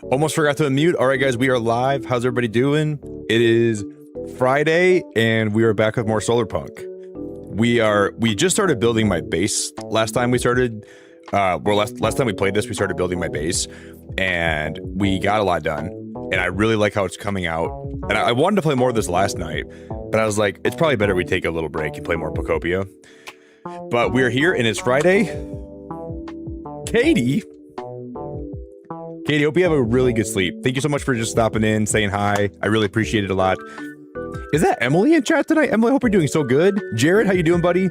Almost forgot to unmute. All right, guys, we are live. How's everybody doing? It is Friday, and we are back with more Solarpunk. We just started building my base. Last time we started, last time we played this, we started building my base, and we got a lot done. And I really like how it's coming out. And I wanted to play more of this last night, but I was like, it's probably better we take a little break and play more Pocopia. But we're here, and it's Friday. Katie, hope you have a really good sleep. Thank you so much for just stopping in, saying hi. I really appreciate it a lot. Is that Emily in chat tonight? Emily, I hope you're doing so good. Jared, how you doing, buddy?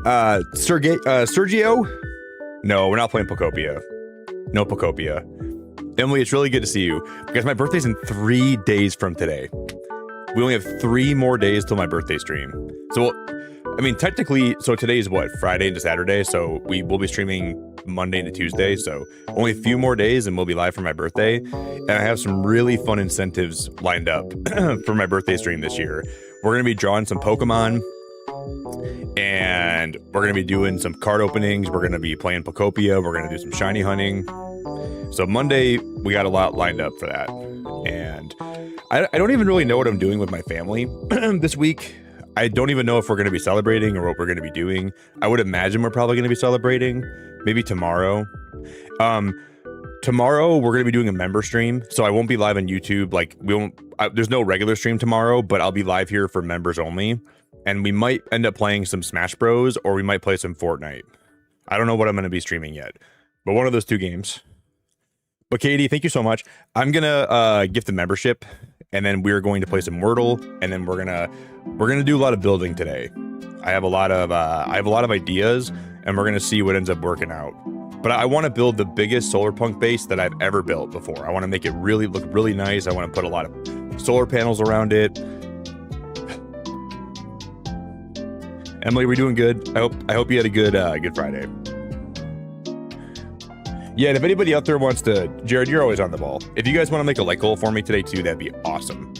Sergio? No, we're not playing Pocopia. No Pocopia. Emily, it's really good to see you. Because my birthday's in 3 days from today. We only have 3 more days till my birthday stream. So, I mean, technically, so today's what? Friday into Saturday. So we will be streaming Monday into Tuesday. So only a few more days and we'll be live for my birthday. And I have some really fun incentives lined up for my birthday stream this year. We're going to be drawing some Pokemon. And we're going to be doing some card openings. We're going to be playing Pocopia. We're going to do some shiny hunting. So Monday, we got a lot lined up for that. And I don't even really know what I'm doing with my family this week. I don't even know if we're going to be celebrating or what we're going to be doing. I would imagine we're probably going to be celebrating. Maybe tomorrow. Tomorrow, we're going to be doing a member stream. So I won't be live on YouTube. Like, there's no regular stream tomorrow, but I'll be live here for members only. And we might end up playing some Smash Bros. Or we might play some Fortnite. I don't know what I'm going to be streaming yet. But one of those 2 games. But Katie, thank you so much. I'm gonna gift the membership, and then we're going to play some Wordle, and then we're gonna do a lot of building today. I have a lot of ideas, and we're gonna see what ends up working out. But I want to build the biggest Solarpunk base that I've ever built before. I want to make it look really nice. I want to put a lot of solar panels around it. Emily, we're doing good. I hope you had a good Friday. Yeah, and if anybody out there wants to, Jared, you're always on the ball. If you guys want to make a like goal for me today too, that'd be awesome.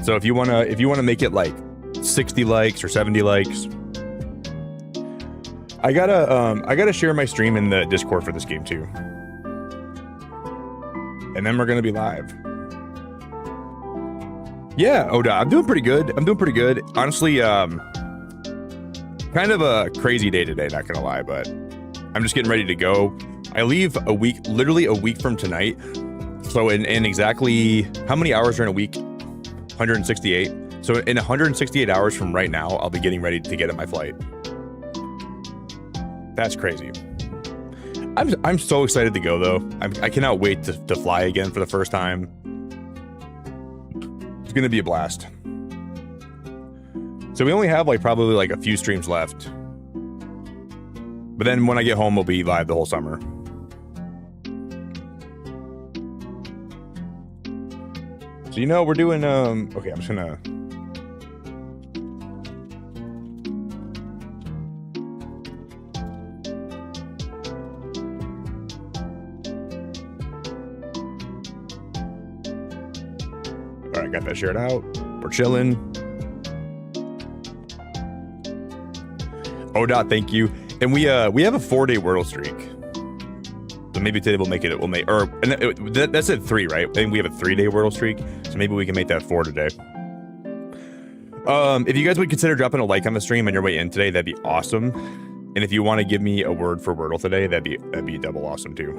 So if you wanna make it like 60 likes or 70 likes, I gotta share my stream in the Discord for this game too. And then we're gonna be live. Yeah, Oda, I'm doing pretty good. Honestly, kind of a crazy day today, not gonna lie, but I'm just getting ready to go. I leave literally a week from tonight. So in exactly, how many hours are in a week? 168. So in 168 hours from right now, I'll be getting ready to get on my flight. That's crazy. I'm so excited to go though. I cannot wait to fly again for the first time. It's gonna be a blast. So we only have probably like a few streams left. But then when I get home, we'll be live the whole summer. So, we're doing, okay, I'm just gonna. All right, got that shared out. We're chilling. ODOT, thank you. And we have a 4-day Wordle streak. So maybe today we'll make it. That's at 3, right? I think we have a 3-day Wordle streak. So maybe we can make that 4 today. If you guys would consider dropping a like on the stream on your way in today, that'd be awesome. And if you want to give me a word for Wordle today, that'd be double awesome too.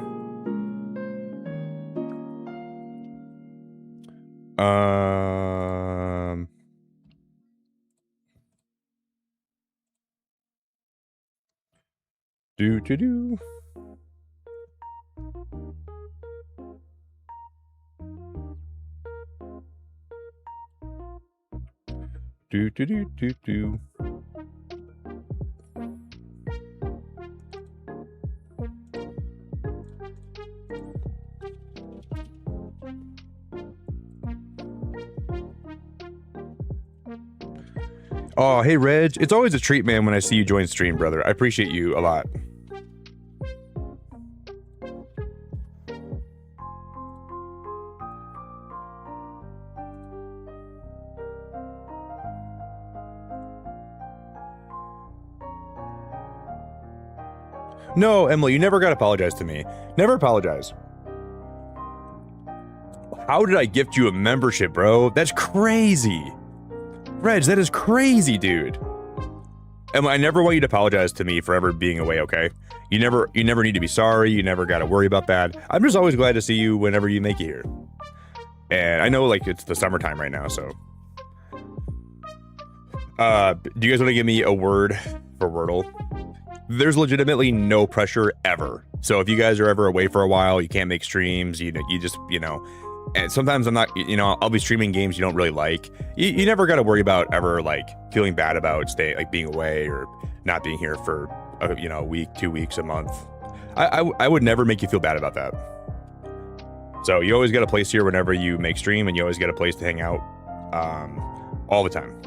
Do. Oh, hey, Reg. It's always a treat, man, when I see you join stream, brother. I appreciate you a lot. No, Emily, you never got to apologize to me. Never apologize. How did I gift you a membership, bro? That's crazy. Reg, that is crazy, dude. And I never want you to apologize to me for ever being away, okay? You never need to be sorry. You never got to worry about that. I'm just always glad to see you whenever you make it here. And I know, like, it's the summertime right now, so. Do you guys want to give me a word for Wordle? There's legitimately no pressure ever. So if you guys are ever away for a while, you can't make streams, you just, and sometimes I'm not, I'll be streaming games you don't really like. You never got to worry about ever, like, feeling bad about being away or not being here for, a week, 2 weeks, a month. I would never make you feel bad about that. So you always got a place here whenever you make stream, and you always got a place to hang out all the time.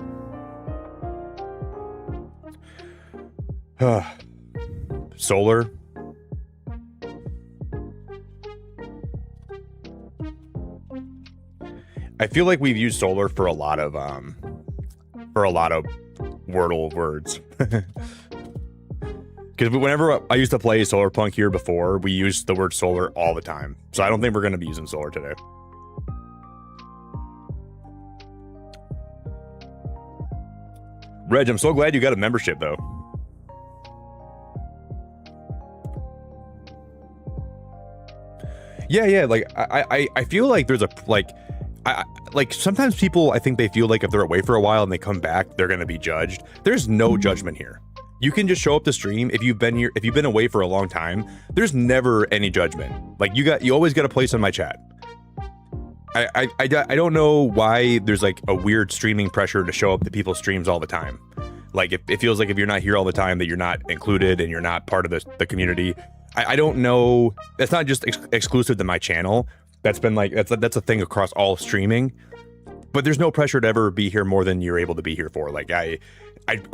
Solar. I feel like we've used solar for a lot of Wordle words. Because whenever I used to play Solarpunk here before, we used the word solar all the time. So I don't think we're going to be using solar today. Reg, I'm so glad you got a membership, though. Yeah, like, I feel like there's like sometimes people, I think they feel like if they're away for a while and they come back, they're going to be judged. There's no judgment here. You can just show up to stream. If you've been away for a long time, there's never any judgment. Like, you always got a place in my chat. I don't know why there's like a weird streaming pressure to show up to people's streams all the time. Like, it feels like if you're not here all the time that you're not included and you're not part of the community. I don't know. That's not just exclusive to my channel. That's been like, that's a thing across all streaming. But there's no pressure to ever be here more than you're able to be here for. Like, I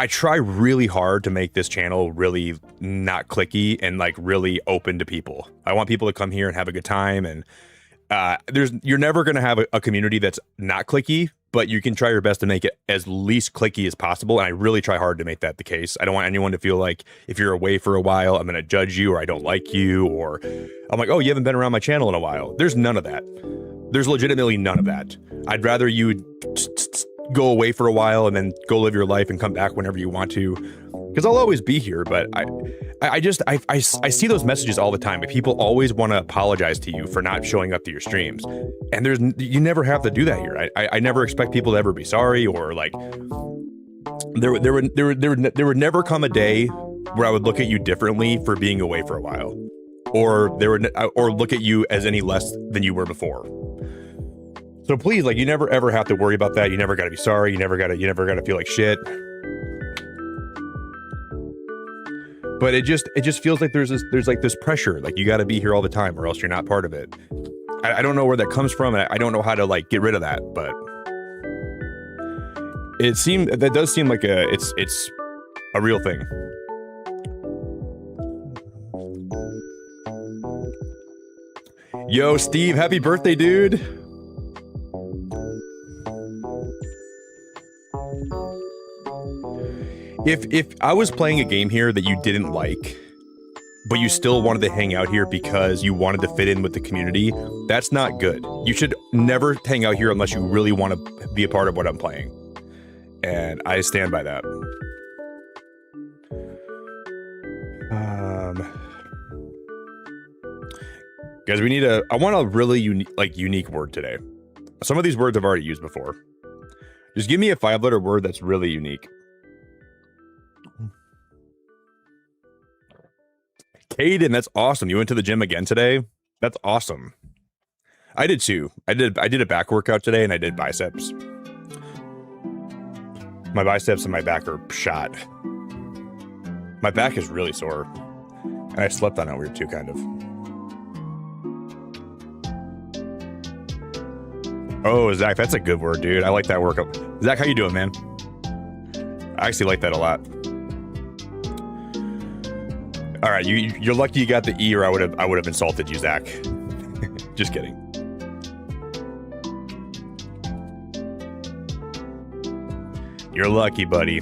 try really hard to make this channel really not clicky and like really open to people. I want people to come here and have a good time. And you're never going to have a community that's not clicky, but you can try your best to make it as least clicky as possible. And I really try hard to make that the case. I don't want anyone to feel like if you're away for a while, I'm going to judge you, or I don't like you, or I'm like, oh, you haven't been around my channel in a while. There's none of that. There's legitimately none of that. I'd rather you go away for a while and then go live your life and come back whenever you want to, because I'll always be here. But I see those messages all the time. People always want to apologize to you for not showing up to your streams, and you never have to do that here. I never expect people to ever be sorry, or like there would never come a day where I would look at you differently for being away for a while, or look at you as any less than you were before. So please, like, you never ever have to worry about that. You never got to be sorry. You never got to feel like shit. But it just feels like there's like this pressure, like you got to be here all the time or else you're not part of it. I don't know where that comes from, and I don't know how to like get rid of that. But that does seem like it's a real thing. Yo, Steve, happy birthday, dude. If I was playing a game here that you didn't like, but you still wanted to hang out here because you wanted to fit in with the community, that's not good. You should never hang out here unless you really want to be a part of what I'm playing. And I stand by that. Guys, I want a really unique word today. Some of these words I've already used before. Just give me a 5-letter word that's really unique. Caden, that's awesome. You went to the gym again today? That's awesome. I did too. I did a back workout today, and I did biceps. My biceps and my back are shot. My back is really sore. And I slept on it weird too, kind of. Oh, Zach, that's a good word, dude. I like that workout. Zach, how you doing, man? I actually like that a lot. All right, you're lucky you got the E, or I would have insulted you, Zach. Just kidding. You're lucky, buddy.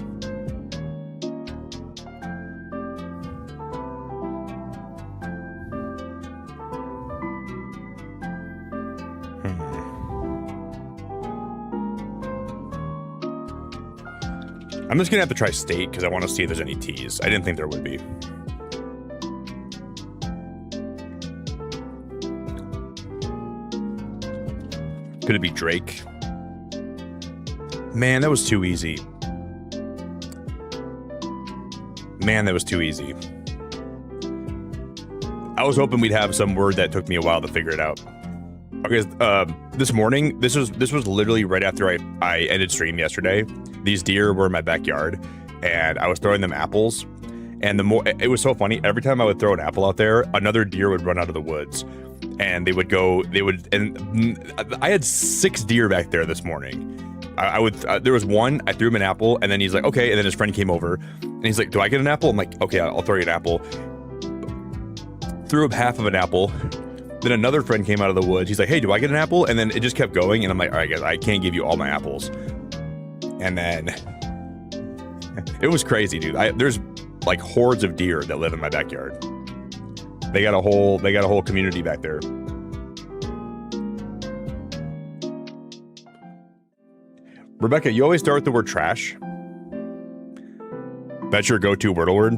I'm just gonna have to try state because I want to see if there's any T's. I didn't think there would be. Could it be Drake? Man, that was too easy. Man, that was too easy. I was hoping we'd have some word that took me a while to figure it out. Okay, this morning, this was literally right after I ended stream yesterday. These deer were in my backyard, and I was throwing them apples. And it was so funny. Every time I would throw an apple out there, another deer would run out of the woods, and I had 6 deer back there this morning. There was one, I threw him an apple, and then he's like, okay, and then his friend came over, and he's like, do I get an apple? I'm like, okay, I'll throw you an apple. Threw up half of an apple. Then another friend came out of the woods. He's like, hey, do I get an apple? And then it just kept going, and I'm like, all right, guys, I can't give you all my apples. And then it was crazy, dude. There's like hordes of deer that live in my backyard. They got a whole community back there. Rebecca, you always start with the word trash. That's your go-to Wordle word.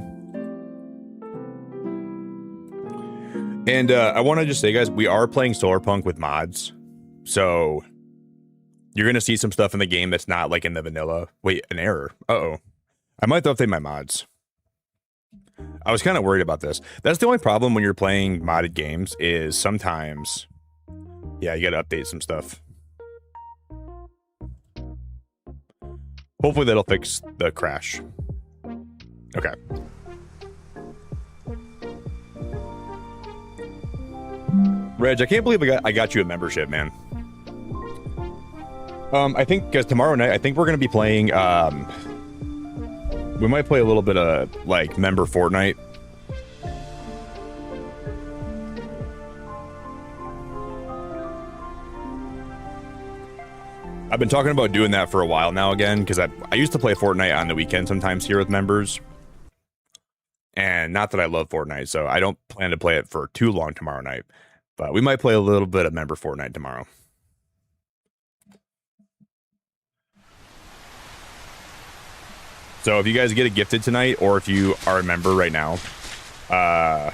And I want to just say, guys, we are playing Solarpunk with mods. So you're going to see some stuff in the game that's not like in the vanilla. Wait, an error. Uh-oh. I might update my mods. I was kind of worried about this. That's the only problem when you're playing modded games is sometimes, yeah, you got to update some stuff. Hopefully that'll fix the crash. Okay. Reg, I can't believe I got you a membership, man. I think, guys, tomorrow night, I think we're going to be playing, we might play a little bit of, like, member Fortnite. I've been talking about doing that for a while now again, because I used to play Fortnite on the weekend sometimes here with members. And not that I love Fortnite, so I don't plan to play it for too long tomorrow night. But we might play a little bit of member Fortnite tomorrow. So if you guys get it gifted tonight, or if you are a member right now, how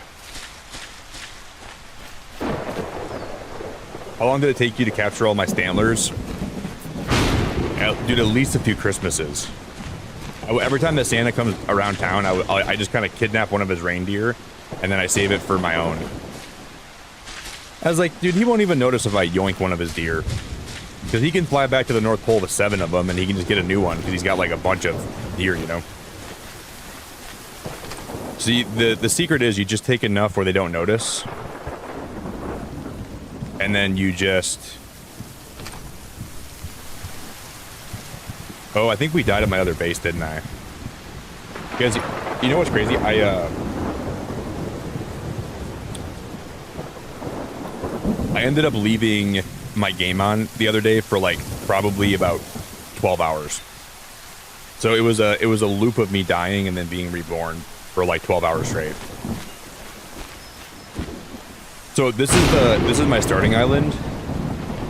long did it take you to capture all my Stantlers? Dude, at least a few Christmases. Every time that Santa comes around town, I just kind of kidnap one of his reindeer, and then I save it for my own. I was like, dude, he won't even notice if I yoink one of his deer. Because he can fly back to the North Pole with 7 of them, and he can just get a new one, because he's got like a bunch of deer, you know? See, the secret is you just take enough where they don't notice. And then you just... Oh, I think we died at my other base, didn't I? Guys, you know what's crazy? I ended up leaving my game on the other day for like probably about 12 hours. So it was a loop of me dying and then being reborn for like 12 hours straight. So this is my starting island,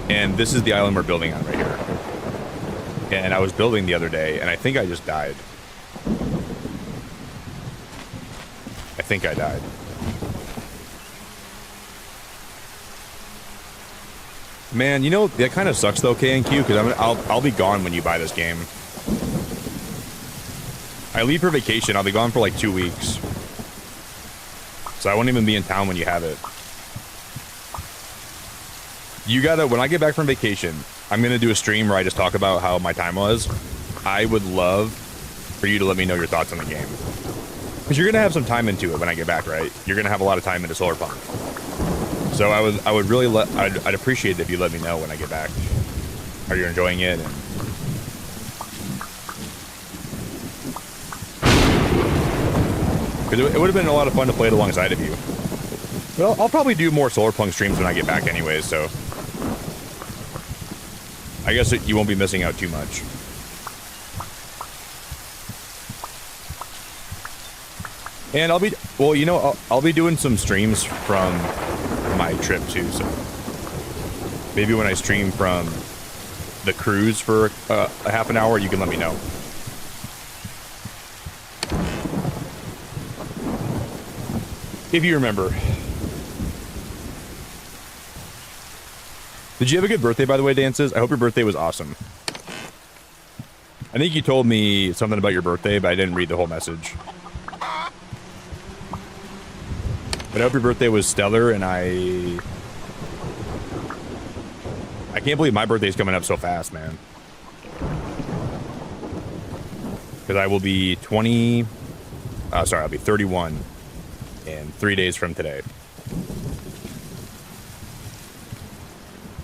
and this is the island we're building on right here. And I was building the other day, and I think I just died. I think I died. Man, you know, that kind of sucks though, KNQ, because I'll be gone when you buy this game. I leave for vacation. I'll be gone for like 2 weeks. So I won't even be in town when you have it. You gotta, when I get back from vacation, I'm gonna do a stream where I just talk about how my time was. I would love for you to let me know your thoughts on the game. Because you're gonna have some time into it when I get back, right? You're gonna have a lot of time into Solarpunk. So I would really I'd appreciate it if you let me know when I get back. Are you enjoying it? And it would have been a lot of fun to play it alongside of you. Well, I'll probably do more Solarpunk streams when I get back anyways, so I guess you won't be missing out too much. And I'll be, well, you know, I'll be doing some streams from my trip too, so maybe when I stream from the cruise for a half an hour, you can let me know. If you remember. Did you have a good birthday, by the way, Dances? I hope your birthday was awesome. I think you told me something about your birthday, but I didn't read the whole message. But I hope your birthday was stellar, and I can't believe my birthday's coming up so fast, man. Because I will be 20... sorry, I'll be 31 in 3 days from today.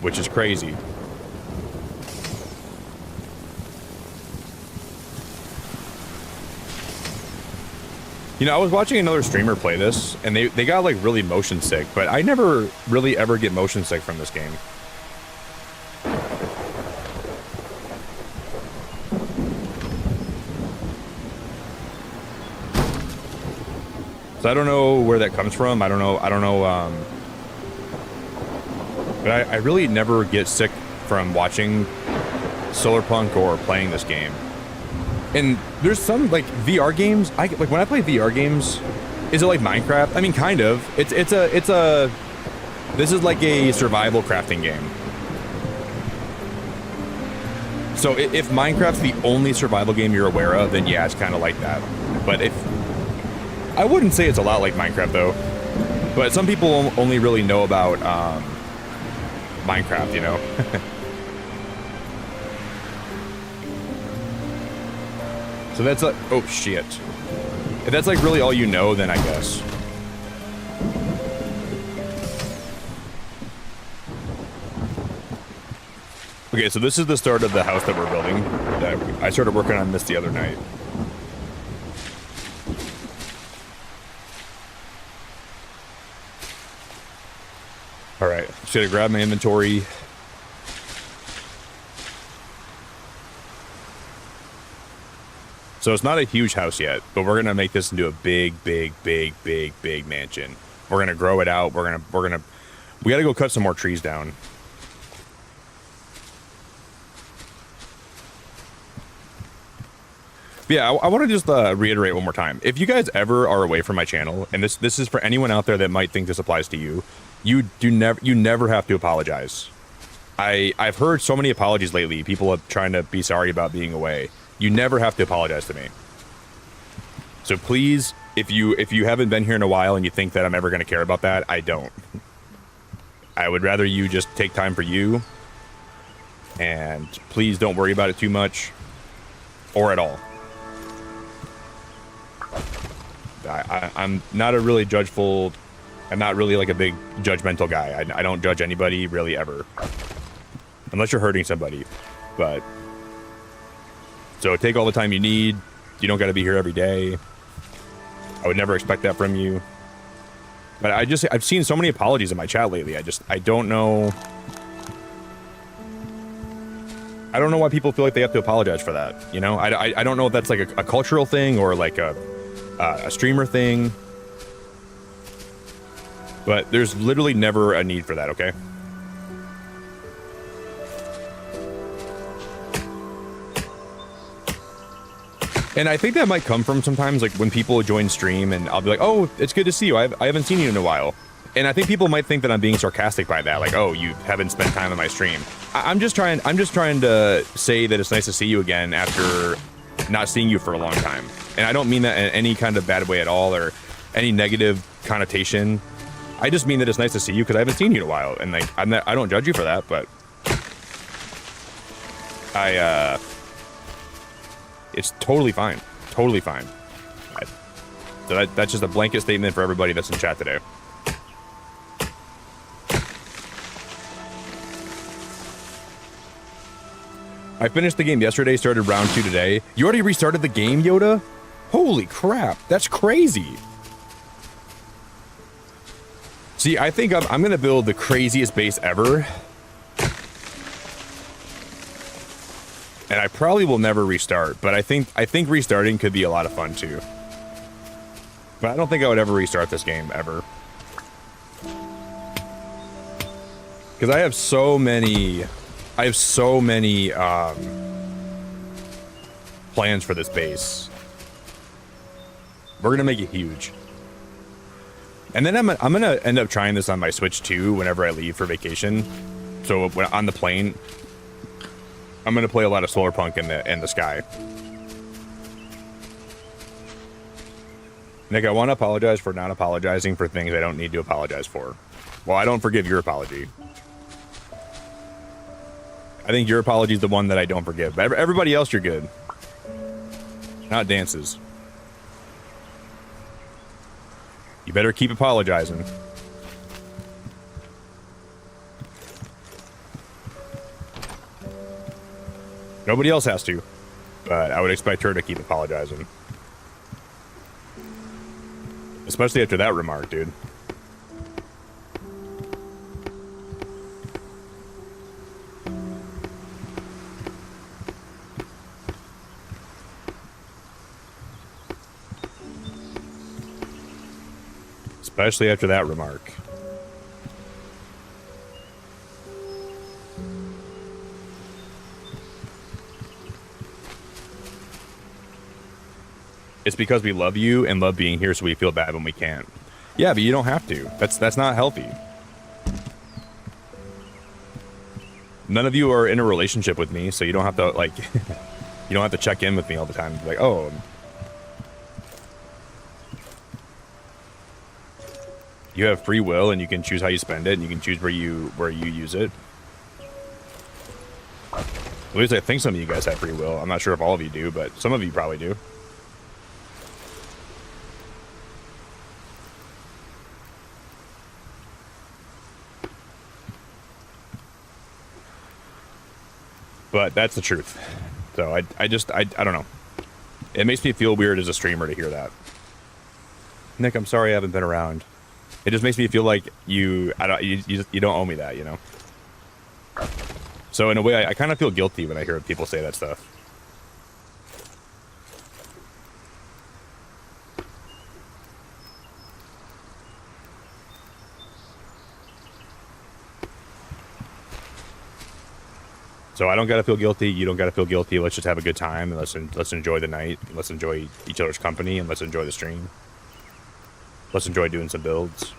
Which is crazy. You know, I was watching another streamer play this, and they got, like, really motion sick, but I never really ever get motion sick from this game. So I don't know where that comes from. I don't know, but I really never get sick from watching Solarpunk or playing this game. And there's some, like, VR games, like, when I play VR games, is it like Minecraft? I mean, kind of. This is like a survival crafting game. So if Minecraft's the only survival game you're aware of, then yeah, it's kind of like that. But I wouldn't say it's a lot like Minecraft, though. But some people only really know about Minecraft, you know? So that's like, oh shit. If that's like really all you know, then I guess. Okay, so this is the start of the house that we're building. I started working on this the other night. All right, just gotta grab my inventory. So it's not a huge house yet, but we're gonna make this into a big mansion. We're gonna grow it out. We gotta go cut some more trees down. But yeah, I want to just reiterate one more time. If you guys ever are away from my channel, and this is for anyone out there that might think this applies to you, you never have to apologize. I've heard so many apologies lately. People are trying to be sorry about being away. You never have to apologize to me. So please, if you haven't been here in a while and you think that I'm ever going to care about that, I don't. I would rather you just take time for you, and please don't worry about it too much, or at all. I'm not a really judgeful, I'm not really like a big judgmental guy. I don't judge anybody really ever. Unless you're hurting somebody. But, so take all the time you need. You don't got to be here every day. I would never expect that from you. But I've seen so many apologies in my chat lately. I don't know. I don't know why people feel like they have to apologize for that. You know, I don't know if that's like a cultural thing or like a streamer thing. But there's literally never a need for that, okay? And I think that might come from sometimes, like, when people join stream and I'll be like, oh, it's good to see you. I haven't seen you in a while. And I think people might think that I'm being sarcastic by that. Like, oh, you haven't spent time on my stream. I'm just trying to say that it's nice to see you again after not seeing you for a long time. And I don't mean that in any kind of bad way at all or any negative connotation. I just mean that it's nice to see you because I haven't seen you in a while. And, like, I don't judge you for that, but it's totally fine. Totally fine. So that's just a blanket statement for everybody that's in chat today. I finished the game yesterday, started round 2 today. You already restarted the game, Yoda? Holy crap, that's crazy. See, I think I'm gonna build the craziest base ever. And I probably will never restart, but I think restarting could be a lot of fun too. But I don't think I would ever restart this game, ever. Because I have so many plans for this base. We're gonna make it huge. And then I'm gonna end up trying this on my Switch too whenever I leave for vacation. So when on the plane, I'm gonna play a lot of Solarpunk in the sky. Nick, I want to apologize for not apologizing for things I don't need to apologize for. Well, I don't forgive your apology. I think your apology is the one that I don't forgive. But everybody else, you're good. Not dances. You better keep apologizing. Nobody else has to, but I would expect her to keep apologizing. Especially after that remark, dude. Especially after that remark. It's because we love you and love being here, so we feel bad when we can't. Yeah, but you don't have to. That's not healthy. None of you are in a relationship with me, so you don't have to, like, you don't have to check in with me all the time. Like, oh. You have free will, and you can choose how you spend it, and you can choose where you use it. At least I think some of you guys have free will. I'm not sure if all of you do, but some of you probably do. But that's the truth. So I don't know. It makes me feel weird as a streamer to hear that. Nick, I'm sorry I haven't been around. It just makes me feel like you don't owe me that, you know? So in a way, I kind of feel guilty when I hear people say that stuff. So I don't gotta feel guilty. You don't gotta feel guilty. Let's just have a good time and let's enjoy the night. Let's enjoy each other's company and let's enjoy the stream. Let's enjoy doing some builds.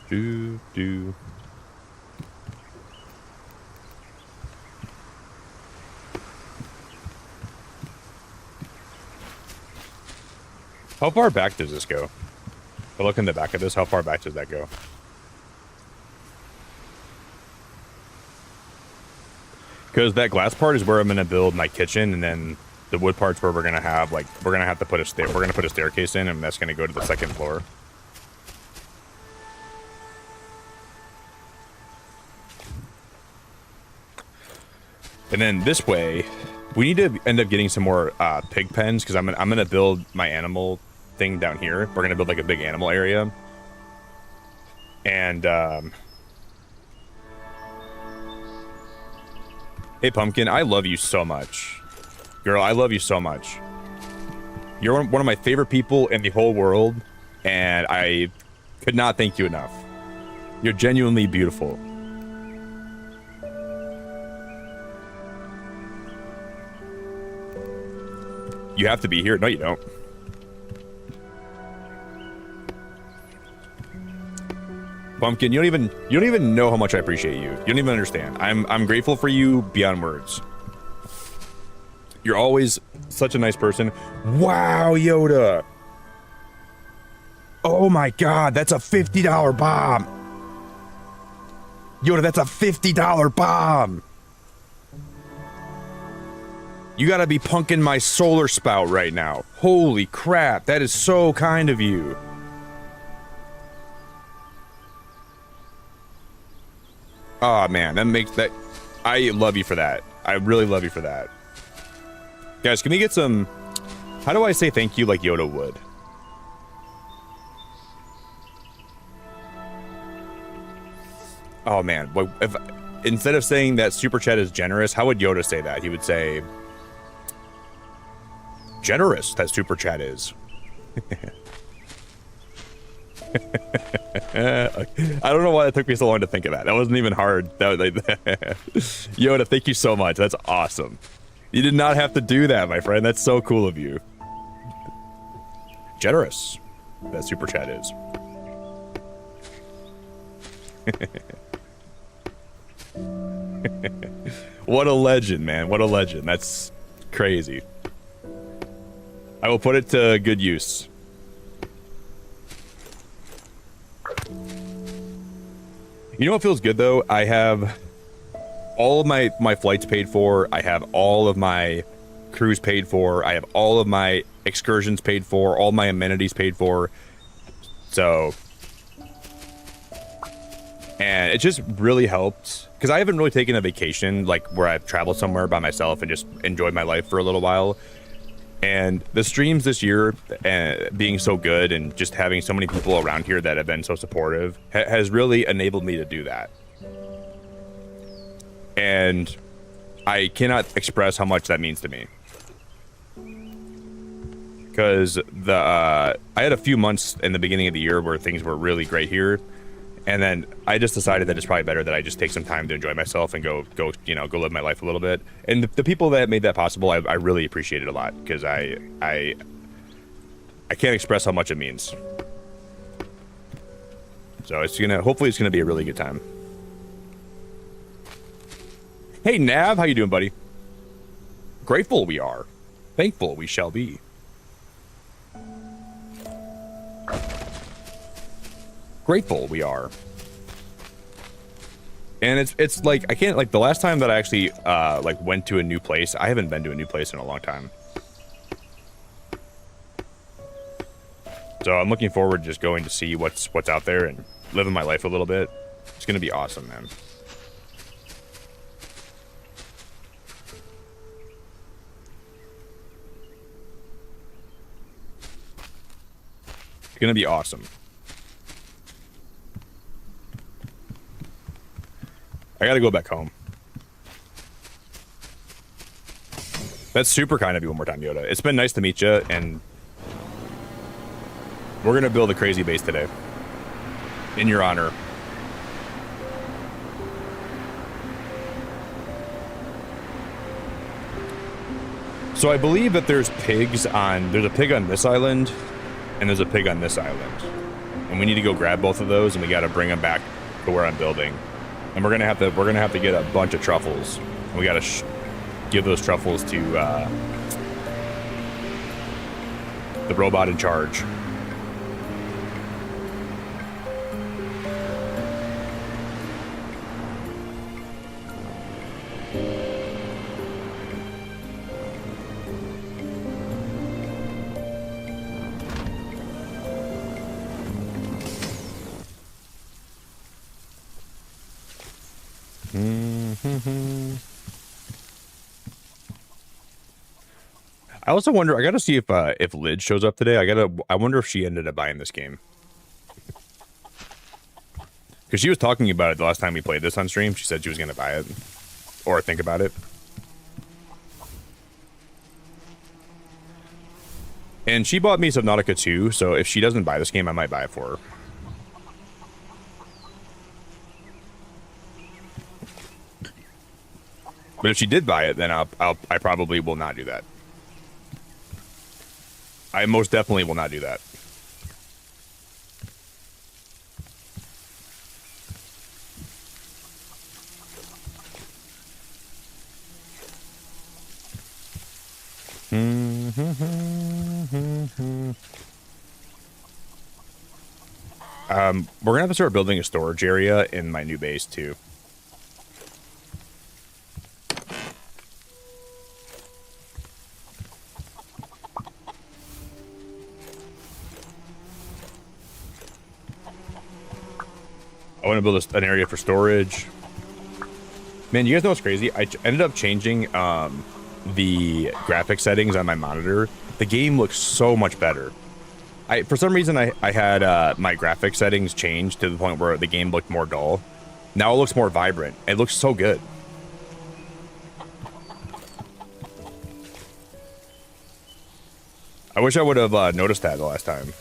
Do. How far back does this go? If I look in the back of this, how far back does that go? Because that glass part is where I'm gonna build my kitchen, and then the wood part's where we're gonna have, like, we're gonna put a staircase in, and that's gonna go to the second floor. And then this way, we need to end up getting some more pig pens, because I'm gonna build my animal thing down here. We're gonna build like a big animal area, and hey Pumpkin, I love you so much, girl. I love you so much. You're one of my favorite people in the whole world, and I could not thank you enough. You're genuinely beautiful. You have to be here. No, you don't. Pumpkin, you don't even know how much I appreciate you. You don't even understand. I'm grateful for you beyond words. You're always such a nice person. Wow, Yoda. Oh my god, that's a $50 bomb. Yoda, that's a $50 bomb. You gotta be punking my solar spout right now. Holy crap, that is so kind of you. Oh man, I love you for that. I really love you for that. Guys, can we get some, how do I say thank you like Yoda would? Oh man, if instead of saying that Super Chat is generous, how would Yoda say that? He would say, generous, that Super Chat is. I don't know why it took me so long to think of that. That wasn't even hard. Yoda, thank you so much. That's awesome. You did not have to do that, my friend. That's so cool of you. Generous. That super chat is. What a legend, man. What a legend. That's crazy. I will put it to good use. You know what feels good, though? I have all of my flights paid for. I have all of my cruise paid for. I have all of my excursions paid for. All my amenities paid for. So... And it just really helped. Because I haven't really taken a vacation, like, where I've traveled somewhere by myself and just enjoyed my life for a little while. And the streams this year being so good and just having so many people around here that have been so supportive has really enabled me to do that. And I cannot express how much that means to me. Because I had a few months in the beginning of the year where things were really great here. And then I just decided that it's probably better that I just take some time to enjoy myself and go live my life a little bit. And the people that made that possible, I really appreciate it a lot, because I can't express how much it means. So hopefully it's gonna be a really good time. Hey Nav, how you doing, buddy? Grateful we are. Thankful we shall be. Grateful we are. And it's like, I can't, like, the last time that I actually like went to a new place, I haven't been to a new place in a long time. So I'm looking forward to just going to see what's out there and living my life a little bit. It's gonna be awesome, man. It's gonna be awesome. I gotta go back home. That's super kind of you one more time, Yoda. It's been nice to meet you, and we're gonna build a crazy base today. In your honor. So I believe that there's a pig on this island, and there's a pig on this island. And we need to go grab both of those, and we gotta bring them back to where I'm building. And we're gonna have to get a bunch of truffles. And we gotta give those truffles to the robot in charge. I also wonder, I gotta see if Lid shows up today. I wonder if she ended up buying this game. Because she was talking about it the last time we played this on stream. She said she was gonna buy it. Or think about it. And she bought me Subnautica 2, so if she doesn't buy this game, I might buy it for her. But if she did buy it, then I probably will not do that. I most definitely will not do that. We're gonna have to start building a storage area in my new base too. I want to build an area for storage. Man, you guys know what's crazy? I ended up changing the graphic settings on my monitor. The game looks so much better. For some reason, I had my graphic settings changed to the point where the game looked more dull. Now it looks more vibrant. It looks so good. I wish I would have noticed that the last time.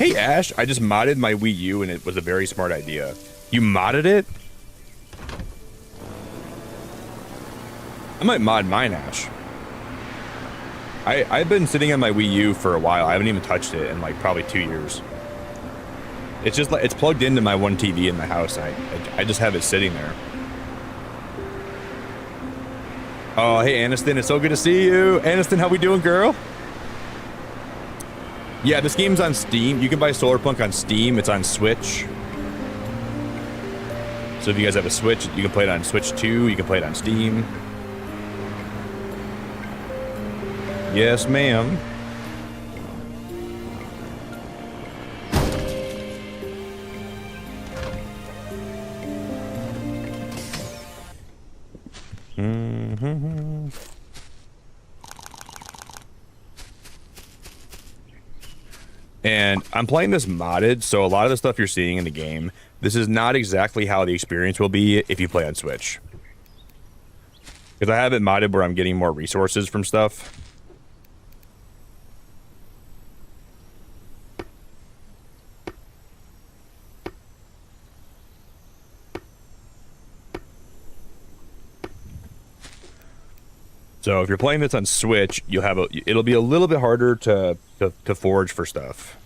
Hey, Ash, I just modded my Wii U, and it was a very smart idea. You modded it? I might mod mine, Ash. I've been sitting on my Wii U for a while. I haven't even touched it in like probably 2 years. It's just like it's plugged into my one TV in my house. And I just have it sitting there. Oh, hey, Aniston, it's so good to see you. Aniston, how we doing, girl? Yeah, this game's on Steam. You can buy Solarpunk on Steam. It's on Switch. So if you guys have a Switch, you can play it on Switch 2. You can play it on Steam. Yes, ma'am. Mm-hmm. And I'm playing this modded, so a lot of the stuff you're seeing in the game, this is not exactly how the experience will be if you play on Switch. Because I have it modded where I'm getting more resources from stuff. So if you're playing this on Switch, you'll have it'll be a little bit harder to forge for stuff.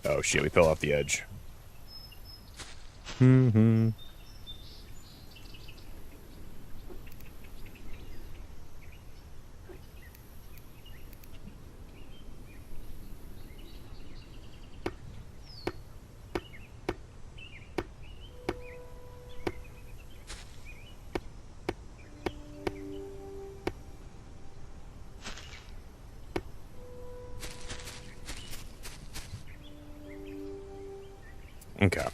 Oh shit, we fell off the edge. Mm-hmm. Okay.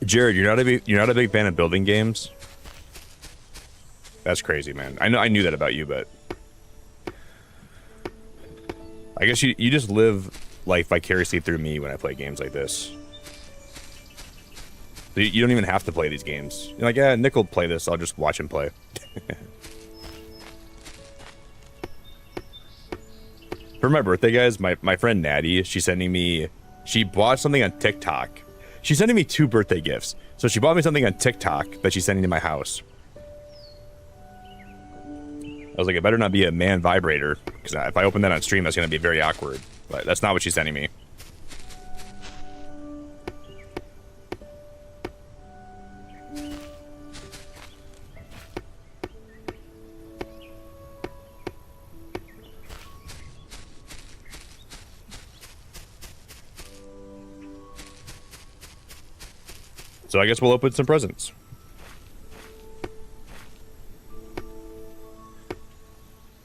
Jared, you're not a big fan of building games? That's crazy, man. I knew that about you, but I guess you just live life vicariously through me when I play games like this. You don't even have to play these games. You're like, yeah, Nick will play this. I'll just watch him play. For my birthday, guys, my friend Natty, she bought something on TikTok. She's sending me 2 birthday gifts. So she bought me something on TikTok that she's sending to my house. I was like, it better not be a man vibrator, because if I open that on stream, that's going to be very awkward. But that's not what she's sending me. So I guess we'll open some presents.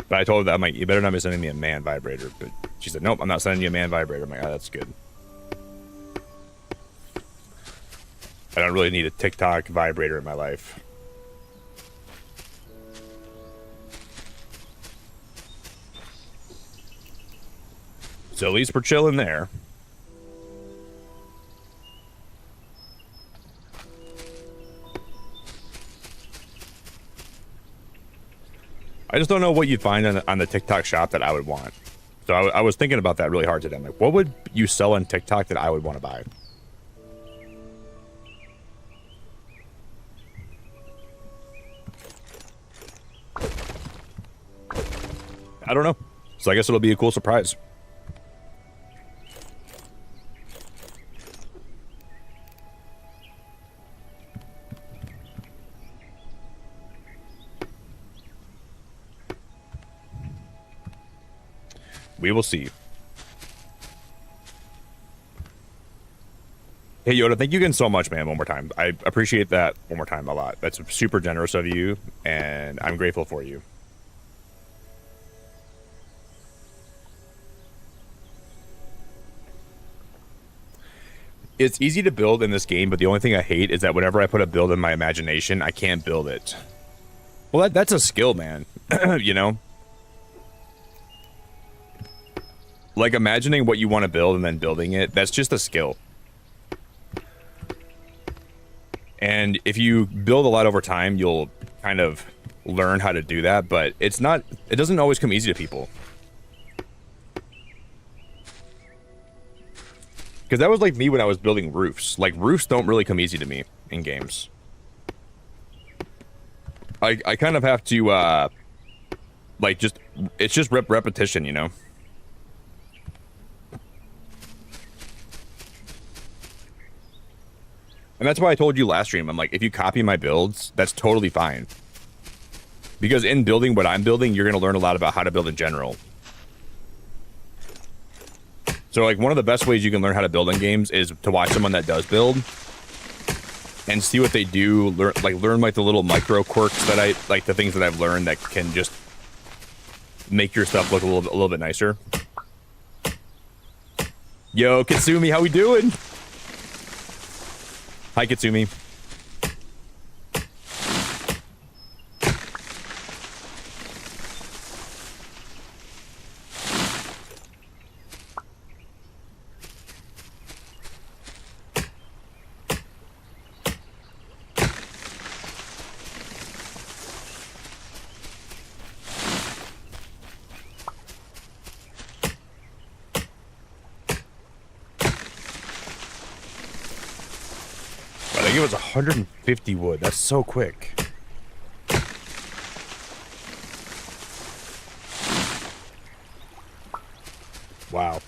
But I told her that, I'm like, you better not be sending me a man vibrator. But she said, nope, I'm not sending you a man vibrator. I'm like, oh, that's good. I don't really need a TikTok vibrator in my life. So at least we're chilling there. I just don't know what you'd find on the TikTok shop that I would want. So I was thinking about that really hard today. I'm like, what would you sell on TikTok that I would want to buy? I don't know. So I guess it'll be a cool surprise. We will see. Hey, Yoda, thank you again so much, man, one more time. I appreciate that one more time a lot. That's super generous of you, and I'm grateful for you. It's easy to build in this game, but the only thing I hate is that whenever I put a build in my imagination, I can't build it. Well, that's a skill, man. You know? Like, imagining what you want to build and then building it, that's just a skill. And if you build a lot over time, you'll kind of learn how to do that, but it doesn't always come easy to people. Because that was like me when I was building roofs. Like, roofs don't really come easy to me in games. I kind of have to, like, it's just repetition, you know? And that's why I told you last stream, I'm like, if you copy my builds, that's totally fine. Because in building what I'm building, you're going to learn a lot about how to build in general. So, like, one of the best ways you can learn how to build in games is to watch someone that does build and see what they do. Learn like the little micro quirks that like the things that I've learned that can just make your stuff look a little bit nicer. Yo, Katsumi, how we doing? Hi, Katsumi. I think it was 150 wood. That's so quick. Wow.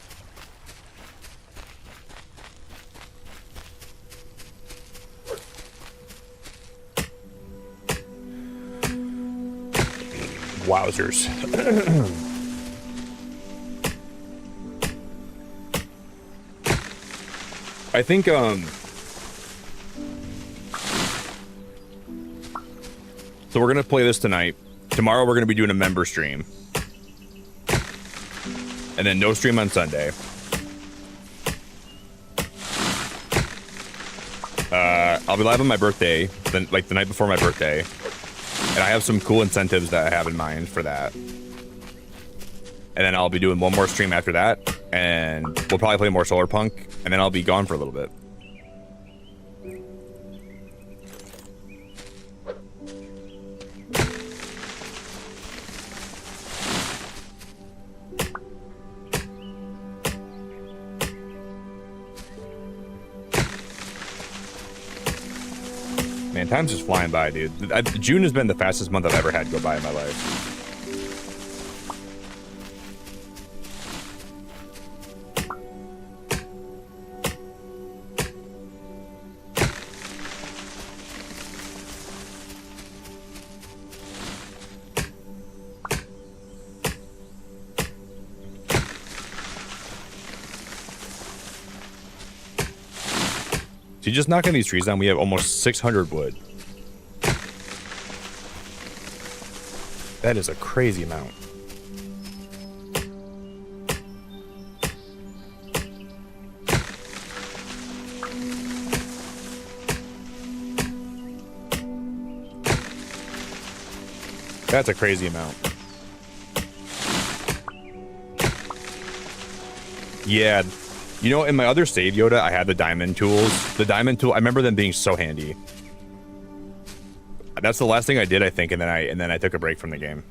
Wowzers. I think, so we're going to play this tonight. Tomorrow we're going to be doing a member stream. And then no stream on Sunday. I'll be live on my birthday, like the night before my birthday. And I have some cool incentives that I have in mind for that. And then I'll be doing one more stream after that. And we'll probably play more Solarpunk. And then I'll be gone for a little bit. Man, time's just flying by, dude. June has been the fastest month I've ever had go by in my life. So just knocking these trees down, we have almost 600 wood. That is a crazy amount. That's a crazy amount. Yeah. You know, in my other save Yoda, I had the diamond tools. The diamond tool, I remember them being so handy. That's the last thing I did, I think, and then I took a break from the game.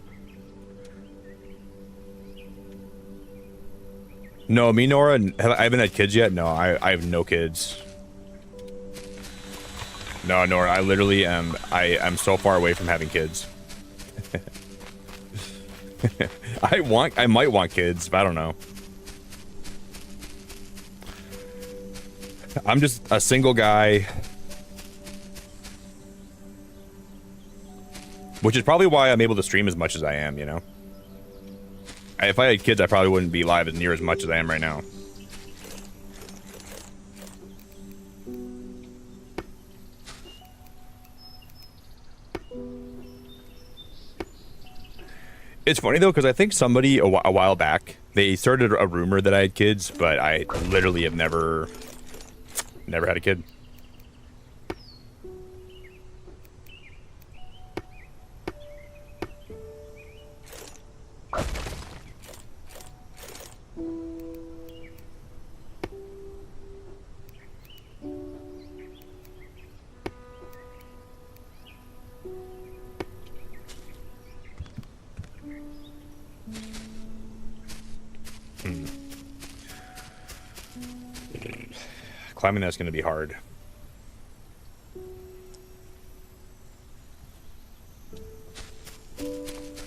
No, me, Nora, I haven't had kids yet. No, I have no kids. No, Nora, I literally am. I'm so far away from having kids. I might want kids, but I don't know. I'm just a single guy. Which is probably why I'm able to stream as much as I am, you know? If I had kids, I probably wouldn't be live as near as much as I am right now. It's funny, though, because I think somebody a while back, they started a rumor that I had kids, but I literally have never Never had a kid. Climbing that's going to be hard.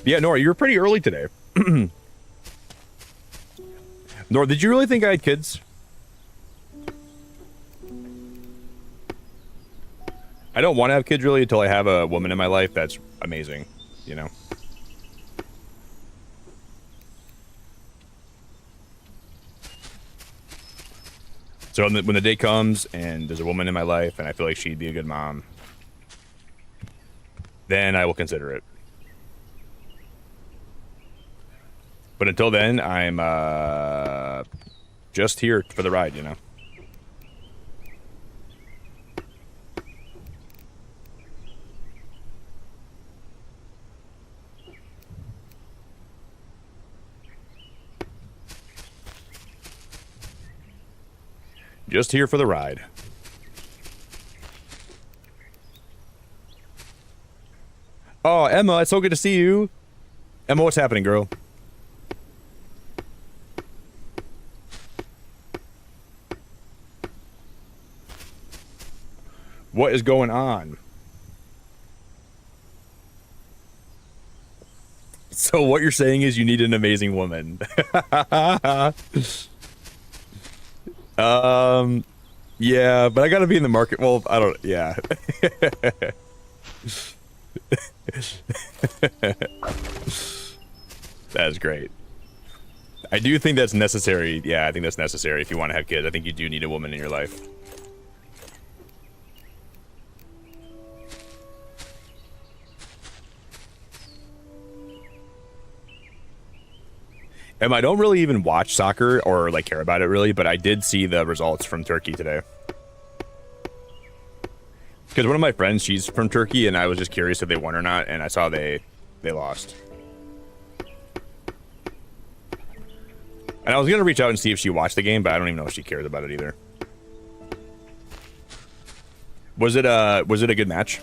Yeah, Nora, you were pretty early today. Nora, did you really think I had kids? I don't want to have kids really until I have a woman in my life that's amazing, you know? So when the day comes and there's a woman in my life and I feel like she'd be a good mom, then I will consider it. But until then, I'm just here for the ride, you know? Just here for the ride. Oh, Emma, it's so good to see you. Emma, what's happening, girl? What is going on? So what you're saying is you need an amazing woman. Yeah, but I gotta be in the market. Well, I don't, yeah. That is great. I do think that's necessary. Yeah, I think that's necessary if you want to have kids. I think you do need a woman in your life. I don't really even watch soccer or like care about it really, but I did see the results from Turkey today. Because one of my friends, she's from Turkey, and I was just curious if they won or not, and I saw they lost. And I was gonna reach out and see if she watched the game, but I don't even know if she cares about it either. Was it a good match?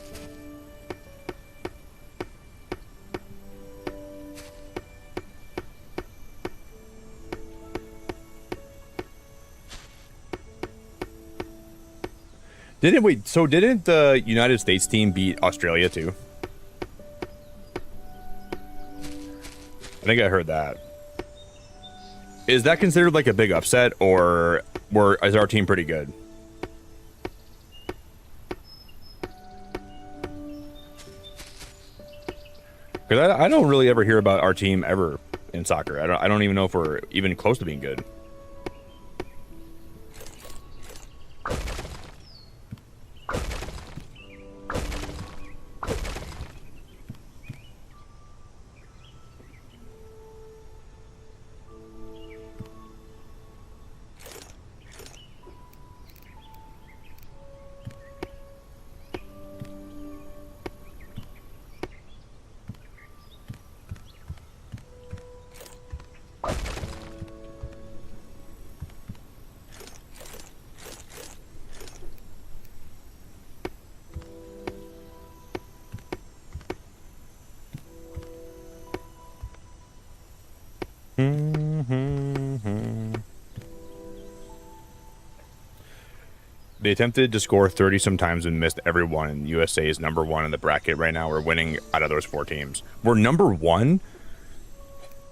Didn't the United States team beat Australia too? I think I heard that. Is that considered like a big upset, or is our team pretty good? Because I don't really ever hear about our team ever in soccer. I don't even know if we're even close to being good. They attempted to score 30 sometimes and missed every one, and USA is number one in the bracket right now. We're winning out of those 4 teams. We're number one?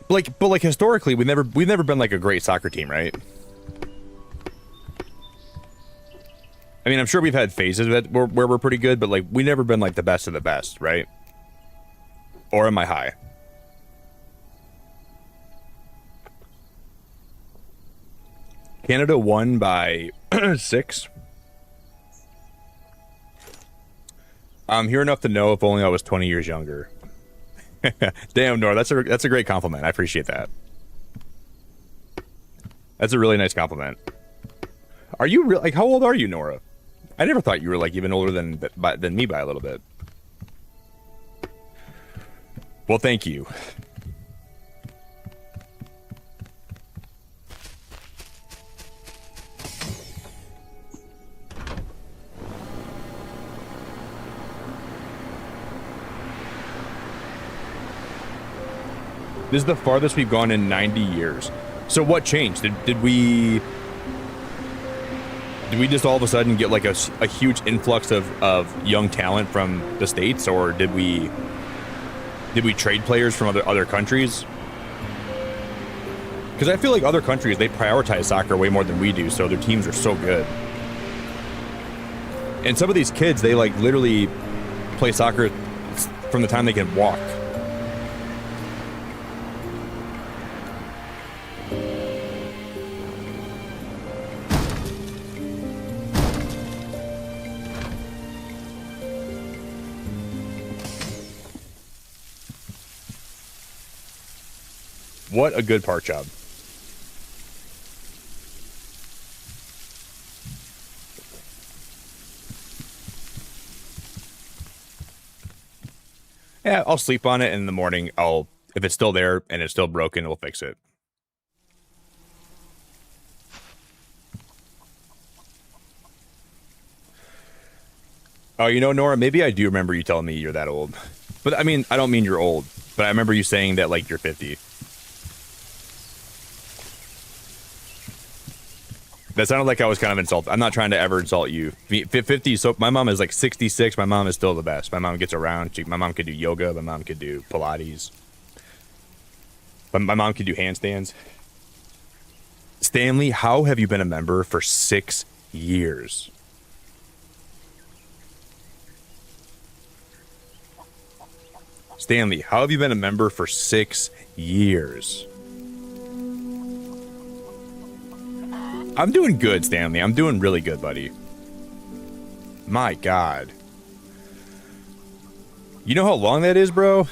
But historically, we've never been like a great soccer team, right? I mean, I'm sure we've had phases where we're pretty good, but like we've never been like the best of the best, right? Or am I high? Canada won by 6. I'm here enough to know if only I was 20 years younger. Damn, Nora, that's a great compliment. I appreciate that. That's a really nice compliment. Are you real? Like, how old are you, Nora? I never thought you were like even older than me by a little bit. Well, thank you. This is the farthest we've gone in 90 years. So what changed? Did we just all of a sudden get like a huge influx of young talent from the States, or did we trade players from other countries? Because I feel like other countries, they prioritize soccer way more than we do, so their teams are so good. And some of these kids, they like literally play soccer from the time they can walk. What a good park job. Yeah, I'll sleep on it, and in the morning, if it's still there and it's still broken, we'll fix it. Oh, you know, Nora, maybe I do remember you telling me you're that old. But I mean, I don't mean you're old, but I remember you saying that like you're 50. That sounded like I was kind of insulted. I'm not trying to ever insult you. 50, so my mom is like 66. My mom is still the best. My mom gets around. My mom could do yoga. My mom could do Pilates. But my mom could do handstands. Stanley, how have you been a member for 6 years? Stanley, how have you been a member for 6 years? I'm doing good, Stanley. I'm doing really good, buddy. My God. You know how long that is, bro?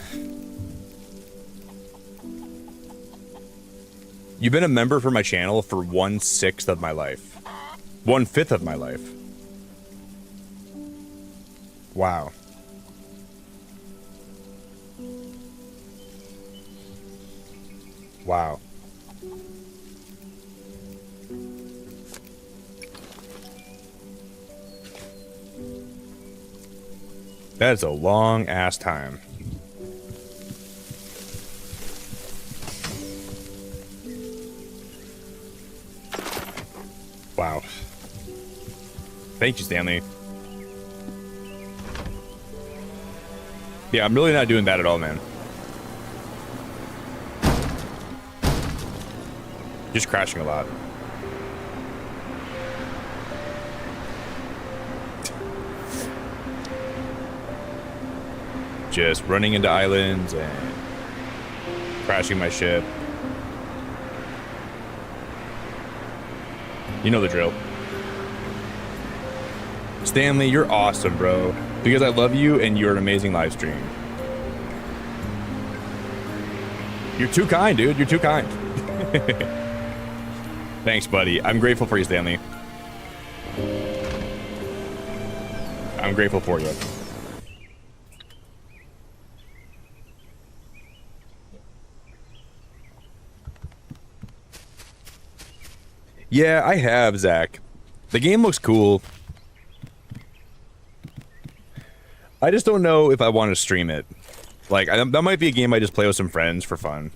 You've been a member for my channel for 1/6 of my life. 1/5 of my life. Wow. Wow. That is a long ass time. Wow. Thank you, Stanley. Yeah, I'm really not doing bad at all, man. Just crashing a lot. Just running into islands and crashing my ship. You know the drill. Stanley, you're awesome, bro. Because I love you and you're an amazing live stream. You're too kind, dude. You're too kind. Thanks, buddy. I'm grateful for you, Stanley. I'm grateful for you. Yeah, I have, Zach. The game looks cool. I just don't know if I want to stream it. Like, that might be a game I just play with some friends for fun.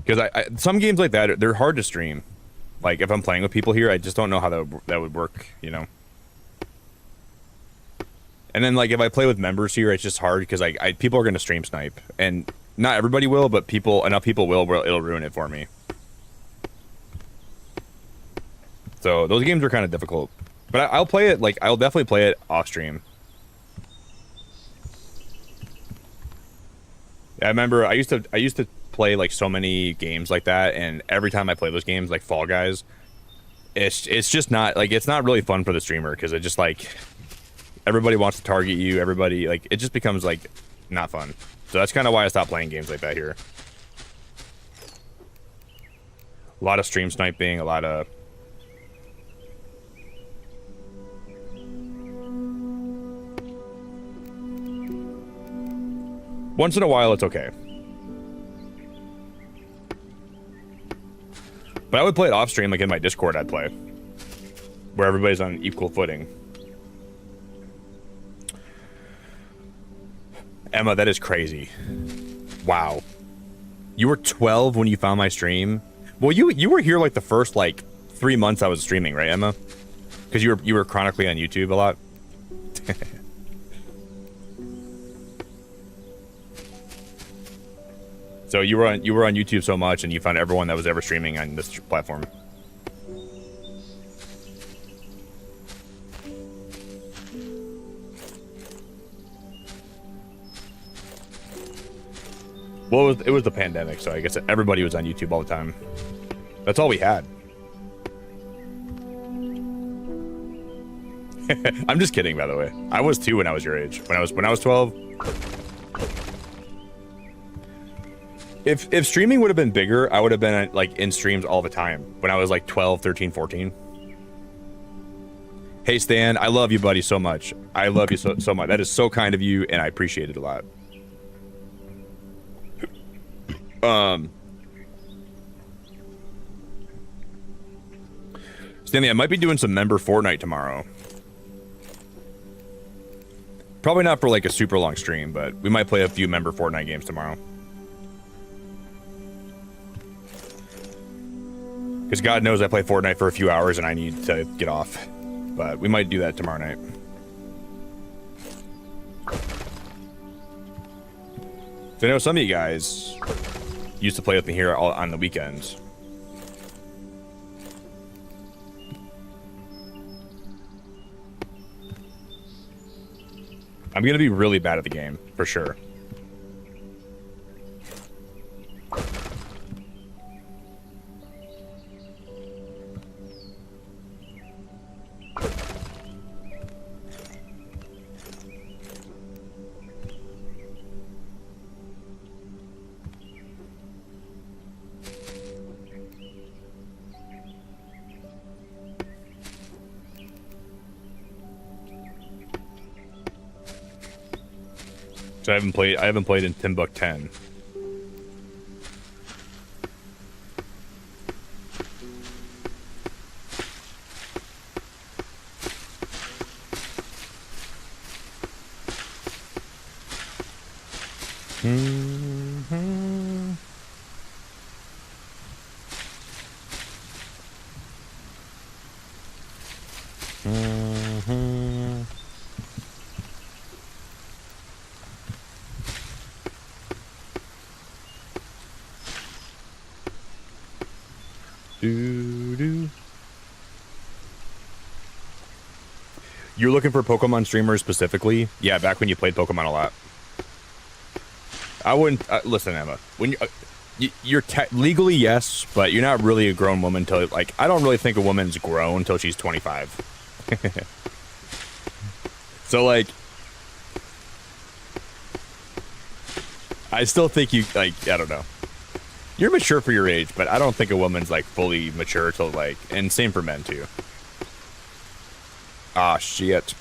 Because some games like that, they're hard to stream. Like, if I'm playing with people here, I just don't know how that would work, you know? And then, like, if I play with members here, it's just hard because people are going to stream snipe. And not everybody will, but enough people will where it'll ruin it for me. So those games are kind of difficult, but I'll play it. Like, I'll definitely play it off stream. I remember I used to play like so many games like that, and every time I play those games, like Fall Guys, it's just not like, it's not really fun for the streamer because it just like everybody wants to target you. Everybody, like, it just becomes like not fun. So that's kind of why I stopped playing games like that here. A lot of stream sniping, a lot of... Once in a while, it's okay. But I would play it off stream, like in my Discord I'd play. Where everybody's on equal footing. Emma, that is crazy. Wow. You were 12 when you found my stream? Well, you were here like the first like 3 months I was streaming, right, Emma? Because you were chronically on YouTube a lot. So you were on YouTube so much, and you found everyone that was ever streaming on this platform. Well, it was the pandemic, so I guess everybody was on YouTube all the time. That's all we had. I'm just kidding, by the way. I was 2 when I was your age. When I was 12. If streaming would have been bigger, I would have been like in streams all the time when I was like 12, 13, 14. Hey Stan, I love you, buddy, so much. I love you so much. That is so kind of you, and I appreciate it a lot. Stanley, I might be doing some member Fortnite tomorrow. Probably not for like a super long stream, but we might play a few member Fortnite games tomorrow. Because God knows I play Fortnite for a few hours and I need to get off. But we might do that tomorrow night. So I know some of you guys used to play with me here on the weekends. I'm going to be really bad at the game, for sure. So I haven't played in Timbuk 10. You're looking for Pokemon streamers specifically? Yeah, back when you played Pokemon a lot. I wouldn't listen, Emma. When you're legally yes, but you're not really a grown woman until like I don't really think a woman's grown until she's 25. So like, I still think you like I don't know. You're mature for your age, but I don't think a woman's like fully mature till like, and same for men too. Ah, shit.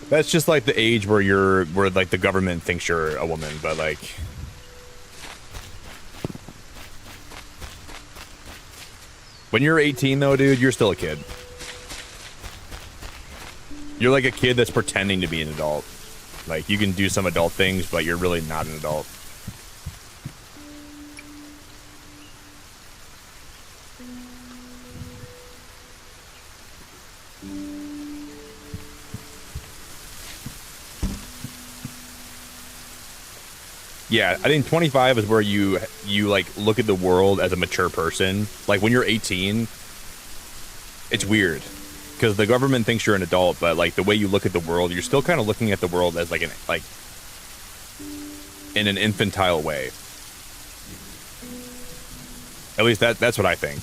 That's just like the age where where like the government thinks you're a woman, but like. When you're 18 though, dude, you're still a kid. You're like a kid that's pretending to be an adult. Like, you can do some adult things, but you're really not an adult. Yeah, I think 25 is where you like look at the world as a mature person. Like when you're 18, it's weird because the government thinks you're an adult, but like the way you look at the world, you're still kind of looking at the world as like in an infantile way. At least that's what I think.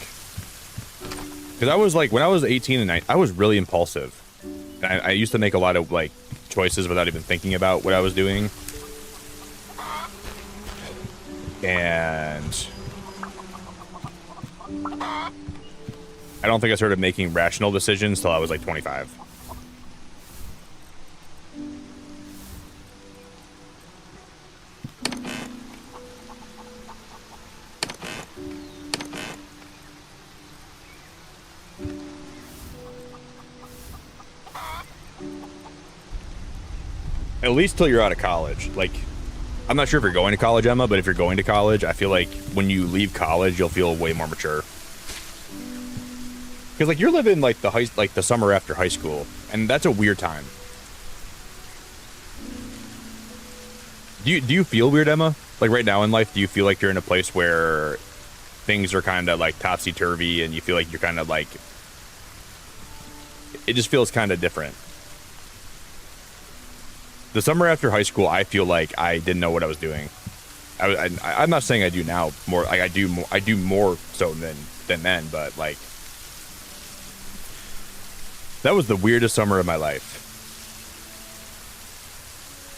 Because I was like, when I was 18 and I was really impulsive. I used to make a lot of like choices without even thinking about what I was doing. And I don't think I started making rational decisions till I was like 25. At least till you're out of college. Like, I'm not sure if you're going to college, Emma, but if you're going to college, I feel like when you leave college, you'll feel way more mature. Because like you're living like the summer after high school, and that's a weird time. Do you feel weird, Emma? Like right now in life, do you feel like you're in a place where things are kind of like topsy-turvy, and you feel like you're kind of like, it just feels kind of different? The summer after high school, I feel like I didn't know what I was doing. I'm not saying I do now more. Like I do more so than then. But like that was the weirdest summer of my life,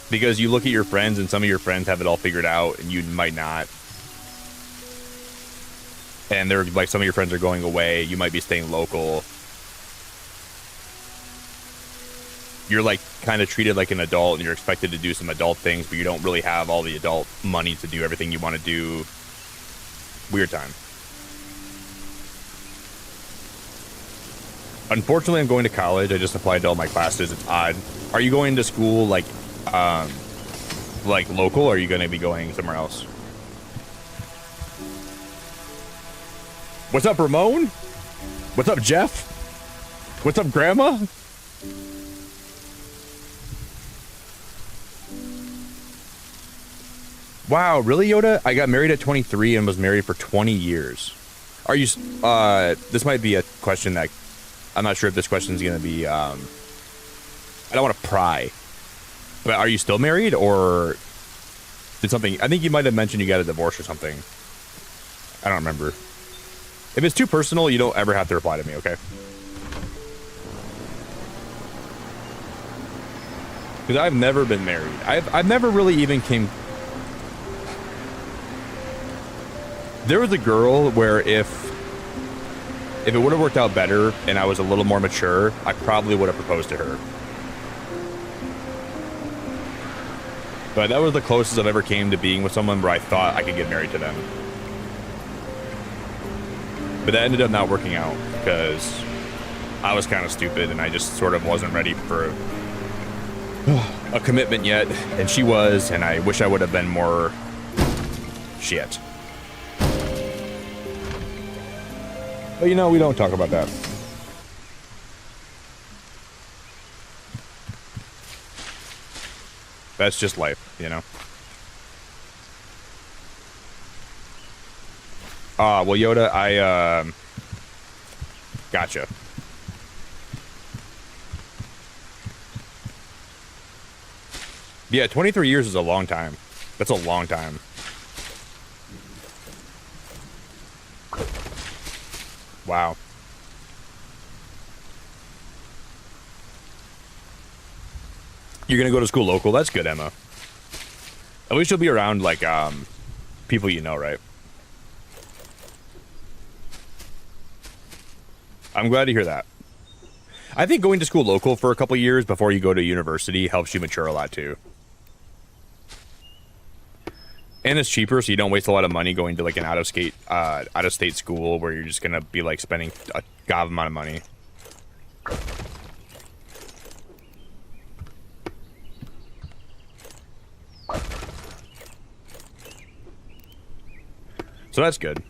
because you look at your friends and some of your friends have it all figured out and you might not. And they're like, some of your friends are going away. You might be staying local. You're like kind of treated like an adult and you're expected to do some adult things, but you don't really have all the adult money to do everything you want to do. Weird time. Unfortunately, I'm going to college. I just applied to all my classes. It's odd. Are you going to school like local, or are you going to be going somewhere else? What's up, Ramon? What's up, Jeff? What's up, Grandma? Wow, really, Yoda? I got married at 23 and was married for 20 years. Are you, this might be a question that, I'm not sure if this question is going to be, I don't want to pry, but are you still married, or did something, I think you might have mentioned you got a divorce or something. I don't remember. If it's too personal, you don't ever have to reply to me, okay? Because I've never been married. I've never really even came... There was a girl where if it would have worked out better and I was a little more mature, I probably would have proposed to her. But that was the closest I've ever came to being with someone where I thought I could get married to them. But that ended up not working out because I was kind of stupid and I just sort of wasn't ready for a commitment yet. And she was, and I wish I would have been more shit. But you know, we don't talk about that. That's just life, you know? Well, Yoda, I, gotcha. Yeah, 23 years is a long time. That's a long time. Wow. You're gonna go to school local? That's good, Emma. At least you'll be around, like, people you know, right? I'm glad to hear that. I think going to school local for a couple years before you go to university helps you mature a lot, too. And it's cheaper, so you don't waste a lot of money going to, like, an out-of-state school where you're just gonna be, like, spending a god amount of money. So that's good.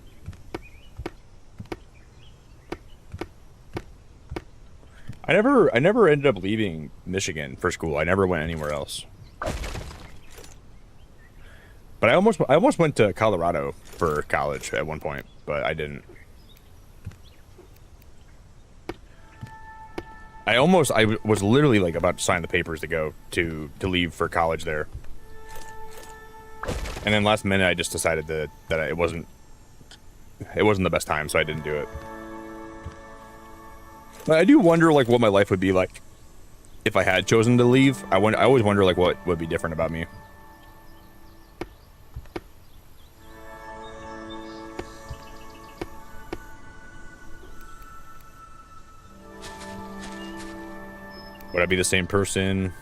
I never ended up leaving Michigan for school. I never went anywhere else. But I almost went to Colorado for college at one point, but I didn't. I was literally like about to sign the papers to go to leave for college there. And then last minute I just decided that it wasn't the best time, so I didn't do it. But I do wonder like what my life would be like if I had chosen to leave. I always wonder like what would be different about me. Would I be the same person?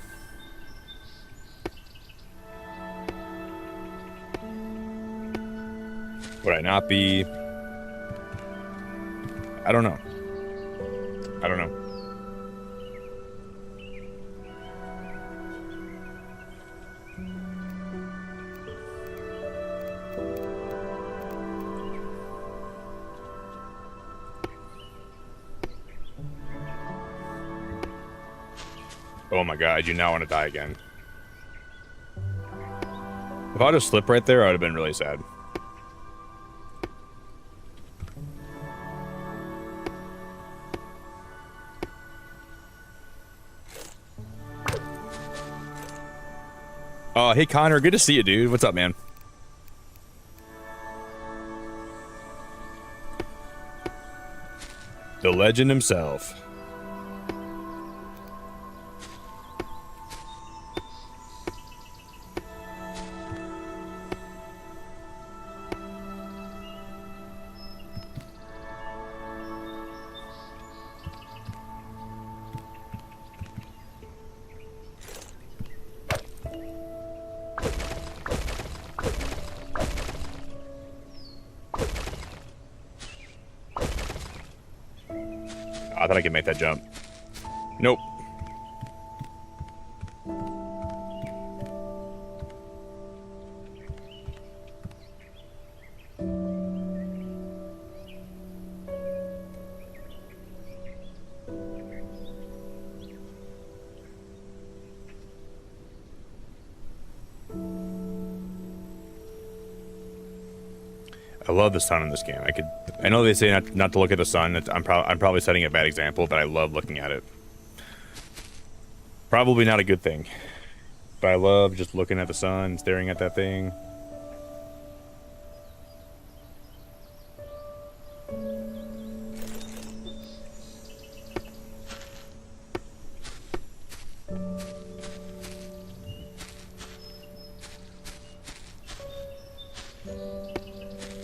Would I not be? I don't know. I don't know. Oh my god, I do not want to die again. If I would have slipped right there, I would have been really sad. Oh, hey Connor, good to see you, dude. What's up, man? The legend himself. I thought I could make that jump. Nope. I love the sun in this game. I know they say not to look at the sun. I'm probably setting a bad example, but I love looking at it. Probably not a good thing, but I love just looking at the sun, staring at that thing.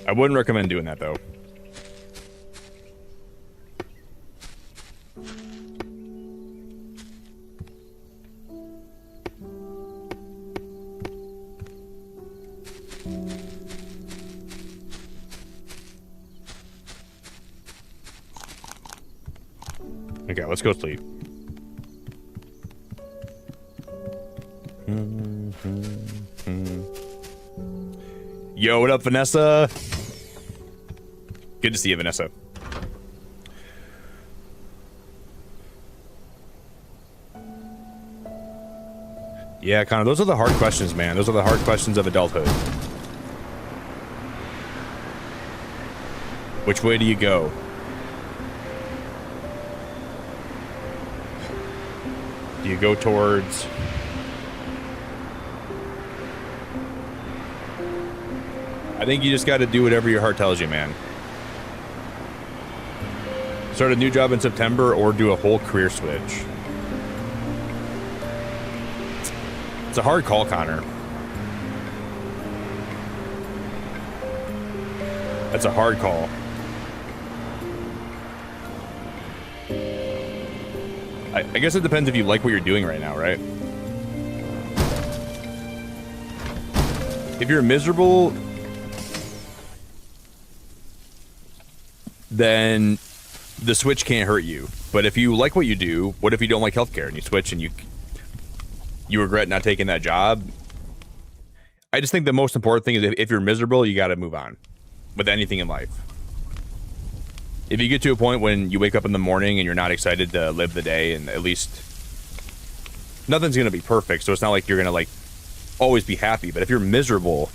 I wouldn't recommend doing that, though. Okay, let's go sleep. Yo, what up, Vanessa? Good to see you, Vanessa. Yeah, Connor, those are the hard questions, man. Those are the hard questions of adulthood. Which way do you go? Do you go towards... I think you just got to do whatever your heart tells you, man. Start a new job in September or do a whole career switch. It's a hard call, Connor. That's a hard call. I guess it depends if you like what you're doing right now, right? If you're miserable, then the switch can't hurt you. But if you like what you do, what if you don't like healthcare and you switch and you regret not taking that job? I just think the most important thing is if you're miserable, you got to move on with anything in life. If you get to a point when you wake up in the morning and you're not excited to live the day, and at least nothing's going to be perfect, so it's not like you're going to like always be happy, but if you're miserable,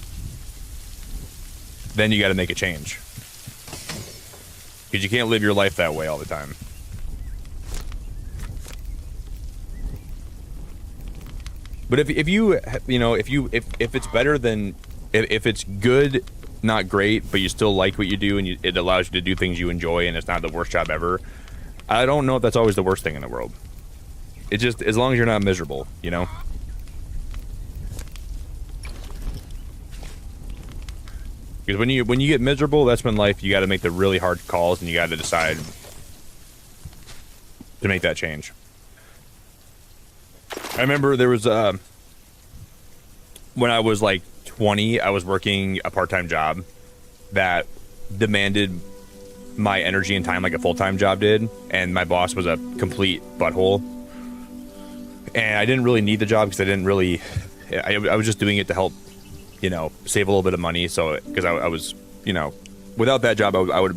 then you got to make a change. Because you can't live your life that way all the time. But if it's better than, if it's good, not great, but you still like what you do and it allows you to do things you enjoy and it's not the worst job ever, I don't know if that's always the worst thing in the world. It's just, as long as you're not miserable, you know? Because when you get miserable, that's when life, you got to make the really hard calls and you got to decide to make that change. I remember there was when I was like 20, I was working a part-time job that demanded my energy and time like a full-time job did, and my boss was a complete butthole. And I didn't really need the job because I didn't really, I was just doing it to help, you know, save a little bit of money. So because I was, you know, without that job, it would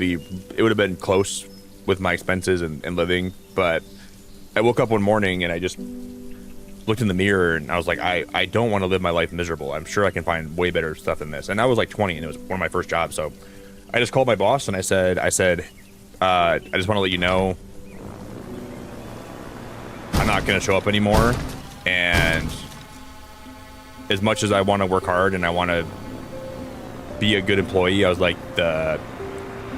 have been close with my expenses and living. But I woke up one morning and I just looked in the mirror and I was like, I don't want to live my life miserable. I'm sure I can find way better stuff than this. And I was like 20 and it was one of my first jobs. So I just called my boss and I said, I just want to let you know I'm not going to show up anymore. And as much as I want to work hard and I want to be a good employee, I was like, the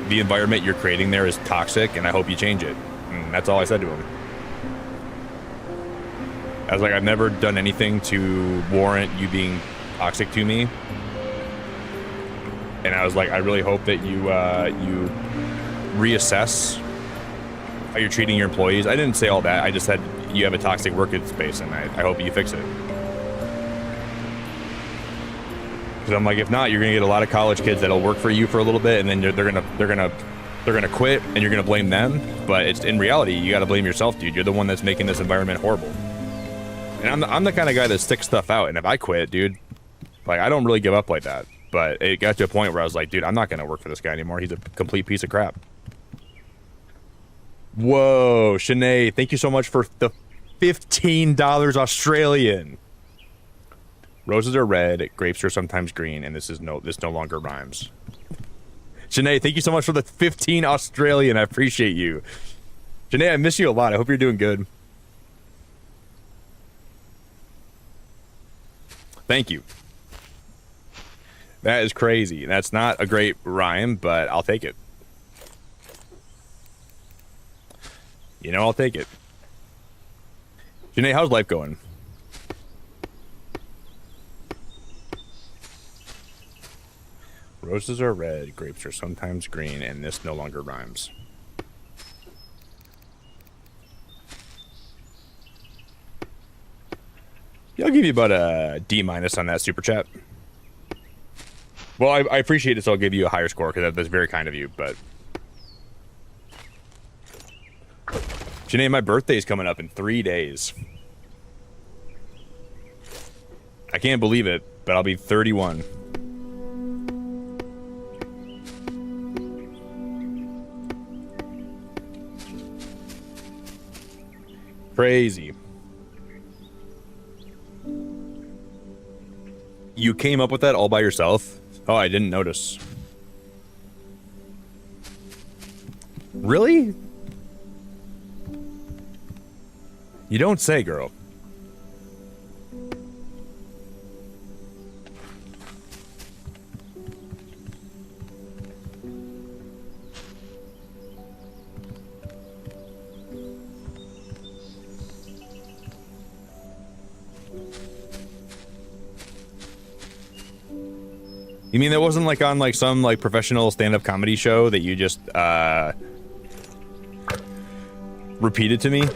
environment you're creating there is toxic and I hope you change it. And that's all I said to him. I was like, I've never done anything to warrant you being toxic to me. And I was like, I really hope that you reassess how you're treating your employees. I didn't say all that. I just said you have a toxic work space, and I hope you fix it. Because I'm like, if not, you're gonna get a lot of college kids that'll work for you for a little bit, and then they're gonna quit, and you're gonna blame them. But it's in reality, you got to blame yourself, dude. You're the one that's making this environment horrible. And I'm the kind of guy that sticks stuff out. And if I quit, dude, like I don't really give up like that. But it got to a point where I was like, dude, I'm not going to work for this guy anymore. He's a complete piece of crap. Whoa, Shanae, thank you so much for the $15 Australian. Roses are red, grapes are sometimes green, and this no longer rhymes. Shanae, thank you so much for the 15 Australian. I appreciate you. Shanae, I miss you a lot. I hope you're doing good. Thank you. That is crazy. That's not a great rhyme, but I'll take it. You know, I'll take it. Janae, how's life going? Roses are red, grapes are sometimes green, and this no longer rhymes. Yeah, I'll give you about a D- on that super chat. Well, I appreciate it, so I'll give you a higher score, because that's very kind of you, but... Janae, my birthday's coming up in 3 days. I can't believe it, but I'll be 31. Crazy. You came up with that all by yourself? Oh, I didn't notice. Really? You don't say, girl. You mean that wasn't like on like some like professional stand-up comedy show that you just repeated to me?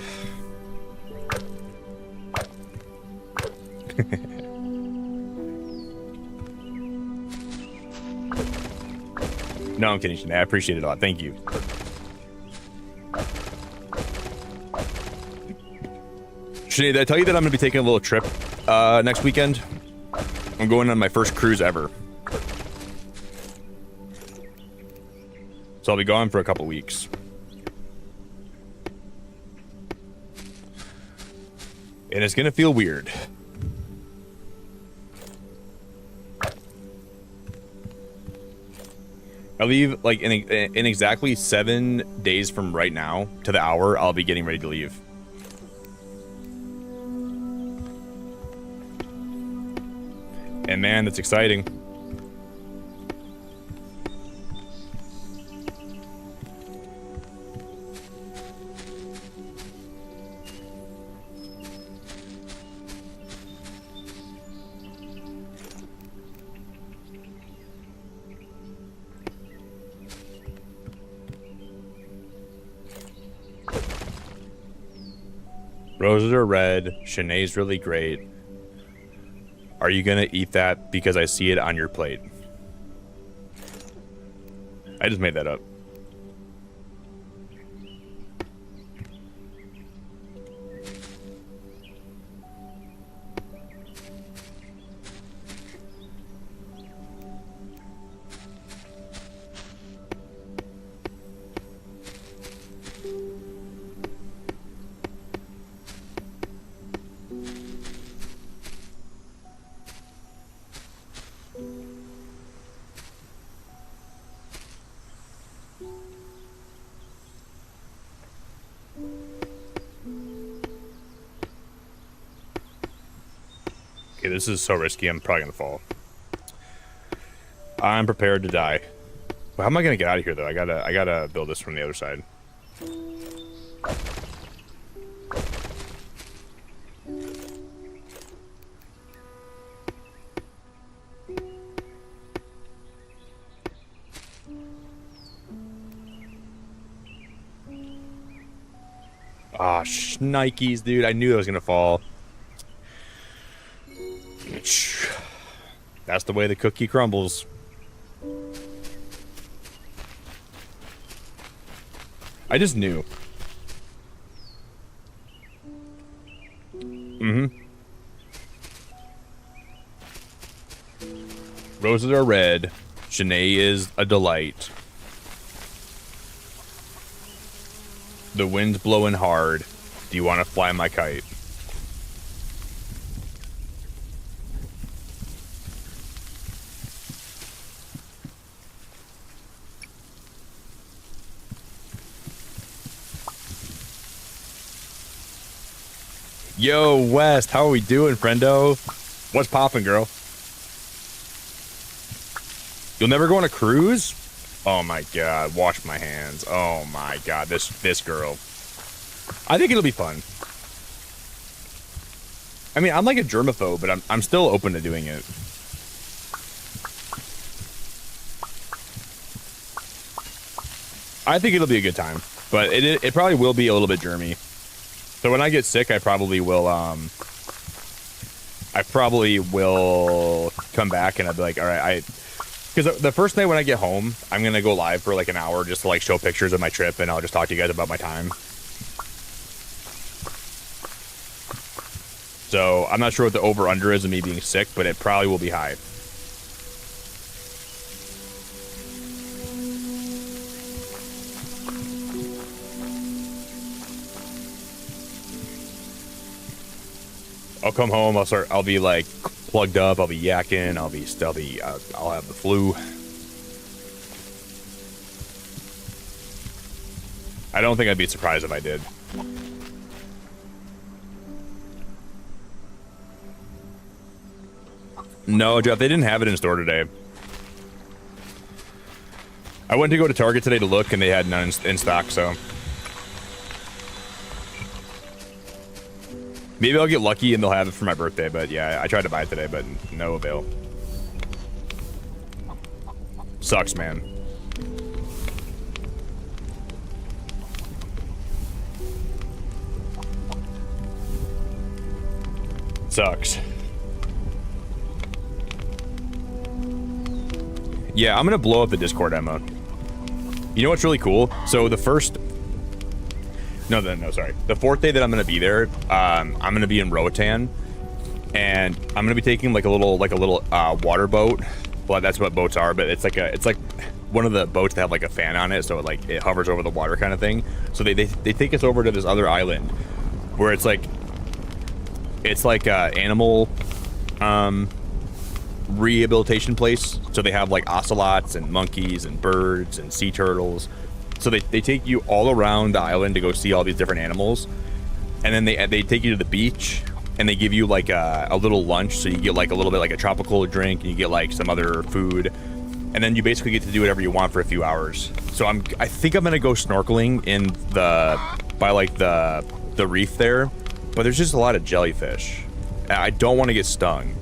No, I'm kidding, Shanae. I appreciate it a lot. Thank you. Shanae, did I tell you that I'm going to be taking a little trip next weekend? I'm going on my first cruise ever. So I'll be gone for a couple weeks. And it's going to feel weird. I leave like in exactly 7 days from right now to the hour. I'll be getting ready to leave. And man, that's exciting. Roses are red. Shanae's really great. Are you gonna eat that because I see it on your plate? I just made that up. Okay, this is so risky. I'm probably gonna fall. I'm prepared to die. Well, how am I gonna get out of here though? I gotta build this from the other side. Ah, shnikes, dude. I knew I was gonna fall. That's the way the cookie crumbles. I just knew. Roses are red. Shanae is a delight. The wind's blowing hard. Do you want to fly my kite? Yo, West, how are we doing, friendo? What's poppin', girl? You'll never go on a cruise? Oh my god, wash my hands. Oh my god, this girl. I think it'll be fun. I mean, I'm like a germaphobe, but I'm still open to doing it. I think it'll be a good time, but it probably will be a little bit germy. So when I get sick, I probably will come back and I'll be like, all right, because the first night when I get home, I'm gonna go live for like an hour just to like show pictures of my trip, and I'll just talk to you guys about my time. So I'm not sure what the over under is of me being sick, but it probably will be high. I'll come home. I'll be like plugged up. I'll be yakking. I'll have the flu. I don't think I'd be surprised if I did. No, Jeff, they didn't have it in store today. I went to go to Target today to look, and they had none in stock, so. Maybe I'll get lucky and they'll have it for my birthday, but yeah, I tried to buy it today, but no avail. Sucks, man. Sucks. Yeah, I'm gonna blow up the Discord, Emma. You know what's really cool? So the first... No, sorry. The fourth day that I'm gonna be there, I'm gonna be in Roatan, and I'm gonna be taking like a little water boat. Well, that's what boats are, but it's like one of the boats that have like a fan on it, so it hovers over the water kind of thing. So they take us over to this other island where it's like animal rehabilitation place. So they have like ocelots and monkeys and birds and sea turtles. So they take you all around the island to go see all these different animals, and then they take you to the beach, and they give you like a little lunch. So you get like a little bit like a tropical drink, and you get like some other food, and then you basically get to do whatever you want for a few hours. So I think I'm gonna go snorkeling by like the reef there, but there's just a lot of jellyfish. I don't want to get stung.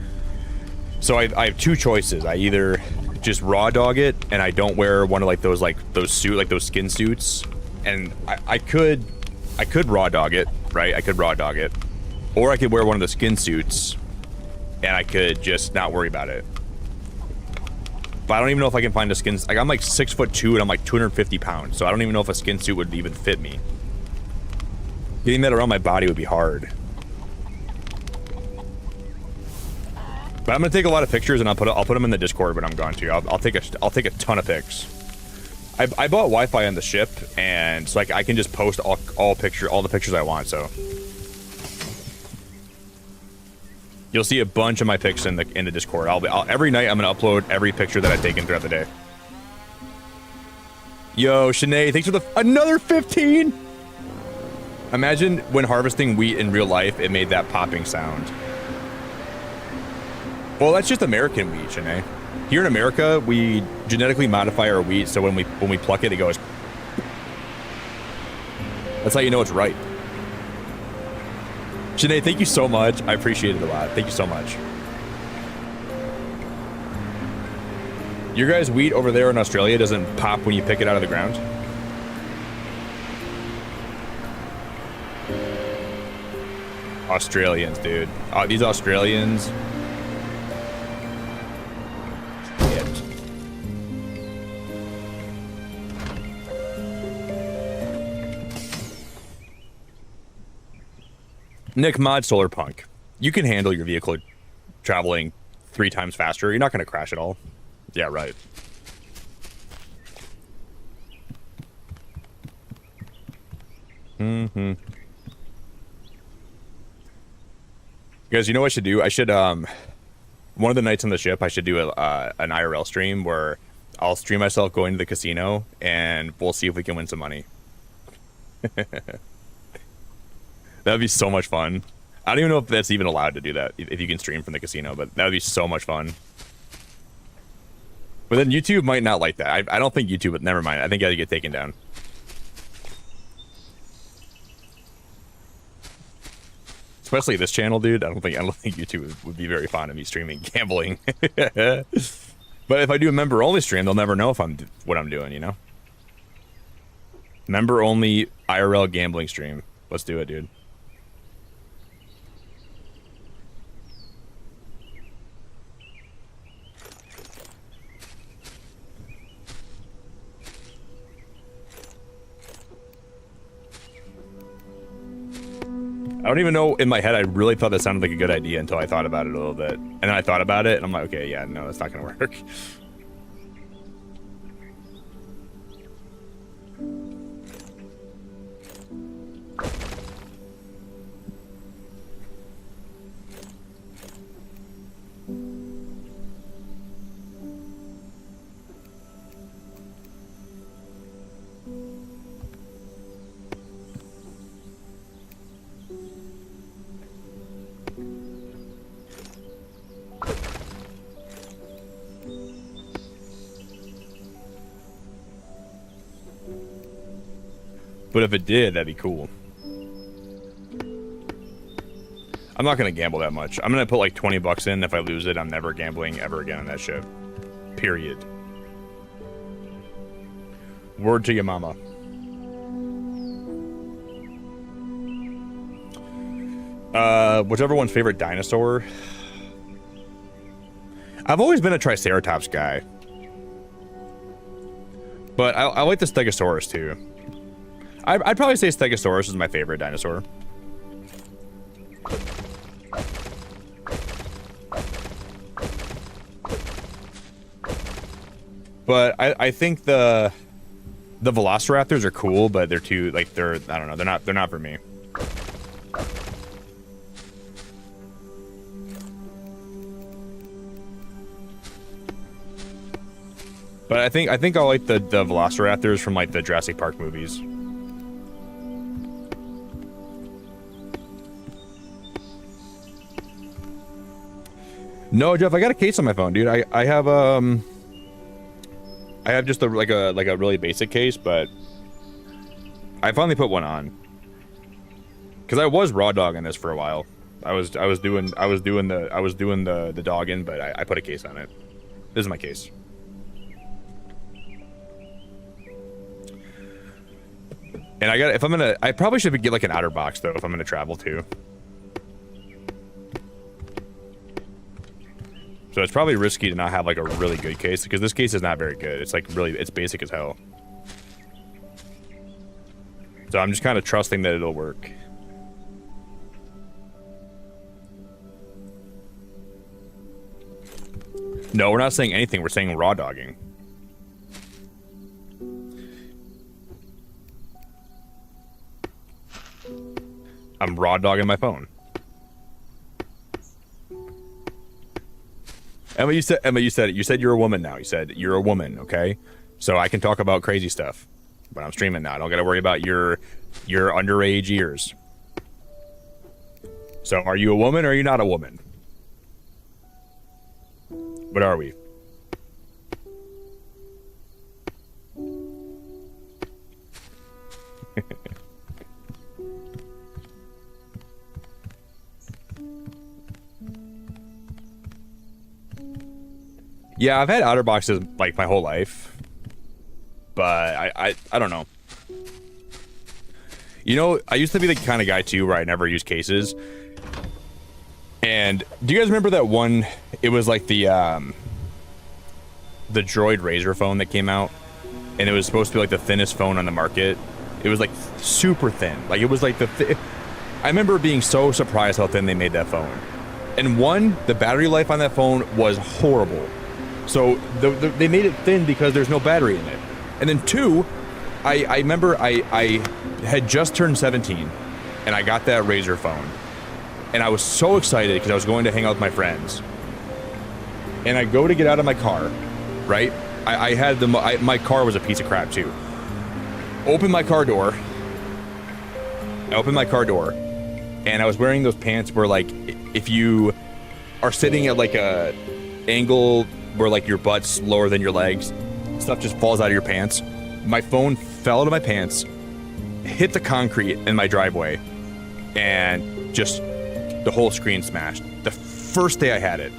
So I have two choices. I either just raw dog it and I don't wear one of those skin suits, and I could I could raw dog it, right? I could raw dog it. Or I could wear one of the skin suits and I could just not worry about it. But I don't even know if I can find a skin. Like, I'm like 6'2" and I'm like 250 pounds. So I don't even know if a skin suit would even fit me. Getting that around my body would be hard. But I'm gonna take a lot of pictures and I'll put them in the Discord when I'm gone too. I'll take a ton of pics. I bought Wi-Fi on the ship, and so I can just post all the pictures I want. So you'll see a bunch of my pics in the Discord. Every night I'm gonna upload every picture that I've taken throughout the day. Yo, Shanae, thanks for another 15. Imagine when harvesting wheat in real life, it made that popping sound. Well, that's just American wheat, Shanae. Here in America, we genetically modify our wheat, so when we pluck it, it goes. That's how you know it's ripe. Shanae, thank you so much. I appreciate it a lot. Thank you so much. Your guys' wheat over there in Australia doesn't pop when you pick it out of the ground? Australians, dude. These Australians. Nick, mod Solarpunk. You can handle your vehicle traveling 3 times faster. You're not going to crash at all. Yeah, right. Mm-hmm. Guys, you know what I should do? I should, one of the nights on the ship, I should do an IRL stream where I'll stream myself going to the casino, and we'll see if we can win some money. That would be so much fun. I don't even know if that's even allowed to do that, if you can stream from the casino, but that would be so much fun. But then YouTube might not like that. I don't think YouTube, but never mind. I think I had to get taken down. Especially this channel, dude. I don't think YouTube would be very fond of me streaming gambling. But if I do a member-only stream, they'll never know if what I'm doing, you know? Member-only IRL gambling stream. Let's do it, dude. I don't even know, in my head, I really thought that sounded like a good idea until I thought about it a little bit. And then I thought about it, and I'm like, okay, yeah, no, that's not gonna work. But if it did, that'd be cool. I'm not gonna gamble that much. I'm gonna put like 20 bucks in. If I lose it, I'm never gambling ever again on that ship. Period. Word to your mama. Whichever one's favorite dinosaur. I've always been a Triceratops guy. But I like the Stegosaurus too. I'd probably say Stegosaurus is my favorite dinosaur. But I think the Velociraptors are cool, but they're too, like, I don't know, they're not for me. But I think I'll like the Velociraptors from like the Jurassic Park movies. No, Jeff, I got a case on my phone, dude. I have just like a really basic case, but I finally put one on. Cause I was raw dogging this for a while. I was doing the dogging, but I put a case on it. This is my case. And I probably should get like an outer box though if I'm gonna travel too. So it's probably risky to not have like a really good case because this case is not very good. It's like it's basic as hell. So I'm just kind of trusting that it'll work. No, we're not saying anything. We're saying raw dogging. I'm raw dogging my phone. Emma, you said it. You said you're a woman now. You said you're a woman, okay? So I can talk about crazy stuff. But I'm streaming now. I don't gotta worry about your underage ears. So are you a woman or are you not a woman? What are we? Yeah, I've had outer boxes like my whole life, but I don't know. You know, I used to be the kind of guy too where I never use cases. And do you guys remember that one? It was like the Droid Razr phone that came out, and it was supposed to be like the thinnest phone on the market. It was like super thin. Like it was like I remember being so surprised how thin they made that phone. And one, the battery life on that phone was horrible. So they made it thin because there's no battery in it. And then two, I remember I had just turned 17 and I got that Razr phone. And I was so excited because I was going to hang out with my friends. And I go to get out of my car, right? I had my car was a piece of crap too. Open my car door. I opened my car door and I was wearing those pants where like if you are sitting at like a angle where like your butt's lower than your legs, stuff just falls out of your pants. My phone fell out of my pants, hit the concrete in my driveway, and just the whole screen smashed. The first day I had it.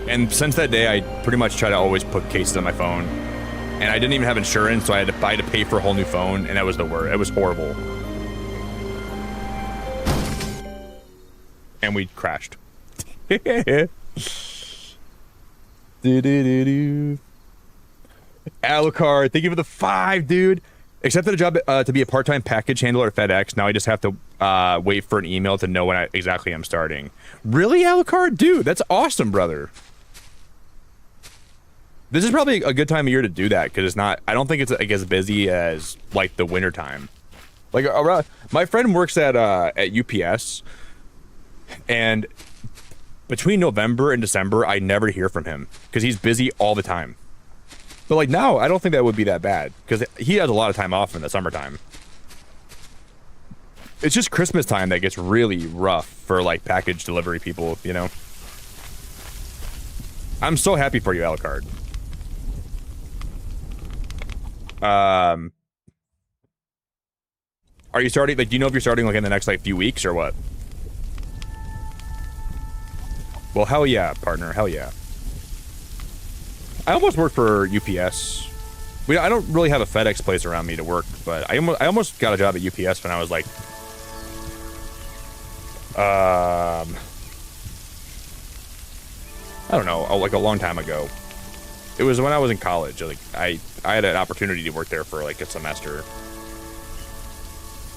And since that day, I pretty much try to always put cases on my phone. And I didn't even have insurance, so I had to pay for a whole new phone, and that was the worst. It was horrible. And we crashed. Alucard, thank you for the 5, dude. Accepted a job to be a part-time package handler at FedEx. Now I just have to wait for an email to know when exactly I'm starting. Really, Alucard? Dude, that's awesome, brother. This is probably a good time of year to do that because it's not. I don't think it's like as busy as like the winter time. Like around, my friend works at UPS, and between November and December, I never hear from him because he's busy all the time. But like now, I don't think that would be that bad because he has a lot of time off in the summertime. It's just Christmas time that gets really rough for like package delivery people, you know? I'm so happy for you, Alucard. Are you starting, like, do you know if you're starting like in the next like few weeks or what? Well, hell yeah, partner, hell yeah. I almost worked for UPS. I don't really have a FedEx place around me to work, but I almost got a job at UPS when I was like, I don't know, like a long time ago. It was when I was in college. Like I had an opportunity to work there for like a semester.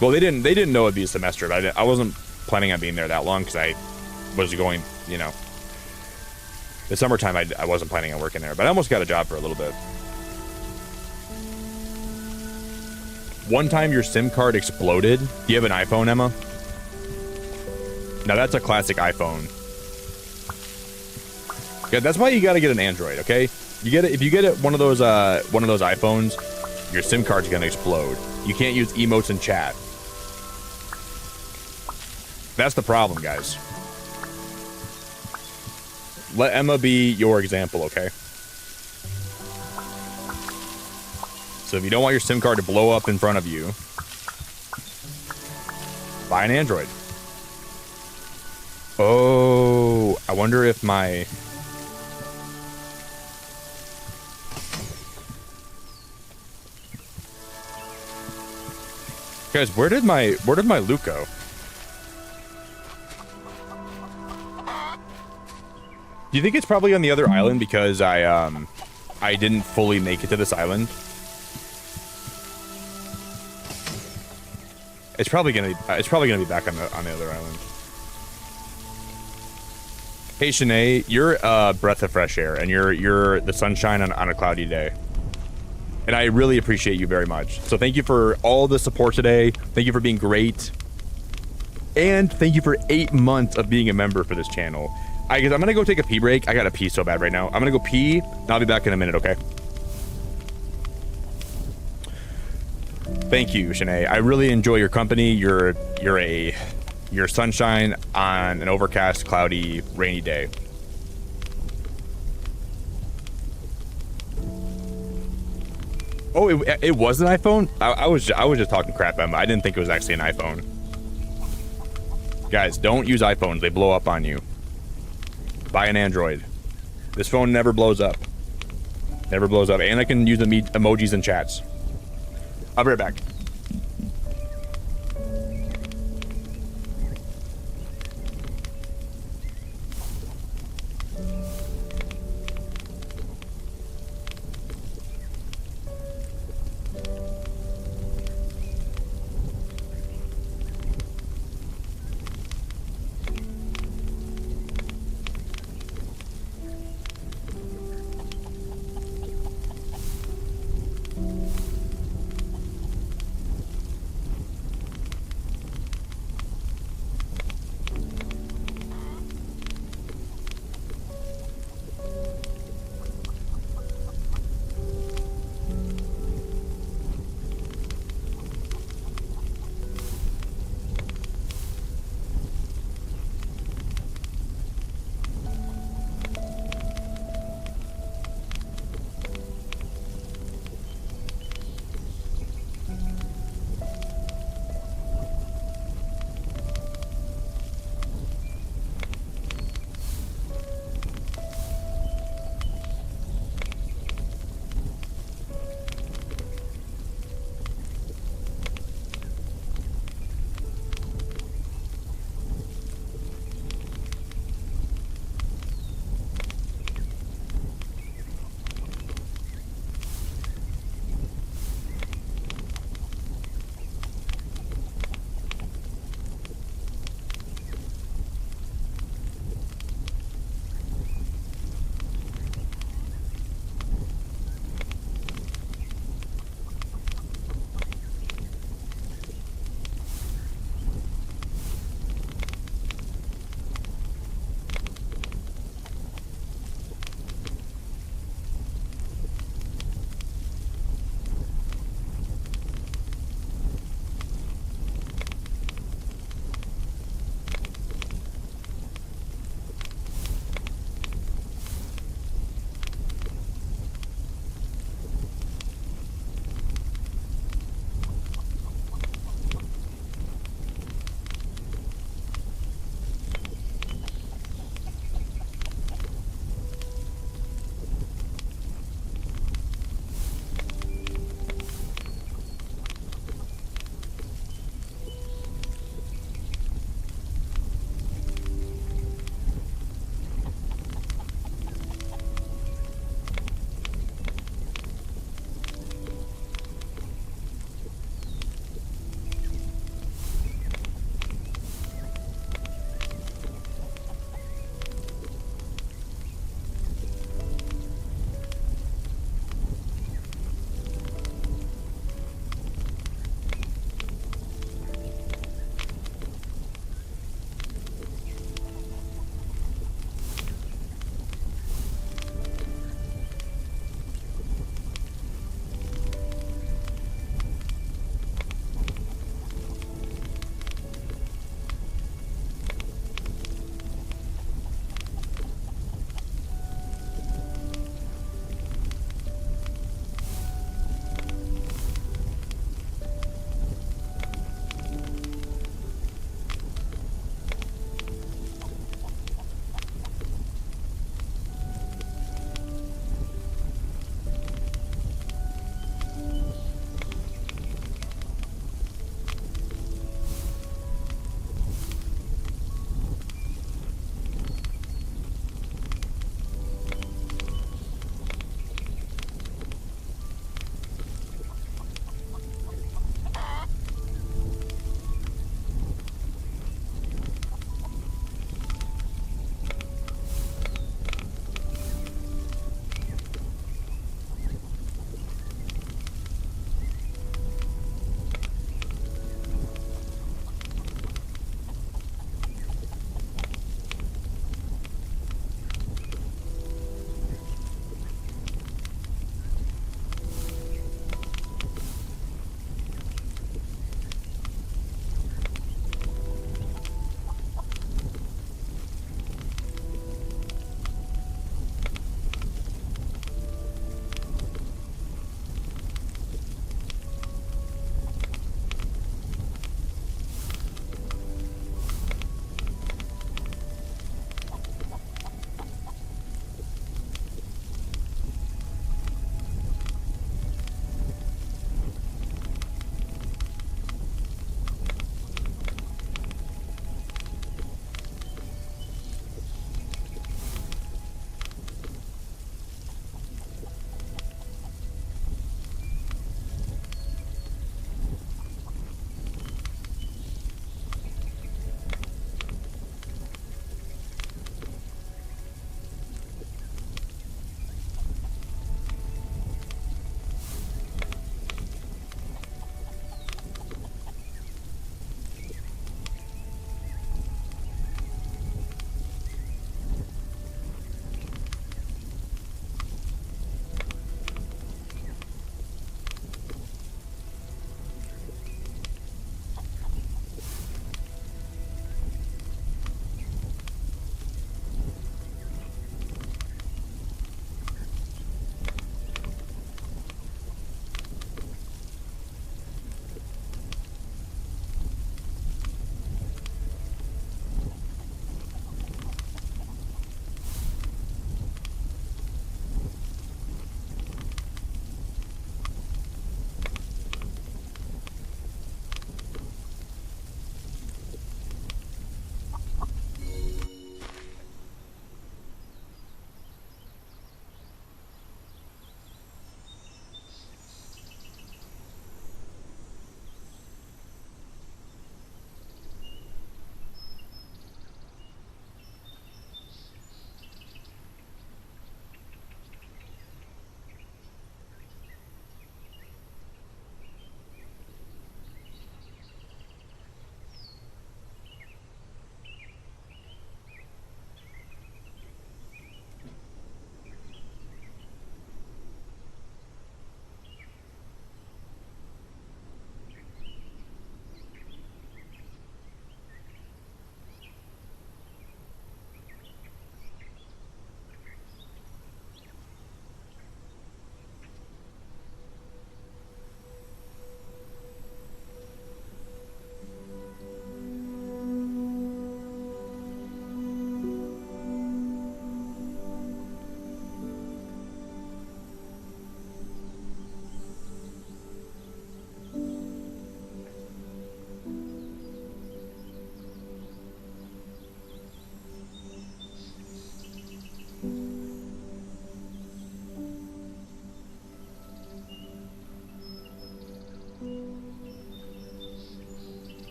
Well, they didn't know it'd be a semester, but I wasn't planning on being there that long because I was going, you know, the summertime I wasn't planning on working there, but I almost got a job for a little bit. One time your SIM card exploded. Do you have an iPhone, Emma? Now that's a classic iPhone. Yeah, that's why you gotta get an Android, okay? You get it if you get it one of those iPhones, your SIM card's gonna explode. You can't use emotes in chat. That's the problem, guys. Let Emma be your example, okay? So if you don't want your SIM card to blow up in front of you, buy an Android. Oh, I wonder if my... Guys, where did my loot go? Do you think it's probably on the other island because I didn't fully make it to this island? It's probably gonna be back on the other island. Hey Shanae, you're a breath of fresh air, and you're the sunshine on a cloudy day. And I really appreciate you very much. So thank you for all the support today. Thank you for being great. And thank you for 8 months of being a member for this channel. I guess I'm gonna go take a pee break. I gotta pee so bad right now. I'm gonna go pee, and I'll be back in a minute, okay? Thank you, Shanae. I really enjoy your company. You're sunshine on an overcast, cloudy, rainy day. Oh, it was an iPhone? I was just talking crap, Emma. I didn't think it was actually an iPhone. Guys, don't use iPhones. They blow up on you. Buy an Android. This phone never blows up. Never blows up. And I can use emojis in chats. I'll be right back.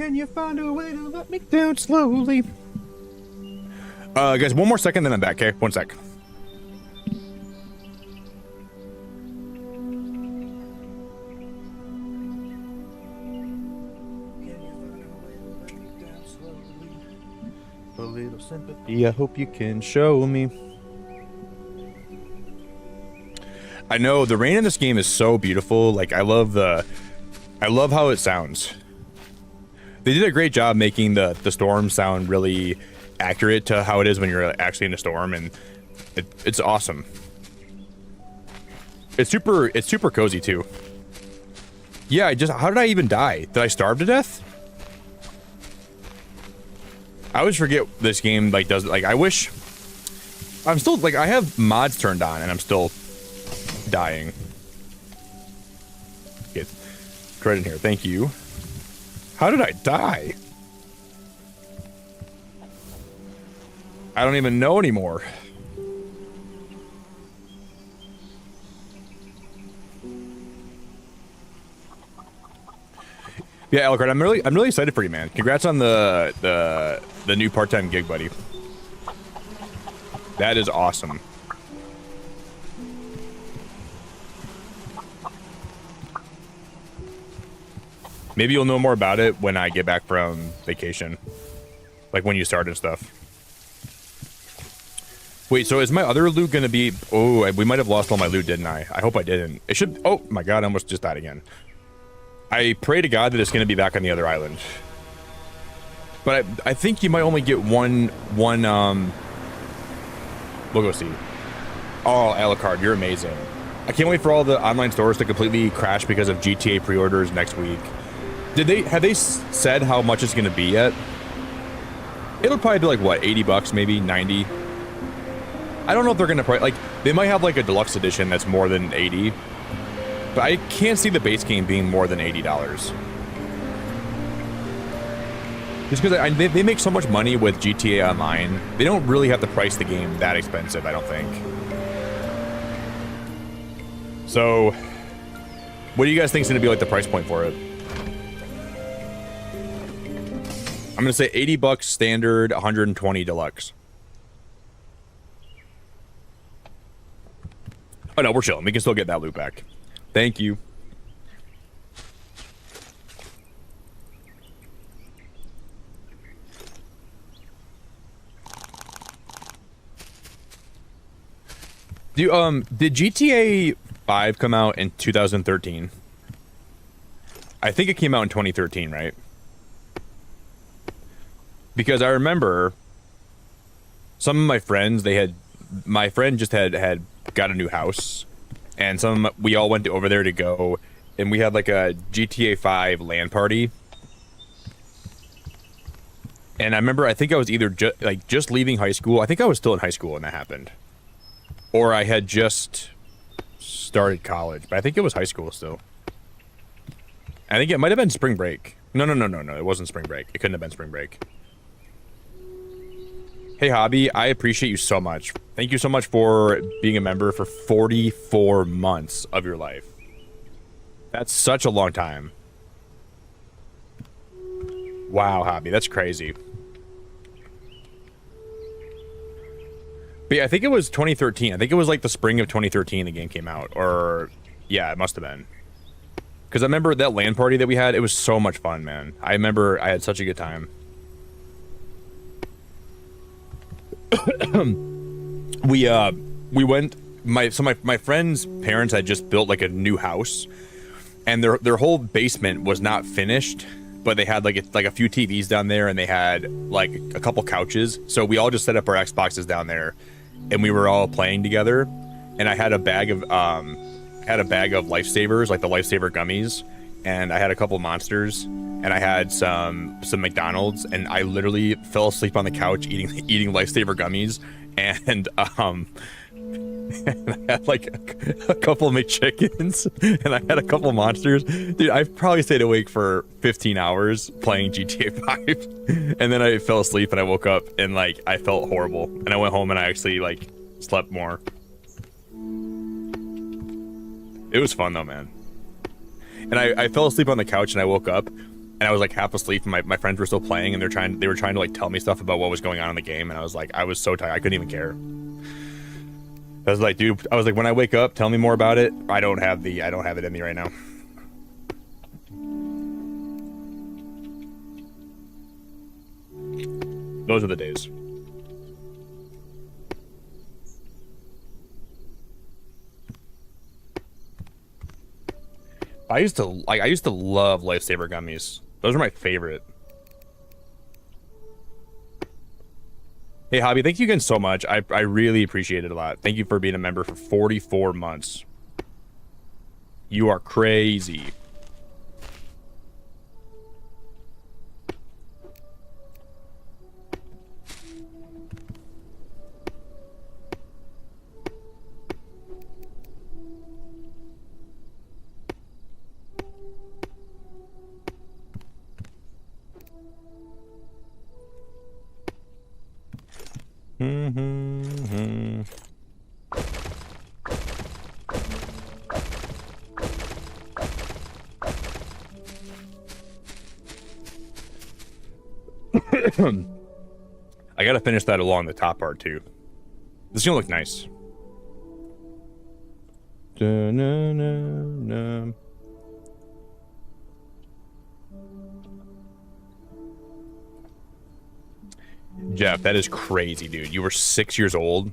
Can you find a way to let me down slowly? Guys, one more second, then I'm back, okay? 1 sec. A little sympathy, I hope you can show me. I know the rain in this game is so beautiful. Like, I love how it sounds. They did a great job making the storm sound really accurate to how it is when you're actually in a storm, and it's awesome. It's super cozy too. Yeah, how did I even die? Did I starve to death? I always forget this game like does like I wish I'm still like I have mods turned on and I'm still dying. Get right in here, thank you. How did I die? I don't even know anymore. Yeah, Alucard, I'm really excited for you, man. Congrats on the new part-time gig, buddy. That is awesome. Maybe you'll know more about it when I get back from vacation. Like when you start and stuff. Wait, so is my other loot gonna be... Oh, we might have lost all my loot, didn't I? I hope I didn't. It should... Oh my god, I almost just died again. I pray to God that it's gonna be back on the other island. But I think you might only get one we'll go see. Oh, Alucard, you're amazing. I can't wait for all the online stores to completely crash because of GTA pre-orders next week. Have they said how much it's gonna be yet? It'll probably be like what, 80 bucks, maybe 90. I don't know if they're gonna like they might have like a deluxe edition that's more than 80, but I can't see the base game being more than $80. Just because they make so much money with GTA Online, they don't really have to price the game that expensive, I don't think. So, what do you guys think is going to be like the price point for it? I'm going to say 80 bucks standard, 120 deluxe. Oh no, we're chilling. We can still get that loot back. Thank you. Did GTA 5 come out in 2013? I think it came out in 2013, right? Because I remember some of my friends, my friend just had got a new house, and we all went over there to go, and we had like a GTA 5 LAN party. And I remember, I think I was either just leaving high school. I think I was still in high school when that happened. Or I had just started college, but I think it was high school still. I think it might have been spring break. No, it wasn't spring break. It couldn't have been spring break. Hey, Hobby, I appreciate you so much. Thank you so much for being a member for 44 months of your life. That's such a long time. Wow, Hobby, that's crazy. But yeah, I think it was 2013. I think it was like the spring of 2013 the game came out. Or, yeah, it must have been. Because I remember that LAN party that we had, it was so much fun, man. I remember I had such a good time. we went, my friend's parents had just built like a new house. And their whole basement was not finished. But they had like a few TVs down there, and they had like a couple couches. So we all just set up our Xboxes down there, and we were all playing together. And I had a bag of lifesavers, like the lifesaver gummies, and I had a couple monsters, and I had some McDonald's, and I literally fell asleep on the couch eating lifesaver gummies, and and I had like a couple of McChickens, and I had a couple of monsters. Dude, I probably stayed awake for 15 hours playing GTA 5, and then I fell asleep, and I woke up, and like I felt horrible, and I went home, and I actually like slept more. It was fun though, man. And I fell asleep on the couch, and I woke up, and I was like half asleep, and my friends were still playing, and they were trying to like tell me stuff about what was going on in the game, and I was like, I was so tired, I couldn't even care. I was like, dude, I was like, when I wake up, tell me more about it. I don't have it in me right now. Those are the days. I used to love Lifesaver gummies. Those are my favorite. Hey, Hobby, thank you again so much. I really appreciate it a lot. Thank you for being a member for 44 months. You are crazy. I gotta finish that along the top part too. This is gonna look nice. Da-na-na-na. Jeff, that is crazy, dude. You were 6 years old.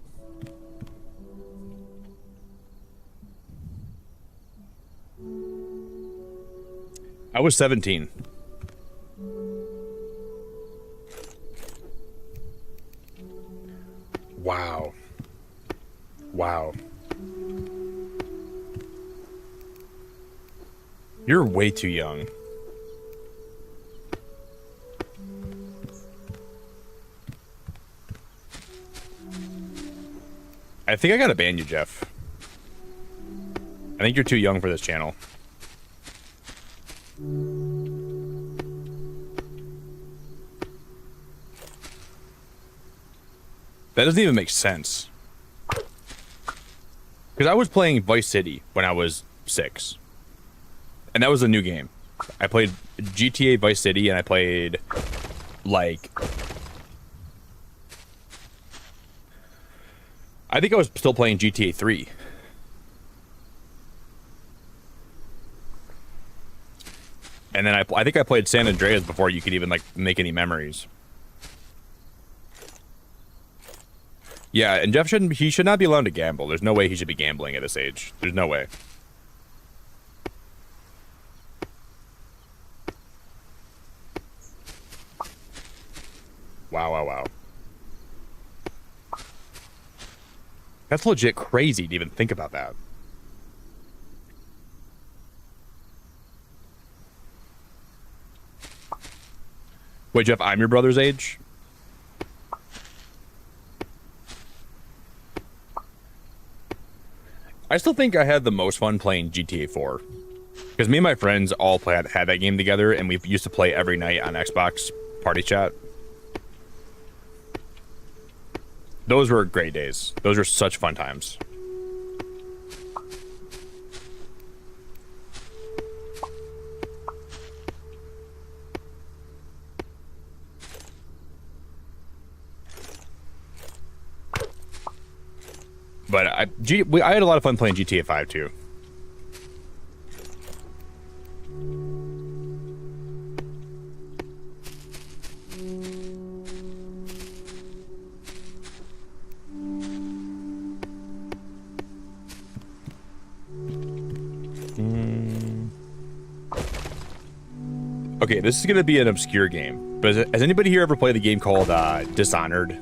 I was 17. Wow. Wow. You're way too young. I think I gotta ban you, Jeff. I think you're too young for this channel. That doesn't even make sense. Because I was playing Vice City when I was 6. And that was a new game. I played GTA Vice City, and I played, like... I think I was still playing GTA 3. And then I think I played San Andreas before you could even, like, make any memories. Yeah, and Jeff he should not be allowed to gamble. There's no way he should be gambling at this age. There's no way. Wow, wow, wow. That's legit crazy to even think about that. Wait, Jeff, I'm your brother's age? I still think I had the most fun playing GTA 4. Because me and my friends all had that game together, and we used to play every night on Xbox Party Chat. Those were great days. Those were such fun times. But I had a lot of fun playing GTA 5 too. Okay, this is going to be an obscure game, but has anybody here ever played a game called Dishonored?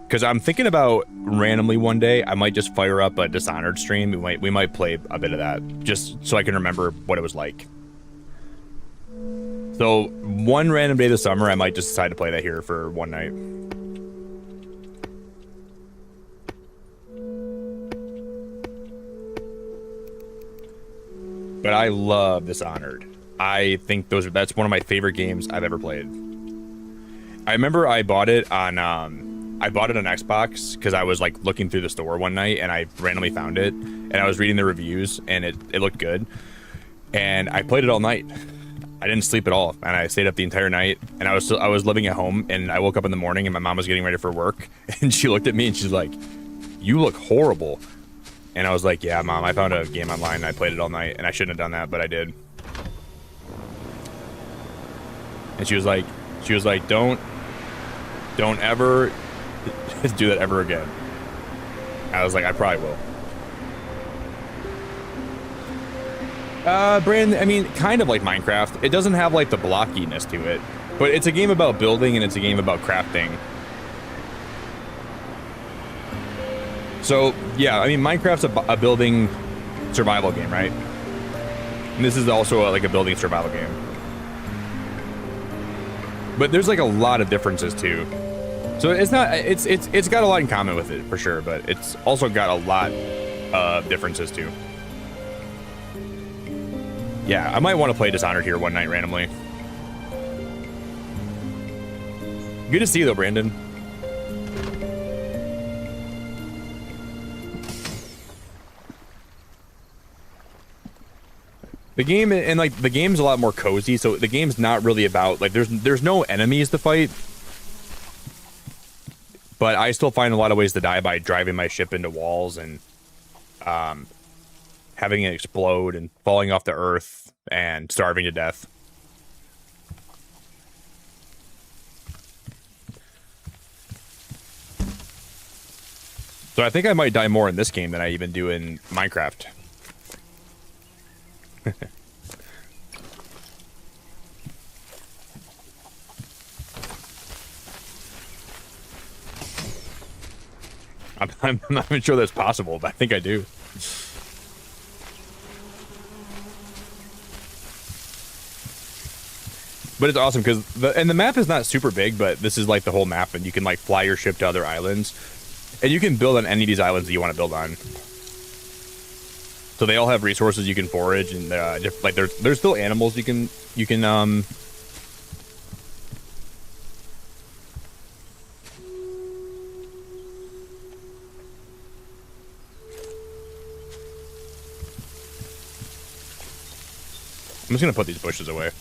Because I'm thinking about randomly one day, I might just fire up a Dishonored stream. We might play a bit of that, just so I can remember what it was like. So one random day this summer, I might just decide to play that here for one night. But I love Dishonored. I think that's one of my favorite games I've ever played. I remember I bought it on Xbox because I was like looking through the store one night and I randomly found it, and I was reading the reviews and it looked good, and I played it all night. I didn't sleep at all, and I stayed up the entire night. And I was living at home, and I woke up in the morning, and my mom was getting ready for work, and she looked at me and she's like, "You look horrible." And I was like, "Yeah, Mom, I found a game online, and I played it all night, and I shouldn't have done that, but I did." And she was like, "Don't ever do that ever again." I was like, "I probably will." Brandon, I mean, kind of like Minecraft. It doesn't have like the blockiness to it, but it's a game about building and it's a game about crafting. So yeah, I mean, Minecraft's a building survival game, right? And this is also like a building survival game. But there's like a lot of differences too. So it's not, it's got a lot in common with it for sure, but it's also got a lot of differences too. Yeah, I might want to play Dishonored here one night randomly. Good to see you though, Brandon. The game, and like the game's a lot more cozy, so the game's not really about like there's no enemies to fight. But I still find a lot of ways to die by driving my ship into walls and having it explode and falling off the earth and starving to death. So I think I might die more in this game than I even do in Minecraft. I'm not even sure that's possible, but I think I do. But it's awesome because the map is not super big, but this is like the whole map, and you can like fly your ship to other islands, and you can build on any of these islands that you want to build on. So they all have resources you can forage, and like there's still animals you can I'm just gonna put these bushes away.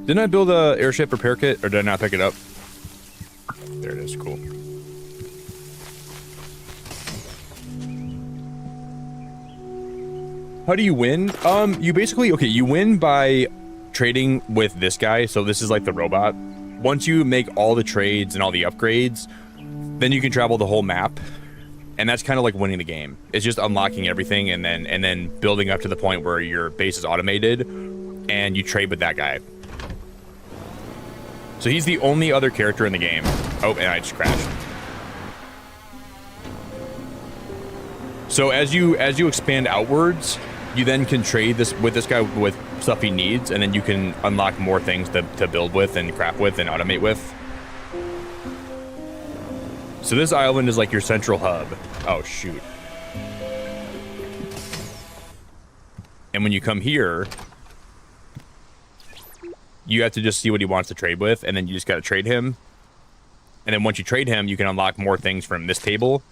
Didn't I build a airship repair kit, or did I not pick it up? There it is, cool. How do you win? You basically, okay, you win by trading with this guy. So this is like the robot. Once you make all the trades and all the upgrades, then you can travel the whole map. And that's kind of like winning the game. It's just unlocking everything and then building up to the point where your base is automated and you trade with that guy. So he's the only other character in the game. Oh, and I just crashed. So as you expand outwards, you then can trade this with this guy with stuff he needs, and then you can unlock more things to build with and craft with and automate with. So this island is like your central hub. Oh, shoot. And when you come here, you have to just see what he wants to trade with, and then you just got to trade him. And then once you trade him, you can unlock more things from this table,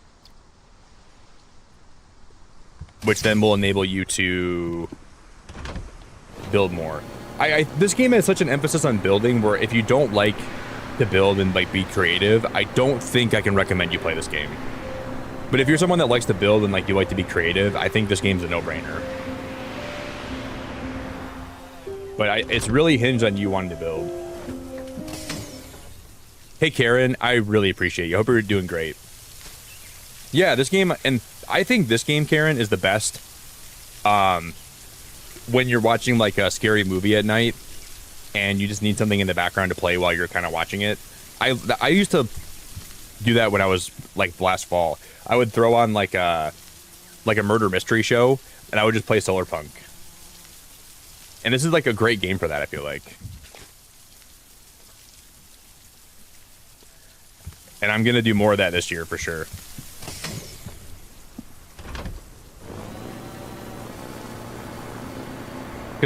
which then will enable you to build more. This game has such an emphasis on building where if you don't like to build and like be creative, I don't think I can recommend you play this game. But if you're someone that likes to build and like you like to be creative, I think this game's a no-brainer. But it's really hinged on you wanting to build. Hey, Karen, I really appreciate you. I hope you're doing great. Yeah, this game, and I think this game, Karen, is the best when you're watching like a scary movie at night and you just need something in the background to play while you're kind of watching it. I used to do that when I was like last fall. I would throw on like a murder mystery show and I would just play Solarpunk. And this is like a great game for that, I feel like. And I'm going to do more of that this year for sure.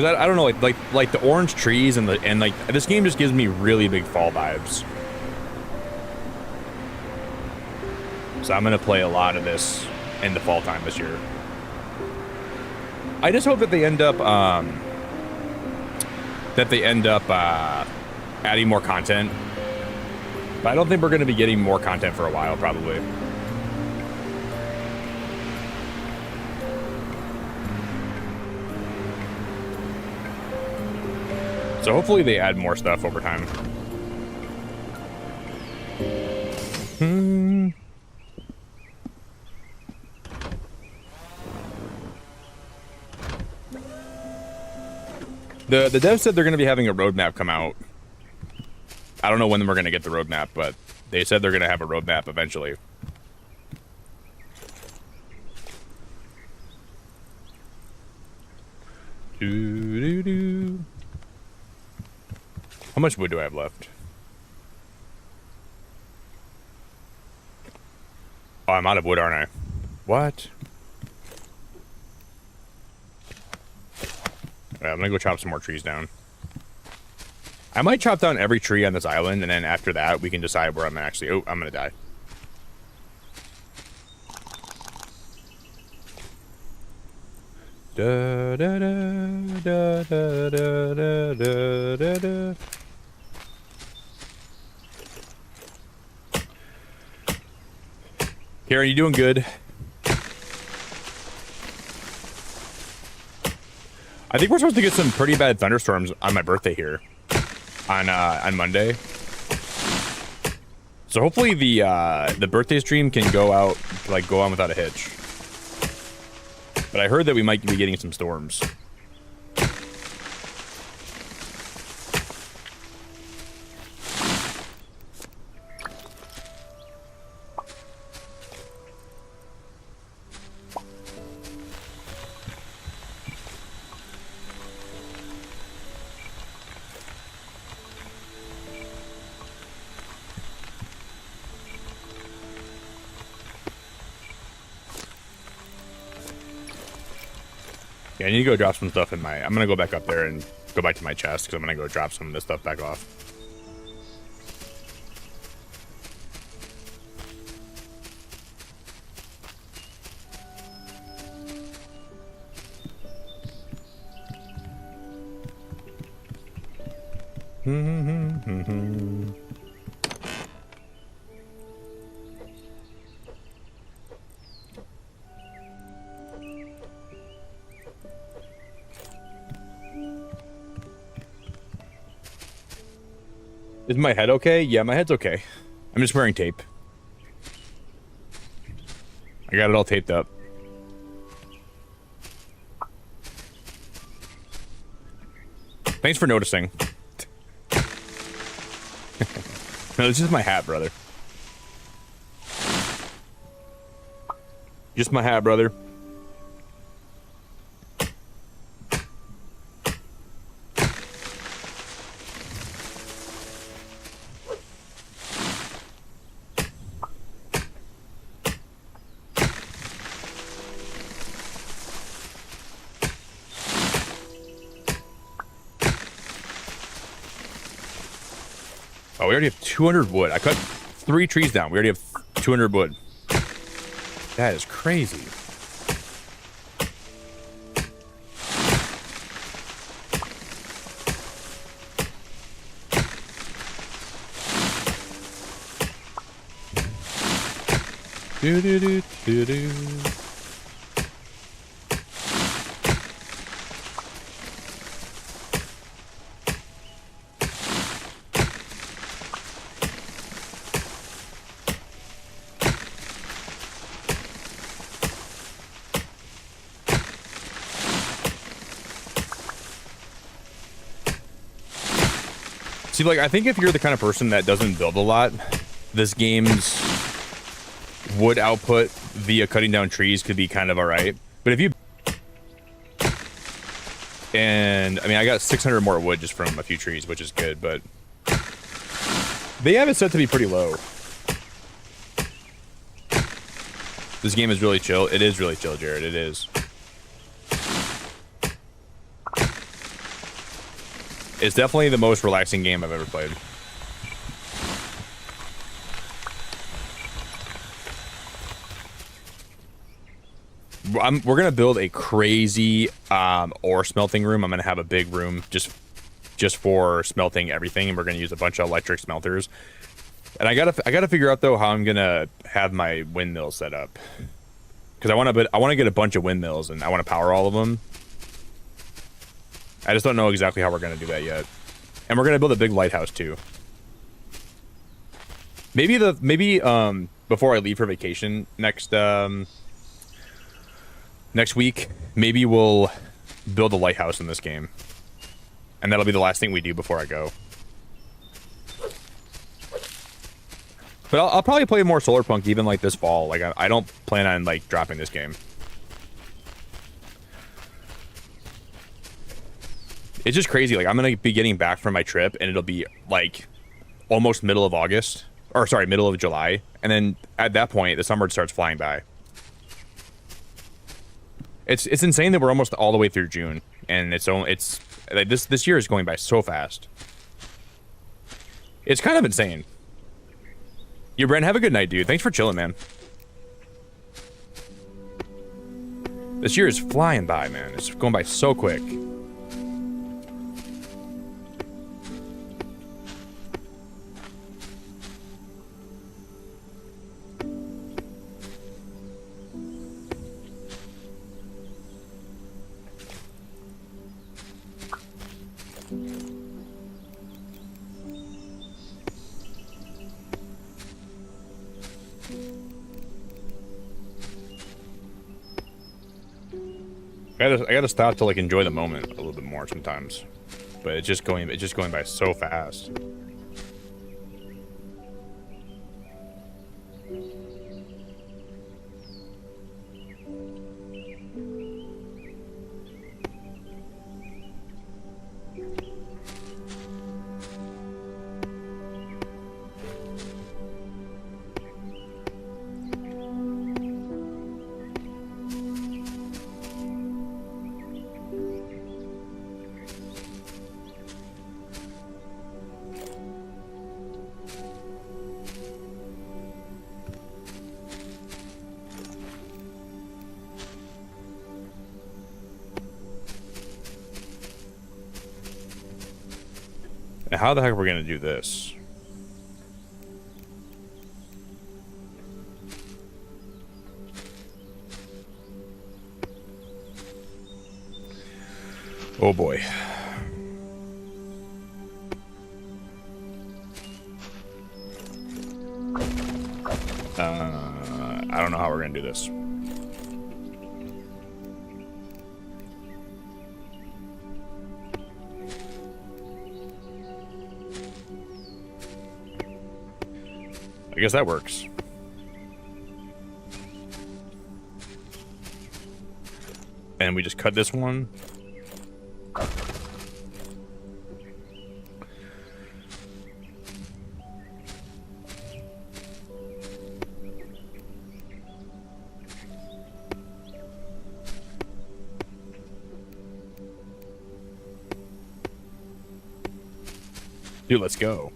Because I don't know, like the orange trees and like this game just gives me really big fall vibes. So I'm gonna play a lot of this in the fall time this year. I just hope that they end up adding more content. But I don't think we're gonna be getting more content for a while, probably. So hopefully they add more stuff over time. The devs said they're going to be having a roadmap come out. I don't know when we're going to get the roadmap, but they said they're going to have a roadmap eventually. Doo-doo-doo. How much wood do I have left? Oh, I'm out of wood, aren't I? What? Alright, I'm gonna go chop some more trees down. I might chop down every tree on this island, and then after that, we can decide where I'm actually... Oh, I'm gonna die. Da da da da da da da da da. Karen, you doing good? I think we're supposed to get some pretty bad thunderstorms on my birthday here on Monday. So hopefully the birthday stream can go out, like, go on without a hitch. But I heard that we might be getting some storms. Yeah, I need to go drop some stuff in my... I'm going to go back up there and go back to my chest because I'm going to go drop some of this stuff back off. Is my head okay? Yeah, my head's okay. I'm just wearing tape. I got it all taped up. Thanks for noticing. No, this is my hat, brother. Just my hat, brother. Oh, we already have 200 wood. I cut 3 trees down. We already have 200 wood. That is crazy. Do do do do do. See, like, I think if you're the kind of person that doesn't build a lot, this game's wood output via cutting down trees could be kind of alright. But if you... And, I mean, I got 600 more wood just from a few trees, which is good, but... They have it set to be pretty low. This game is really chill. It is really chill, Jared. It is. It's definitely the most relaxing game I've ever played. We're gonna build a crazy ore smelting room. I'm gonna have a big room just for smelting everything, and we're gonna use a bunch of electric smelters. And I gotta figure out though how I'm gonna have my windmill set up, because I want to get a bunch of windmills and I want to power all of them. I just don't know exactly how we're gonna do that yet. And we're gonna build a big lighthouse too. Maybe before I leave for vacation next week, maybe we'll build a lighthouse in this game. And that'll be the last thing we do before I go. But I'll probably play more Solarpunk even like this fall. Like I don't plan on like dropping this game. It's just crazy. Like I'm gonna be getting back from my trip and it'll be like almost middle of August. Or sorry, middle of July. And then at that point the summer starts flying by. It's insane that we're almost all the way through June, and it's like this year is going by so fast. It's kind of insane. Yo, Brent, have a good night, dude. Thanks for chilling, man. This year is flying by, man. It's going by so quick. I gotta stop to like enjoy the moment a little bit more sometimes, but it's just going by so fast. How the heck are we gonna do this? Oh boy. I don't know how we're gonna do this. I guess that works. And we just cut this one. Dude, let's go.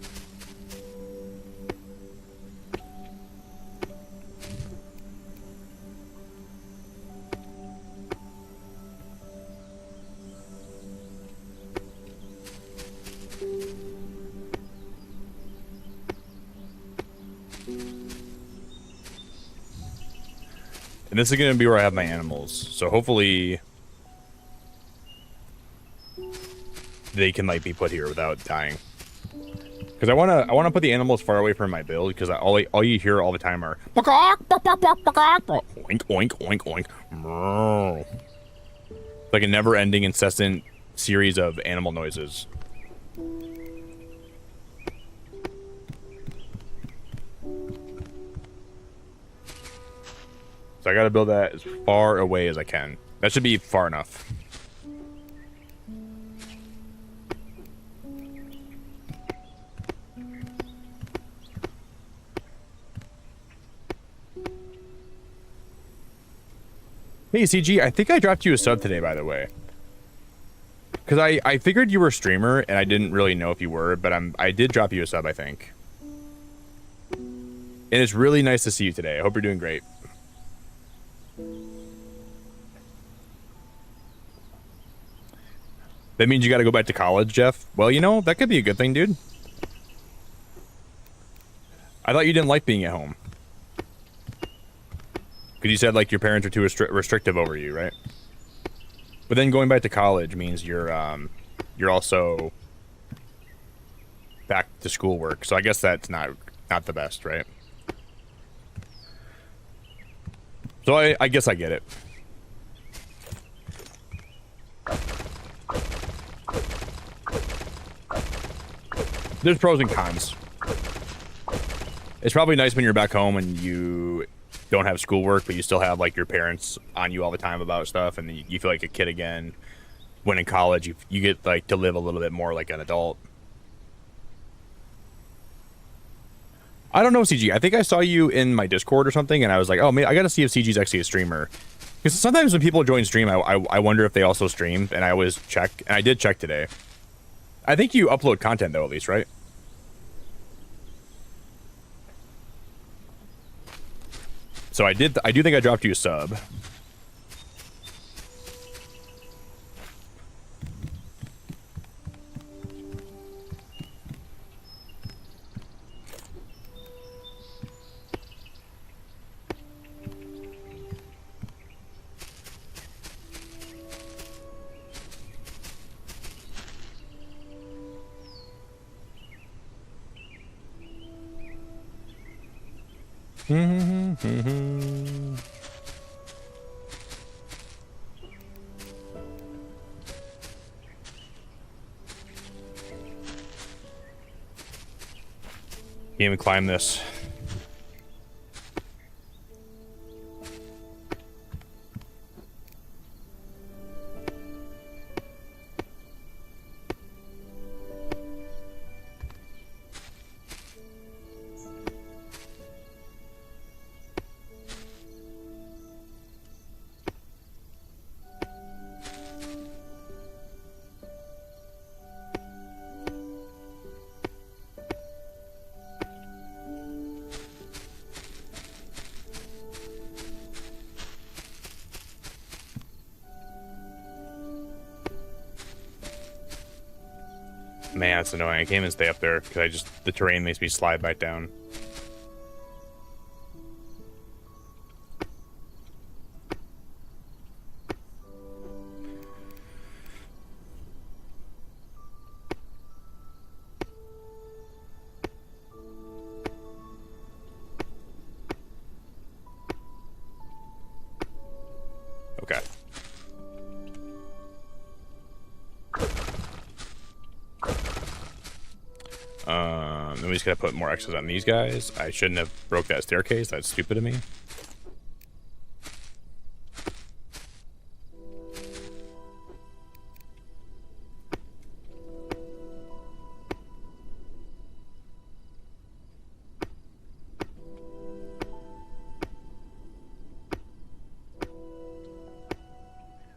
And this is going to be where I have my animals. So hopefully they can like be put here without dying. Because I want to put the animals far away from my build, because all you hear all the time are oink oink oink oink. Like a never-ending, incessant series of animal noises. So I gotta build that as far away as I can. That should be far enough. Hey CG, I think I dropped you a sub today, by the way. Because I figured you were a streamer, and I didn't really know if you were, but I did drop you a sub, I think. And it's really nice to see you today. I hope you're doing great. That means you got to go back to college, Jeff? Well, you know, that could be a good thing, dude. I thought you didn't like being at home. Because you said, like, your parents are too restrictive over you, right? But then going back to college means you're also back to schoolwork. So I guess that's not the best, right? So I guess I get it. There's pros and cons. It's probably nice when you're back home and you don't have schoolwork, but you still have like your parents on you all the time about stuff, and you feel like a kid again. When in college, you get like to live a little bit more like an adult. I don't know, CG. I think I saw you in my Discord or something, and I was like, oh, man, I got to see if CG's actually a streamer. Because sometimes when people join stream, I wonder if they also stream, and I always check, and I did check today. I think you upload content though, at least, right? So I do think I dropped you a sub. Can't even climb this. Man, it's annoying. I can't even stay up there because the terrain makes me slide back down. Okay. Then we just gotta put more X's on these guys. I shouldn't have broke that staircase. That's stupid of me.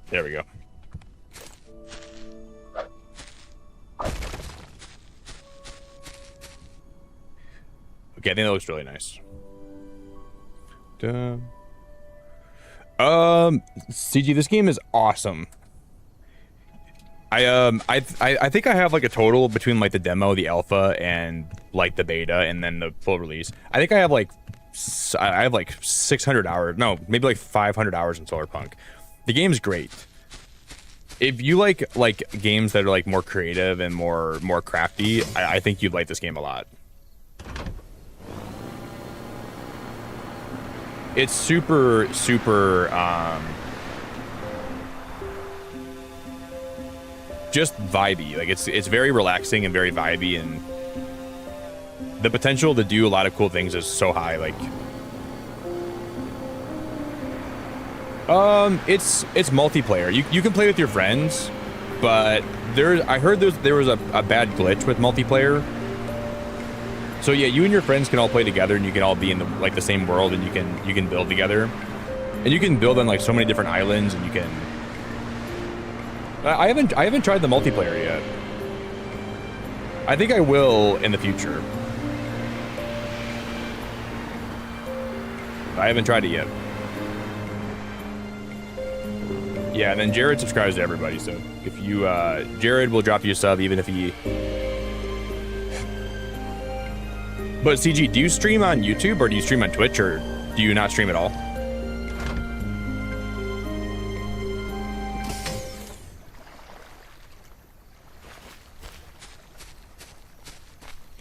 There we go. Okay, I think that looks really nice. CG, this game is awesome. I think I have like a total between like the demo, the alpha, and like the beta, and then the full release. I think I have like 600 hours. No, maybe like 500 hours in Solarpunk. The game's great. If you like games that are like more creative and more crafty, I think you'd like this game a lot. It's super just vibey. Like it's very relaxing and very vibey, and the potential to do a lot of cool things is so high. Like it's multiplayer. You can play with your friends, but I heard there was a bad glitch with multiplayer. So yeah, you and your friends can all play together, and you can all be in the same world, and you can build together, and you can build on like so many different islands, and you can I haven't tried the multiplayer yet. I think I will in the future. I haven't tried it yet. Yeah, and then Jared subscribes to everybody, so if you, Jared will drop you a sub even if he... But CG, do you stream on YouTube or do you stream on Twitch or do you not stream at all?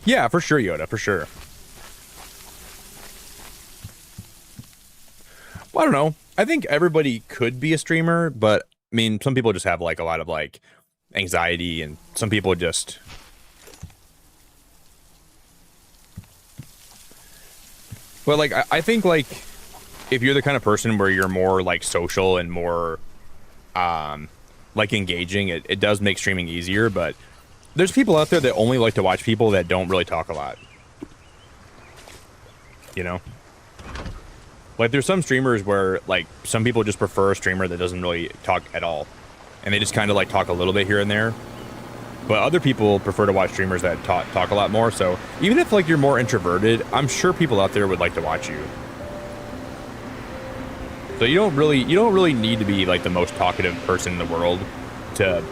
Yeah, for sure, Yoda, for sure. Well, I don't know. I think everybody could be a streamer, but I mean, some people just have like a lot of like anxiety, and some people just. But like, I think like if you're the kind of person where you're more like social and more like engaging, it does make streaming easier. But there's people out there that only like to watch people that don't really talk a lot. You know? Like, there's some streamers where, like, some people just prefer a streamer that doesn't really talk at all. And they just kind of, like, talk a little bit here and there. But other people prefer to watch streamers that talk a lot more. So, even if, like, you're more introverted, I'm sure people out there would like to watch you. So, you don't really need to be, like, the most talkative person in the world to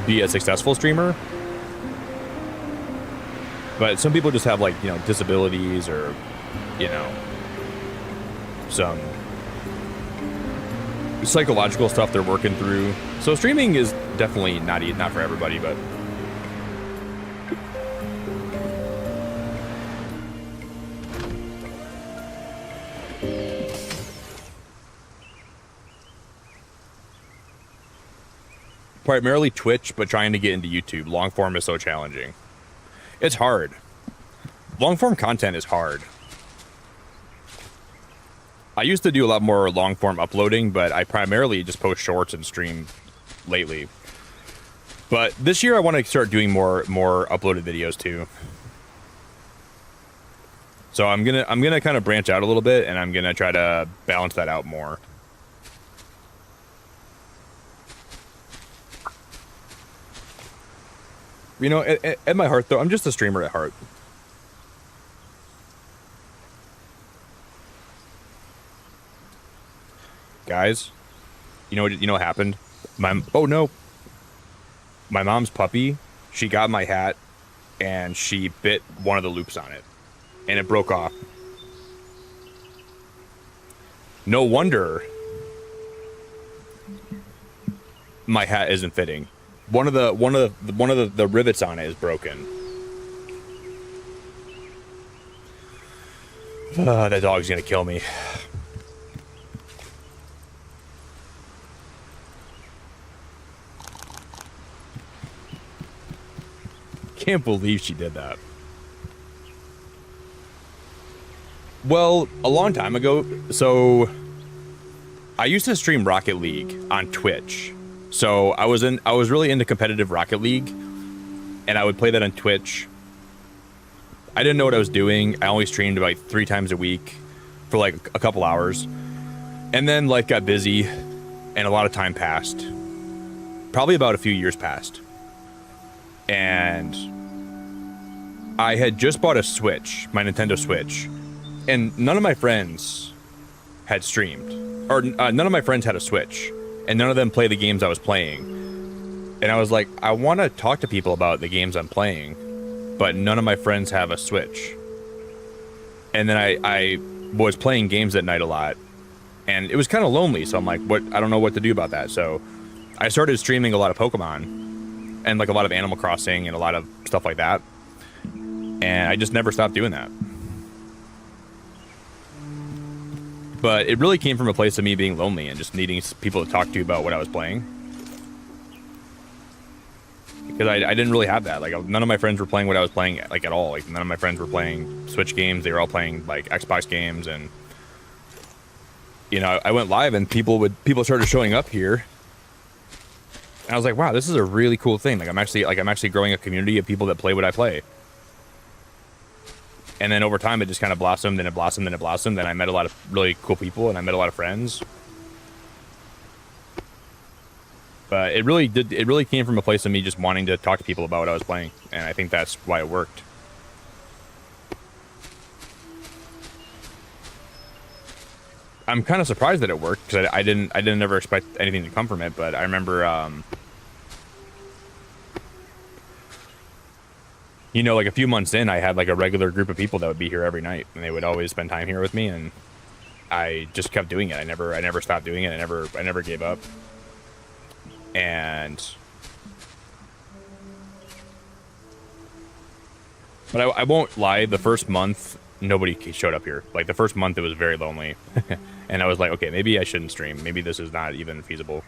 be a successful streamer. But some people just have, like, you know, disabilities or, you know, some psychological stuff they're working through. So streaming is definitely not for everybody, but primarily Twitch, but trying to get into YouTube. Long form is so challenging. It's hard. Long form content is hard. I used to do a lot more long form uploading, but I primarily just post shorts and stream lately. But this year I want to start doing more uploaded videos too. So I'm gonna kind of branch out a little bit, and I'm gonna try to balance that out more. You know, at my heart though, I'm just a streamer at heart. Guys, you know what happened? Oh no. My mom's puppy, she got my hat and she bit one of the loops on it and it broke off. No wonder my hat isn't fitting. One of the rivets on it is broken. That dog's gonna kill me. Can't believe she did that. Well, a long time ago, so I used to stream Rocket League on Twitch. So I was really into competitive Rocket League, and I would play that on Twitch. I didn't know what I was doing. I only streamed like 3 times a week for like a couple hours. And then life got busy and a lot of time passed. Probably about a few years passed. And I had just bought a Switch, my Nintendo Switch, and none of my friends had streamed, or none of my friends had a Switch, and none of them play the games I was playing. And I was like, I want to talk to people about the games I'm playing, but none of my friends have a Switch. And then I was playing games at night a lot, and it was kind of lonely, so I'm like, I don't know what to do about that. So I started streaming a lot of Pokemon, and like a lot of Animal Crossing and a lot of stuff like that. And I just never stopped doing that. But it really came from a place of me being lonely and just needing people to talk to about what I was playing. Because I didn't really have that. Like, none of my friends were playing what I was playing, like, at all. Like, none of my friends were playing Switch games. They were all playing, like, Xbox games. And, you know, I went live and people started showing up here. And I was like, wow, this is a really cool thing. I'm actually growing a community of people that play what I play. And then over time, it just kind of blossomed, and it blossomed, and it blossomed. And I met a lot of really cool people, and I met a lot of friends. But it really did. It really came from a place of me just wanting to talk to people about what I was playing, and I think that's why it worked. I'm kind of surprised that it worked because I didn't ever expect anything to come from it. But I remember, you know, like a few months in, I had like a regular group of people that would be here every night, and they would always spend time here with me, and I just kept doing it. I never stopped doing it. I never gave up. But I won't lie, the first month, nobody showed up here. Like, the first month, it was very lonely. And I was like, okay, maybe I shouldn't stream. Maybe this is not even feasible.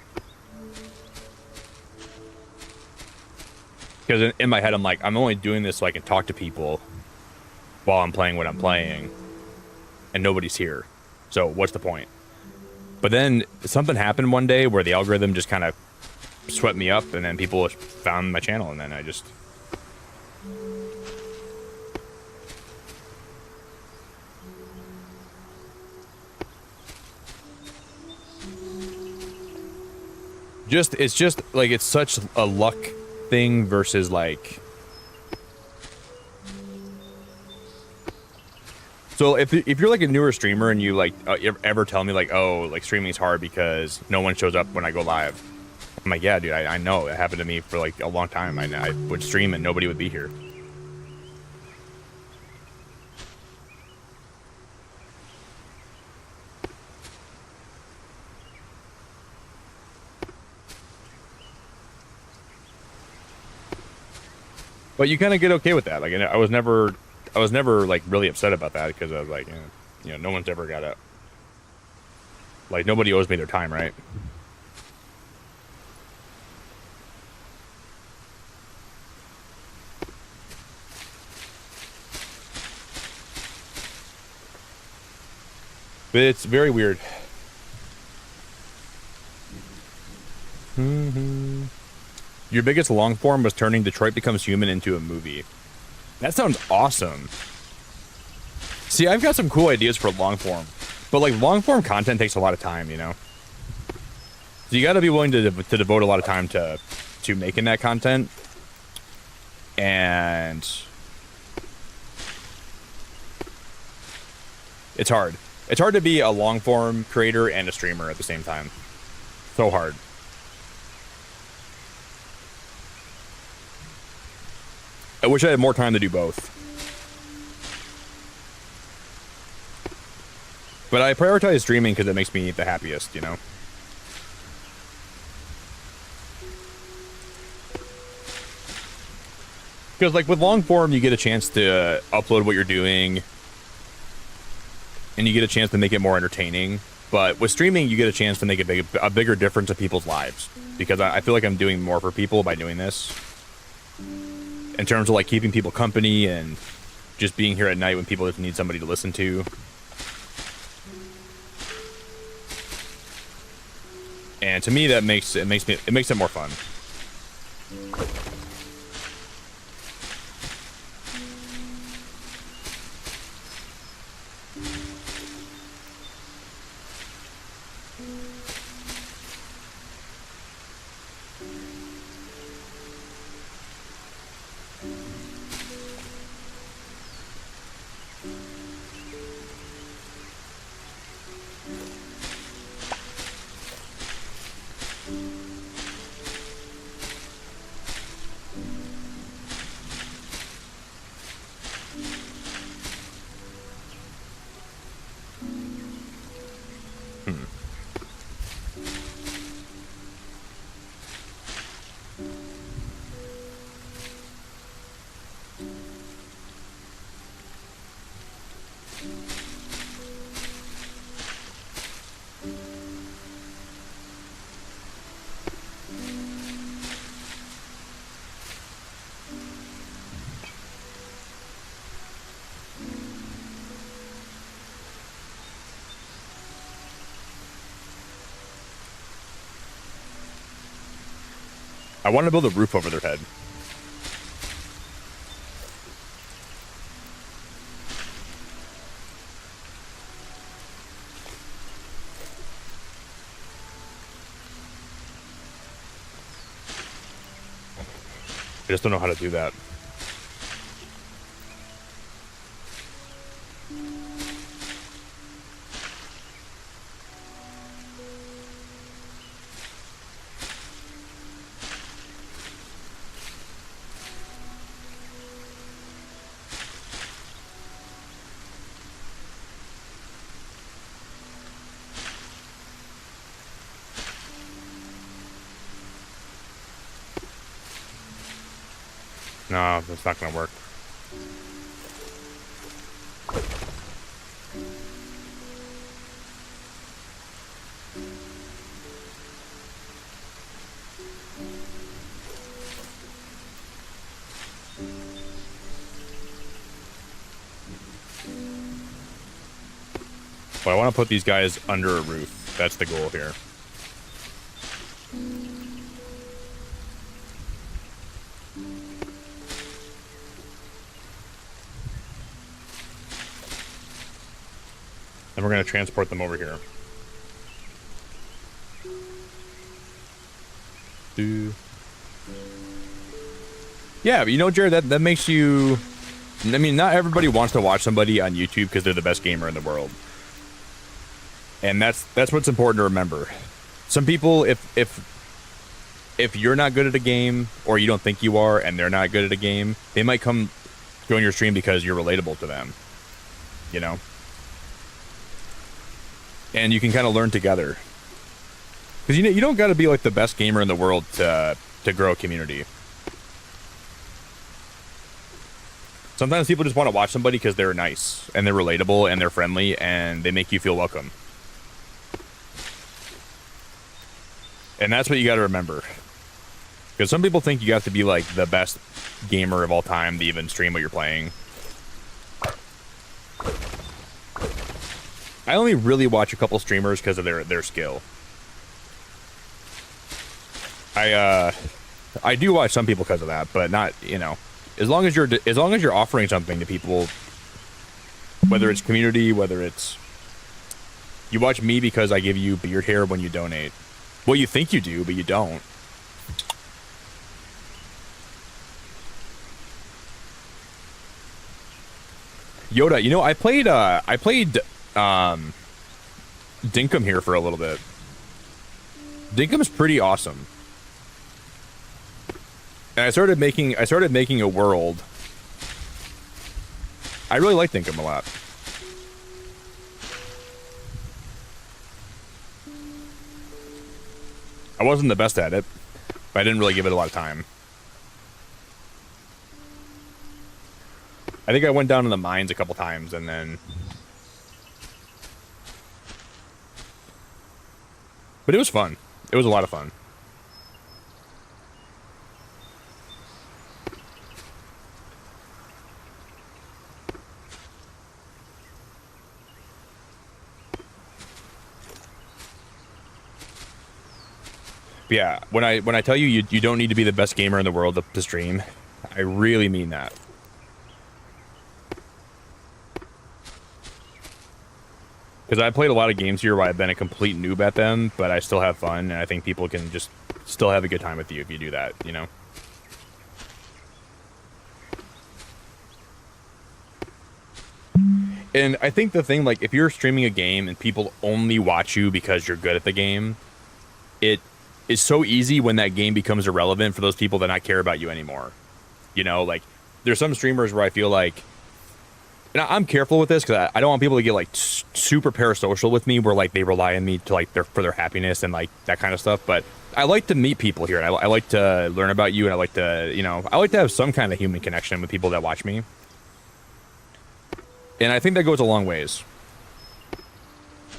Because in my head, I'm like, I'm only doing this so I can talk to people while I'm playing what I'm playing. And nobody's here. So what's the point? But then something happened one day where the algorithm just kind of swept me up, and then people found my channel, and then I just... It's just like, it's such a luck thing versus like... So if you're like a newer streamer and you like ever tell me like, oh, like streaming's hard because no one shows up when I go live, I'm like, yeah, dude, I know. It happened to me for like a long time. I would stream and nobody would be here. But you kind of get okay with that. Like, I was never like really upset about that because I was like, you know, no one's ever got it. Like, nobody owes me their time, right? But it's very weird. Your biggest long form was turning Detroit Becomes Human into a movie. That sounds awesome. See, I've got some cool ideas for long form, but like long form content takes a lot of time, you know. So you got to be willing to devote a lot of time to making that content, and it's hard. It's hard to be a long form creator and a streamer at the same time. So hard. I wish I had more time to do both. But I prioritize streaming because it makes me the happiest, you know? Because, like, with long form, you get a chance to upload what you're doing, and you get a chance to make it more entertaining. But with streaming, you get a chance to make a bigger difference in people's lives. Because I feel like I'm doing more for people by doing this. In terms of like keeping people company and just being here at night when people just need somebody to listen to. And to me, that makes it more fun. I want to build a roof over their head. I just don't know how to do that. No, that's not gonna work. But I want to put these guys under a roof. That's the goal here. And we're going to transport them over here. Yeah, but you know, Jared, that makes you... I mean, not everybody wants to watch somebody on YouTube because they're the best gamer in the world. And that's what's important to remember. Some people, if you're not good at a game, or you don't think you are, and they're not good at a game, they might come join your stream because you're relatable to them. You know? And you can kind of learn together. Because you don't got to be like the best gamer in the world to grow a community. Sometimes people just want to watch somebody because they're nice, and they're relatable, and they're friendly, and they make you feel welcome. And that's what you got to remember. Because some people think you have to be like the best gamer of all time to even stream what you're playing. I only really watch a couple streamers because of their skill. I do watch some people because of that, but not, you know, as long as you're offering something to people, whether it's community, whether it's you watch me because I give you beard hair when you donate. Well, you think you do, but you don't. Yoda, you know, I played Dinkum here for a little bit. Dinkum's pretty awesome. And I started making a world. I really like Dinkum a lot. I wasn't the best at it, but I didn't really give it a lot of time. I think I went down in the mines a couple times and then... But it was fun. It was a lot of fun. But yeah, when I tell you you don't need to be the best gamer in the world to stream, I really mean that. Because I played a lot of games here where I've been a complete noob at them, but I still have fun, and I think people can just still have a good time with you if you do that, you know? And I think the thing, like, if you're streaming a game and people only watch you because you're good at the game, it is so easy when that game becomes irrelevant for those people that not care about you anymore. You know, like, there's some streamers where I feel like, and I'm careful with this because I don't want people to get like super parasocial with me where like they rely on me to like for their happiness and like that kind of stuff. But I like to meet people here, and I like to learn about you, and I like to, you know, I like to have some kind of human connection with people that watch me. And I think that goes a long ways.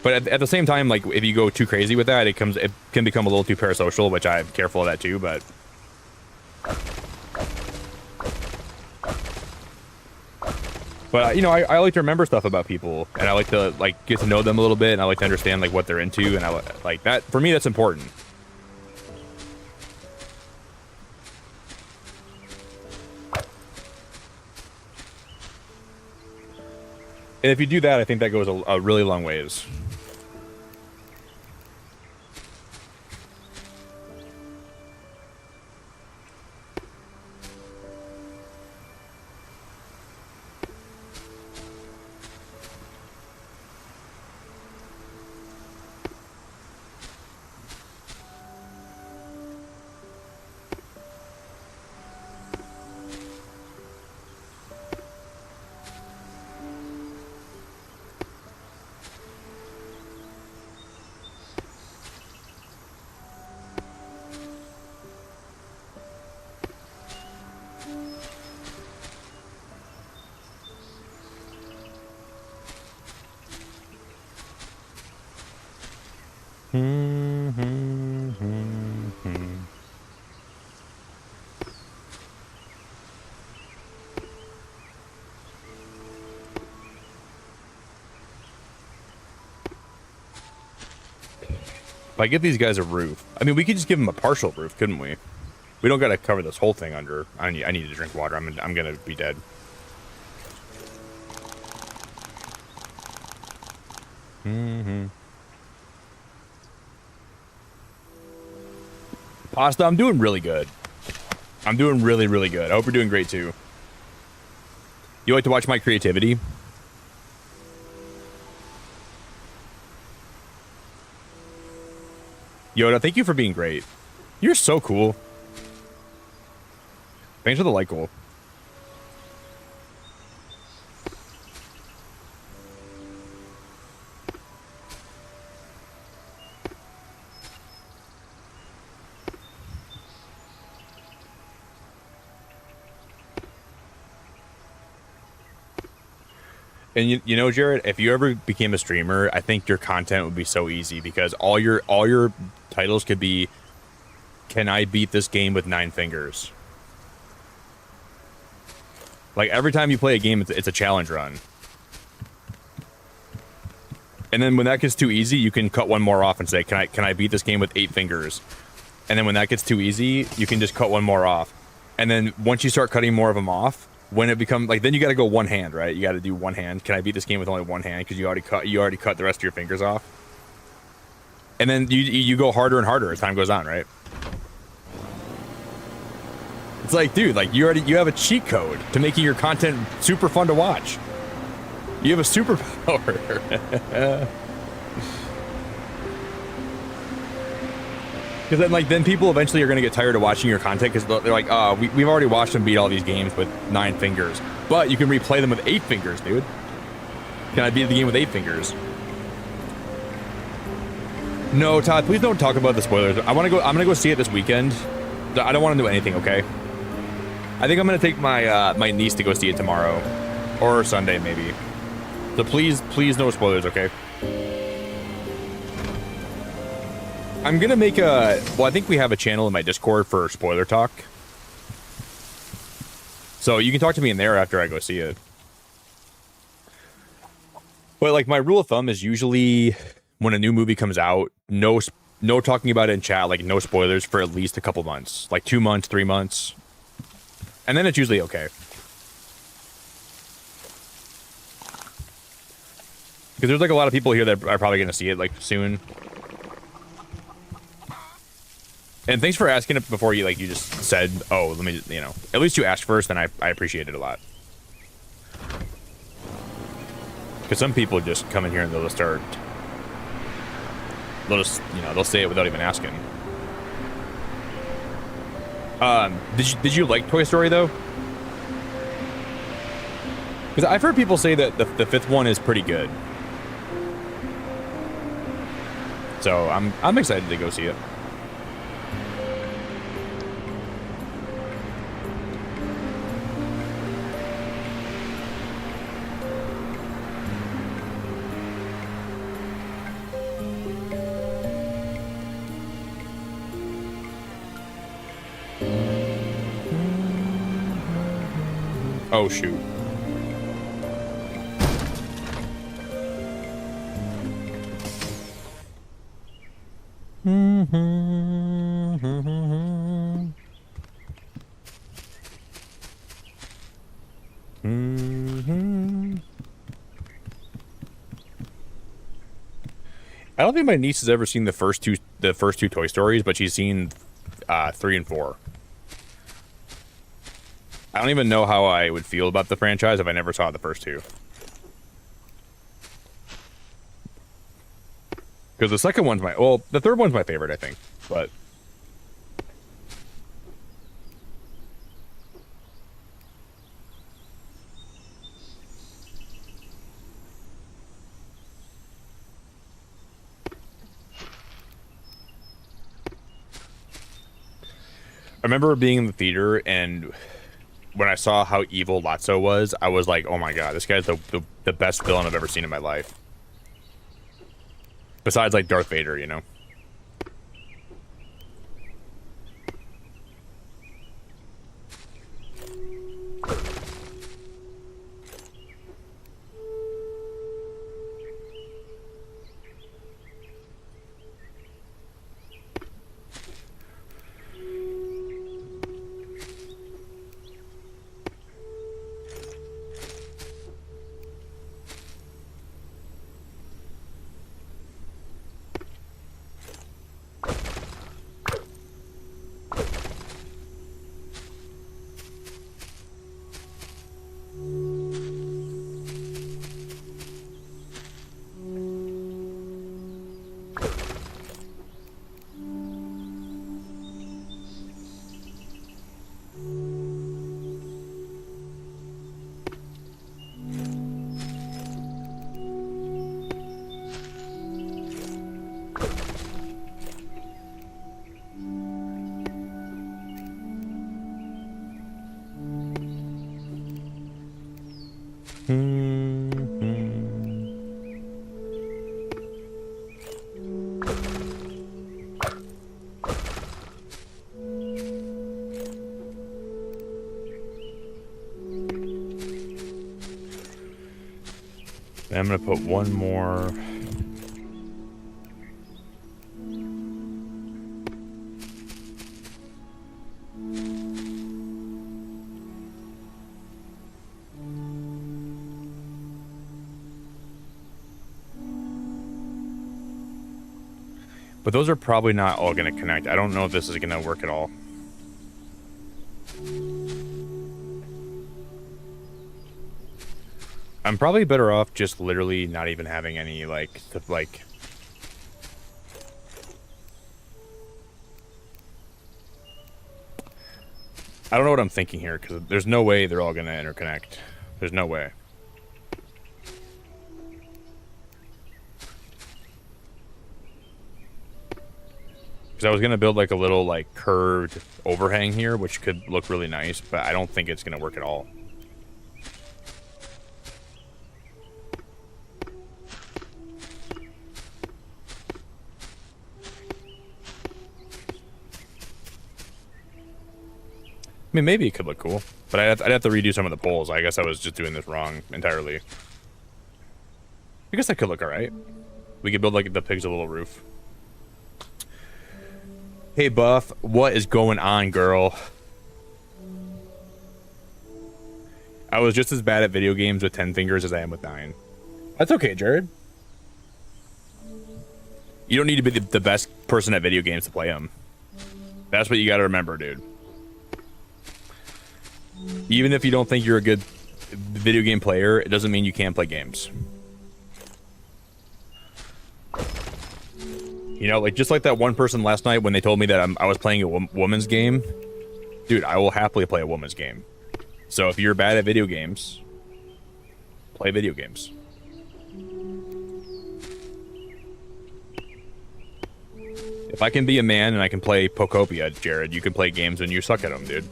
But at the same time, like if you go too crazy with that, it can become a little too parasocial, which I'm careful of that too. But you know, I like to remember stuff about people, and I like to like get to know them a little bit, and I like to understand like what they're into, and I like that. For me, that's important. And if you do that, I think that goes a really long ways. If I get these guys a roof, I mean, we could just give them a partial roof, couldn't we? We don't got to cover this whole thing under. I need to drink water. I'm gonna be dead. Pasta, I'm doing really good. I'm doing really, really good. I hope you're doing great too. You like to watch my creativity? Yoda, thank you for being great. You're so cool. Thanks for the like goal. And you know, Jared, if you ever became a streamer, I think your content would be so easy because all your titles could be, "Can I beat this game with 9 fingers?" Like every time you play a game, it's a challenge run. And then when that gets too easy, you can cut one more off and say, "Can I beat this game with 8 fingers?" And then when that gets too easy, you can just cut one more off. And then once you start cutting more of them off, when it becomes like, then you got to go one hand, right? You got to do one hand. Can I beat this game with only one hand? Because you already cut the rest of your fingers off. And then you go harder and harder as time goes on, right? It's like, dude, like you have a cheat code to making your content super fun to watch. You have a superpower. Because then people eventually are going to get tired of watching your content because they're like, oh, we've already watched them beat all these games with 9 fingers. But you can replay them with 8 fingers, dude. Can I beat the game with 8 fingers? No, Todd, please don't talk about the spoilers. I'm gonna go see it this weekend. I don't want to do anything, okay? I think I'm gonna take my my niece to go see it tomorrow. Or Sunday, maybe. So please no spoilers, okay? I'm gonna make a... Well, I think we have a channel in my Discord for spoiler talk. So you can talk to me in there after I go see it. But like my rule of thumb is usually when a new movie comes out, no talking about it in chat, like no spoilers for at least a couple months. Like 2 months, 3 months. And then it's usually okay. Because there's like a lot of people here that are probably gonna see it like soon. And thanks for asking it before you just said, oh, let me, you know, at least you asked first, and I appreciate it a lot. Because some people just come in here and they'll just, you know, they'll say it without even asking. Did you like Toy Story though? Because I've heard people say that the 5th one is pretty good. So I'm excited to go see it. Oh, shoot. I don't think my niece has ever seen the first two Toy Stories, but she's seen 3 and 4. I don't even know how I would feel about the franchise if I never saw the first 2. Because the second one's the third one's my favorite, I think. But I remember being in the theater, and when I saw how evil Lotso was, I was like, oh my god, this guy's the best villain I've ever seen in my life. Besides, like, Darth Vader, you know? I'm gonna put one more. But those are probably not all going to connect. I don't know if this is going to work at all. I'm probably better off just literally not even having any, like... I don't know what I'm thinking here, because there's no way they're all going to interconnect. There's no way. Because I was going to build like a little like curved overhang here, which could look really nice, but I don't think it's going to work at all. I mean, maybe it could look cool, but I'd have to redo some of the poles. I guess I was just doing this wrong entirely. I guess that could look all right. We could build like the pigs a little roof. Hey, Buff, what is going on, girl? I was just as bad at video games with 10 fingers as I am with 9. That's okay, Jared. You don't need to be the best person at video games to play them. That's what you got to remember, dude. Even if you don't think you're a good video game player, it doesn't mean you can't play games. You know, like just like that one person last night when they told me that I was playing a woman's game. Dude, I will happily play a woman's game. So if you're bad at video games, play video games. If I can be a man and I can play Pokopia, Jared, you can play games and you suck at them, dude.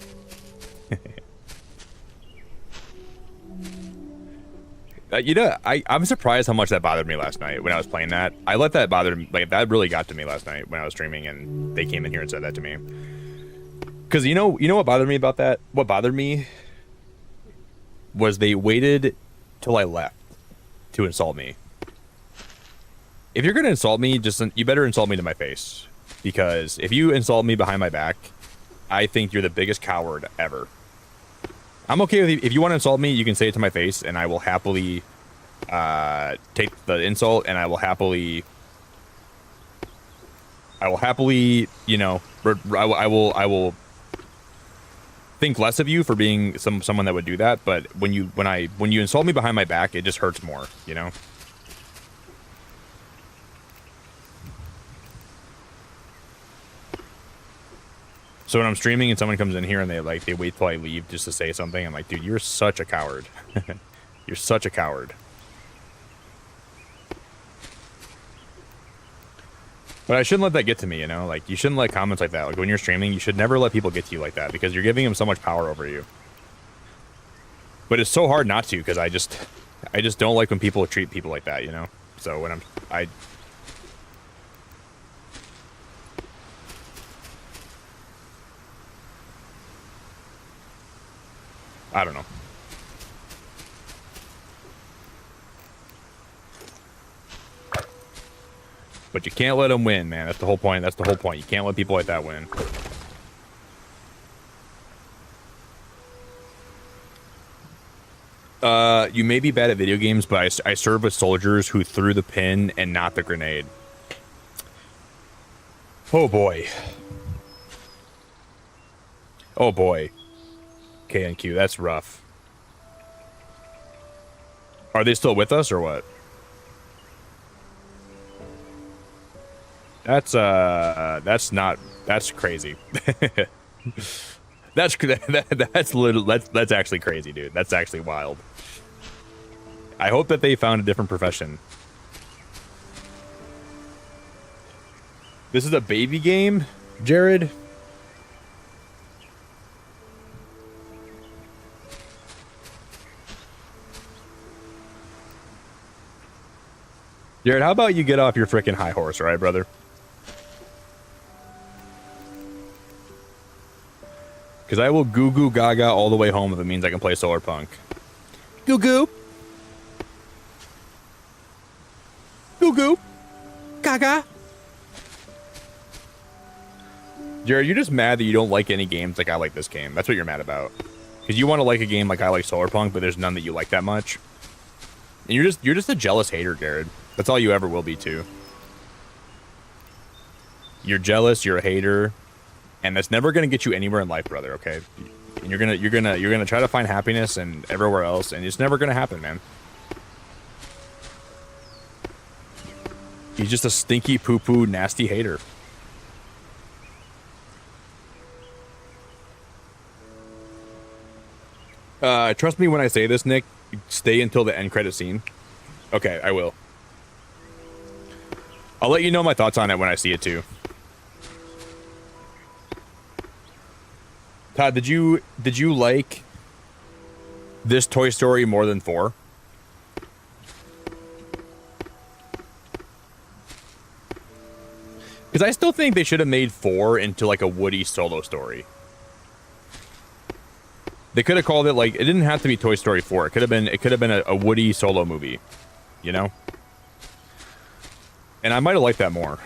You know, I'm surprised how much that bothered me last night when I was playing that. I let that bother me. Like, that really got to me last night when I was streaming and they came in here and said that to me. Because you know what bothered me about that? What bothered me was they waited till I left to insult me. If you're going to insult me, you better insult me to my face. Because if you insult me behind my back, I think you're the biggest coward ever. I'm okay with if you want to insult me, you can say it to my face, and I will happily take the insult, and I will happily, you know, I will think less of you for being someone that would do that. But when you insult me behind my back, it just hurts more, you know. So when I'm streaming and someone comes in here and they wait till I leave just to say something, I'm like, dude, you're such a coward. You're such a coward. But I shouldn't let that get to me, you know? Like, you shouldn't let comments like that. Like, when you're streaming, you should never let people get to you like that because you're giving them so much power over you. But it's so hard not to because I just don't like when people treat people like that, you know? So when I don't know. But you can't let them win, man. That's the whole point. That's the whole point. You can't let people like that win. You may be bad at video games, but I serve with soldiers who threw the pin and not the grenade. Oh boy. Oh boy. KNQ, that's rough. Are they still with us or what? That's crazy. that's actually crazy, dude. That's actually wild. I hope that they found a different profession. This is a baby game, Jared? Jared, how about you get off your frickin' high horse, all right, brother? Because I will goo goo gaga all the way home if it means I can play Solarpunk. Goo goo. Goo goo. Gaga. Jared, you're just mad that you don't like any games like I like this game. That's what you're mad about. Because you want to like a game like I like Solarpunk, but there's none that you like that much. And you're just a jealous hater, Jared. That's all you ever will be too. You're jealous, you're a hater, and that's never gonna get you anywhere in life, brother, okay? And you're gonna try to find happiness and everywhere else, and it's never gonna happen, man. He's just a stinky poo-poo nasty hater. Trust me when I say this, Nick. Stay until the end credit scene. Okay, I will. I'll let you know my thoughts on it when I see it too. Todd, did you like this Toy Story more than 4? Because I still think they should have made 4 into like a Woody solo story. They could have called it like, it didn't have to be Toy Story 4. It could have been a Woody solo movie, you know? And I might have liked that more.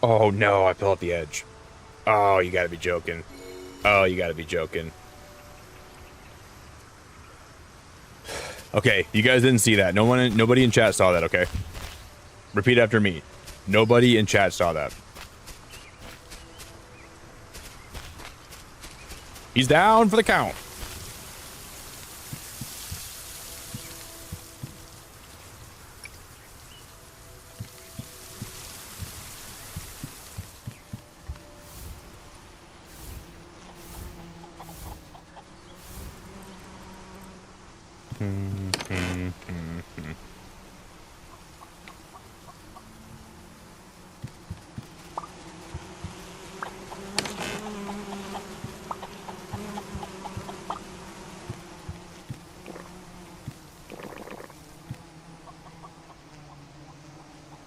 Oh no, I fell off the edge. Oh, you gotta be joking. Oh, you gotta be joking. Okay, you guys didn't see that. Nobody in chat saw that, okay? Repeat after me. Nobody in chat saw that. He's down for the count.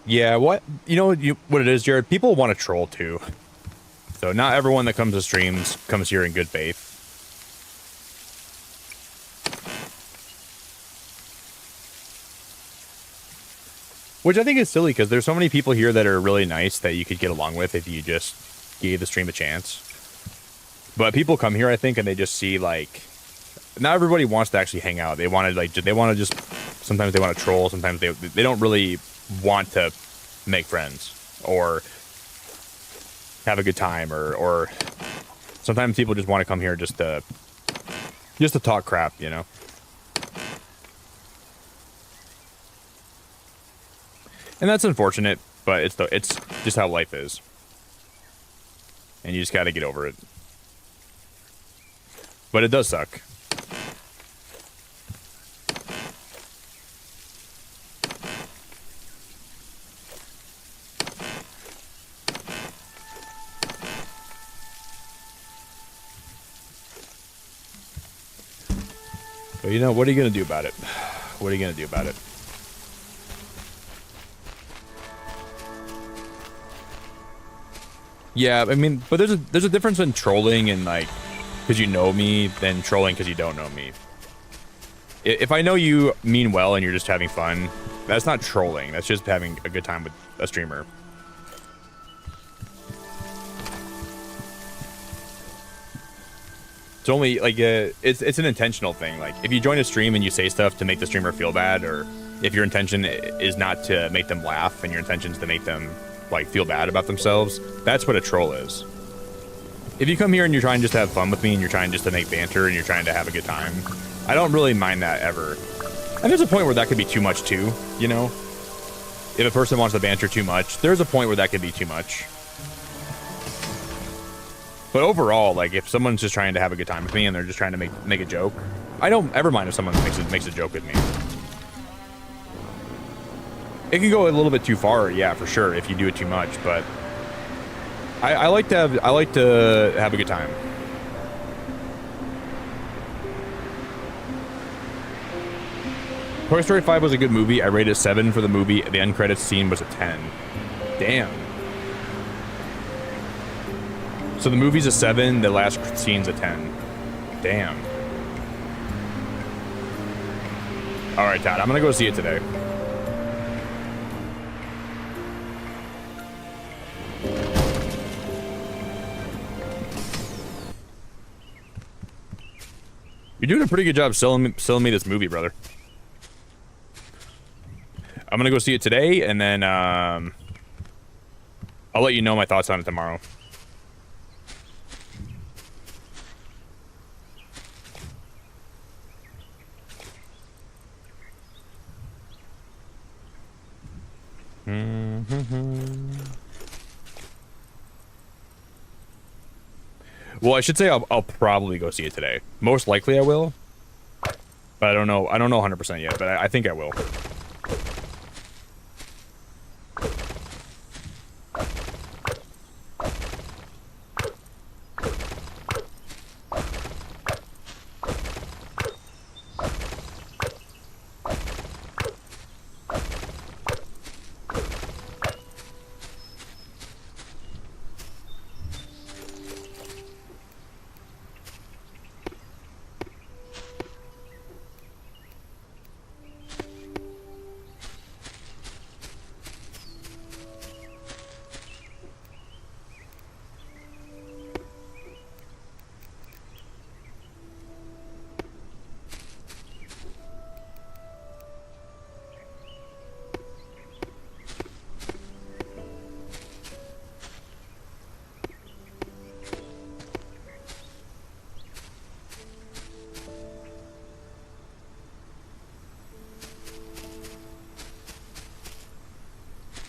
Yeah, what what it is, Jared? People want to troll too. So not everyone that comes to streams comes here in good faith. Which I think is silly because there's so many people here that are really nice that you could get along with if you just gave the stream a chance. But people come here, I think, and they just see like, not everybody wants to actually hang out. They want to just sometimes they want to troll. Sometimes they don't really want to make friends or have a good time or sometimes people just want to come here just to talk crap, you know. And that's unfortunate, but it's just how life is. And you just got to get over it. But it does suck. But you know, what are you going to do about it? What are you going to do about it? Yeah, I mean, but there's a difference in trolling and like because you know me than trolling because you don't know me. If I know you mean well and you're just having fun, that's not trolling. That's just having a good time with a streamer. It's only like it's an intentional thing. Like if you join a stream and you say stuff to make the streamer feel bad, or if your intention is not to make them laugh and your intention is to make them like feel bad about themselves, that's what a troll is. If you come here and you're trying just to have fun with me and you're trying just to make banter and you're trying to have a good time, I don't really mind that ever. And there's a point where that could be too much too, you know? If a person wants to banter too much, there's a point where that could be too much. But overall, like if someone's just trying to have a good time with me and they're just trying to make a joke, I don't ever mind if someone makes a joke with me. It can go a little bit too far, yeah, for sure, if you do it too much. But I like to have a good time. Toy Story 5 was a good movie. I rated 7 for the movie. The end credits scene was a 10. Damn. So the movie's a 7, the last scene's a 10. Damn. All right, Todd, I'm gonna go see it today. You're doing a pretty good job selling me this movie, brother. I'm gonna go see it today, and then I'll let you know my thoughts on it tomorrow. Well, I should say I'll probably go see it today. Most likely I will, but I don't know. I don't know 100% yet, but I think I will.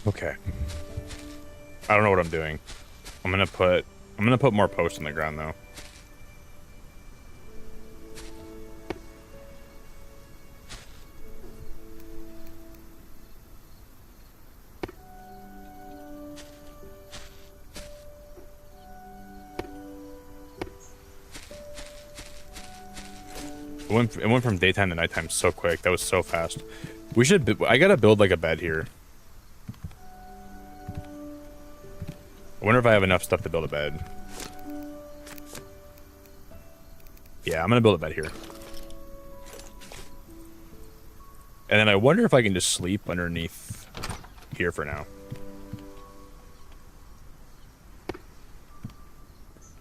Okay. I don't know what I'm doing. I'm gonna put more posts on the ground though. It went from daytime to nighttime so quick. That was so fast. I gotta build like a bed here. I wonder if I have enough stuff to build a bed. Yeah, I'm gonna build a bed here. And then I wonder if I can just sleep underneath here for now.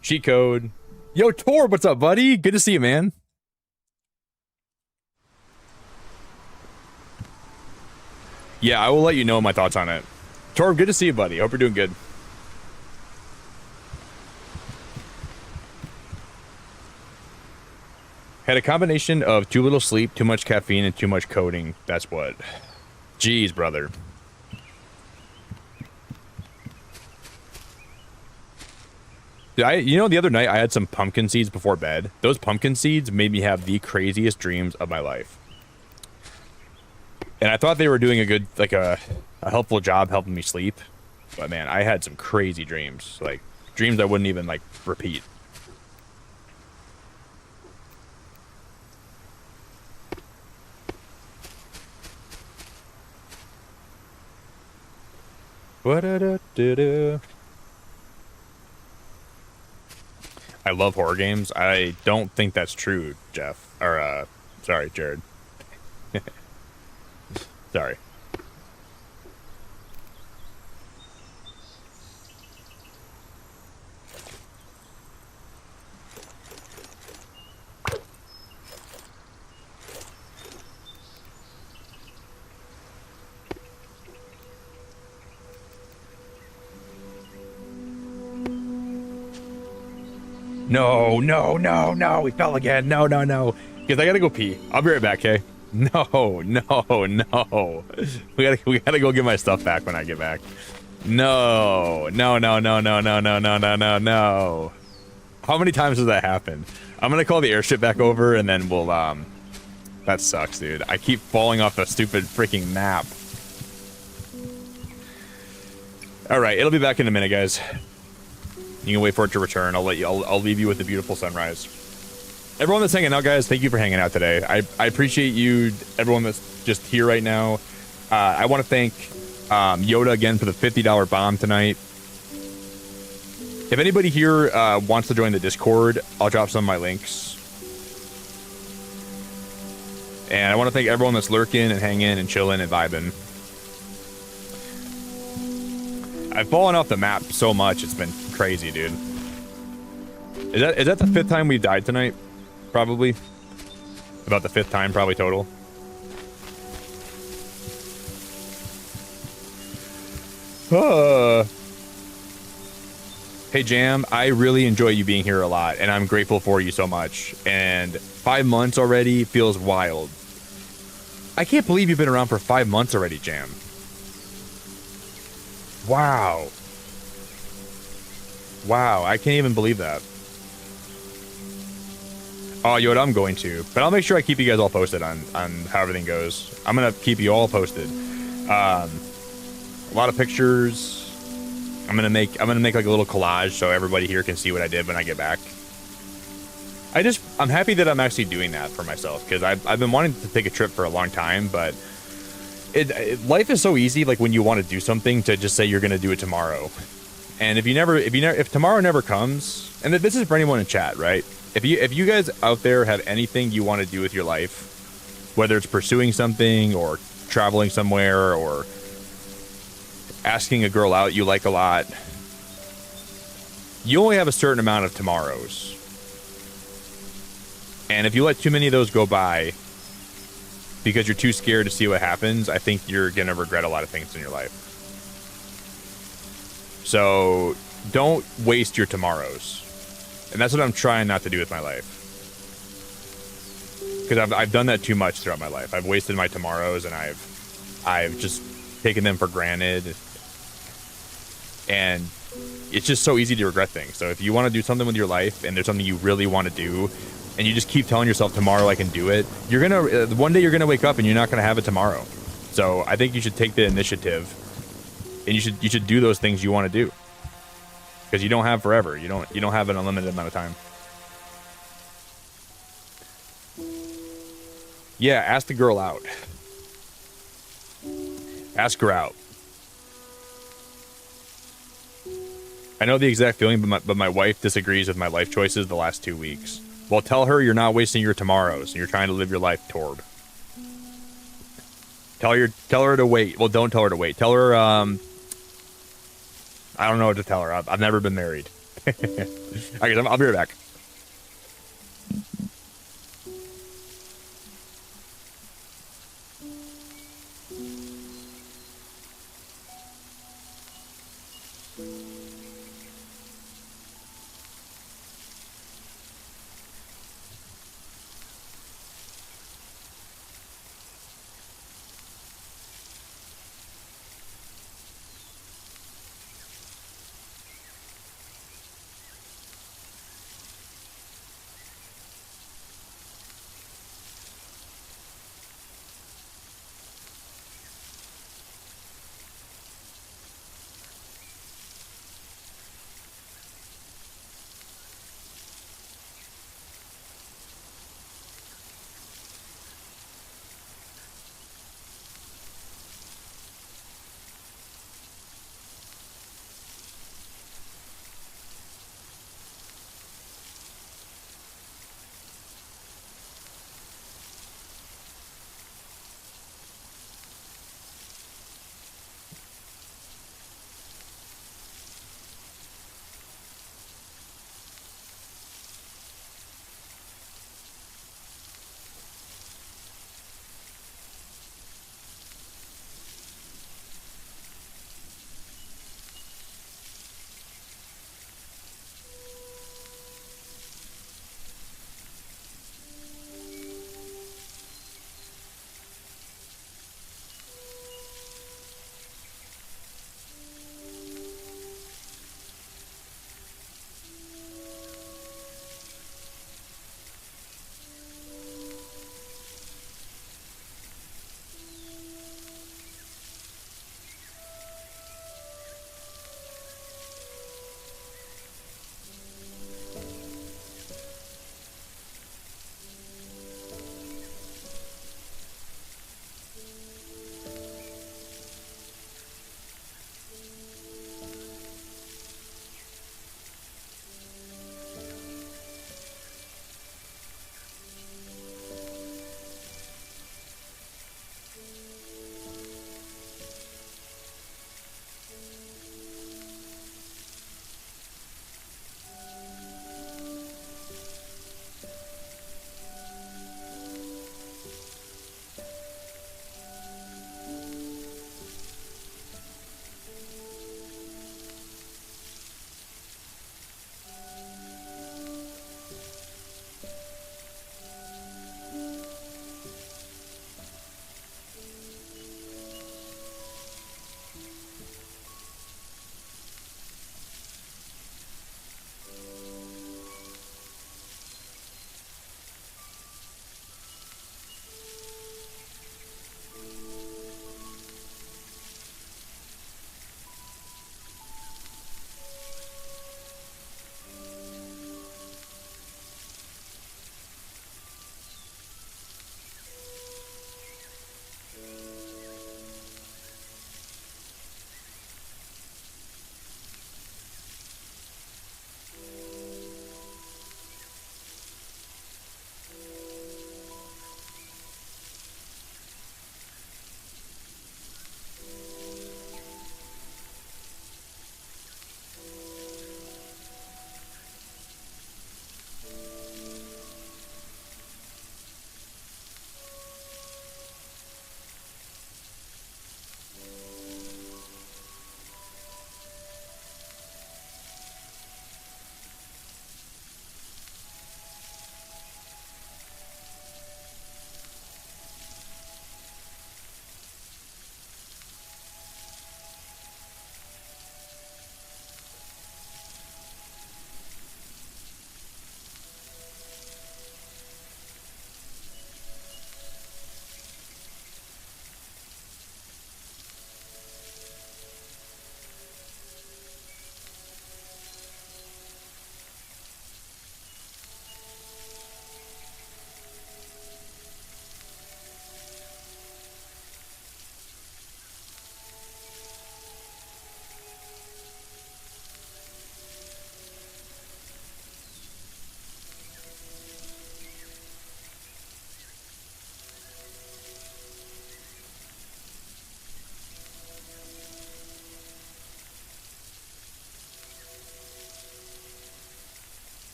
Cheat code. Yo, Tor, what's up, buddy? Good to see you, man. Yeah, I will let you know my thoughts on it. Tor, good to see you, buddy. Hope you're doing good. Had a combination of too little sleep, too much caffeine, and too much coding. That's what. Jeez, brother. You know, the other night I had some pumpkin seeds before bed. Those pumpkin seeds made me have the craziest dreams of my life. And I thought they were doing a good, like a helpful job helping me sleep. But man, I had some crazy dreams. Like, dreams I wouldn't even, like, repeat. I love horror games. I don't think that's true, Jeff. Or, sorry, Jared. Sorry. No. We fell again. No. Because I gotta go pee. I'll be right back, okay? No. We gotta go get my stuff back when I get back. No. How many times has that happened? I'm gonna call the airship back over and then we'll, that sucks, dude. I keep falling off the stupid freaking map. All right, it'll be back in a minute, guys. You can wait for it to return. I'll leave you with the beautiful sunrise. Everyone that's hanging out, guys, thank you for hanging out today. I appreciate you, everyone that's just here right now. I want to thank Yoda again for the $50 bomb tonight. If anybody here wants to join the Discord, I'll drop some of my links. And I want to thank everyone that's lurking and hanging and chilling and vibing. I've fallen off the map so much, it's been crazy, dude. Is that the 5th time we've died tonight? Probably. About the 5th time, probably total. Hey, Jam, I really enjoy you being here a lot, and I'm grateful for you so much. And 5 months already feels wild. I can't believe you've been around for 5 months already, Jam. Wow. Wow, I can't even believe that. Oh, Yoda, I'm going to. But I'll make sure I keep you guys all posted on how everything goes. I'm going to keep you all posted. A lot of pictures. I'm gonna make like a little collage so everybody here can see what I did when I get back. I'm happy that I'm actually doing that for myself, because I've been wanting to take a trip for a long time, but life is so easy, like when you want to do something, to just say you're gonna do it tomorrow. And if tomorrow never comes, and this is for anyone in chat, right? If you guys out there have anything you want to do with your life, whether it's pursuing something or traveling somewhere or asking a girl out you like a lot, you only have a certain amount of tomorrows. And if you let too many of those go by because you're too scared to see what happens, I think you're going to regret a lot of things in your life. So don't waste your tomorrows. And that's what I'm trying not to do with my life. Because I've done that too much throughout my life. I've wasted my tomorrows, and I've just taken them for granted. And it's just so easy to regret things. So if you want to do something with your life, and there's something you really want to do, and you just keep telling yourself tomorrow I can do it, you're gonna one day you're gonna wake up and you're not gonna have it tomorrow. So I think you should take the initiative, and you should do those things you want to do, because you don't have forever. You don't have an unlimited amount of time. Yeah, ask the girl out. Ask her out. I know the exact feeling, but my wife disagrees with my life choices the last 2 weeks. Well, tell her you're not wasting your tomorrows. You're trying to live your life, Torb. Tell her to wait. Well, don't tell her to wait. Tell her, I don't know what to tell her. I've never been married. Okay, I'll be right back.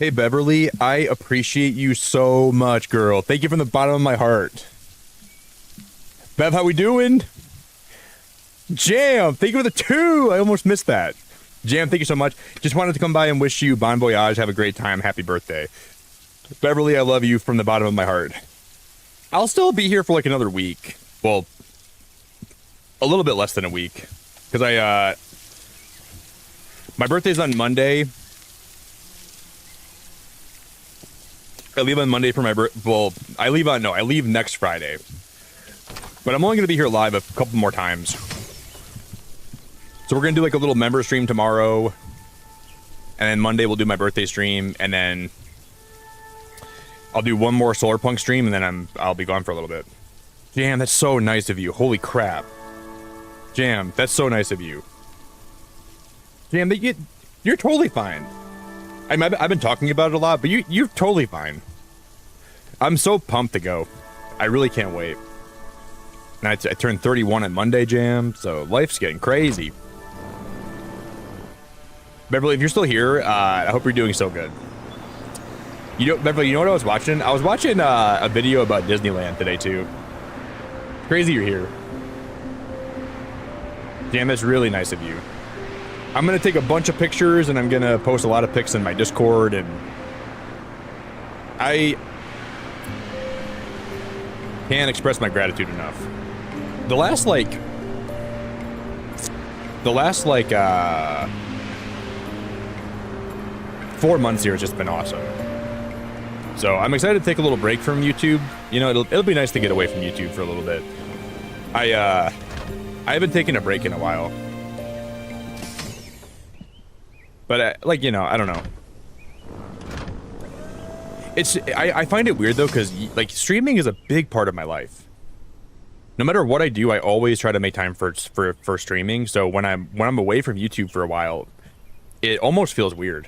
Hey, Beverly, I appreciate you so much, girl. Thank you from the bottom of my heart. Bev, how we doing? Jam, thank you for the 2. I almost missed that. Jam, thank you so much. Just wanted to come by and wish you bon voyage. Have a great time. Happy birthday. Beverly, I love you from the bottom of my heart. I'll still be here for like another week. Well, a little bit less than a week. Because my birthday's on Monday. I leave on Monday for my well, I leave next Friday. But I'm only going to be here live a couple more times. So we're going to do like a little member stream tomorrow. And then Monday we'll do my birthday stream. And then I'll do one more Solarpunk stream. And then I'll be gone for a little bit. Jam, that's so nice of you. Holy crap. Jam, that's so nice of you. Jam, you're totally fine. I mean, I've been talking about it a lot, but you're totally fine. I'm so pumped to go. I really can't wait. And I turned 31 on Monday, Jam, so life's getting crazy. Beverly, if you're still here, I hope you're doing so good. Beverly, you know what I was watching? I was watching a video about Disneyland today, too. Crazy you're here. Jam, that's really nice of you. I'm going to take a bunch of pictures, and I'm going to post a lot of pics in my Discord, and I can't express my gratitude enough. The last 4 months here has just been awesome. So I'm excited to take a little break from YouTube. You know, it'll be nice to get away from YouTube for a little bit. I haven't taken a break in a while. But, like, you know, I don't know. I find it weird, though, because, like, streaming is a big part of my life. No matter what I do, I always try to make time for streaming. So when I'm away from YouTube for a while, it almost feels weird.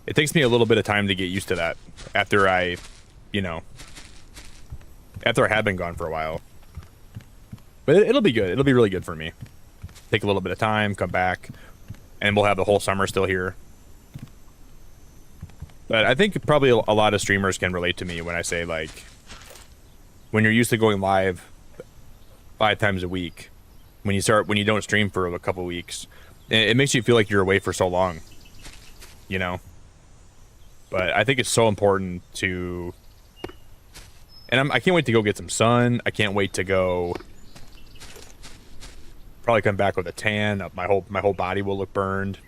It takes me a little bit of time to get used to that after I have been gone for a while. But it'll be good. It'll be really good for me. Take a little bit of time, come back. And we'll have the whole summer still here. But I think probably a lot of streamers can relate to me when I say, like, when you're used to going live 5 times a week, when you don't stream for a couple weeks, it makes you feel like you're away for so long, you know? But I think it's so important to... And I can't wait to go get some sun. I can't wait to go... Probably come back with a tan. My whole body will look burned.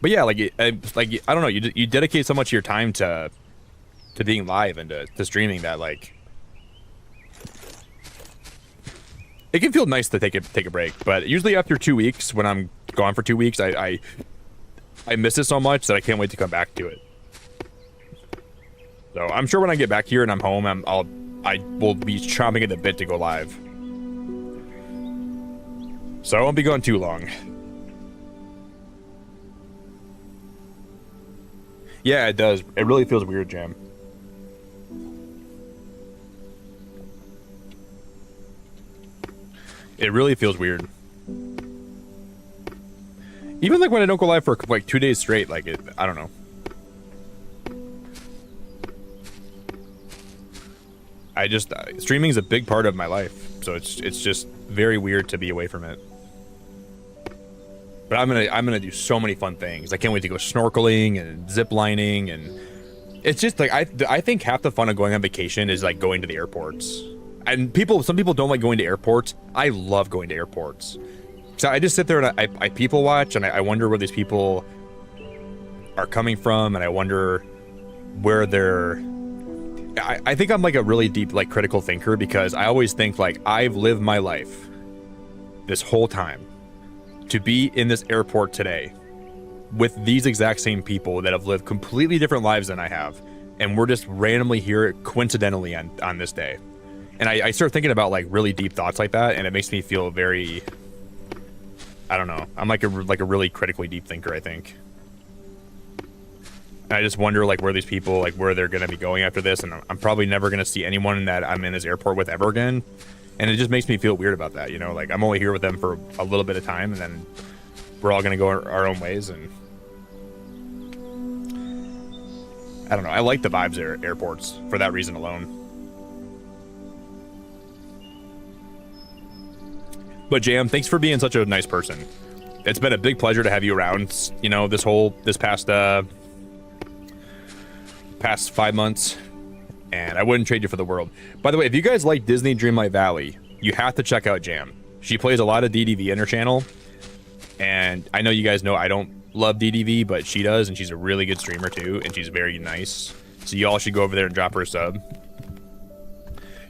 But yeah, I don't know. You dedicate so much of your time to being live and to streaming that, like, it can feel nice to take a break. But usually after 2 weeks, when I'm gone for 2 weeks, I miss it so much that I can't wait to come back to it. So I'm sure when I get back here and I'm home, I will be chomping at the bit to go live. So I won't be going too long. Yeah, it does. It really feels weird, Jam. It really feels weird. Even like when I don't go live for like 2 days straight, like I don't know. Streaming is a big part of my life, so it's just very weird to be away from it. But I'm gonna do so many fun things. I can't wait to go snorkeling and zip lining, and it's just like I think half the fun of going on vacation is like going to the airports. And some people don't like going to airports. I love going to airports. So I just sit there and I people watch, and I wonder where these people are coming from, and I wonder where they're. I think I'm like a really deep, like, critical thinker, because I always think, like, I've lived my life this whole time to be in this airport today with these exact same people that have lived completely different lives than I have, and we're just randomly here coincidentally on this day. And I start thinking about, like, really deep thoughts like that, and it makes me feel very, I don't know, I'm like a really critically deep thinker, I think. And I just wonder, like, where these people, like, where they're gonna be going after this, and I'm probably never gonna see anyone that I'm in this airport with ever again. And it just makes me feel weird about that, you know? Like, I'm only here with them for a little bit of time, and then we're all gonna go our own ways, and I don't know. I like the vibes at airports for that reason alone. But Jam, thanks for being such a nice person. It's been a big pleasure to have you around, you know, this past 5 months, and I wouldn't trade you for the world. By the way, if you guys like Disney Dreamlight Valley, you have to check out Jam. She plays a lot of DDV in her channel, and I know you guys know I don't love DDV, but she does, and she's a really good streamer too, and she's very nice. So you all should go over there and drop her a sub.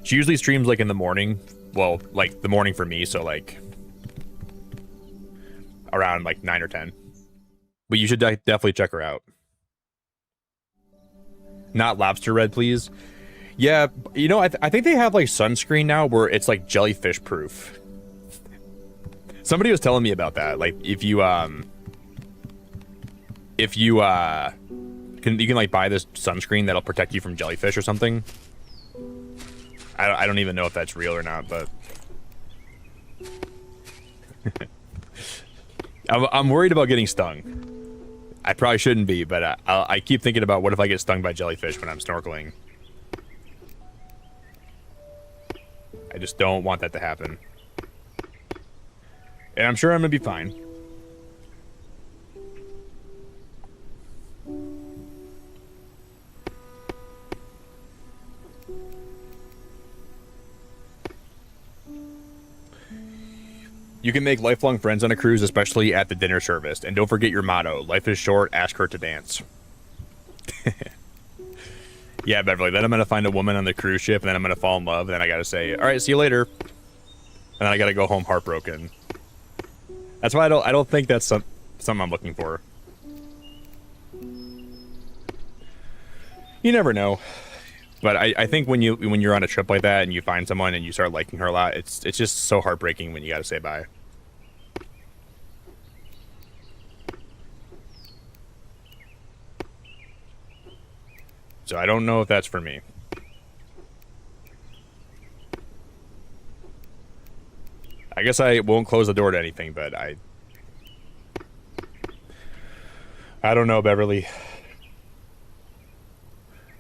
She usually streams like in the morning. Well, like the morning for me, so like around like 9 or 10. But you should definitely check her out. Not lobster red, please. Yeah, you know, I think they have like sunscreen now where it's like jellyfish proof. Somebody was telling me about that. Like if you can like buy this sunscreen that'll protect you from jellyfish or something. I don't even know if that's real or not, but I'm worried about getting stung. I probably shouldn't be, but I keep thinking about what if I get stung by jellyfish when I'm snorkeling. I just don't want that to happen. And I'm sure I'm gonna be fine. You can make lifelong friends on a cruise, especially at the dinner service. And don't forget your motto, life is short, ask her to dance. Yeah, Beverly, then I'm going to find a woman on the cruise ship, and then I'm going to fall in love, and then I got to say, all right, see you later. And then I got to go home heartbroken. That's why I don't think that's something I'm looking for. You never know. But I think when you're on a trip like that and you find someone and you start liking her a lot, it's just so heartbreaking when you got to say bye. So I don't know if that's for me. I guess I won't close the door to anything, but I don't know, Beverly.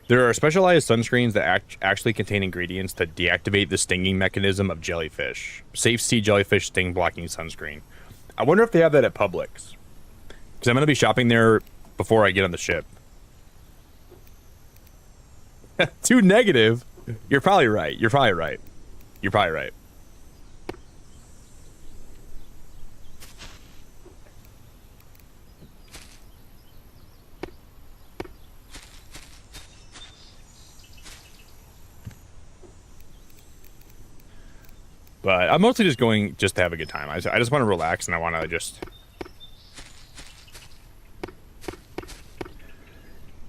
There are specialized sunscreens that actually contain ingredients to deactivate the stinging mechanism of jellyfish. Safe Sea Jellyfish Sting Blocking Sunscreen. I wonder if they have that at Publix. Because I'm going to be shopping there before I get on the ship. Too negative? You're probably right. You're probably right. You're probably right. But I'm mostly just going just to have a good time. I just want to relax, and I want to just...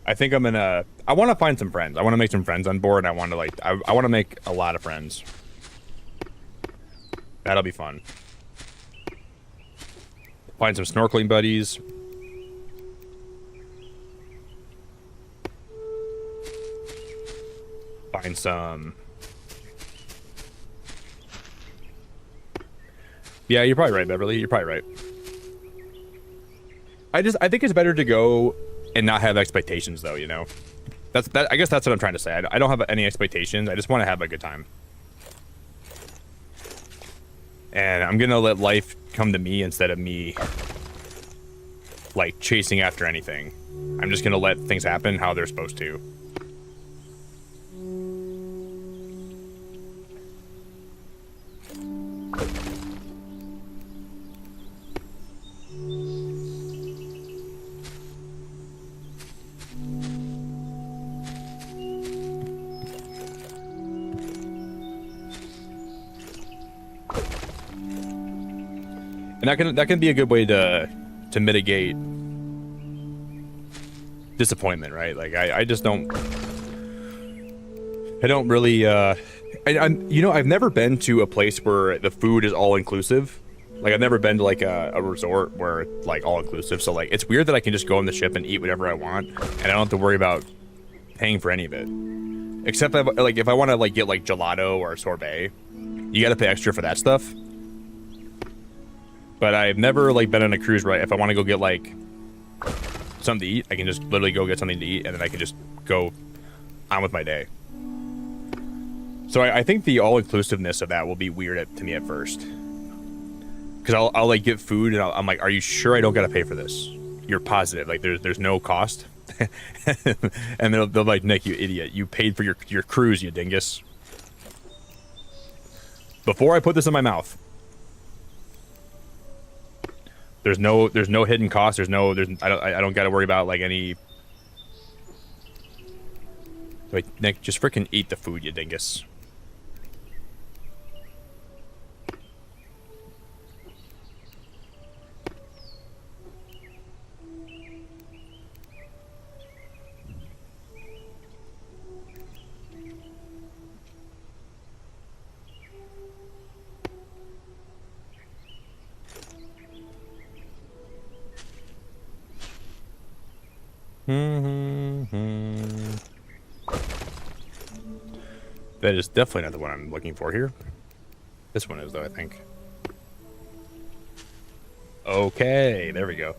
I think I'm gonna... I want to find some friends. I want to make some friends on board. I want to, like... I want to make a lot of friends. That'll be fun. Find some snorkeling buddies. Find some... Yeah, you're probably right, Beverly. You're probably right. I think it's better to go and not have expectations, though, you know? I guess that's what I'm trying to say. I don't have any expectations. I just want to have a good time. And I'm going to let life come to me instead of me, like, chasing after anything. I'm just going to let things happen how they're supposed to. And that can be a good way to mitigate disappointment, right? Like I just don't really I'm you know, I've never been to a place where the food is all inclusive. Like I've never been to like a resort where it's like all inclusive. So like it's weird that I can just go on the ship and eat whatever I want and I don't have to worry about paying for any of it. Except like if I want to like get like gelato or sorbet, you got to pay extra for that stuff. But I've never like been on a cruise, right? If I want to go get like something to eat, I can just literally go get something to eat, and then I can just go on with my day. So I think the all-inclusiveness of that will be weird to me at first. Because I'll like get food, and I'm like, are you sure I don't gotta pay for this? You're positive, like there's no cost? And they'll like, Nick, you idiot, you paid for your cruise, you dingus. Before I put this in my mouth, there's no hidden cost. I don't got to worry about like any. Like, Nick, just freaking eat the food, you dingus. That is definitely not the one I'm looking for here. This one is, though, I think. Okay, there we go.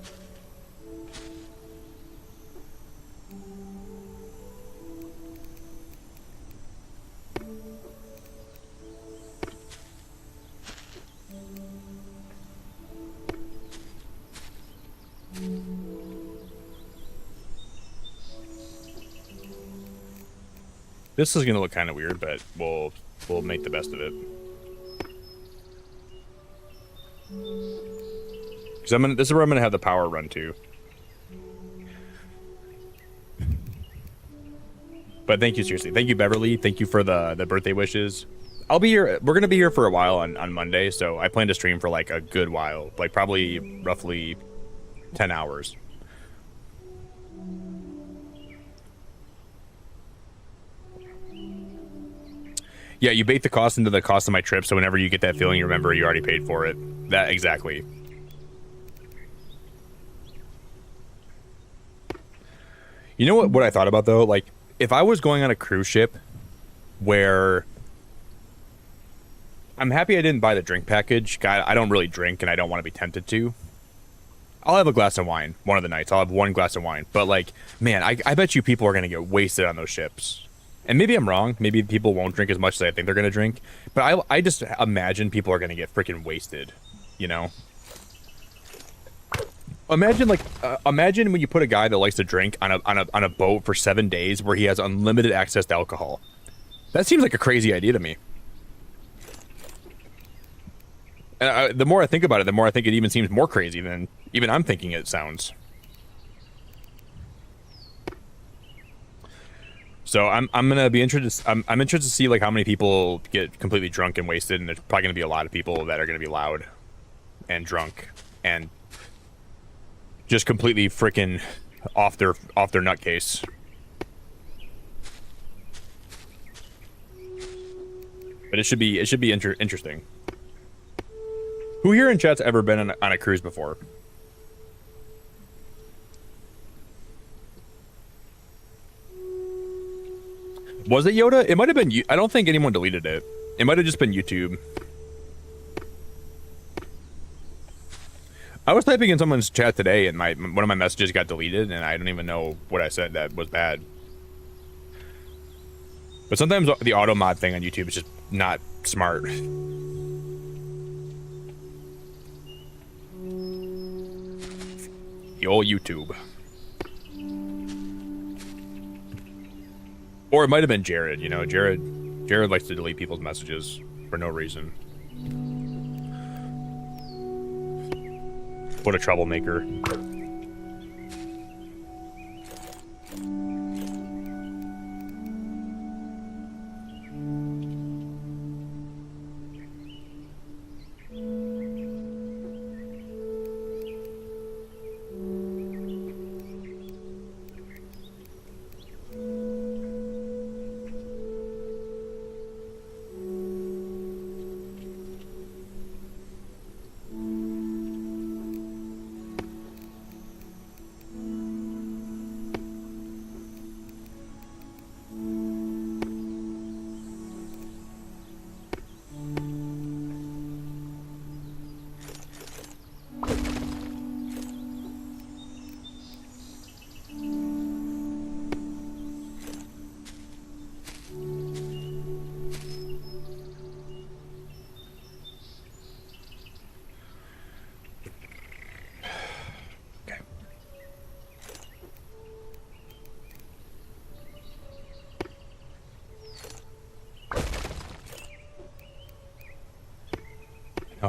This is gonna look kind of weird, but we'll make the best of it. Because this is where I'm gonna have the power run to. But thank you, seriously. Thank you, Beverly. Thank you for the birthday wishes. I'll be here. We're gonna be here for a while on Monday, so I plan to stream for like a good while, like probably roughly 10 hours. Yeah, you bake the cost into the cost of my trip, so whenever you get that feeling, you remember you already paid for it. That, exactly. You know what I thought about, though? Like, if I was going on a cruise ship where... I'm happy I didn't buy the drink package. I don't really drink, and I don't want to be tempted to. I'll have a glass of wine one of the nights. I'll have one glass of wine. But, like, man, I bet you people are going to get wasted on those ships. And maybe I'm wrong. Maybe people won't drink as much as I think they're going to drink. But I just imagine people are going to get freaking wasted, you know? Imagine, like, imagine when you put a guy that likes to drink on a boat for 7 days where he has unlimited access to alcohol. That seems like a crazy idea to me. And the more I think about it, the more I think it even seems more crazy than even I'm thinking it sounds. So I'm gonna be interested. I'm interested to see like how many people get completely drunk and wasted, and there's probably gonna be a lot of people that are gonna be loud and drunk and just completely freaking off their nutcase. But it should be interesting. Who here in chat's ever been on a cruise before? Was it Yoda? It might have been you. I don't think anyone deleted it. It might have just been YouTube. I was typing in someone's chat today, and one of my messages got deleted, and I don't even know what I said that was bad. But sometimes the auto mod thing on YouTube is just not smart. The old YouTube. Or it might have been Jared, you know, Jared likes to delete people's messages for no reason. What a troublemaker.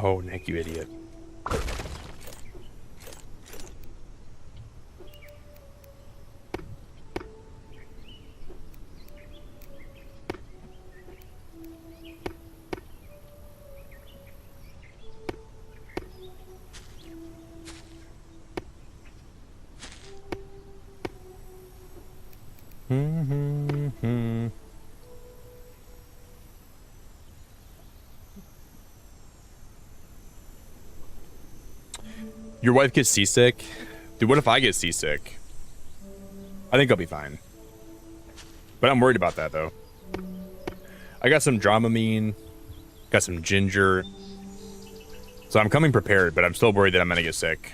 Oh, Nick, you idiot. Your wife gets seasick? Dude, what if I get seasick? I think I'll be fine. But I'm worried about that, though. I got some Dramamine, got some ginger. So I'm coming prepared, but I'm still worried that I'm gonna get sick.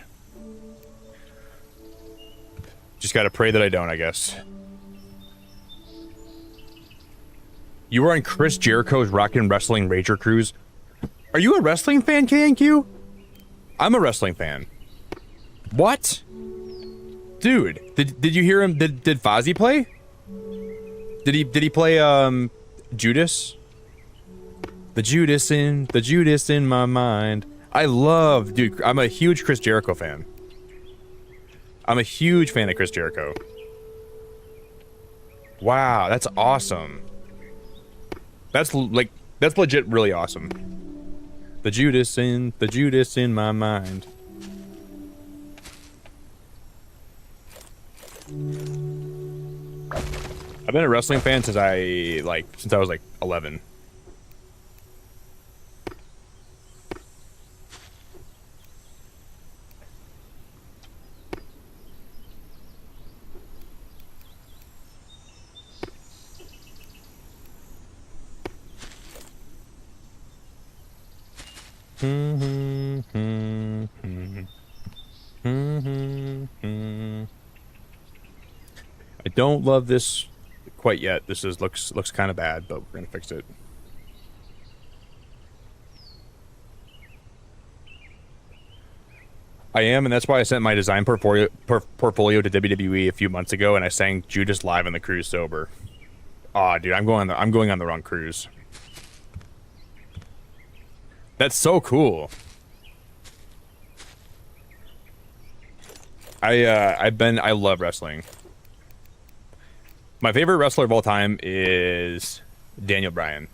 Just gotta pray that I don't, I guess. You were on Chris Jericho's Rockin' Wrestling Rager Cruise. Are you a wrestling fan, KNQ? I'm a wrestling fan. What? Dude, did you hear him? Did Fozzy play? Did he play Judas? The Judas in my mind. I love, dude, I'm a huge Chris Jericho fan. I'm a huge fan of Chris Jericho. Wow, that's awesome. That's legit really awesome. The Judas in my mind. I've been a wrestling fan since I was like 11. I don't love this quite yet. This looks kind of bad, but we're gonna fix it. I am, and that's why I sent my design portfolio to WWE a few months ago, and I sang Judas live on the cruise sober. Aw, dude, I'm going on the wrong cruise. That's so cool. I love wrestling. My favorite wrestler of all time is Daniel Bryan.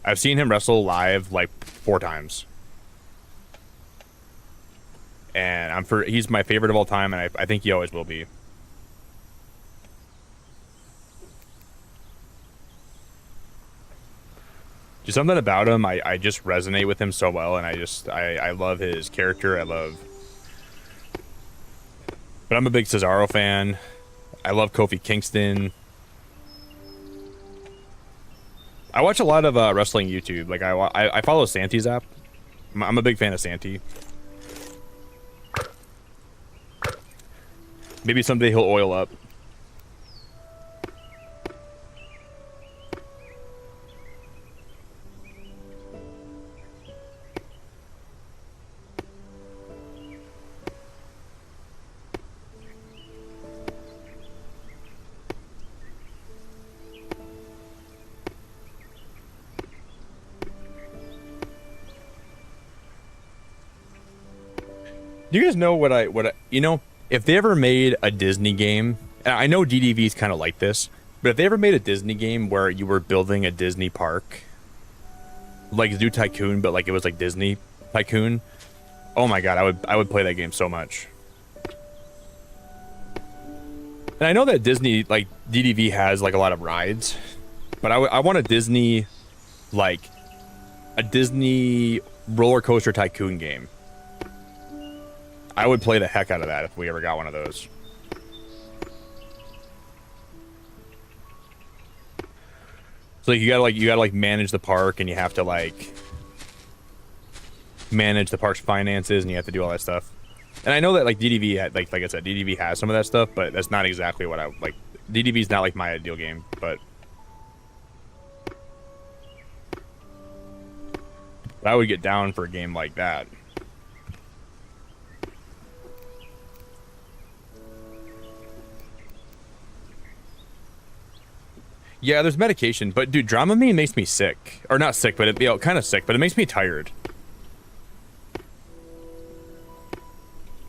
I've seen him wrestle live like 4 times. And he's my favorite of all time, and I think he always will be. Just something about him, I just resonate with him so well, and I love his character. But I'm a big Cesaro fan. I love Kofi Kingston. I watch a lot of wrestling YouTube. Like I follow Santi's app. I'm a big fan of Santi. Maybe someday he'll oil up. Do you guys know what I you know, if they ever made a Disney game, and I know DDV's kind of like this, but if they ever made a Disney game where you were building a Disney park, like Zoo Tycoon, but like it was like Disney Tycoon, oh my god, I would play that game so much. And I know that Disney, like DDV has like a lot of rides, but I want a Disney roller coaster tycoon game. I would play the heck out of that if we ever got one of those. So like, you gotta manage the park, and you have to like manage the park's finances, and you have to do all that stuff. And I know that like DDV had, like I said, DDV has some of that stuff, but that's not exactly what I like. DDV's not like my ideal game, but I would get down for a game like that. Yeah, there's medication, but dude, Dramamine makes me sick. Or not sick, but it, kind of sick, but it makes me tired.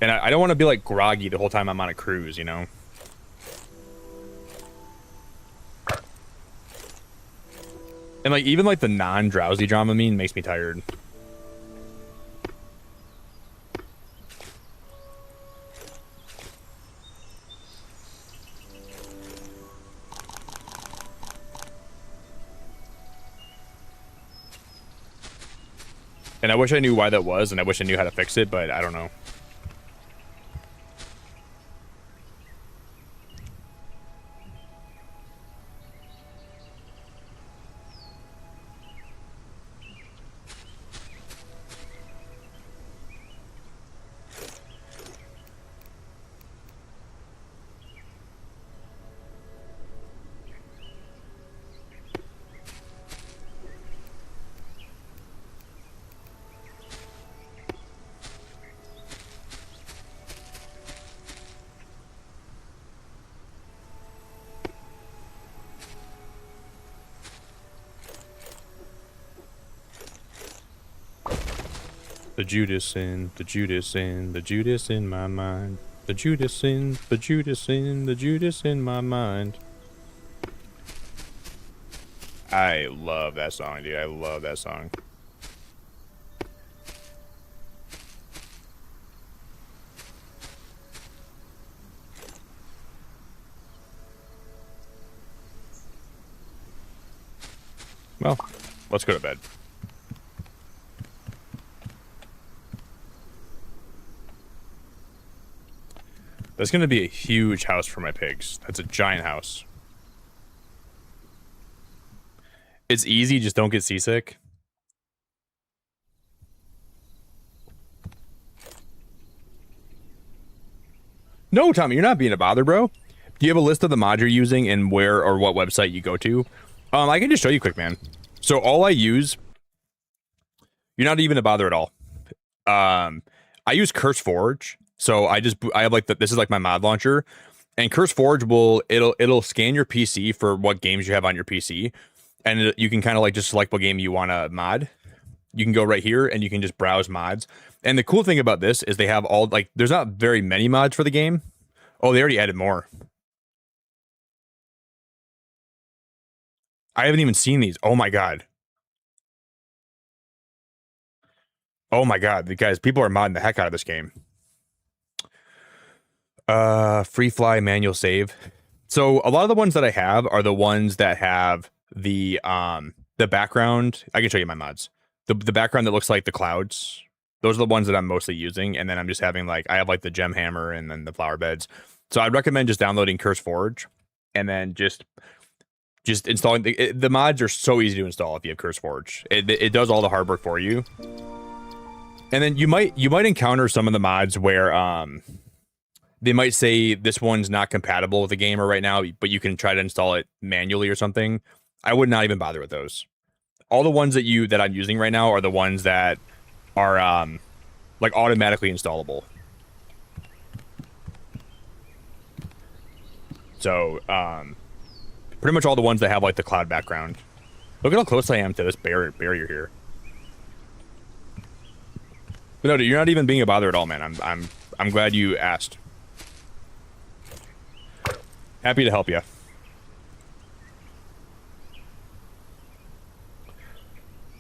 And I don't want to be like groggy the whole time I'm on a cruise, you know? And like even like the non-drowsy Dramamine makes me tired. And I wish I knew why that was, and I wish I knew how to fix it, but I don't know. The Judas in, the Judas in, the Judas in my mind. The Judas in, the Judas in, the Judas in my mind. I love that song, dude. I love that song. Well, let's go to bed. That's going to be a huge house for my pigs. That's a giant house. It's easy, just don't get seasick. No, Tommy, you're not being a bother, bro. Do you have a list of the mods you're using and where or what website you go to? I can just show you quick, man. So all I use... You're not even a bother at all. I use CurseForge. So I have like this is like my mod launcher, and CurseForge it'll scan your PC for what games you have on your PC, and you can kind of like just select what game you want to mod. You can go right here and you can just browse mods. And the cool thing about this is they have all like there's not very many mods for the game. Oh, they already added more. I haven't even seen these. Oh my god. Oh my god, guys, people are modding the heck out of this game. Free fly manual save. So a lot of the ones that I have are the ones that have the background. I can show you my mods. The background that looks like the clouds. Those are the ones that I'm mostly using, and then I'm just having like I have like the gem hammer and then the flower beds. So I'd recommend just downloading CurseForge and then just installing the mods are so easy to install if you have CurseForge. It does all the hard work for you. And then you might encounter some of the mods where they might say this one's not compatible with the gamer right now, but you can try to install it manually or something. I would not even bother with those. All the ones that I'm using right now are the ones that are like automatically installable. So pretty much all the ones that have like the cloud background. Look at how close I am to this barrier here. But no, dude, you're not even being a bother at all, man. I'm glad you asked. Happy to help you.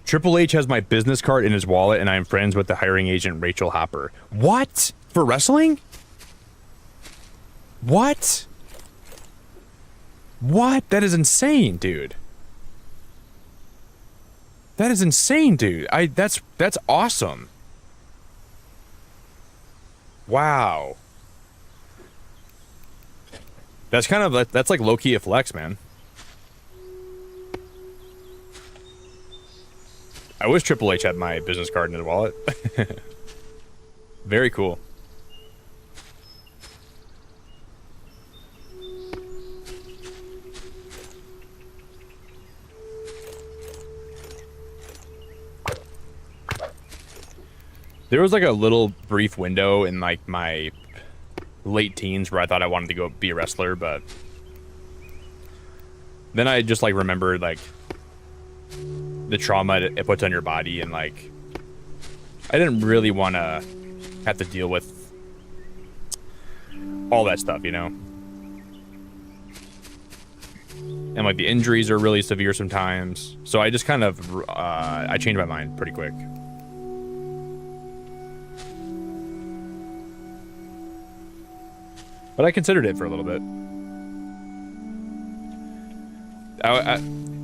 Triple H has my business card in his wallet, and I am friends with the hiring agent Rachel Hopper. What? For wrestling? What? What? That is insane, dude. That is insane, dude. That's awesome. Wow. That's like low-key a flex, man. I wish Triple H had my business card in his wallet. Very cool. There was like a little brief window in like my late teens where I thought I wanted to go be a wrestler, but then I just like remembered like the trauma it puts on your body, and like I didn't really want to have to deal with all that stuff, you know. And like the injuries are really severe sometimes, so I just kind of I changed my mind pretty quick. But I considered it for a little bit.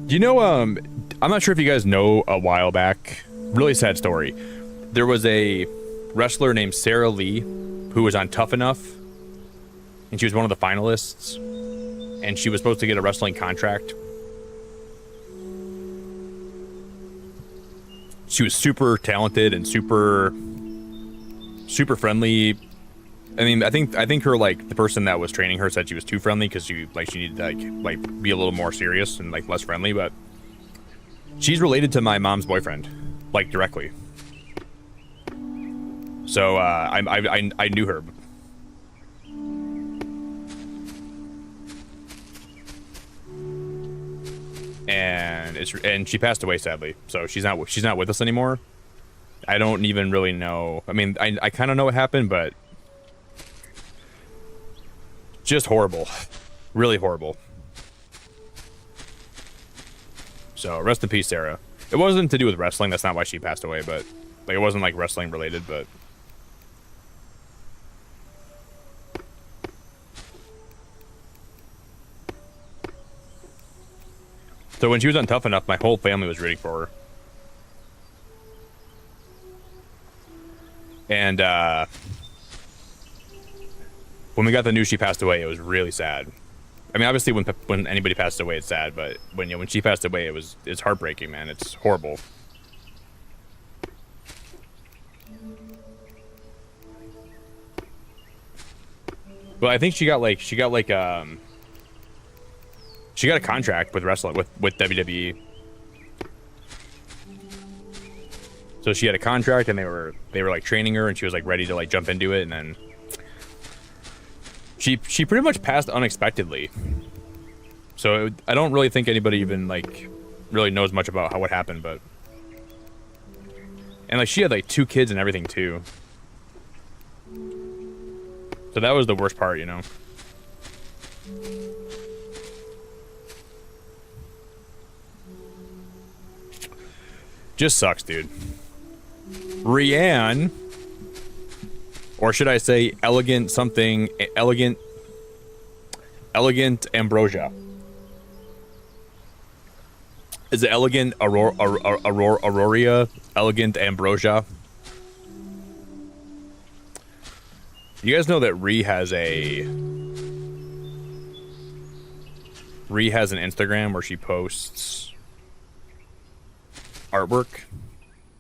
You know, I'm not sure if you guys know, a while back, really sad story. There was a wrestler named Sarah Lee who was on Tough Enough, and she was one of the finalists, and she was supposed to get a wrestling contract. She was super talented and super friendly. I mean, I think her, like, the person that was training her said she was too friendly because she needed to like be a little more serious and like less friendly. But she's related to my mom's boyfriend, like directly. So I knew her. And she passed away, sadly. So she's not with us anymore. I don't even really know. I mean, I kind of know what happened, but just horrible, really horrible. So rest in peace, Sarah. It wasn't to do with wrestling. That's not why she passed away, but like it wasn't like wrestling related, but. So when she was on Tough Enough, my whole family was rooting for her. And when we got the news she passed away, it was really sad. I mean, obviously when anybody passes away, it's sad, but when she passed away, it's heartbreaking, man. It's horrible. Well, I think she got a contract with wrestling with WWE. So she had a contract, and they were like training her, and she was like ready to like jump into it, and then she pretty much passed unexpectedly. So I don't really think anybody even like really knows much about what happened, but and like she had like 2 kids and everything too. So that was the worst part, you know. Just sucks, dude. Rianne, or should I say elegant Ambrosia. Is it elegant Auroria? Elegant Ambrosia? You guys know that Ree has an Instagram where she posts artwork.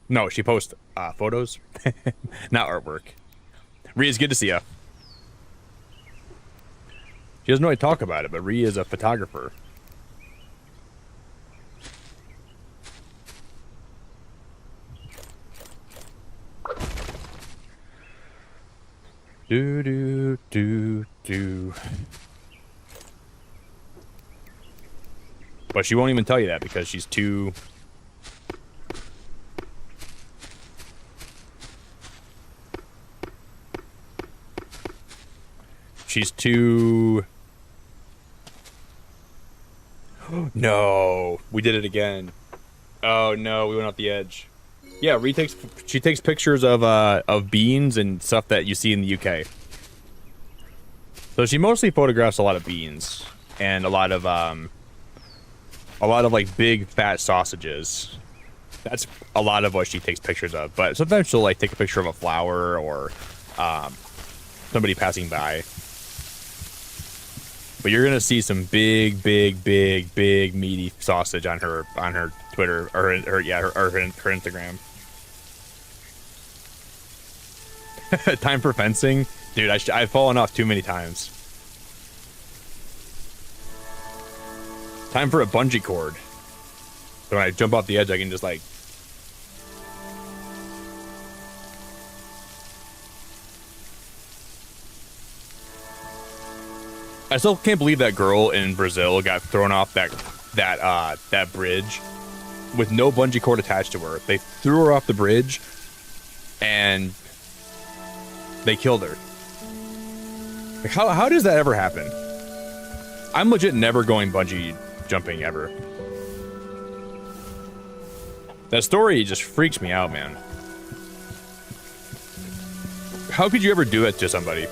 No, she posts photos, not artwork. Ree, it's good to see ya. She doesn't really talk about it, but Ree is a photographer. Do. But she won't even tell you that because she's too... She's too... No, we did it again. Oh no, we went off the edge. Yeah, she takes pictures of beans and stuff that you see in the UK. So she mostly photographs a lot of beans and a lot of like big fat sausages. That's a lot of what she takes pictures of. But sometimes she'll like take a picture of a flower or somebody passing by. But you're gonna see some big meaty sausage on her Twitter or her Instagram. Time for fencing, dude. I've fallen off too many times. Time for a bungee cord. So when I jump off the edge, I can just like. I still can't believe that girl in Brazil got thrown off that that bridge with no bungee cord attached to her. They threw her off the bridge and they killed her. Like, how does that ever happen? I'm legit never going bungee jumping ever. That story just freaks me out, man. How could you ever do it to somebody?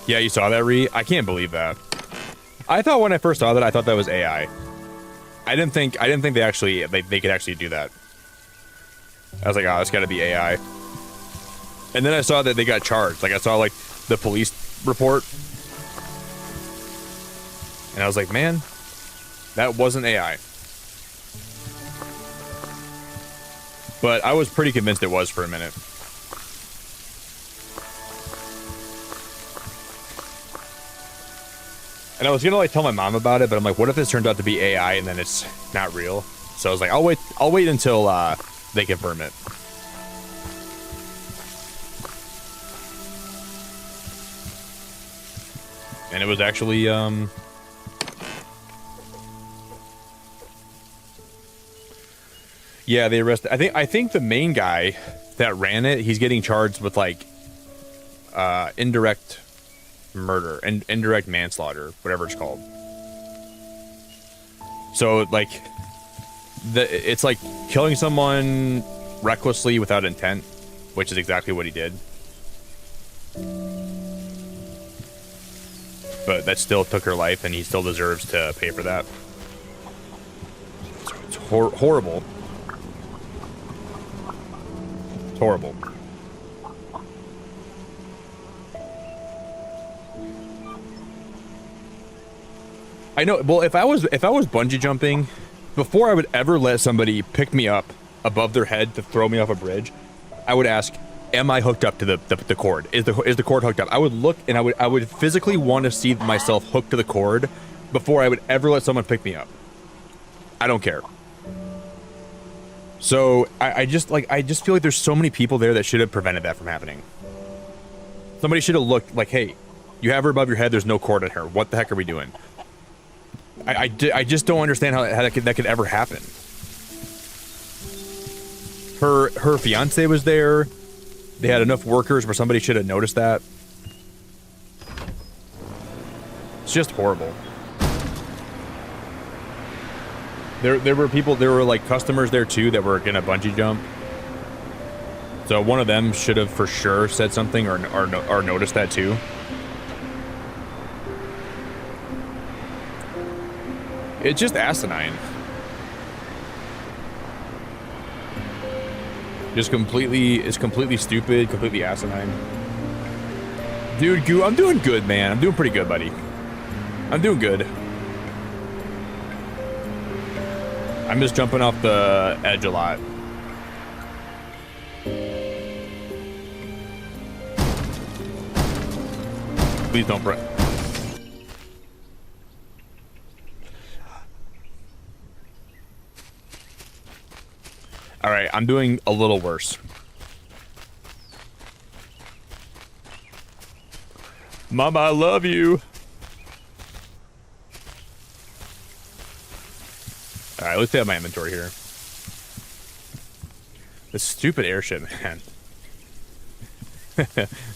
Yeah, you saw that, Ree? I can't believe that. I thought when I first saw that, I thought that was AI. I didn't think they actually they could actually do that. I was like, oh, it's got to be AI. And then I saw that they got charged. Like, I saw like the police report, and I was like, man, that wasn't AI. But I was pretty convinced it was for a minute. And I was gonna like tell my mom about it, but I'm like, what if this turns out to be AI and then it's not real? So I was like, I'll wait until they confirm it. And it was actually yeah, they arrested. I think the main guy that ran it, he's getting charged with like indirect murder and indirect manslaughter, whatever it's called. So like it's like killing someone recklessly without intent, which is exactly what he did. But that still took her life, and he still deserves to pay for that. It's horrible. It's horrible. I know. Well, if I was bungee jumping, before I would ever let somebody pick me up above their head to throw me off a bridge, I would ask, am I hooked up to the cord? Is the cord hooked up? I would look, and I would physically want to see myself hooked to the cord before I would ever let someone pick me up. I don't care. So I just feel like there's so many people there that should have prevented that from happening. Somebody should have looked like, hey, you have her above your head. There's no cord in her. What the heck are we doing? I just don't understand how that could ever happen. Her fiance was there. They had enough workers where somebody should have noticed that. It's just horrible. There were like customers there too that were gonna bungee jump. So one of them should have for sure said something or noticed that too. It's just asinine. It's completely stupid, completely asinine. Dude, Goo, I'm doing good, man. I'm doing pretty good, buddy. I'm doing good. I'm just jumping off the edge a lot. Please don't break. All right, I'm doing a little worse. Mama, I love you. All right, let's have my inventory here. This stupid airship, man.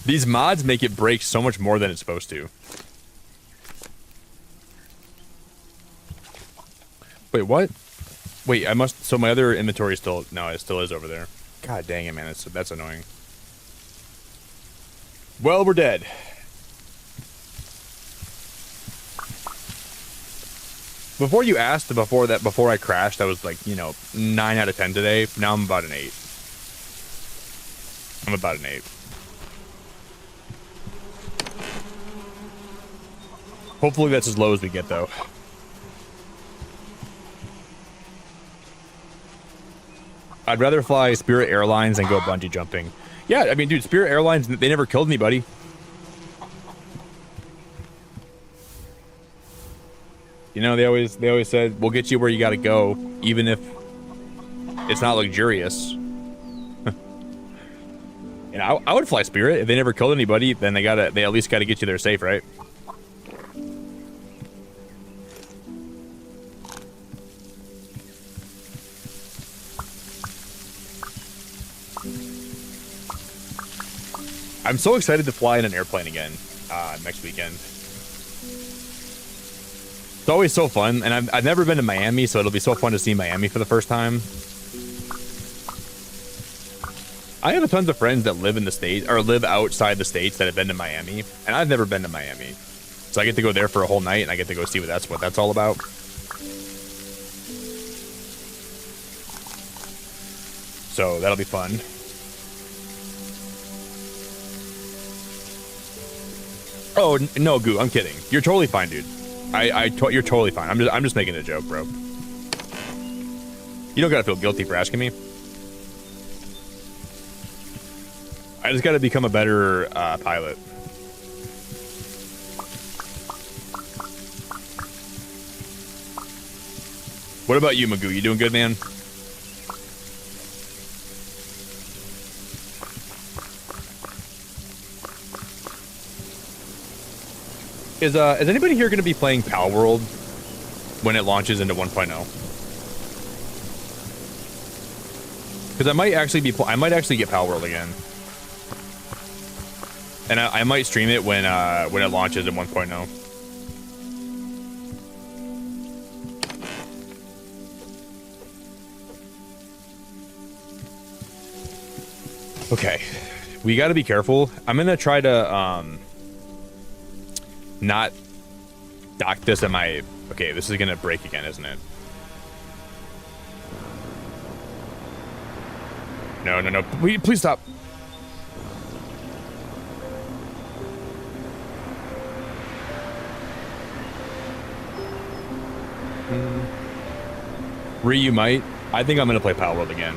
These mods make it break so much more than it's supposed to. Wait, what? Wait, I must. So my other inventory still. No, it still is over there. God dang it, man. That's annoying. Well, we're dead. Before you asked, before I crashed, I was like, 9 out of 10 today. Now I'm about an 8. I'm about an 8. Hopefully that's as low as we get, though. I'd rather fly Spirit Airlines than go bungee jumping. Yeah, I mean, dude, Spirit Airlines, they never killed anybody. They always said, we'll get you where you gotta go, even if it's not luxurious. I would fly Spirit. If they never killed anybody, then they at least gotta get you there safe, right? I'm so excited to fly in an airplane again next weekend. It's always so fun, and I've never been to Miami, so it'll be so fun to see Miami for the first time. I have tons of friends that live in the States, or live outside the States, that have been to Miami, and I've never been to Miami. So I get to go there for a whole night, and I get to go see what that's all about. So that'll be fun. Oh no, Goo, I'm kidding. You're totally fine, dude. You're totally fine. I'm just making a joke, bro. You don't gotta feel guilty for asking me. I just gotta become a better pilot. What about you, Magoo? You doing good, man? Is anybody here going to be playing Pal World when it launches into 1.0? Because I might actually get Pal World again, and I might stream it when it launches in 1.0. Okay, we got to be careful. I'm gonna try to not dock this at my... Okay, this is gonna break again, isn't it? No. Please stop. You might. I think I'm gonna play Pal World again.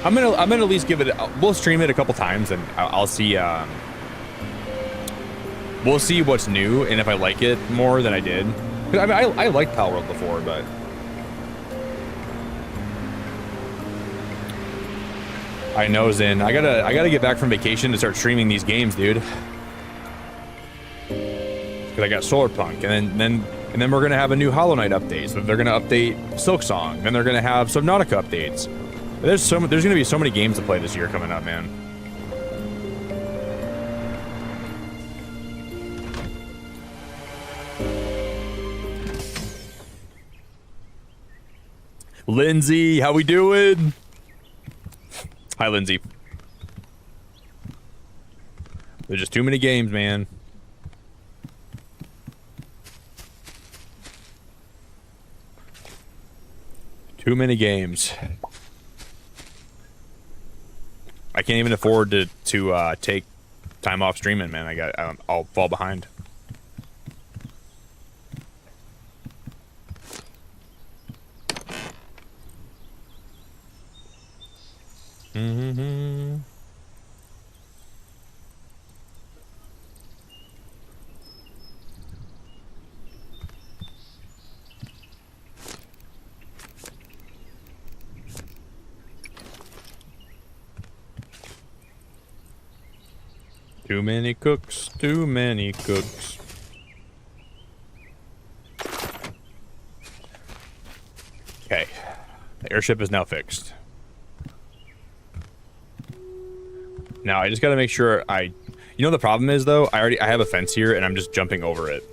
I'm gonna at least give it... We'll stream it a couple times, and I'll see... We'll see what's new, and if I like it more than I did. I mean, I liked Pal World before, but... I know, Zin. I gotta get back from vacation to start streaming these games, dude. Because I got Solarpunk, and then we're gonna have a new Hollow Knight update. So they're gonna update Silksong, then they're gonna have Subnautica updates. There's gonna be so many games to play this year coming up, man. Lindsay, how we doing? Hi, Lindsay. There's just too many games, man. Too many games. I can't even afford to take time off streaming, man. I'll fall behind. Mm-hmm. Too many cooks, too many cooks. Okay, the airship is now fixed. Now I just gotta make sure you know the problem is though, I have a fence here and I'm just jumping over it.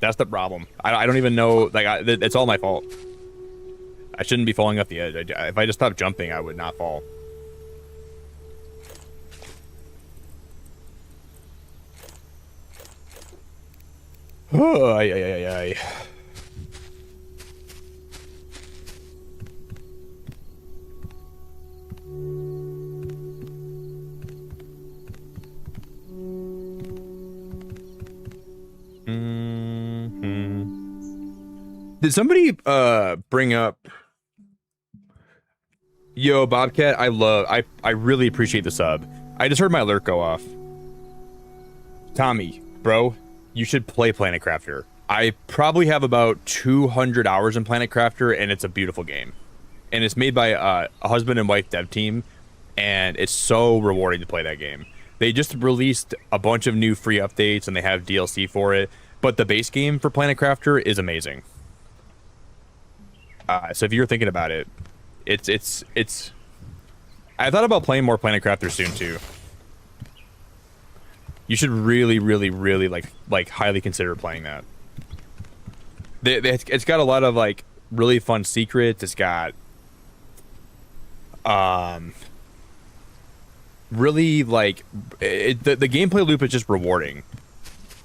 That's the problem. I don't even know, like, it's all my fault. I shouldn't be falling off the edge. If I just stopped jumping, I would not fall. Oh, ay. Did somebody bring up... Yo, Bobcat, I really appreciate the sub. I just heard my alert go off. Tommy, bro, you should play Planet Crafter. I probably have about 200 hours in Planet Crafter, and it's a beautiful game. And it's made by a husband and wife dev team, and it's so rewarding to play that game. They just released a bunch of new free updates, and they have DLC for it. But the base game for Planet Crafter is amazing. So if you're thinking about it, it's I thought about playing more Planet Crafter soon too. You should really, really, really like highly consider playing that. It's got a lot of like really fun secrets. It's got really like the gameplay loop is just rewarding.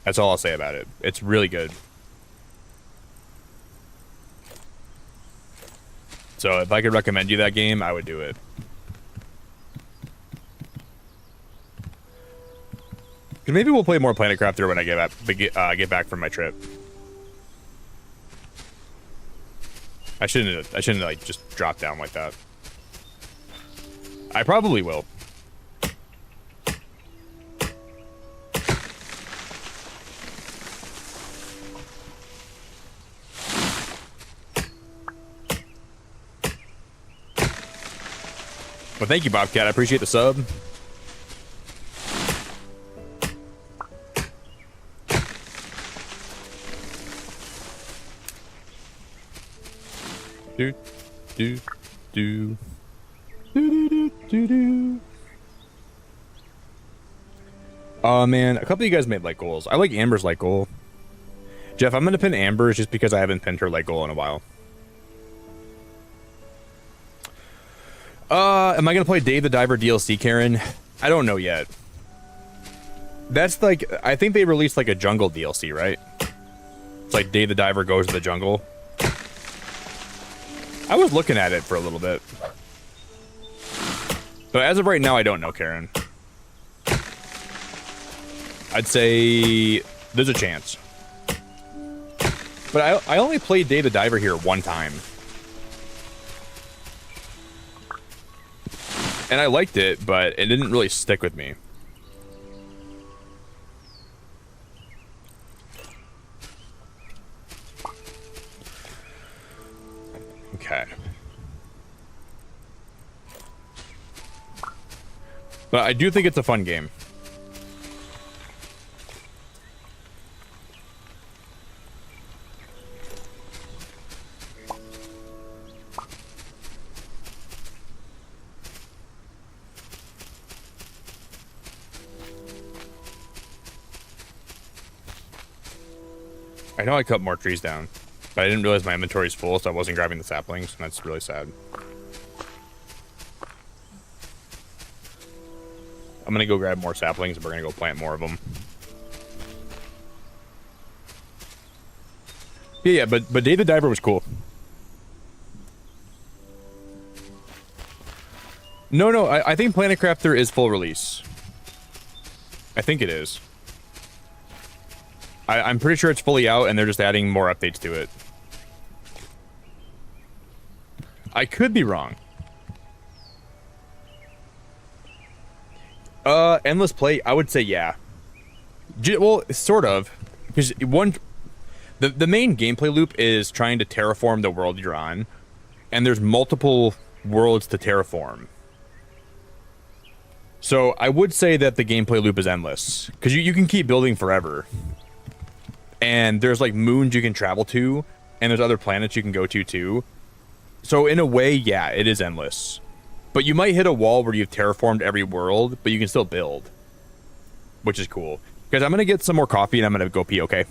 That's all I'll say about it. It's really good. So if I could recommend you that game, I would do it. Cause maybe we'll play more Planet Crafter when I get back from my trip. I shouldn't like just drop down like that. I probably will. Well, thank you, Bobcat. I appreciate the sub. Do, do, do. Oh man, a couple of you guys made like goals. I like Amber's like goal. Jeff, I'm gonna pin Amber's just because I haven't pinned her like goal in a while. Am I gonna play Dave the Diver DLC, Karen? I don't know yet. That's like, I think they released like a jungle DLC, right? It's like Dave the Diver goes to the jungle. I was looking at it for a little bit. But as of right now, I don't know, Karen. I'd say there's a chance. But I only played Dave the Diver here one time. And I liked it, but it didn't really stick with me. Okay. But I do think it's a fun game. I know I cut more trees down, but I didn't realize my inventory is full, so I wasn't grabbing the saplings, and that's really sad. I'm gonna go grab more saplings, and we're gonna go plant more of them. Yeah, but Dave the Diver was cool. No, I think Planet Crafter is full release. I think it is. I'm pretty sure it's fully out, and they're just adding more updates to it. I could be wrong. Endless play, I would say yeah. Well, sort of. Because the main gameplay loop is trying to terraform the world you're on, and there's multiple worlds to terraform. So I would say that the gameplay loop is endless, because you can keep building forever. And there's like moons you can travel to, and there's other planets you can go to too. So in a way, yeah, it is endless. But you might hit a wall where you've terraformed every world, but you can still build. Which is cool. Guys, I'm going to get some more coffee and I'm going to go pee, okay?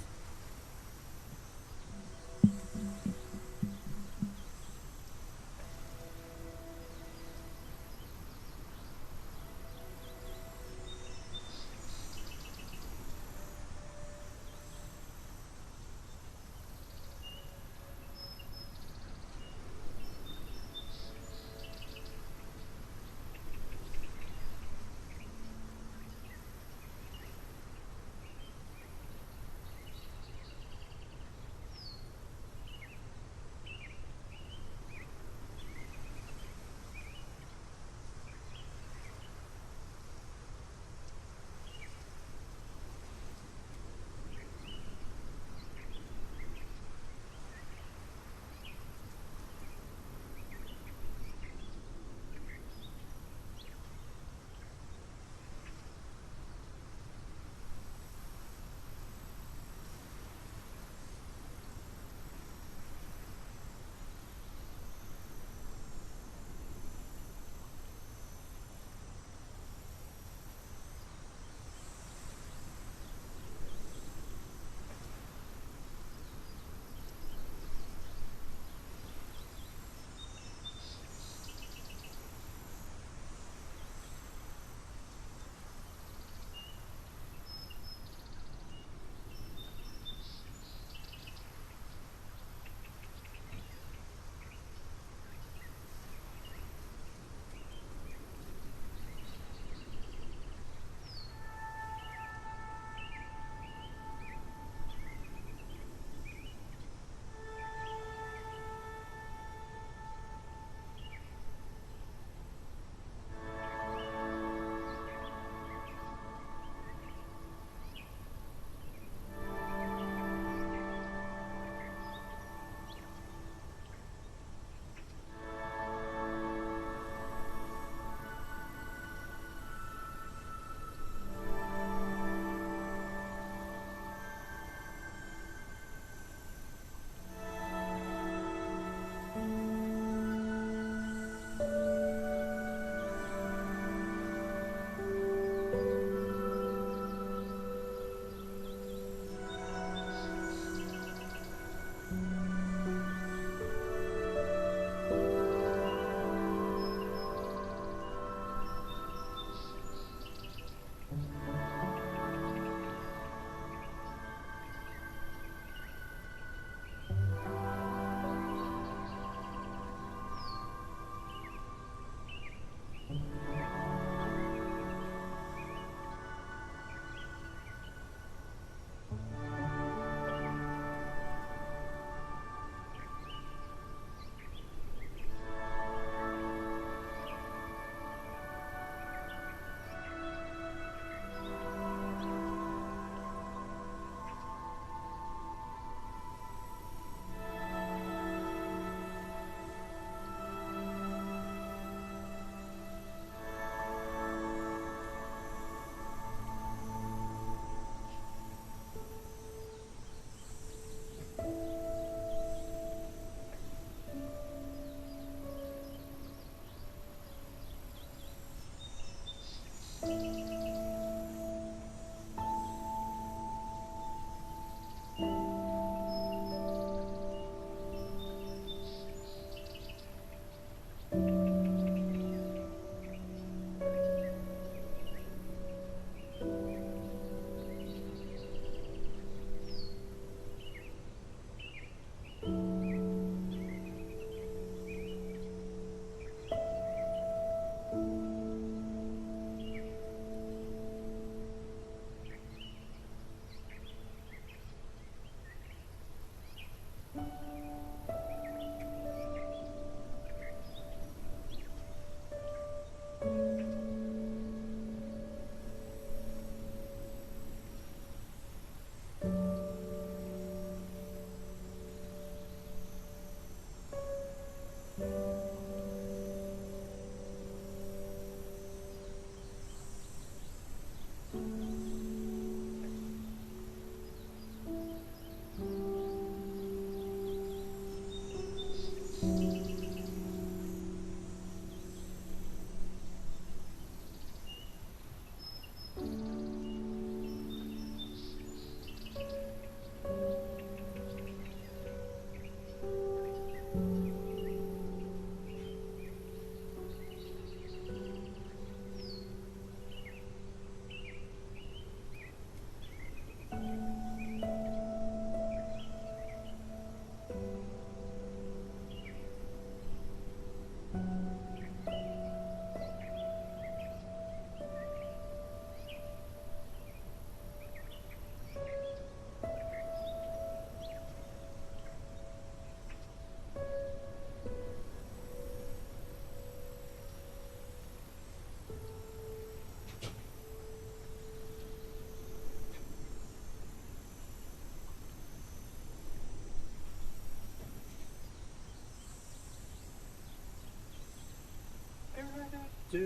All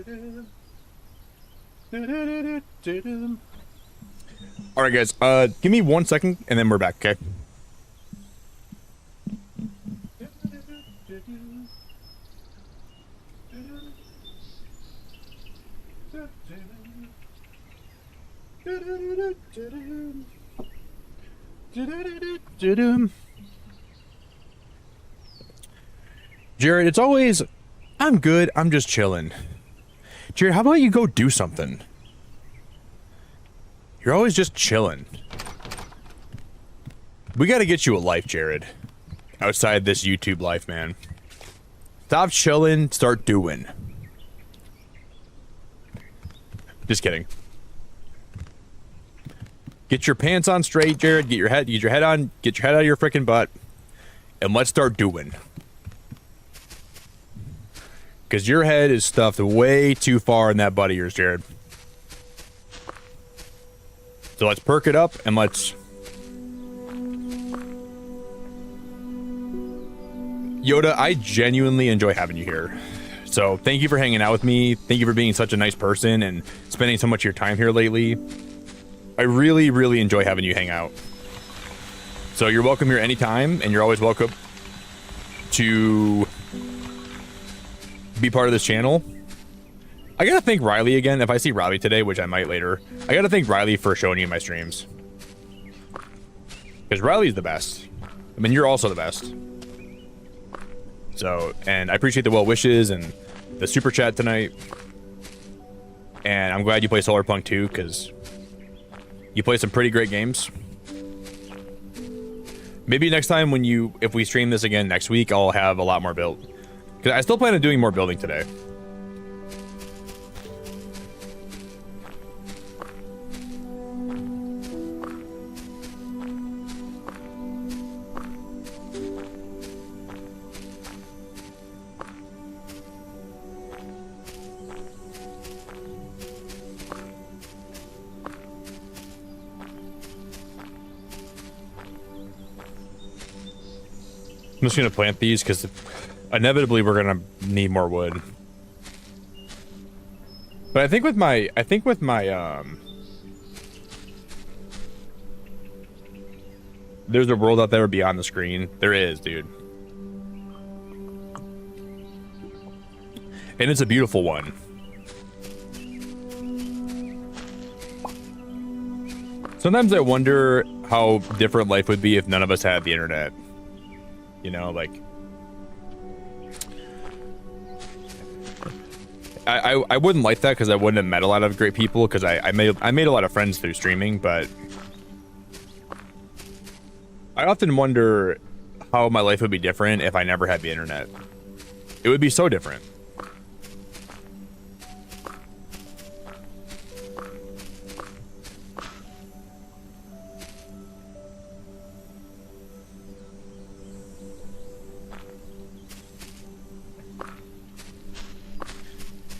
right, guys. Give me 1 second, and then we're back. Okay. Jared, it's always, I'm good, I'm just chilling. Jared, how about you go do something? You're always just chilling. We gotta get you a life, Jared. Outside this YouTube life, man. Stop chilling, start doing. Just kidding. Get your pants on straight, Jared. Get your head on. Get your head out of your freaking butt, and let's start doing. Because your head is stuffed way too far in that butt of yours, Jared. So let's perk it up and let's. Yoda, I genuinely enjoy having you here. So thank you for hanging out with me. Thank you for being such a nice person and spending so much of your time here lately. I really, really enjoy having you hang out. So you're welcome here anytime, and you're always welcome to be part of this channel. I gotta thank Riley again. If I see Riley today, which I might later, I gotta thank Riley for showing you my streams. Because Riley's the best. I mean, you're also the best. So, and I appreciate the well wishes and the super chat tonight. And I'm glad you play Solarpunk too, because you play some pretty great games. Maybe next time if we stream this again next week, I'll have a lot more built. Because I still plan on doing more building today. I'm just gonna plant these because inevitably we're gonna need more wood. But I think with my there's a world out there beyond the screen. There is, dude. And it's a beautiful one. Sometimes I wonder how different life would be if none of us had the internet. You know, like I wouldn't like that because I wouldn't have met a lot of great people because I made a lot of friends through streaming, but I often wonder how my life would be different if I never had the internet. It would be so different.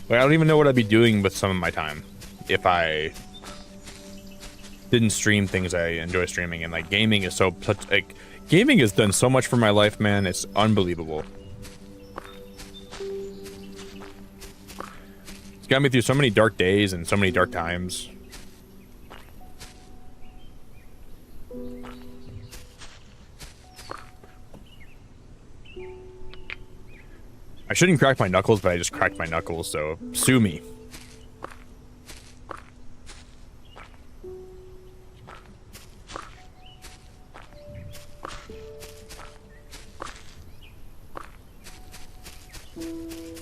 Like, I don't even know what I'd be doing with some of my time if I didn't stream things I enjoy streaming. And like gaming is gaming has done so much for my life, man. It's unbelievable. It's got me through so many dark days and so many dark times. I shouldn't crack my knuckles, but I just cracked my knuckles, so sue me.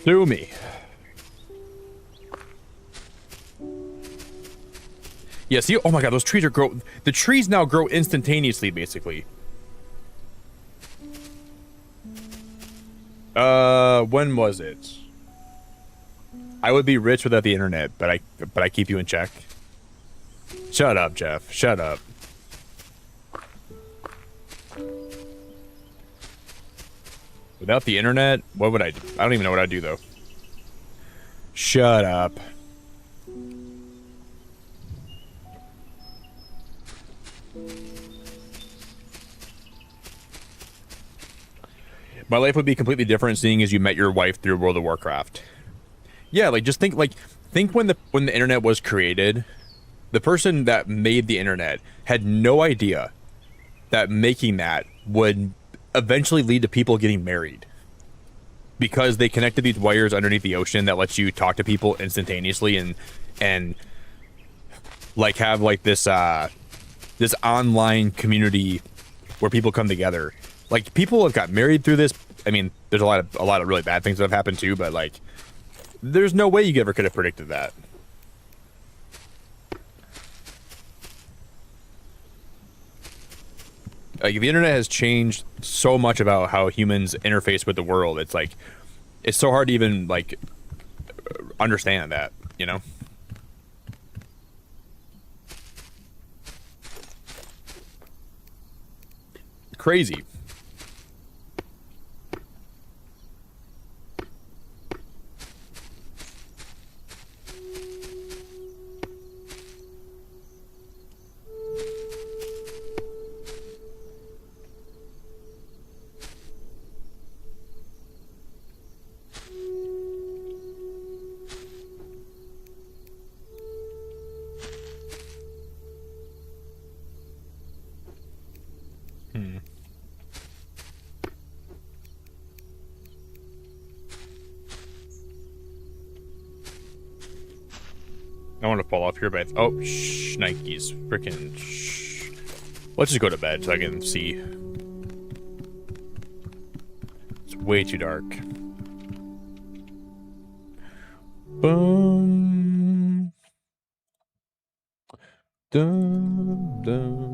Sue me. Yeah, see, oh my god, those trees are the trees now grow instantaneously, basically. When was it? I would be rich without the internet, but I keep you in check. Shut up, Jeff. Shut up. Without the internet, what would I do? I don't even know what I'd do, though. Shut up. My life would be completely different seeing as you met your wife through World of Warcraft. Yeah, like just think when the internet was created, the person that made the internet had no idea that making that would eventually lead to people getting married. Because they connected these wires underneath the ocean that lets you talk to people instantaneously and like have like this this online community where people come together. Like people have got married through this. I mean, there's a lot of really bad things that have happened too, but like there's no way you ever could have predicted that. Like the internet has changed so much about how humans interface with the world. It's like it's so hard to even like understand that, you know? Crazy. I want to fall off here, but oh, Nikes, freaking. Let's just go to bed so I can see. It's way too dark. Boom. Dun, dun.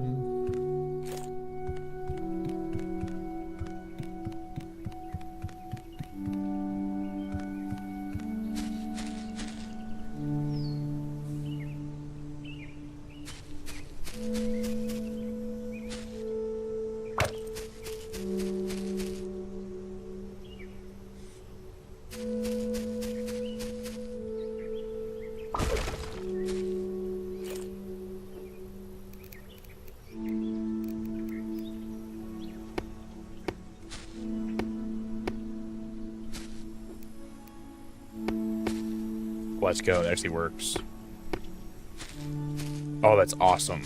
Let's go. That actually works. Oh, that's awesome.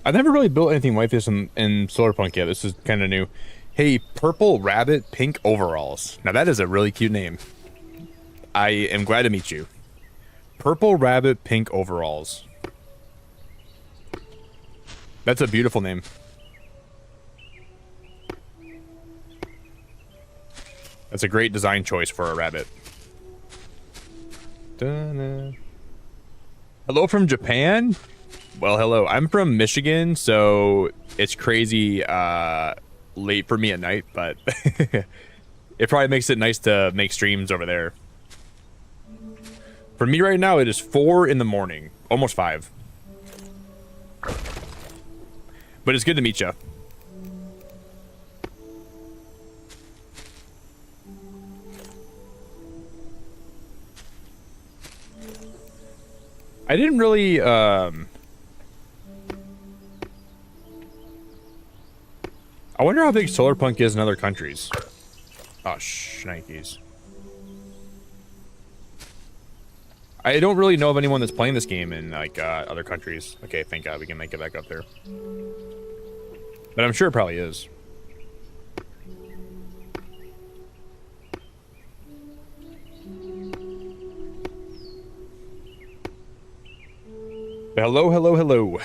I've never really built anything like this in Solarpunk yet. This is kind of new. Hey, Purple Rabbit Pink Overalls. Now that is a really cute name. I am glad to meet you. Purple Rabbit Pink Overalls. That's a beautiful name. That's a great design choice for a rabbit. Da-na. Hello from Japan? Well, hello. I'm from Michigan, so it's crazy late for me at night, but it probably makes it nice to make streams over there. For me right now, it is 4 in the morning, almost 5. But it's good to meet you. I didn't really I wonder how big Solarpunk is in other countries. Oh, shnikes. I don't really know of anyone that's playing this game in, like, other countries. Okay, thank God we can make it back up there. But I'm sure it probably is. Hello, hello, hello.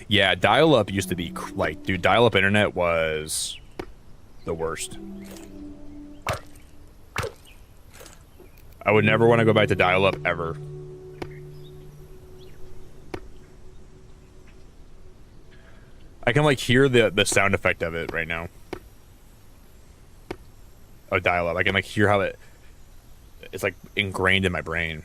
Yeah, dial-up used to be, like, dude, dial-up internet was the worst. I would never want to go back to dial-up ever. I can, like, hear the sound effect of it right now. Oh, dial-up. I can, like, hear how it's, like, ingrained in my brain.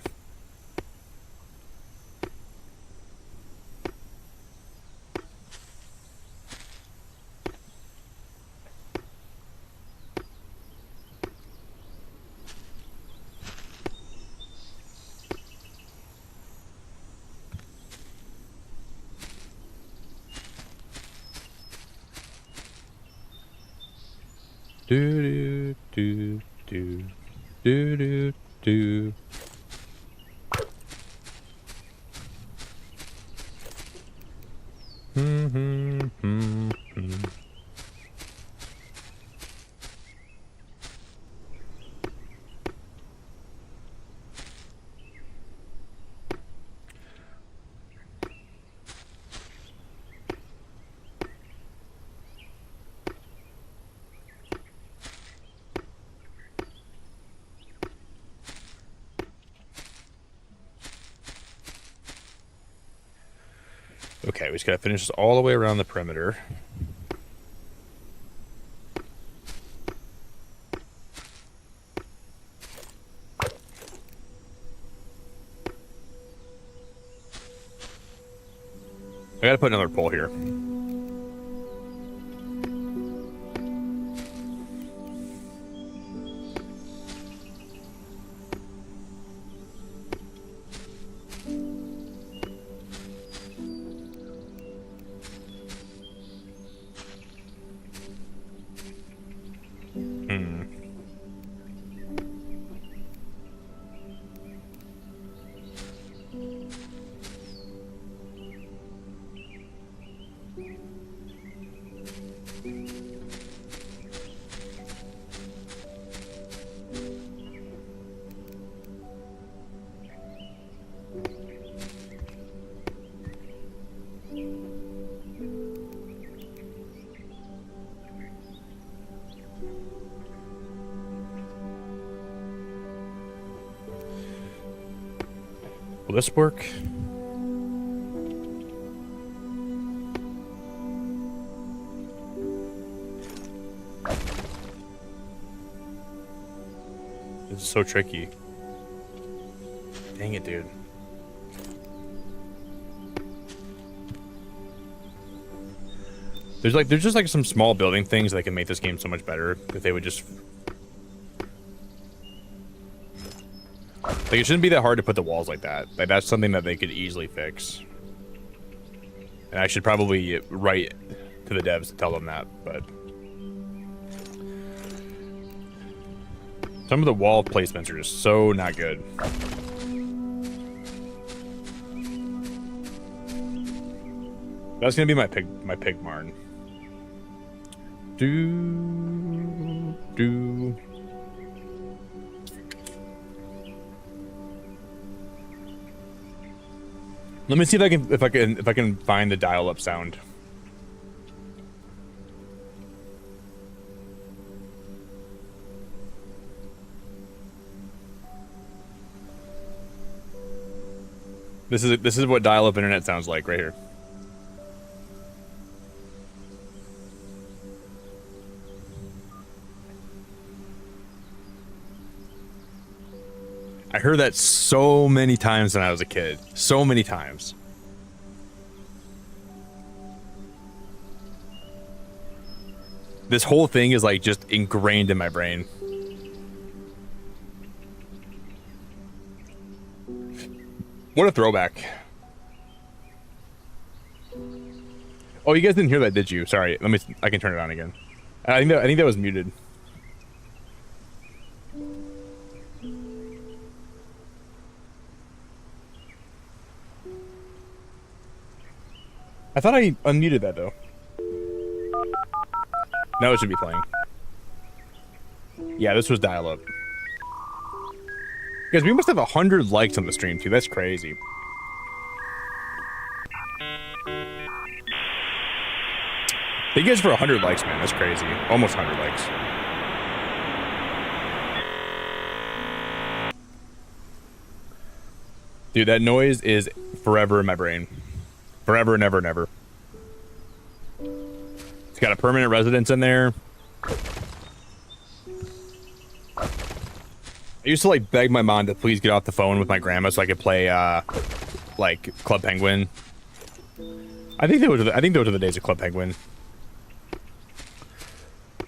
Do do do do do do. Okay, we just gotta finish this all the way around the perimeter. I gotta put another pole here. Will this work? This is so tricky. Dang it, dude. There's just like some small building things that can make this game so much better if they would just... Like, it shouldn't be that hard to put the walls like that. Like, that's something that they could easily fix. And I should probably write to the devs to tell them that, but... Some of the wall placements are just so not good. That's gonna be my pig barn. Let me see if I can find the dial-up sound. This is what dial-up internet sounds like right here. I heard that so many times when I was a kid. So many times. This whole thing is like just ingrained in my brain. What a throwback. Oh, you guys didn't hear that, did you? Sorry. I can turn it on again. I think that was muted. I thought I unmuted that, though. Now it should be playing. Yeah, this was dial-up. Guys, we must have 100 likes on the stream, too. That's crazy. Thank you guys for 100 likes, man. That's crazy. Almost 100 likes. Dude, that noise is forever in my brain. Forever and ever and ever. It's got a permanent residence in there. I used to like beg my mom to please get off the phone with my grandma so I could play like Club Penguin. I think those are the days of Club Penguin.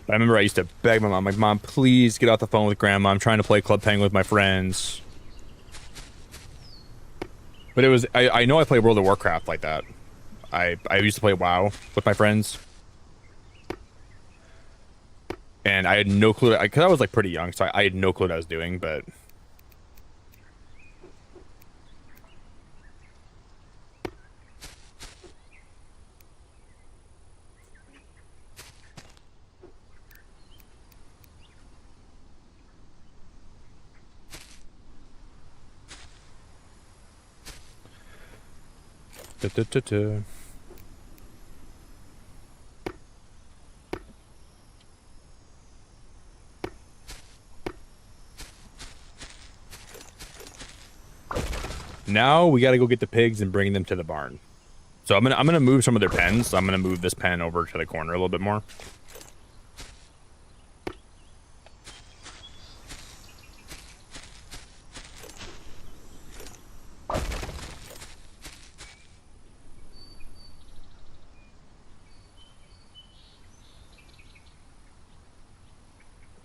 But I remember I used to beg my mom, like, Mom, please get off the phone with Grandma. I'm trying to play Club Penguin with my friends. But it was, I know I play World of Warcraft like that. I used to play WoW with my friends. And I had no clue, because I was like pretty young, so I had no clue what I was doing, but... Now we got to go get the pigs and bring them to the barn. So I'm gonna move some of their pens. So I'm gonna move this pen over to the corner a little bit more.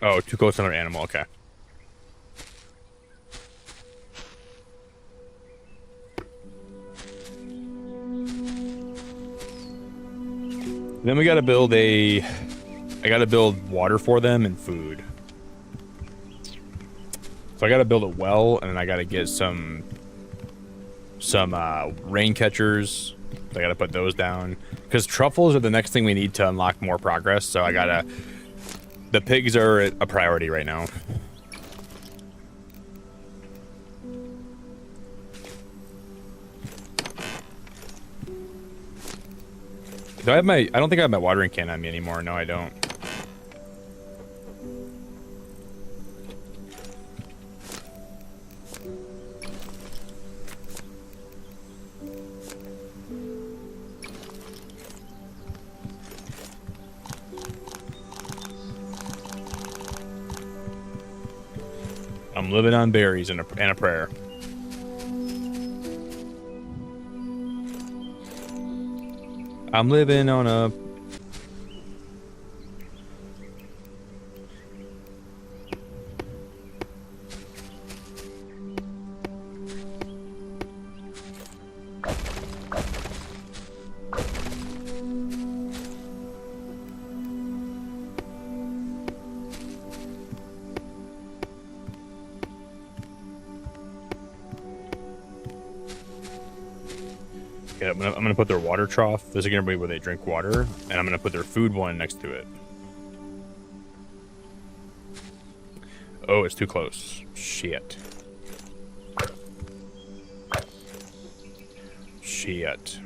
Oh, too close to another animal. Okay. Then we gotta build I gotta build water for them and food. So I gotta build a well, and then I gotta get some rain catchers. So I gotta put those down. Because truffles are the next thing we need to unlock more progress, so I gotta... The pigs are a priority right now. Do I have I don't think I have my watering can on me anymore. No, I don't. I'm living on berries and a prayer. I'm living on a... Yeah, I'm gonna put their water trough. This is gonna be where they drink water, and I'm gonna put their food one next to it. Oh, it's too close. Shit. Shit.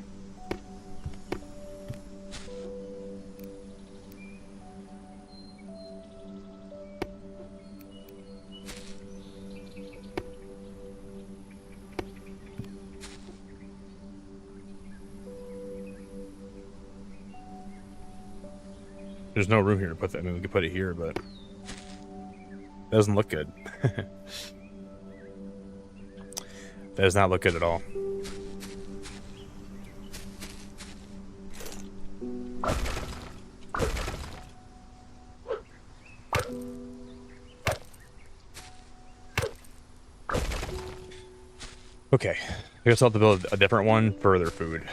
There's no room here to put that. I mean, we could put it here, but it doesn't look good. That does not look good at all. Okay, I guess I'll have to build a different one for their food.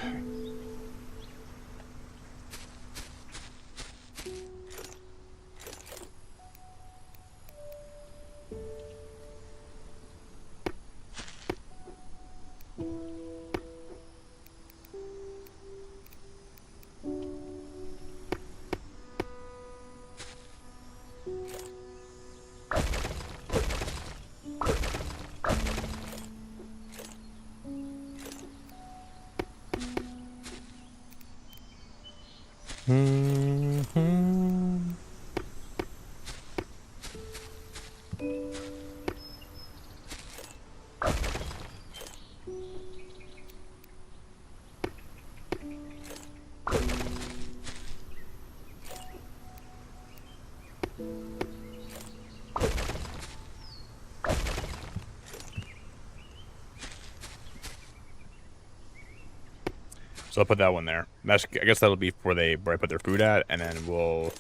So I'll put that one there. I guess that'll be where I put their food at, and then we'll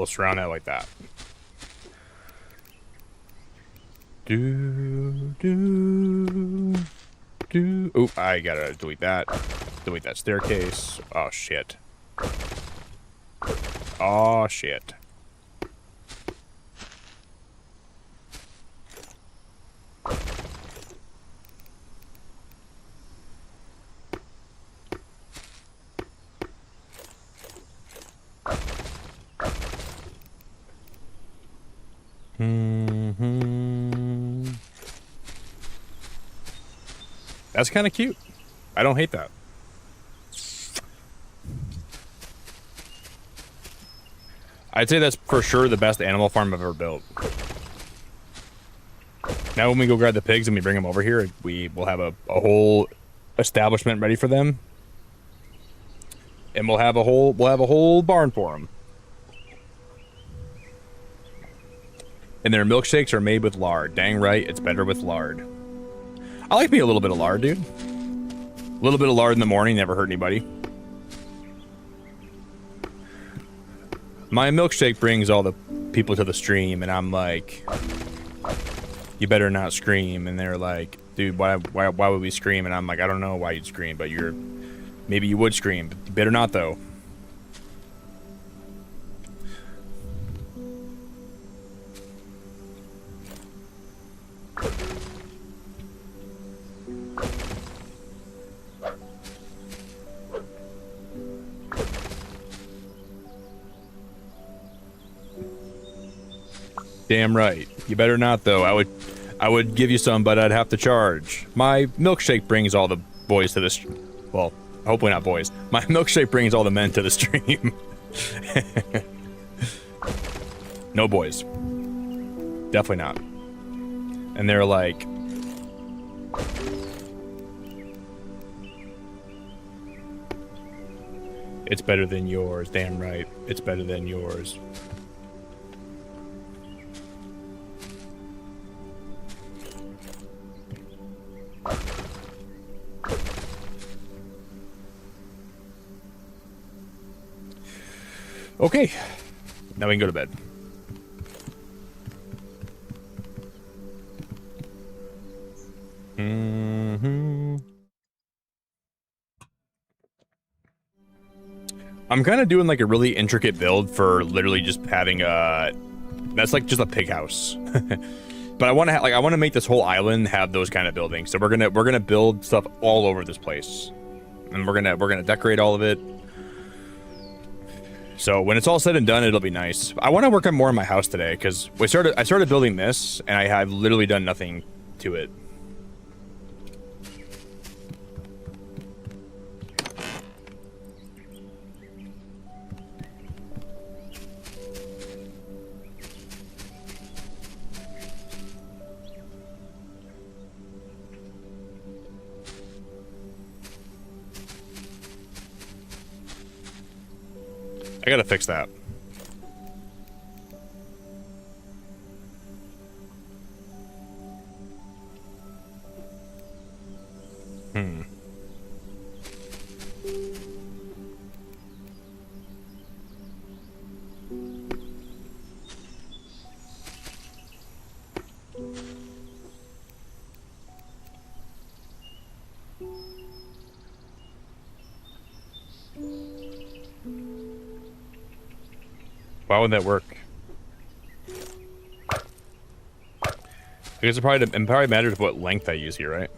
surround it like that. Oh, I gotta delete that. delete that staircase. Oh, shit. Oh, shit. That's kind of cute. I don't hate that. I'd say that's for sure the best animal farm I've ever built. Now when we go grab the pigs and we bring them over here, we will have a whole establishment ready for them. And we'll have a whole barn for them. And their milkshakes are made with lard. Dang right, it's better with lard. I like me a little bit of lard, dude. A little bit of lard in the morning never hurt anybody. My milkshake brings all the people to the stream, and I'm like, you better not scream. And they're like, dude, why would we scream? And I'm like, I don't know why you'd scream, but maybe you would scream, but you better not though. Damn right. You better not though. I would give you some, but I'd have to charge. My milkshake brings all the boys to the well, hopefully not boys. My milkshake brings all the men to the stream. No boys. Definitely not. And they're like, it's better than yours. Damn right. It's better than yours. Okay, now we can go to bed. I'm kind of doing like a really intricate build for literally just having a, that's like just a pig house. But I want to I want to make this whole island have those kind of buildings. So we're gonna build stuff all over this place, and we're gonna decorate all of it. So when it's all said and done, it'll be nice. I want to work on more on my house today because I started building this, and I have literally done nothing to it. I gotta fix that. Why would that work? I guess it probably matters what length I use here, right?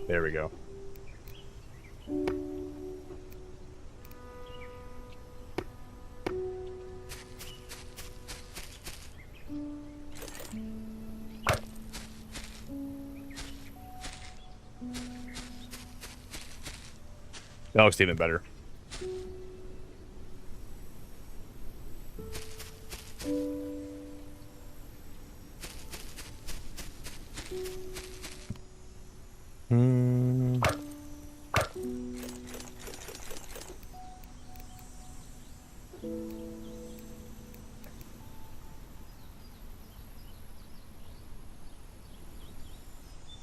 There we go. That looks even better.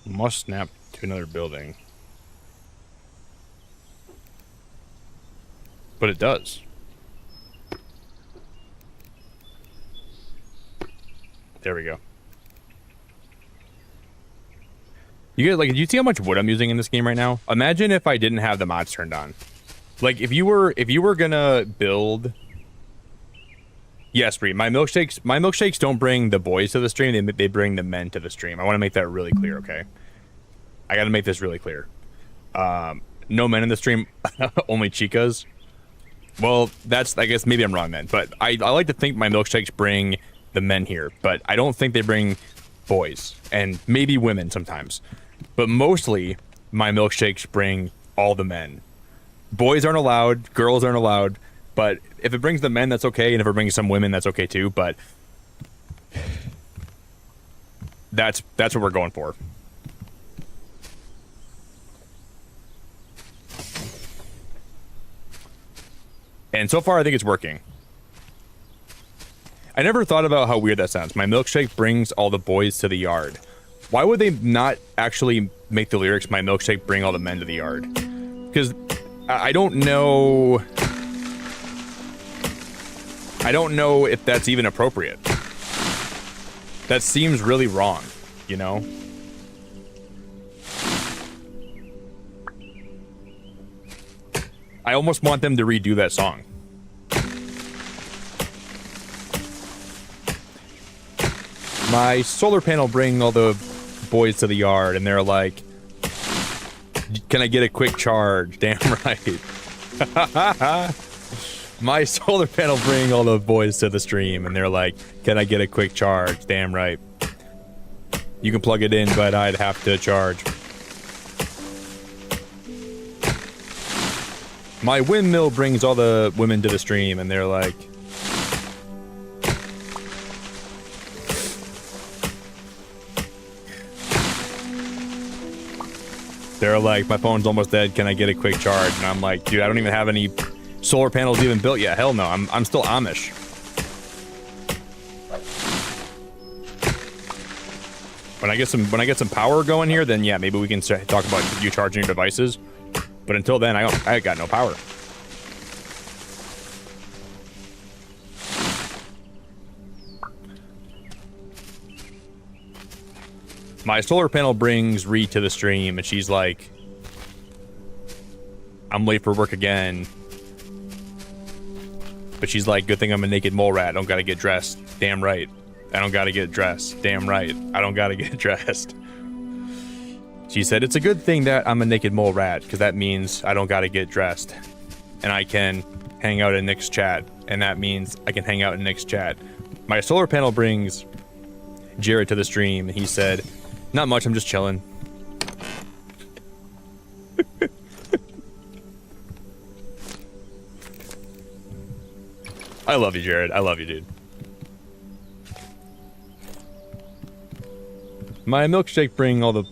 Must snap to another building. But it does. There we go. You guys, like, do you see how much wood I'm using in this game right now? Imagine if I didn't have the mods turned on. Like, if you were gonna build... Yes, Bree, my milkshakes don't bring the boys to the stream, they bring the men to the stream. I want to make that really clear, okay? I gotta make this really clear. No men in the stream, only chicas. Well, that's, I guess maybe I'm wrong then, but I like to think my milkshakes bring the men here, but I don't think they bring boys, and maybe women sometimes. But mostly, my milkshakes bring all the men. Boys aren't allowed, girls aren't allowed, but if it brings the men, that's okay, and if it brings some women, that's okay too, but that's what we're going for. And so far, I think it's working. I never thought about how weird that sounds. My milkshake brings all the boys to the yard. Why would they not actually make the lyrics, my milkshake bring all the men to the yard? Because I don't know... I don't know if that's even appropriate. That seems really wrong, you know? I almost want them to redo that song. My solar panel bring all the boys to the yard, and they're like, can I get a quick charge? Damn right. My solar panel bring all the boys to the stream, and they're like, can I get a quick charge? Damn right. You can plug it in, but I'd have to charge. My windmill brings all the women to the stream, and they're like... They're like, my phone's almost dead, can I get a quick charge? And I'm like, dude, I don't even have any solar panels even built yet. Hell no, I'm still Amish. When I get some power going here, then yeah, maybe we can start talk about you charging your devices. But until then, I got no power. My solar panel brings Reed to the stream, and she's like, I'm late for work again. But she's like, good thing I'm a naked mole rat. I don't gotta get dressed. Damn right. I don't gotta get dressed. Damn right. I don't gotta get dressed. She said, it's a good thing that I'm a naked mole rat, because that means I don't gotta get dressed. And I can hang out in Nick's chat. And that means I can hang out in Nick's chat. My solar panel brings Jared to the stream, and he said, not much, I'm just chilling. I love you, Jared. I love you, dude. My milkshake bring all the...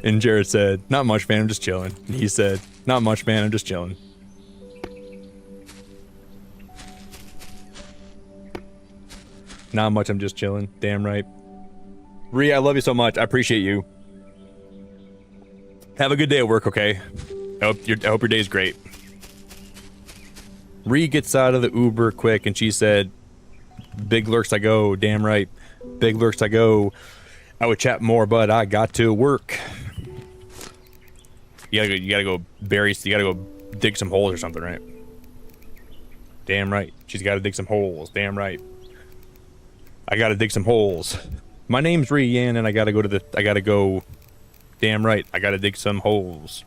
And Jared said, not much, man, I'm just chilling. And he said, not much, man, I'm just chilling. Not much, I'm just chilling. Damn right. Ree, I love you so much. I appreciate you. Have a good day at work, okay? I hope your day's great. Ree gets out of the Uber quick, and she said, big lurks I go. Damn right. Big lurks I go. I would chat more, but I got to work. You gotta go bury, you gotta go dig some holes or something, right? Damn right. She's gotta dig some holes. Damn right. I gotta dig some holes. My name's Rian, and I gotta go. Damn right. I gotta dig some holes.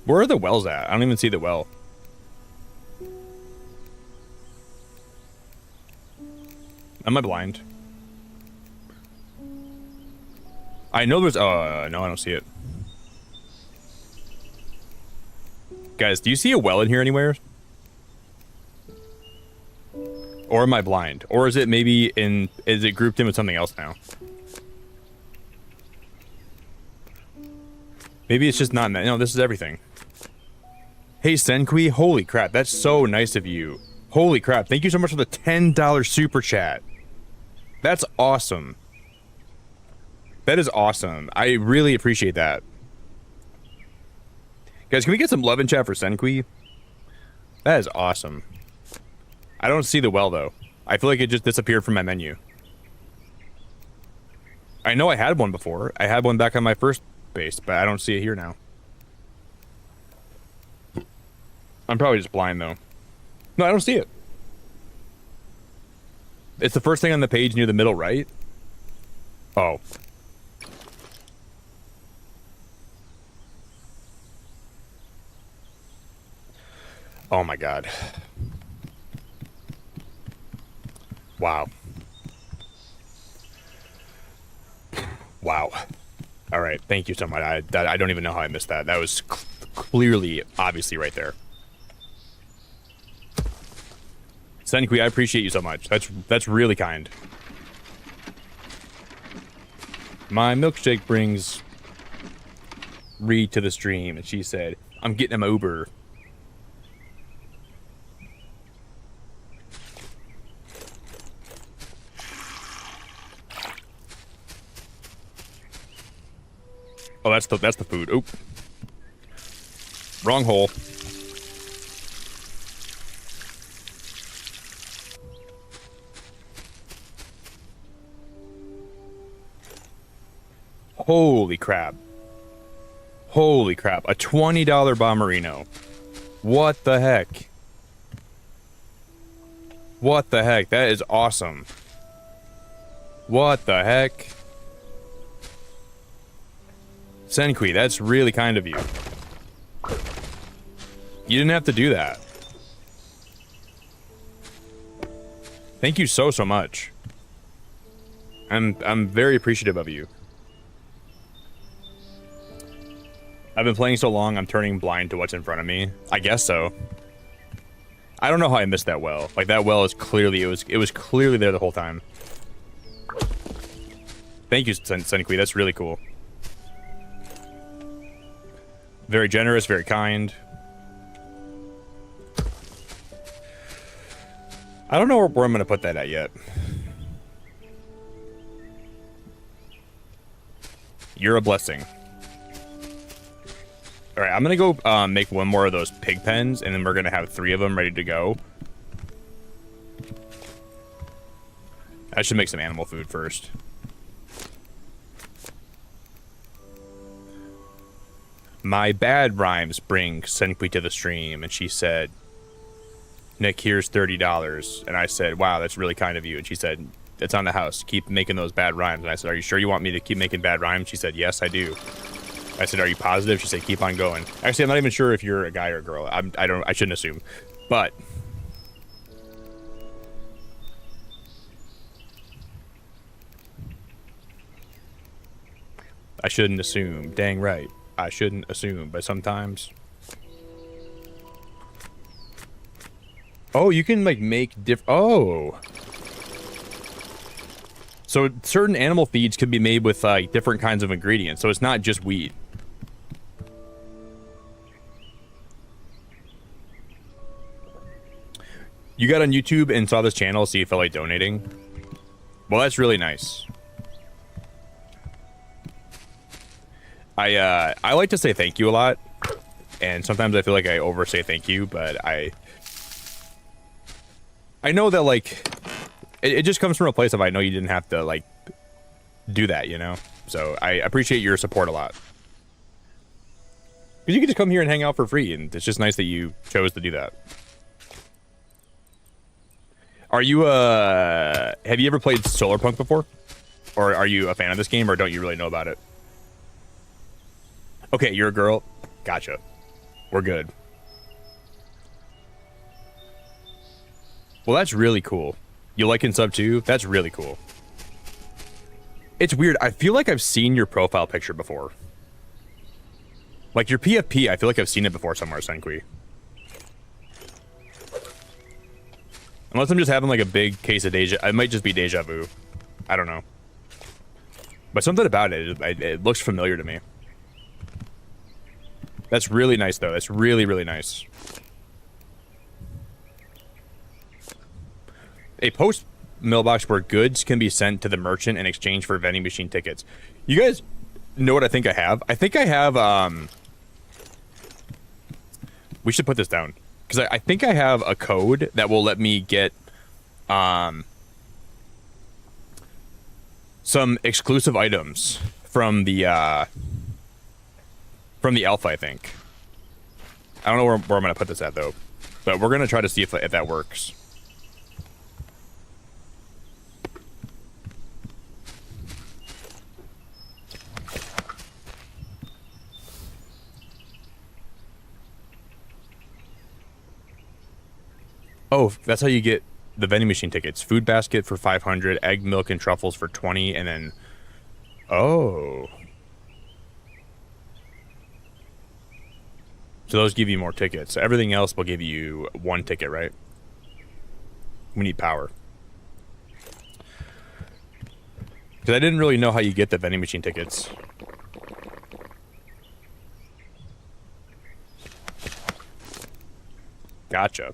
Where are the wells at? I don't even see the well. Am I blind? I know there's... Oh, no, I don't see it. Guys, do you see a well in here anywhere? Or am I blind? Or is it maybe in... Is it grouped in with something else now? Maybe it's just not... No, this is everything. Hey, Senqui. Holy crap. That's so nice of you. Holy crap. Thank you so much for the $10 super chat. That's awesome. That is awesome. I really appreciate that. Guys, can we get some love in chat for Senqui? That is awesome. I don't see the well, though. I feel like it just disappeared from my menu. I know I had one before. I had one back on my first base, but I don't see it here now. I'm probably just blind, though. No, I don't see it. It's the first thing on the page near the middle right. Oh. Oh my god. Wow. Wow. All right. Thank you so much. I don't even know how I missed that. That was clearly, obviously right there. Senqui, I appreciate you so much. That's really kind. My milkshake brings Reed to the stream, and she said, I'm getting him Uber. Oh, that's the food. Oop. Wrong hole. Holy crap. Holy crap. A $20 Bomberino. What the heck? What the heck? That is awesome. What the heck? Senqui, that's really kind of you. You didn't have to do that. Thank you so much. I'm very appreciative of you. I've been playing so long, I'm turning blind to what's in front of me. I guess so. I don't know how I missed that well. Like, that well is clearly, it was clearly there the whole time. Thank you, Senqui, that's really cool. Very generous, very kind. I don't know where I'm going to put that at yet. You're a blessing. All right, I'm going to go make one more of those pig pens, and then we're going to have 3 of them ready to go. I should make some animal food first. My bad rhymes bring Senqui to the stream, and she said, Nick, here's $30. And I said, wow, that's really kind of you. And she said, it's on the house. Keep making those bad rhymes. And I said, are you sure you want me to keep making bad rhymes? She said, yes, I do. I said, are you positive? She said, keep on going. Actually, I'm not even sure if you're a guy or a girl. I shouldn't assume. But I shouldn't assume. Dang right. I shouldn't assume, but sometimes. Oh, you can like make oh. So certain animal feeds could be made with like different kinds of ingredients. So it's not just weed. You got on YouTube and saw this channel, so you felt like donating. Well, that's really nice. I like to say thank you a lot, and sometimes I feel like I oversay thank you, but I know that like it just comes from a place of I know you didn't have to like do that, you know. So I appreciate your support a lot. Because you can just come here and hang out for free, and it's just nice that you chose to do that. Are you have you ever played Solarpunk before, or are you a fan of this game, or don't you really know about it? Okay, you're a girl. Gotcha. We're good. Well, that's really cool. You like and sub too? That's really cool. It's weird. I feel like I've seen your profile picture before. Like your PFP, I feel like I've seen it before somewhere, Senqui. Unless I'm just having like a big case of it might just be deja vu. I don't know. But something about it looks familiar to me. That's really nice, though. That's really, really nice. A post mailbox where goods can be sent to the merchant in exchange for vending machine tickets. You guys know what I think I have? I think I have, we should put this down. Because I think I have a code that will let me get some exclusive items from the alpha, I think. I don't know where I'm going to put this at, though. But we're going to try to see if that works. Oh, that's how you get the vending machine tickets. Food basket for 500, egg, milk, and truffles for 20, and then... Oh. So those give you more tickets. So everything else will give you 1 ticket, right? We need power. Because I didn't really know how you get the vending machine tickets. Gotcha.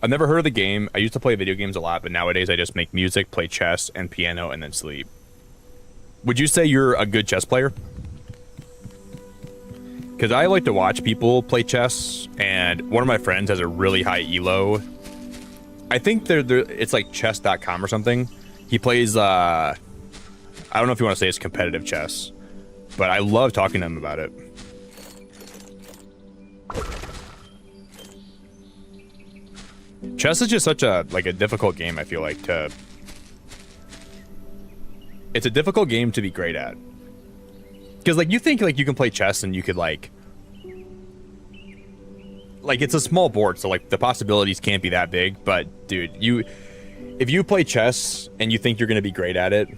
I've never heard of the game. I used to play video games a lot, but nowadays I just make music, play chess and piano, and then sleep. Would you say you're a good chess player? Because I like to watch people play chess, and one of my friends has a really high elo. I think it's like chess.com or something. He plays, I don't know if you want to say it's competitive chess, but I love talking to him about it. Chess is just such a difficult game, I feel like, to... It's a difficult game to be great at. Because, like, you think, like, you can play chess and you could, like, it's a small board, so, like, the possibilities can't be that big. But, dude, if you play chess and you think you're going to be great at it,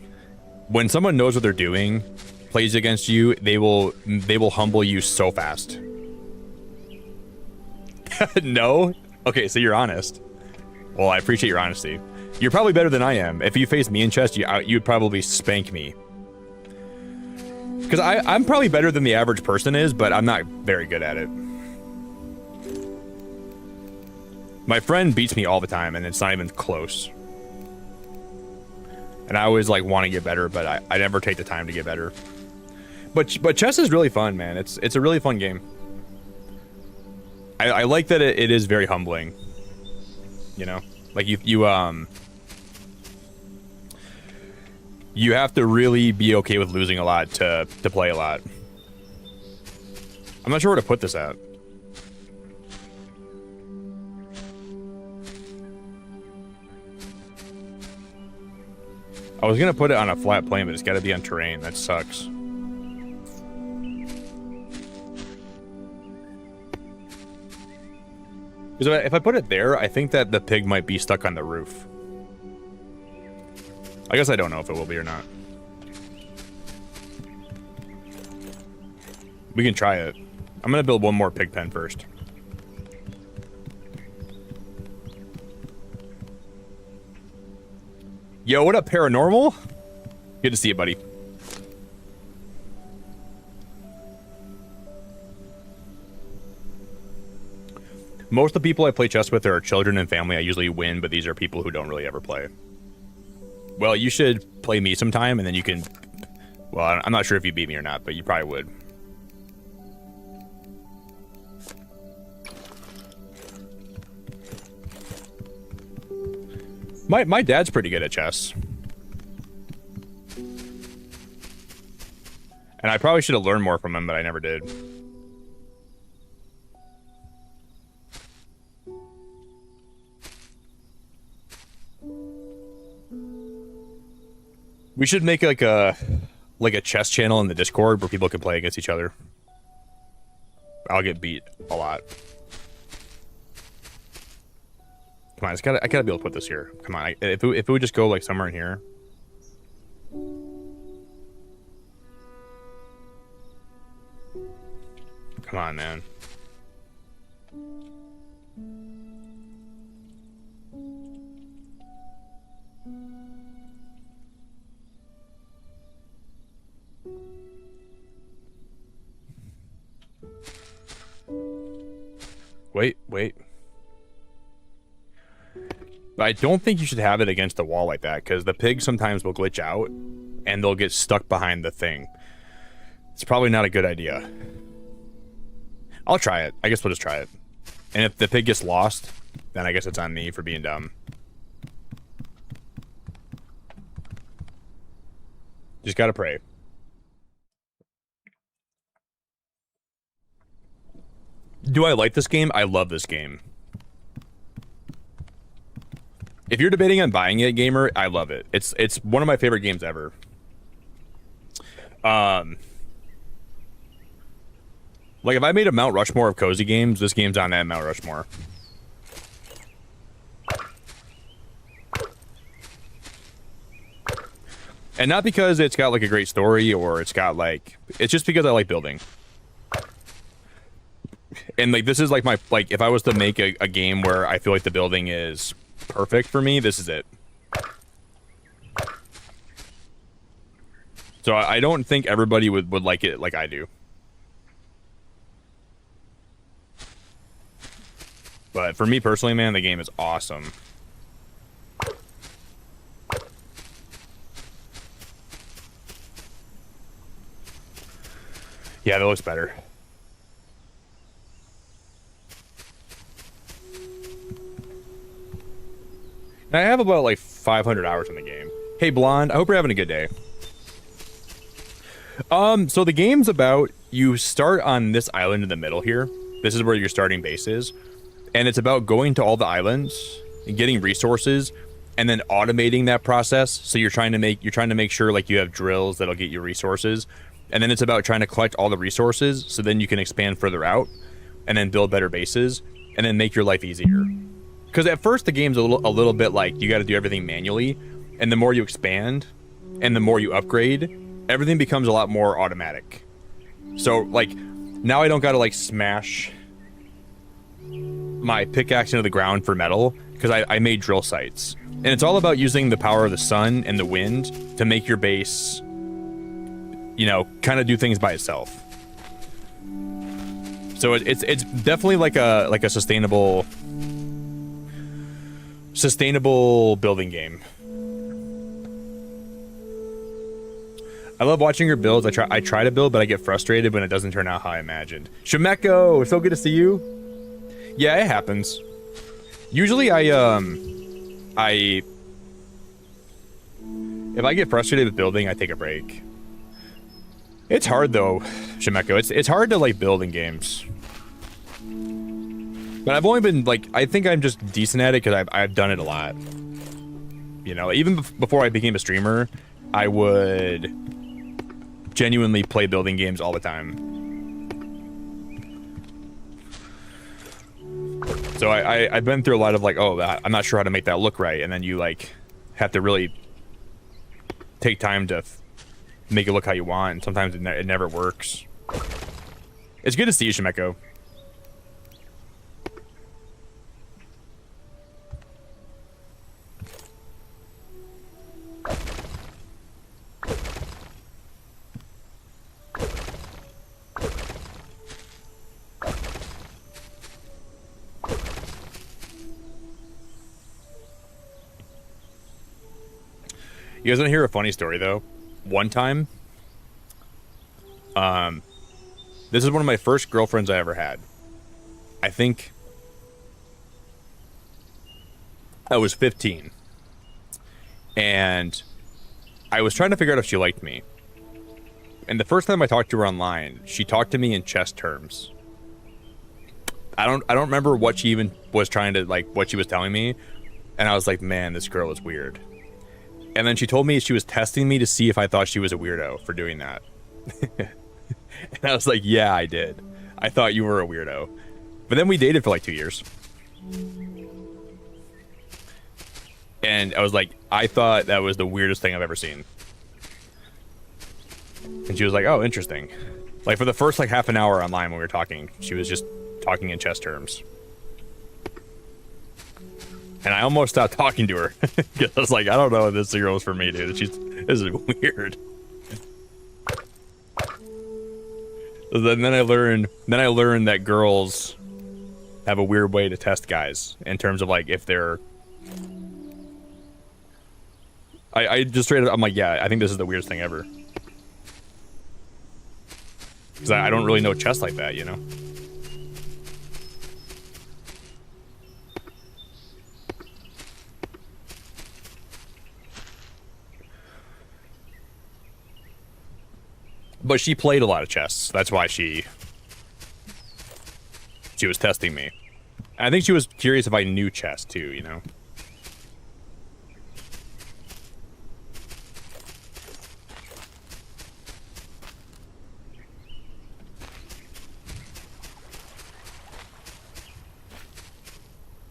when someone knows what they're doing, plays against you, they will humble you so fast. No? Okay, so you're honest. Well, I appreciate your honesty. You're probably better than I am. If you faced me in chess, you'd probably spank me. Because I'm probably better than the average person is, but I'm not very good at it. My friend beats me all the time, and it's not even close. And I always, like, want to get better, but I never take the time to get better. But chess is really fun, man. It's a really fun game. I like that it is very humbling. You know? Like, you have to really be okay with losing a lot to play a lot. I'm not sure where to put this at. I was gonna put it on a flat plane, but it's gotta be on terrain. That sucks. Because if I put it there, I think that the pig might be stuck on the roof. I guess I don't know if it will be or not. We can try it. I'm gonna build one more pig pen first. Yo, what up, Paranormal? Good to see you, buddy. Most of the people I play chess with are children and family. I usually win, but these are people who don't really ever play. Well, you should play me sometime, and then you can... Well, I'm not sure if you beat me or not, but you probably would. My dad's pretty good at chess. And I probably should have learned more from him, but I never did. We should make like a chess channel in the Discord where people can play against each other. I'll get beat a lot. Come on, I gotta be able to put this here. Come on, if it would just go like somewhere in here. Come on, man. Wait. I don't think you should have it against the wall like that, because the pig sometimes will glitch out, and they'll get stuck behind the thing. It's probably not a good idea. I'll try it. I guess we'll just try it. And if the pig gets lost, then I guess it's on me for being dumb. Just gotta pray. Do I like this game? I love this game. If you're debating on buying it, gamer, I love it. It's one of my favorite games ever. Like, if I made a Mount Rushmore of cozy games, this game's on that Mount Rushmore. And not because it's got, like, a great story, or it's got, like... It's just because I like building. And, like, this is, like, my... Like, if I was to make a game where I feel like the building is perfect for me, this is it. So I don't think everybody would like it like I do. But for me personally, man, the game is awesome. Yeah, that looks better. I have about like 500 hours in the game. Hey, Blonde, I hope you're having a good day. So the game's about, you start on this island in the middle here. This is where your starting base is. And it's about going to all the islands and getting resources and then automating that process. So you're trying to make sure like you have drills that'll get you resources. And then it's about trying to collect all the resources so then you can expand further out and then build better bases and then make your life easier. Because at first the game's a little bit like you got to do everything manually, and the more you expand and the more you upgrade, everything becomes a lot more automatic. So like now I don't got to like smash my pickaxe into the ground for metal because I made drill sites. And it's all about using the power of the sun and the wind to make your base, you know, kind of do things by itself. So it's definitely like a sustainable building game. I love watching your builds. I try to build, but I get frustrated when it doesn't turn out how I imagined. Shemeko, so good to see you. Yeah, it happens. Usually if I get frustrated with building, I take a break. It's hard though, Shemeko. It's hard to like build in games. But I've only been like, I think I'm just decent at it because I've done it a lot. You know, even before I became a streamer, I would genuinely play building games all the time. So I've been through a lot of like, oh, I'm not sure how to make that look right, and then you like have to really take time to make it look how you want, and sometimes it never works. It's good to see you, Shemeko. You guys want to hear a funny story though? One time, this is one of my first girlfriends I ever had. I think I was 15, and I was trying to figure out if she liked me. And the first time I talked to her online, she talked to me in chess terms. I don't remember what she even was trying to like, what she was telling me, and I was like, man, this girl is weird. And then she told me she was testing me to see if I thought she was a weirdo for doing that. And I was like, yeah, I did. I thought you were a weirdo. But then we dated for like 2 years. And I was like, I thought that was the weirdest thing I've ever seen. And she was like, oh, interesting. Like for the first like half an hour online when we were talking, she was just talking in chess terms. And I almost stopped talking to her because I was like, I don't know if this girl is for me, dude. This is weird. Then I learned that girls have a weird way to test guys in terms of like if they're, I just straight up, I'm like, yeah, I think this is the weirdest thing ever. Because I don't really know chests like that, you know? But she played a lot of chests. That's why she was testing me. And I think she was curious if I knew chess too, you know?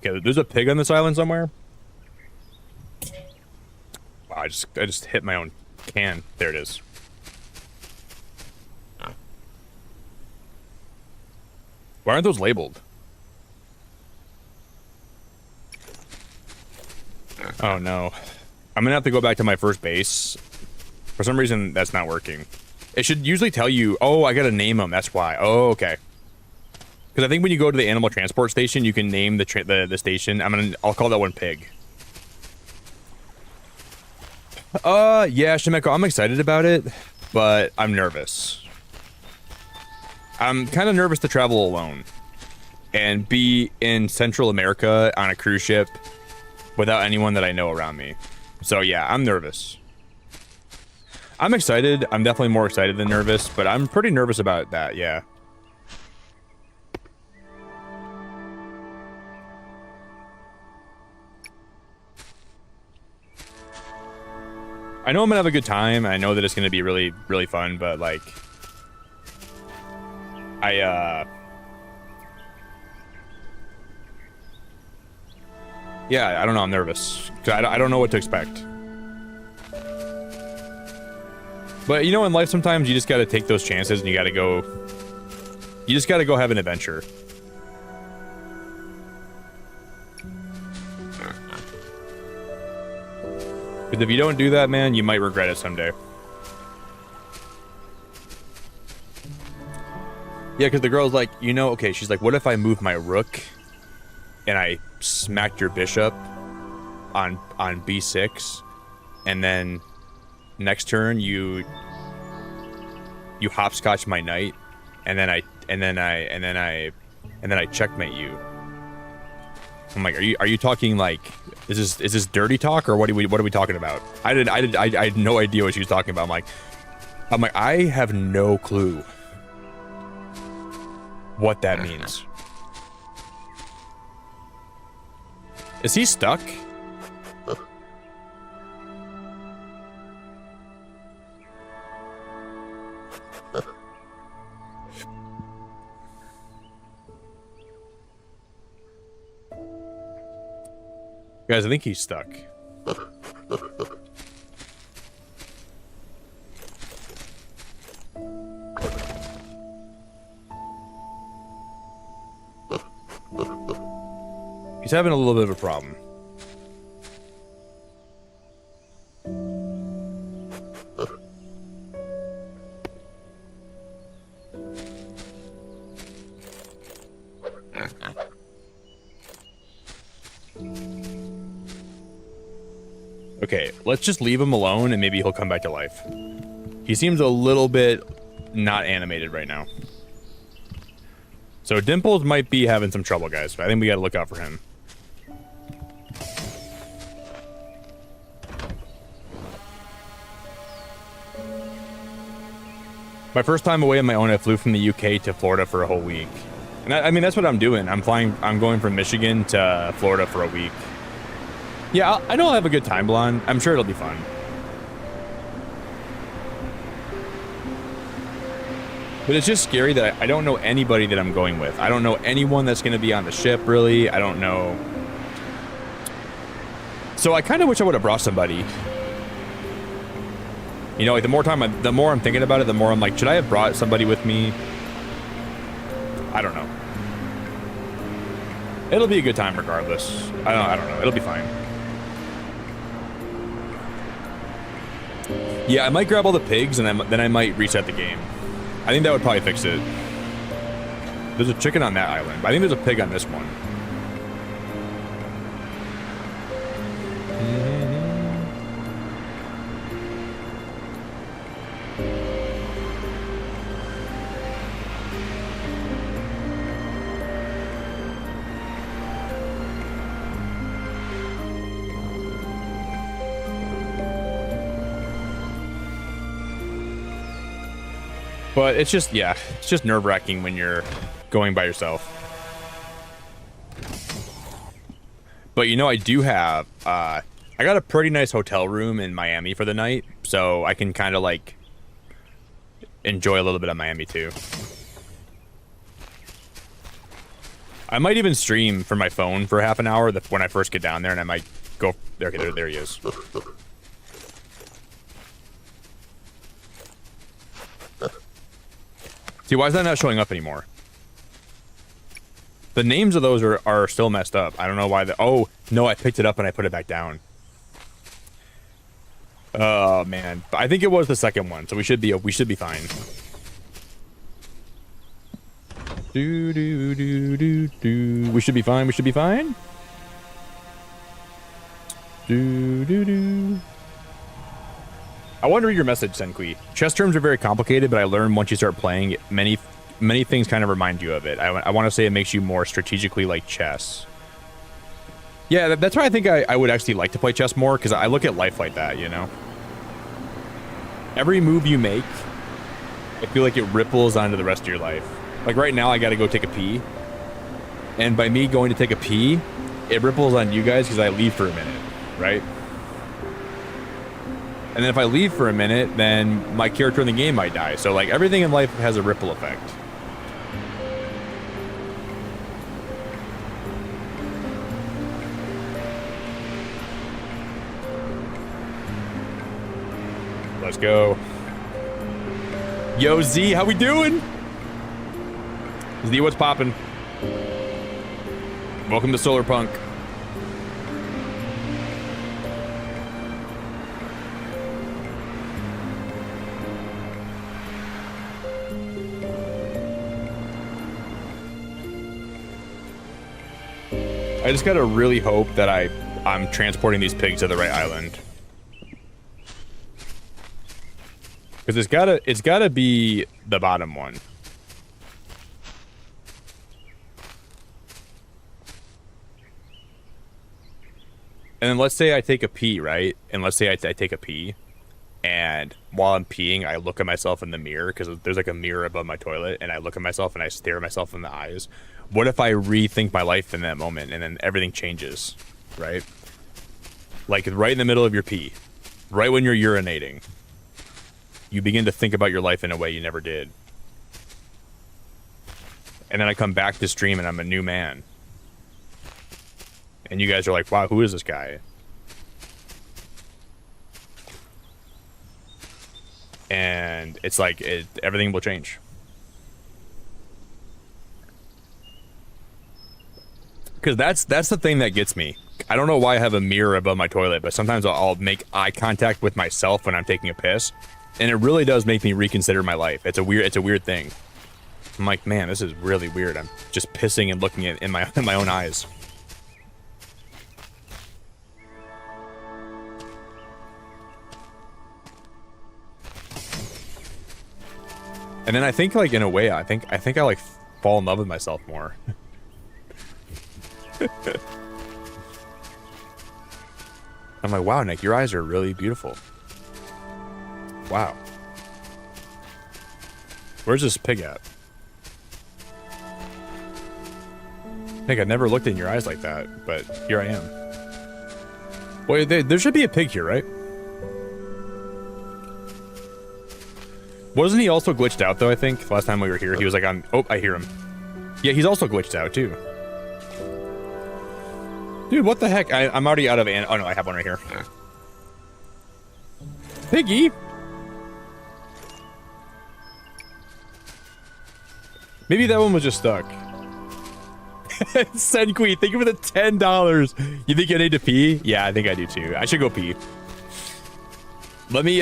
Okay, there's a pig on this island somewhere. Wow, I just hit my own can. There it is. Why aren't those labeled? Oh no. I'm gonna have to go back to my first base. For some reason, that's not working. It should usually tell you, oh, I gotta name them, that's why. Oh, okay. Because I think when you go to the animal transport station, you can name the station. I'll call that one Pig. Yeah, Shimeko, I'm excited about it, but I'm nervous. I'm kind of nervous to travel alone and be in Central America on a cruise ship without anyone that I know around me. So yeah, I'm nervous. I'm excited. I'm definitely more excited than nervous, but I'm pretty nervous about that, yeah. I know I'm gonna have a good time. I know that it's gonna be really, really fun, but like... Yeah, I don't know, I'm nervous. I don't know what to expect. But, you know, in life sometimes you just gotta take those chances and you gotta go... You just gotta go have an adventure. Because if you don't do that, man, you might regret it someday. Yeah, because the girl's like, you know, okay, she's like, what if I move my rook and I smacked your bishop on b6, and then next turn you hopscotch my knight, and then I checkmate you. I'm like, are you talking like, is this dirty talk, or what are we talking about? I had no idea what she was talking about. I'm like, I have no clue what that means. Is he stuck? Guys, I think he's stuck. He's having a little bit of a problem. Okay, let's just leave him alone and maybe he'll come back to life. He seems a little bit not animated right now. So Dimples might be having some trouble, guys. I think we gotta look out for him. My first time away on my own, I flew from the UK to Florida for a whole week. And I mean, that's what I'm doing. I'm going from Michigan to Florida for a week. Yeah, I know I'll have a good time, Blonde. I'm sure it'll be fun. But it's just scary that I don't know anybody that I'm going with. I don't know anyone that's going to be on the ship, really. I don't know. So I kind of wish I would have brought somebody. You know, like the more I'm thinking about it, the more I'm like, should I have brought somebody with me? I don't know. It'll be a good time regardless. I don't know. It'll be fine. Yeah, I might grab all the pigs and then I might reset the game. I think that would probably fix it. There's a chicken on that island, but I think there's a pig on this one. But it's just, yeah, it's just nerve-wracking when you're going by yourself. But you know, I do have, I got a pretty nice hotel room in Miami for the night, so I can kind of like enjoy a little bit of Miami too. I might even stream from my phone for half an hour when I first get down there, and I might go. Okay, there he is. See, why is that not showing up anymore? The names of those are still messed up. I don't know why. Oh no, I picked it up and I put it back down. Oh man, I think it was the second one, so we should be fine. We should be fine. We should be fine. I want to read your message, Senqui. Chess terms are very complicated, but I learned once you start playing, many things kind of remind you of it. I want to say it makes you more strategically like chess. Yeah, that's why I think I would actually like to play chess more, because I look at life like that, you know? Every move you make, I feel like it ripples onto the rest of your life. Like right now, I got to go take a pee. And by me going to take a pee, it ripples on you guys because I leave for a minute, right? And then if I leave for a minute, then my character in the game might die. So like everything in life has a ripple effect. Let's go. Yo, Z, how we doing? Z, what's poppin'? Welcome to Solarpunk. I just gotta really hope that I'm transporting these pigs to the right island. Because it's gotta be the bottom one. And then let's say I take a pee, right? And let's say I take a pee, and while I'm peeing, I look at myself in the mirror, because there's like a mirror above my toilet, and I look at myself and I stare myself in the eyes. What if I rethink my life in that moment, and then everything changes, right? Like right in the middle of your pee, right when you're urinating, you begin to think about your life in a way you never did. And then I come back to stream and I'm a new man. And you guys are like, wow, who is this guy? And it's like, everything will change. Because that's the thing that gets me. I don't know why I have a mirror above my toilet, but sometimes I'll make eye contact with myself when I'm taking a piss. And it really does make me reconsider my life. It's a weird thing. I'm like, man, this is really weird. I'm just pissing and looking at in my own eyes. And then I think, like, in a way, I think I like fall in love with myself more. I'm like, wow, Nick, your eyes are really beautiful. Wow. Where's this pig at? Nick, I've never looked in your eyes like that, but here I am. Wait, there should be a pig here, right? Wasn't he also glitched out, though, I think? Last time we were here, he was like on... Oh, I hear him. Yeah, he's also glitched out, too. Dude, what the heck? I'm already out of... Oh, no, I have one right here. Piggy! Maybe that one was just stuck. Senqui, thank you for the $10. You think I need to pee? Yeah, I think I do, too. I should go pee. Let me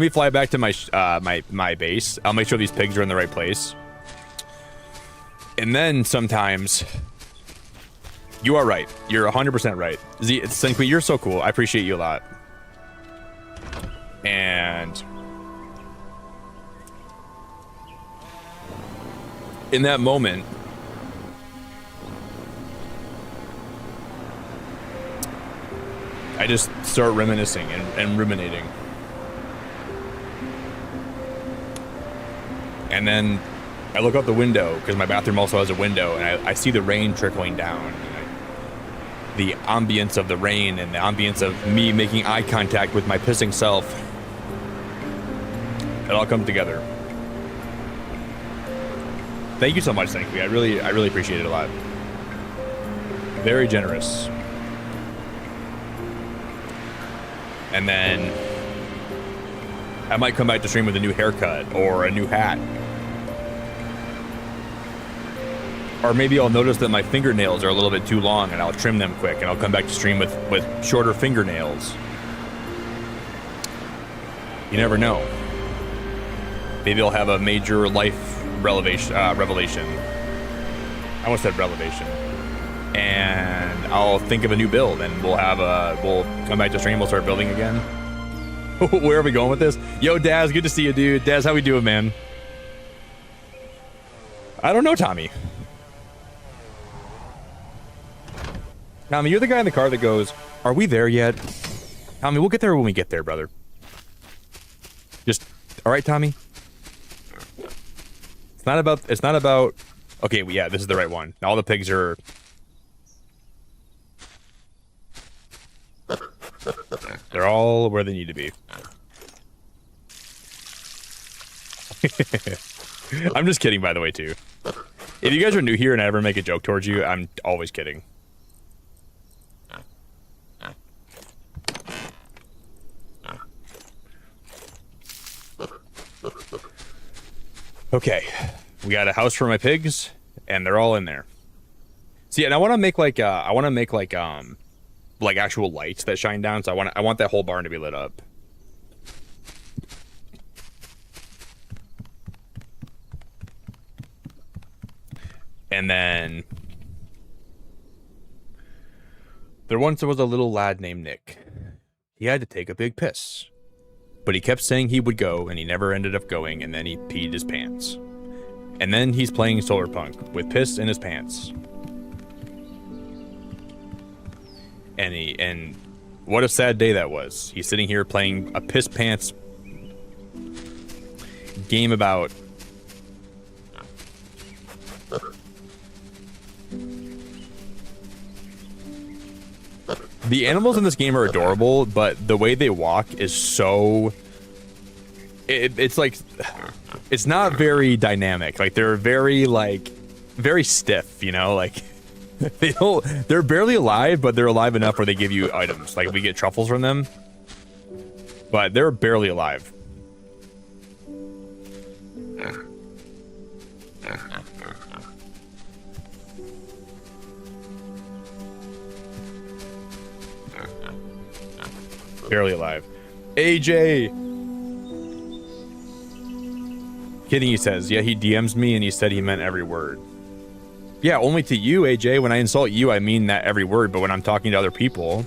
fly back to my base. I'll make sure these pigs are in the right place. And then sometimes you are right. You're 100% right. Senqui, you're so cool. I appreciate you a lot. And in that moment, I just start reminiscing and ruminating. And then I look out the window, because my bathroom also has a window, and I see the rain trickling down. The ambience of the rain and the ambience of me making eye contact with my pissing self. It all comes together. Thank you so much, thank you. I really appreciate it a lot. Very generous. And then I might come back to stream with a new haircut or a new hat. Or maybe I'll notice that my fingernails are a little bit too long and I'll trim them quick and I'll come back to stream with shorter fingernails. You never know. Maybe I'll have a major life revelation. I almost said revelation. And I'll think of a new build and we'll come back to stream, we'll start building again. Where are we going with this? Yo, Daz, good to see you, dude. Daz, how we doing, man? I don't know, Tommy. Tommy, you're the guy in the car that goes, are we there yet? Tommy, we'll get there when we get there, brother. Just, all right, Tommy? It's not about, okay, well, yeah, this is the right one. All the pigs are... They're all where they need to be. I'm just kidding, by the way, too. If you guys are new here and I ever make a joke towards you, I'm always kidding. Okay, we got a house for my pigs, and they're all in there. See, and I want to make like actual lights that shine down. So I want that whole barn to be lit up. And then there once was a little lad named Nick. He had to take a big piss. But he kept saying he would go, and he never ended up going, and then he peed his pants. And then he's playing Solarpunk with piss in his pants. And what a sad day that was. He's sitting here playing a piss pants game about the animals in this game are adorable, but the way they walk is so it's like it's not very dynamic. Like they're very stiff, you know, like they're barely alive, but they're alive enough where they give you items. Like we get truffles from them, but they're barely alive. Barely alive. AJ! Kidding, he says. Yeah, he DMs me and he said he meant every word. Yeah, only to you, AJ. When I insult you, I mean that every word, but when I'm talking to other people...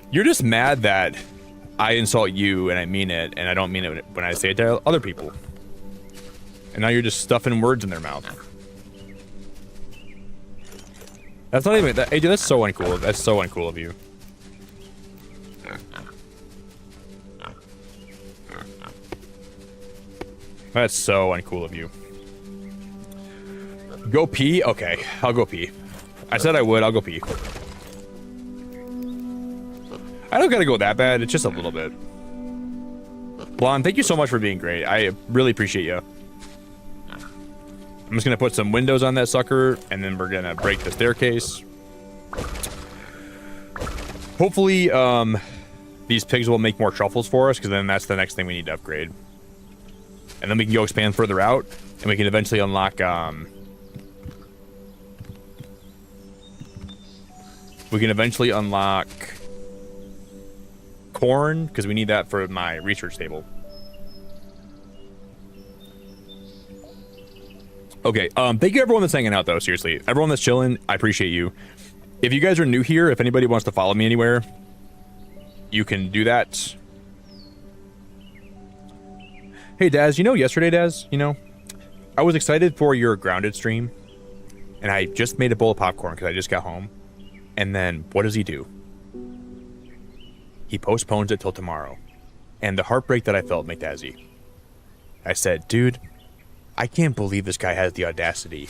You're just mad that I insult you and I mean it, and I don't mean it when I say it to other people. And now you're just stuffing words in their mouth. That's not even... AJ, that's so uncool. That's so uncool of you. That's so uncool of you. Go pee? Okay, I'll go pee. I said I would, I'll go pee. I don't gotta go that bad, it's just a little bit. Blonde, thank you so much for being great. I really appreciate you. I'm just gonna put some windows on that sucker, and then we're gonna break the staircase. Hopefully, these pigs will make more truffles for us, because then that's the next thing we need to upgrade. And then we can go expand further out, and we can eventually unlock, corn, because we need that for my research table. Okay, thank you everyone that's hanging out, though, seriously. Everyone that's chilling, I appreciate you. If you guys are new here, if anybody wants to follow me anywhere, you can do that. Hey, Daz, you know, yesterday, Daz, you know, I was excited for your Grounded stream, and I just made a bowl of popcorn because I just got home. And then, what does he do? He postpones it till tomorrow. And the heartbreak that I felt, McDazzy. I said, dude, I can't believe this guy has the audacity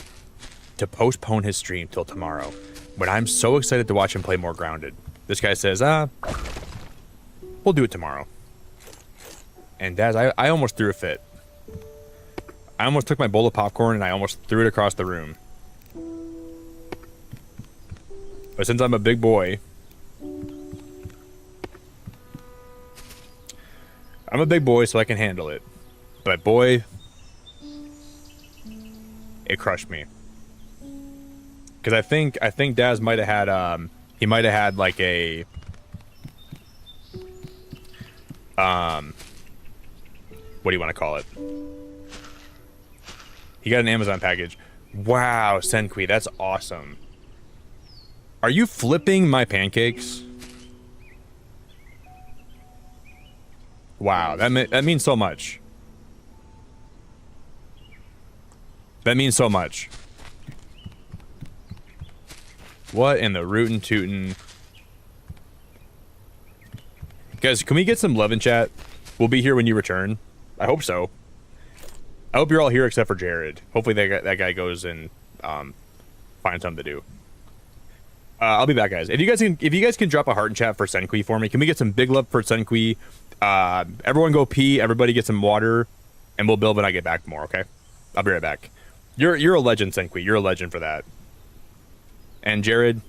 to postpone his stream till tomorrow when I'm so excited to watch him play more Grounded. This guy says, we'll do it tomorrow. And Daz, I almost threw a fit. I almost took my bowl of popcorn and I almost threw it across the room. But since I'm a big boy, so I can handle it. But boy, it crushed me. Because I think Daz might have had he might have had like a what do you want to call it? He got an Amazon package. Wow, Senqui, that's awesome. Are you flipping my pancakes? Wow, that means so much. That means so much. What in the rootin' tootin'? Guys, can we get some love in chat? We'll be here when you return. I hope so. I hope you're all here except for Jared. Hopefully that guy goes and finds something to do. I'll be back, guys. If you guys can drop a heart in chat for Senqui for me, can we get some big love for Senqui? Everyone go pee. Everybody get some water, and we'll build when I get back more. Okay, I'll be right back. You're a legend, Senqui. You're a legend for that. And Jared.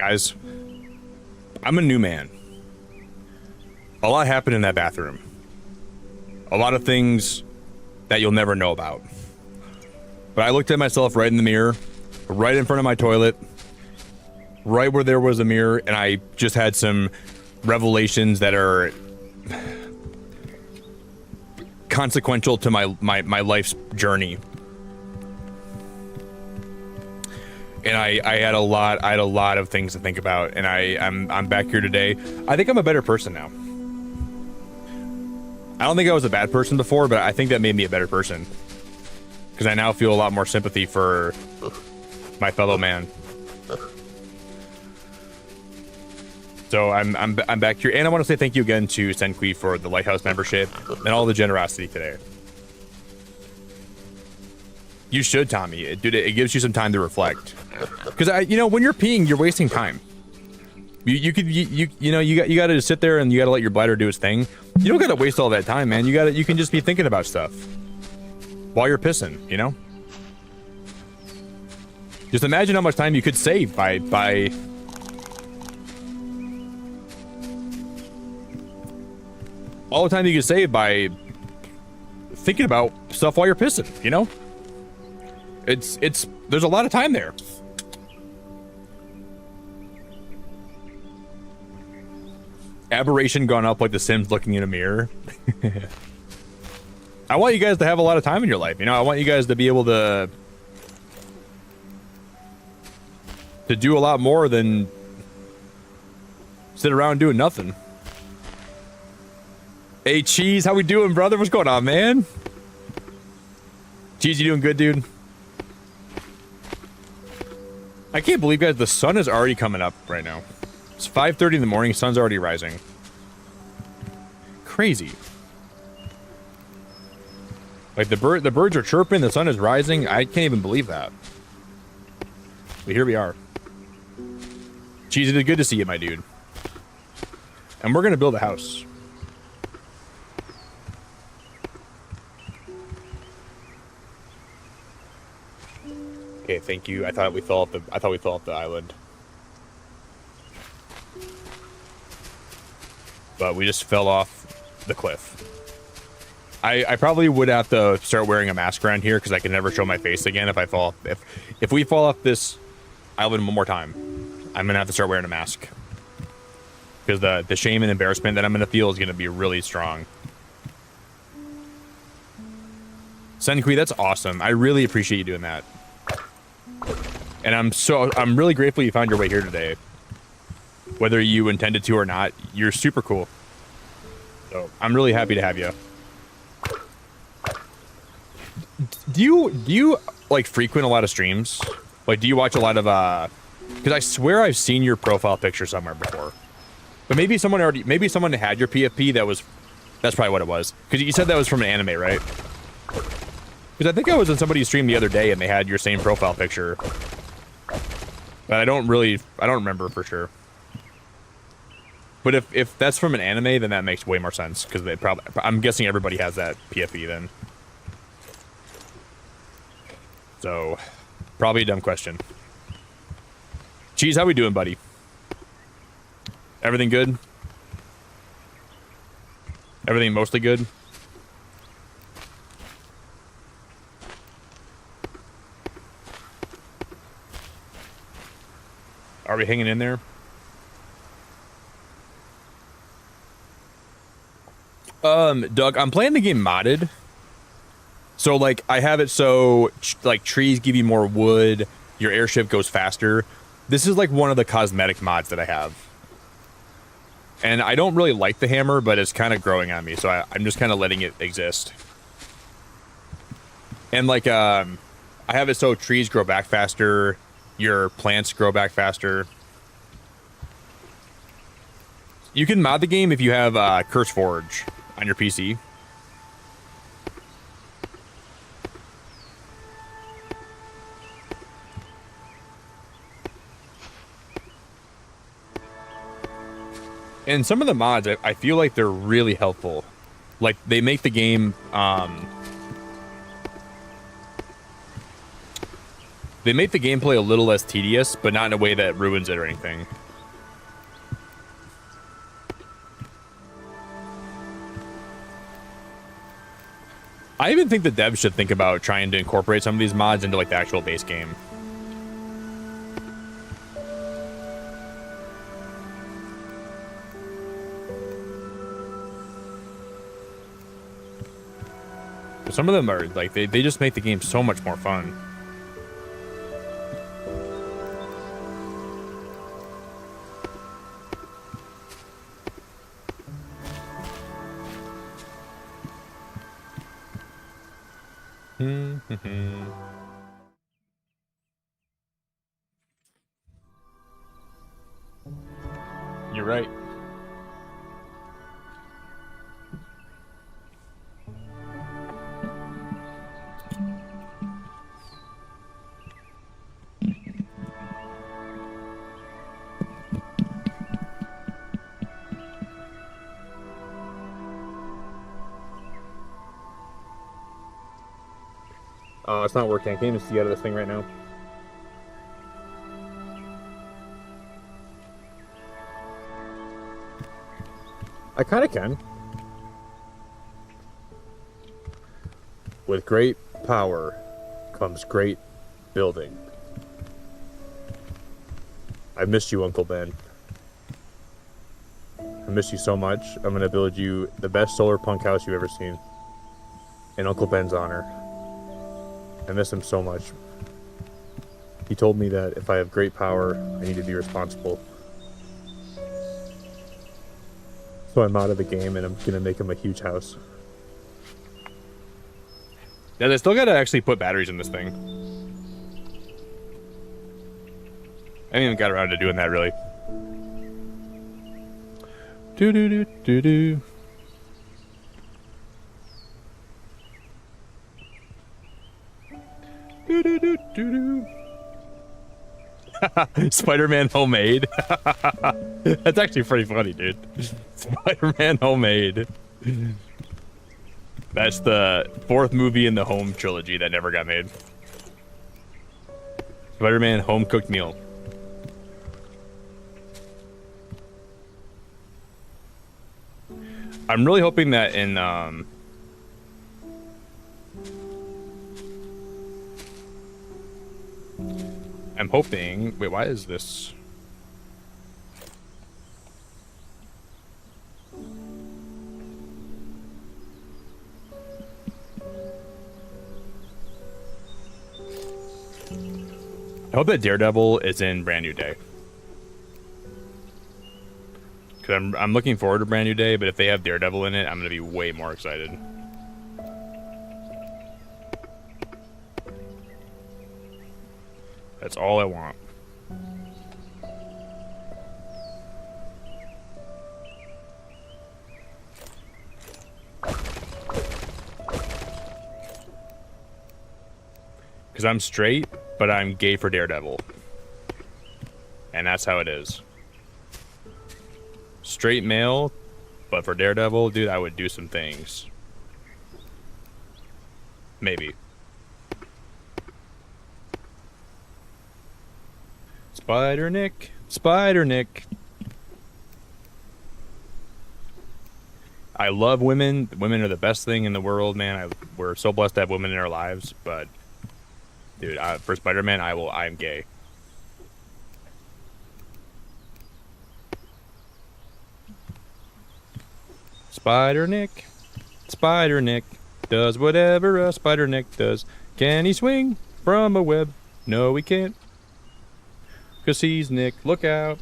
Guys, I'm a new man. A lot happened in that bathroom. A lot of things that you'll never know about. But I looked at myself right in the mirror, right in front of my toilet, right where there was a mirror, and I just had some revelations that are consequential to my life's journey. And I had a lot of things to think about, and I'm back here today. I think I'm a better person now. I don't think I was a bad person before, but I think that made me a better person. Because I now feel a lot more sympathy for my fellow man. So I'm back here, and I want to say thank you again to Senqui for the Lighthouse membership and all the generosity today. You should, Tommy. Dude, it gives you some time to reflect. Because you know, when you're peeing, you're wasting time. You got to just sit there and you got to let your bladder do its thing. You don't got to waste all that time, man. You can just be thinking about stuff while you're pissing, you know? Just imagine how much time you could save by all the time you could save by thinking about stuff while you're pissing, you know? There's a lot of time there. Aberration gone up like the Sims looking in a mirror. I want you guys to have a lot of time in your life, you know? I want you guys to be able to do a lot more than sit around doing nothing. Hey, Cheese, how we doing, brother? What's going on, man? Cheese, you doing good, dude? I can't believe, guys, the sun is already coming up right now. It's 5:30 in the morning, sun's already rising. Crazy. Like, the birds are chirping, the sun is rising. I can't even believe that. But here we are. Cheese, it is good to see you, my dude. And we're gonna build a house. Okay, thank you. I thought we fell off the island. But we just fell off the cliff. I probably would have to start wearing a mask around here because I can never show my face again if I fall off. If we fall off this island one more time, I'm gonna have to start wearing a mask. Because the shame and embarrassment that I'm gonna feel is gonna be really strong. Senqui, that's awesome. I really appreciate you doing that. And I'm really grateful you found your way here today. Whether you intended to or not, you're super cool. So I'm really happy to have you. Do you like frequent a lot of streams? Like, do you watch a lot of because I swear I've seen your profile picture somewhere before. But maybe someone had your PFP that's probably what it was. Because you said that was from an anime, right? Because I think I was in somebody's stream the other day and they had your same profile picture. But I don't remember for sure. But if that's from an anime, then that makes way more sense. Because I'm guessing everybody has that PFP then. So, probably a dumb question. Cheese, how we doing, buddy? Everything good? Everything mostly good? Are we hanging in there? Doug, I'm playing the game modded. So, like, I have it so, like, trees give you more wood, your airship goes faster. This is, like, one of the cosmetic mods that I have. And I don't really like the hammer, but it's kind of growing on me, so I'm just kind of letting it exist. And, like, I have it so trees grow back faster, your plants grow back faster. You can mod the game if you have Curse Forge on your PC. And some of the mods, I feel like they're really helpful. Like, they make the game, They make the gameplay a little less tedious, but not in a way that ruins it or anything. I even think the devs should think about trying to incorporate some of these mods into like the actual base game. Some of them are like they just make the game so much more fun. You're right. It's not working. I can't even see out of this thing right now. I kind of can. With great power comes great building. I missed you, Uncle Ben. I miss you so much. I'm going to build you the best Solarpunk house you've ever seen. In Uncle Ben's honor. I miss him so much. He told me that if I have great power, I need to be responsible. So I'm out of the game and I'm gonna make him a huge house. Yeah, they still gotta actually put batteries in this thing. I haven't even got around to doing that really. Do do do do do. Do do do do do. Spider-Man homemade. That's actually pretty funny, dude. Spider-Man homemade. That's the 4th movie in the Home trilogy that never got made. Spider-Man home cooked meal. I'm really hoping that in I'm hoping... Wait, why is this... I hope that Daredevil is in Brand New Day. Because I'm looking forward to Brand New Day, but if they have Daredevil in it, I'm going to be way more excited. That's all I want. Because I'm straight, but I'm gay for Daredevil. And that's how it is. Straight male, but for Daredevil, dude, I would do some things. Maybe. Spider Nick, Spider Nick. I love women. Women are the best thing in the world, man. We're so blessed to have women in our lives, but dude, for Spider-Man, I'm gay. Spider Nick does whatever a Spider Nick does. Can he swing from a web? No, he can't. 'Cause he's Nick. Look out.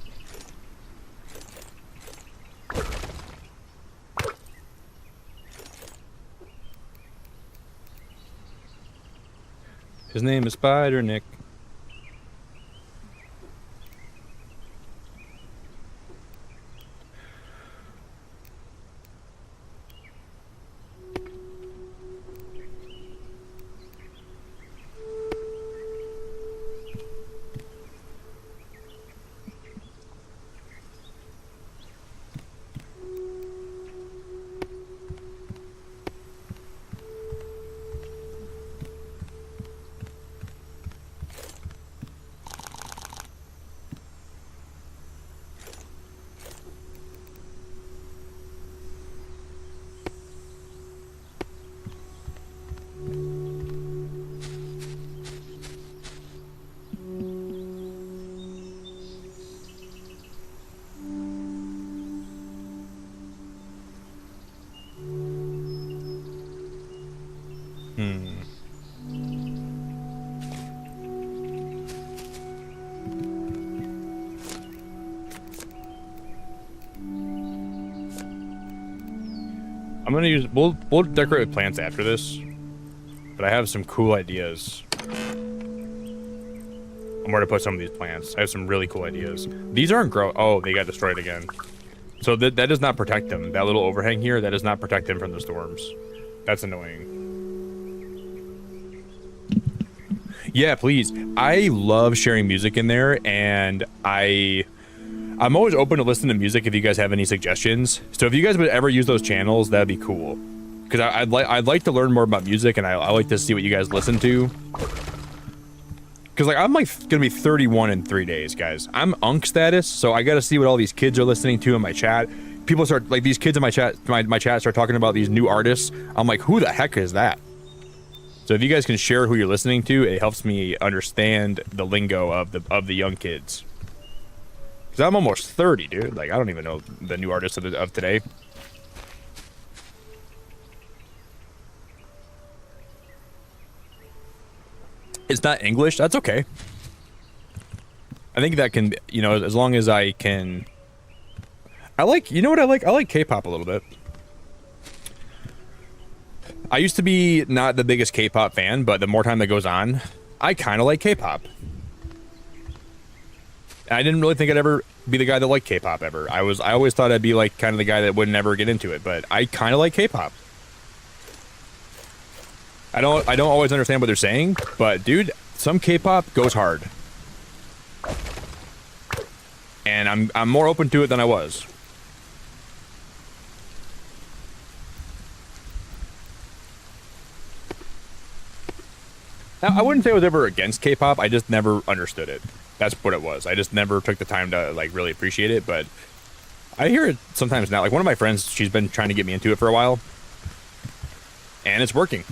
His name is Spider Nick. I'm gonna use, we'll decorate with plants after this, but I have some cool ideas on where to put some of these plants. I have some really cool ideas. These aren't oh, they got destroyed again. So that does not protect them. That little overhang here, that does not protect them from the storms. That's annoying. Yeah, please. I love sharing music in there, and I'm always open to listen to music if you guys have any suggestions. So if you guys would ever use those channels, that'd be cool. Because I'd like to learn more about music, and I like to see what you guys listen to. Because like I'm like gonna be 31 in 3 days, guys. I'm Unk status, so I gotta see what all these kids are listening to in my chat. People start, like, these kids in my chat, my chat start talking about these new artists. I'm like, who the heck is that? So if you guys can share who you're listening to, it helps me understand the lingo of the young kids. Because I'm almost 30, dude. Like, I don't even know the new artists of today. It's not English. That's okay. I think that can, you know, as long as I can. I like, you know what I like? I like K-pop a little bit. I used to be not the biggest K-pop fan, but the more time that goes on, I kind of like K-pop. I didn't really think I'd ever be the guy that liked K-pop ever. I always thought I'd be like kind of the guy that would never get into it, but I kind of like K-pop. I don't always understand what they're saying, but dude, some K-pop goes hard. And I'm more open to it than I was. Now, I wouldn't say I was ever against K-pop, I just never understood it. That's what it was. I just never took the time to like really appreciate it, but I hear it sometimes now. Like one of my friends, she's been trying to get me into it for a while, and it's working.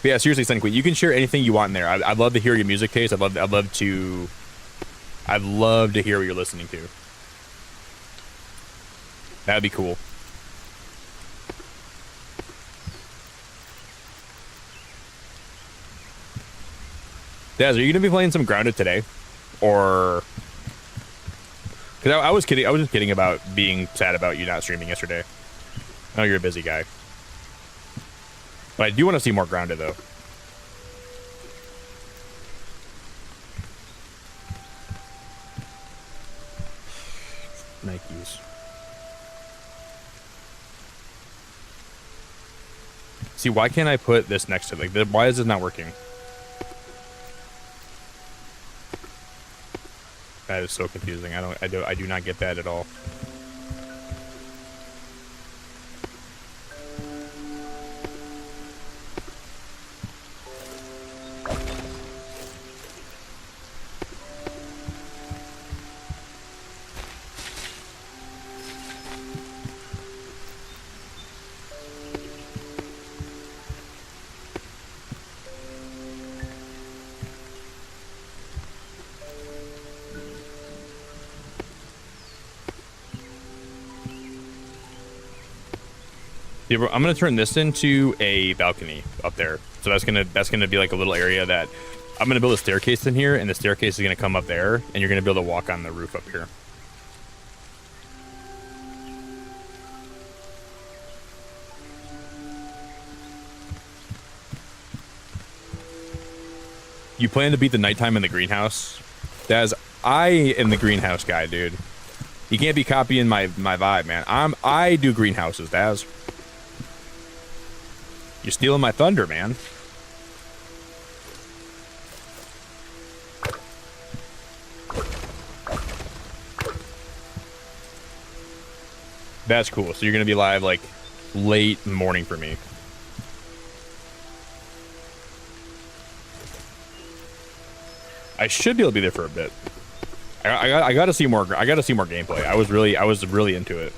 But yeah, seriously, Senqui, you can share anything you want in there. I'd love to hear your music taste. I'd love to hear what you're listening to. That'd be cool. Daz, are you gonna be playing some Grounded today, or? Because I was kidding. I was just kidding about being sad about you not streaming yesterday. I know you're a busy guy, but I do want to see more Grounded though. Nikes. See, why can't I put this next to it? Like, why is it not working? That is so confusing. I do not get that at all. I'm gonna turn this into a balcony up there. So that's gonna be like a little area that I'm gonna build a staircase in here, and the staircase is gonna come up there, and you're gonna be able to walk on the roof up here. You plan to beat the nighttime in the greenhouse? Daz, I am the greenhouse guy, dude. You can't be copying my vibe, man. I do greenhouses, Daz. You're stealing my thunder, man. That's cool. So you're gonna be live like late morning for me. I should be able to be there for a bit. I gotta see more. I gotta see more gameplay. I was really into it.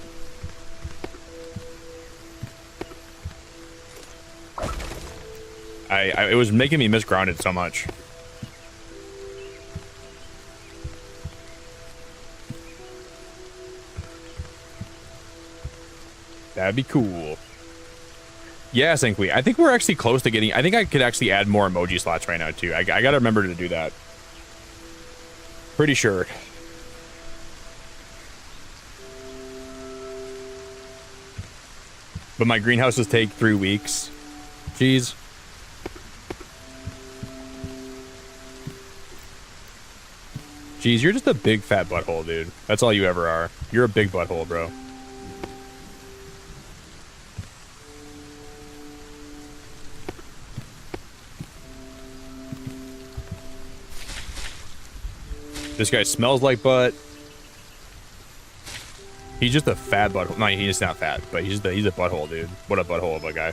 It was making me miss Grounded so much. That'd be cool. Yeah, Senkwi. I think we're actually close to getting. I think I could actually add more emoji slots right now too. I gotta remember to do that. Pretty sure. But my greenhouses take 3 weeks. Jeez. Jeez, you're just a big fat butthole, dude. That's all you ever are. You're a big butthole, bro. This guy smells like butt. He's just a fat butthole. No, he's not fat, but he's a butthole, dude. What a butthole of a guy.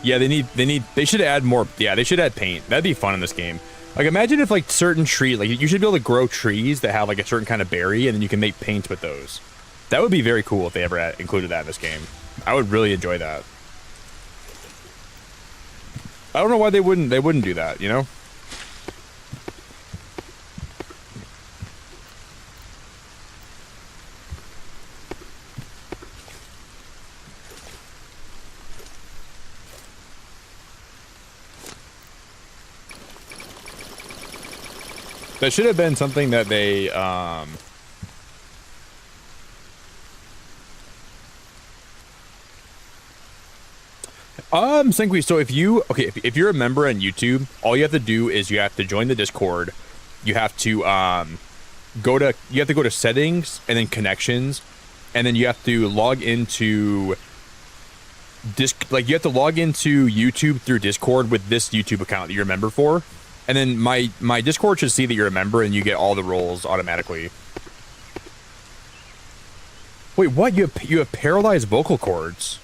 Yeah, they should add more. Yeah, they should add paint. That'd be fun in this game. Like, imagine if like certain trees, like you should be able to grow trees that have like a certain kind of berry, and then you can make paint with those. That would be very cool if they ever included that in this game. I would really enjoy that. I don't know why they wouldn't do that, you know? That should have been something that they Sanqui, so if you're a member on YouTube, all you have to do is you have to join the Discord. You have to go to settings and then connections, and then you have to log into you have to log into YouTube through Discord with this YouTube account that you're a member for. And then my Discord should see that you're a member and you get all the roles automatically. Wait, what? You have paralyzed vocal cords?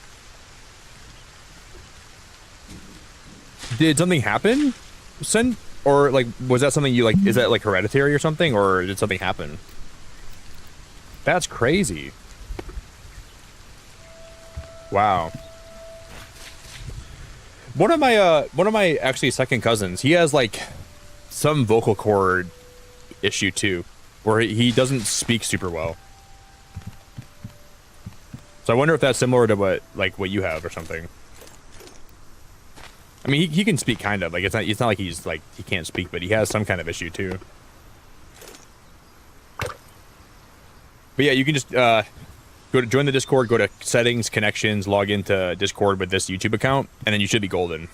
Did something happen? Or like was that something you like? Is that like hereditary or something, or did something happen? That's crazy. Wow. One of my actually second cousins, he has like some vocal cord issue too, where he doesn't speak super well. So I wonder if that's similar to what you have or something. I mean, he can speak kind of, like it's not like he's like he can't speak, but he has some kind of issue too. But yeah, you can just go to join the Discord, go to settings, connections, log into Discord with this YouTube account, and then you should be golden.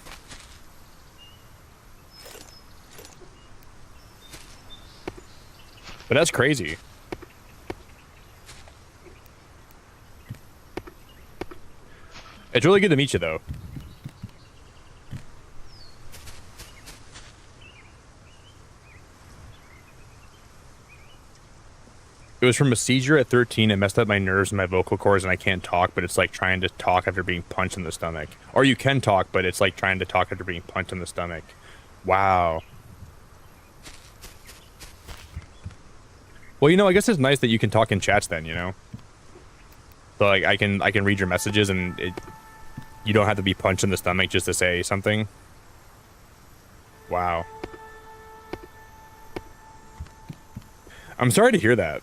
But that's crazy. It's really good to meet you, though. It was from a seizure at 13. It messed up my nerves and my vocal cords, and I can't talk, but it's like trying to talk after being punched in the stomach. Or you can talk, but it's like trying to talk after being punched in the stomach. Wow. Well, you know, I guess it's nice that you can talk in chats then, you know? So, like, I can read your messages, and you don't have to be punched in the stomach just to say something. Wow. I'm sorry to hear that.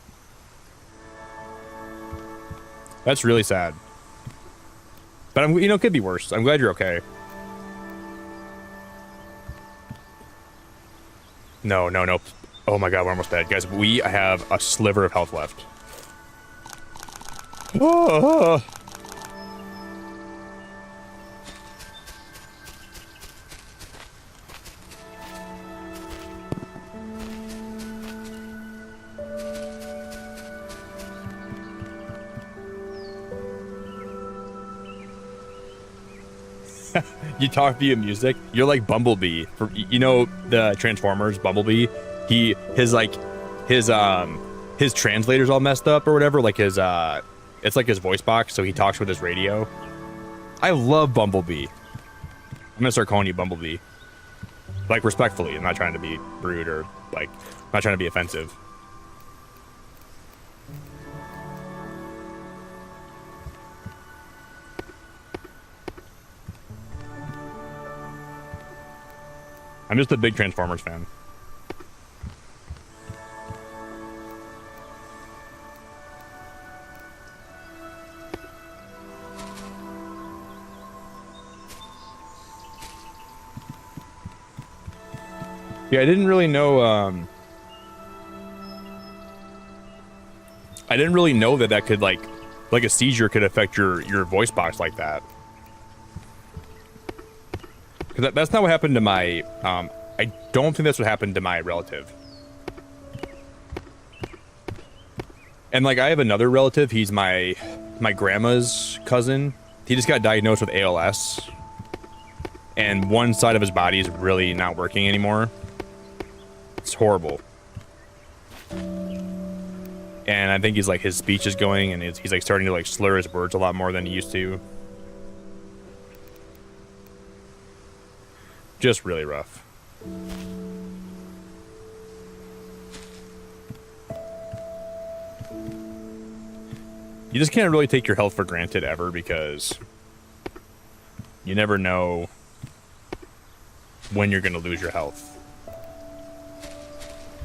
That's really sad. But you know, it could be worse. I'm glad you're okay. No. Oh my god, we're almost dead. Guys, we have a sliver of health left. Oh. You talk via music. You're like Bumblebee. You know the Transformers Bumblebee. His translator's all messed up or whatever. Like it's like his voice box, so he talks with his radio. I love Bumblebee. I'm gonna start calling you Bumblebee. Like respectfully. I'm not trying to be rude or like I'm not trying to be offensive. I'm just a big Transformers fan. Yeah, I didn't really know. I didn't really know that could like a seizure could affect your voice box like that. Because that's not what happened to my. I don't think that's what happened to my relative. And like I have another relative. He's my grandma's cousin. He just got diagnosed with ALS, and one side of his body is really not working anymore. It's horrible. And I think he's like, his speech is going, and he's like starting to like slur his words a lot more than he used to. Just really rough. You just can't really take your health for granted ever, because you never know when you're going to lose your health.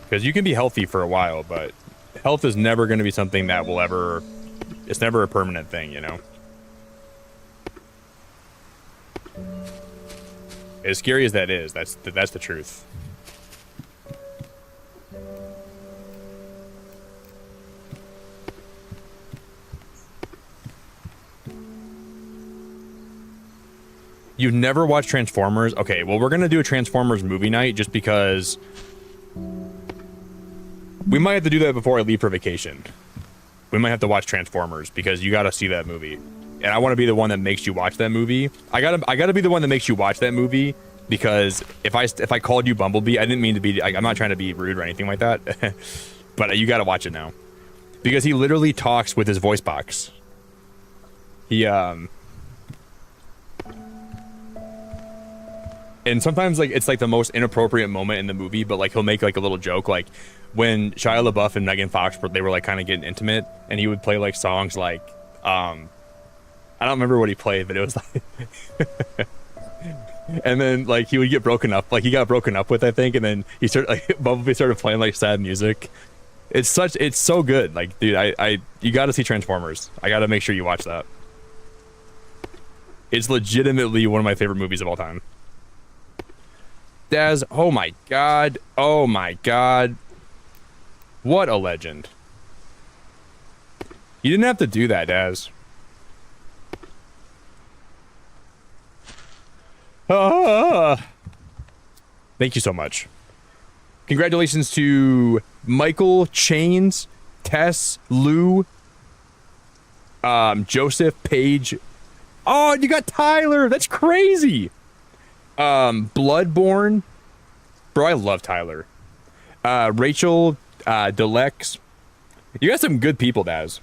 Because you can be healthy for a while, but health is never going to be something that will ever... It's never a permanent thing, you know? As scary as that is, that's the truth. You've never watched Transformers? Okay, well, we're going to do a Transformers movie night just because... We might have to do that before I leave for vacation. We might have to watch Transformers because you got to see that movie. And I want to be the one that makes you watch that movie. I gotta be the one that makes you watch that movie, because if I called you Bumblebee, I didn't mean to be... I'm not trying to be rude or anything like that. But you got to watch it now. Because he literally talks with his voice box. He, And sometimes, like, it's like the most inappropriate moment in the movie, but like he'll make like a little joke, like when Shia LaBeouf and Megan Fox they were like kind of getting intimate, and he would play like songs like I don't remember what he played, but it was like and then like he would get broken up, like he got broken up with, I think, and then he started like Bumblebee started playing like sad music. It's so good. Like, dude, you got to see Transformers. I got to make sure you watch that. It's legitimately one of my favorite movies of all time. Daz, oh my god, what a legend. You didn't have to do that, Daz. Thank you so much. Congratulations to Michael, Chains, Tess, Lou, Joseph, Paige. Oh, you got Tyler, that's crazy. Bloodborne, bro, I love Tyler. Rachel, Delex. You got some good people, Daz.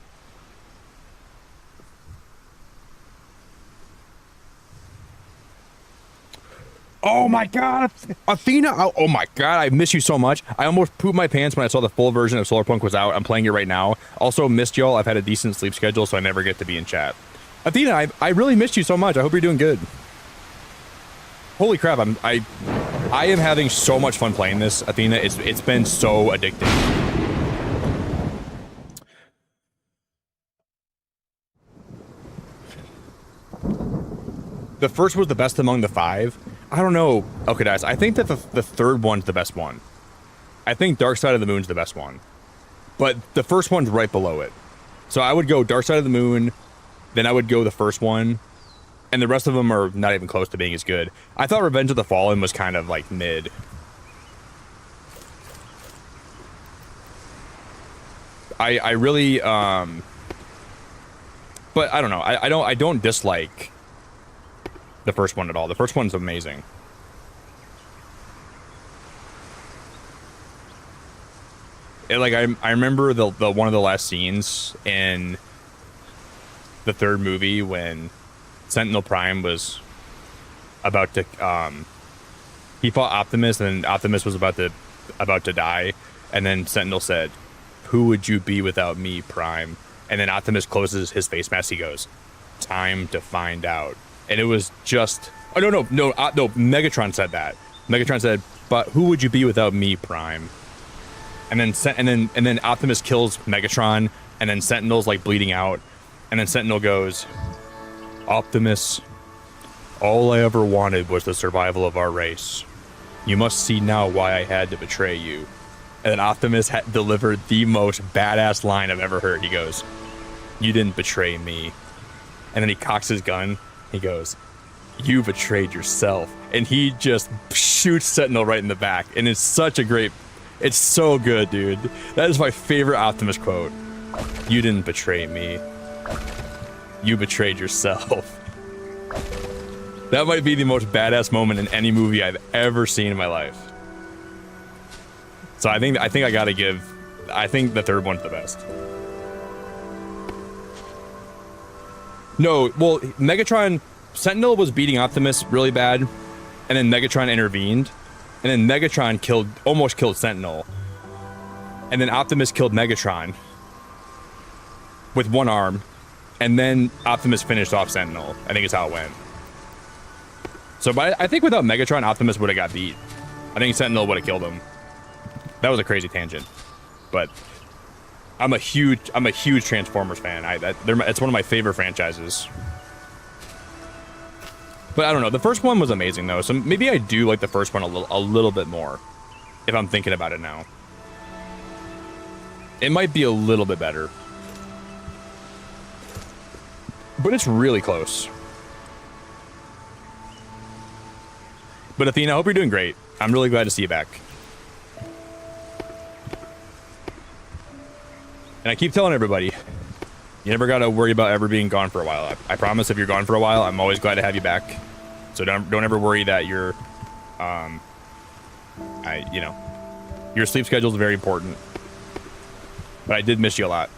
Oh my god, Athena! Oh my god, I miss you so much. I almost pooped my pants when I saw the full version of Solarpunk was out. I'm playing it right now. Also missed y'all. I've had a decent sleep schedule, so I never get to be in chat. Athena, I really missed you so much. I hope you're doing good. Holy crap, I am having so much fun playing this, Athena. It's been so addicting. The first was the best among the 5. I don't know. Okay, guys, I think that the third one's the best one. I think Dark Side of the Moon's the best one. But the first one's right below it. So I would go Dark Side of the Moon, then I would go the first one, and the rest of them are not even close to being as good. I thought Revenge of the Fallen was kind of like mid. I really but I don't know. I don't dislike the first one at all. The first one's amazing. Like I remember the one of the last scenes in the third movie when Sentinel Prime was about to he fought Optimus, and Optimus was about to die, and then Sentinel said, "Who would you be without me, Prime?" And then Optimus closes his face mask. He goes, "Time to find out." And it was just, oh no, Megatron said that. Megatron said, "But who would you be without me, Prime?" And then Optimus kills Megatron, and then Sentinel's like bleeding out, and then Sentinel goes, "Optimus, all I ever wanted was the survival of our race. You must see now why I had to betray you. And then Optimus delivered the most badass line I've ever heard. He goes, you didn't betray me. And then he cocks his gun. He goes, you betrayed yourself. And he just shoots Sentinel right in the back. And it's such a great... It's so good, dude. That is my favorite Optimus quote. You didn't betray me. You betrayed yourself. That might be the most badass moment in any movie I've ever seen in my life. So I think I gotta give... I think the third one's the best. No, well, Megatron... Sentinel was beating Optimus really bad, and then Megatron intervened, and then Megatron almost killed Sentinel. And then Optimus killed Megatron with one arm, and then Optimus finished off Sentinel. I think is how it went. So, but I think without Megatron, Optimus would have got beat. I think Sentinel would have killed him. That was a crazy tangent, but I'm a huge Transformers fan. It's one of my favorite franchises. But I don't know. The first one was amazing though, so maybe I do like the first one a little bit more, if I'm thinking about it now. It might be a little bit better, but it's really close. But Athena, I hope you're doing great. I'm really glad to see you back. And I keep telling everybody, you never gotta worry about ever being gone for a while. I promise if you're gone for a while, I'm always glad to have you back. So don't ever worry that you're, you know, your sleep schedule is very important. But I did miss you a lot.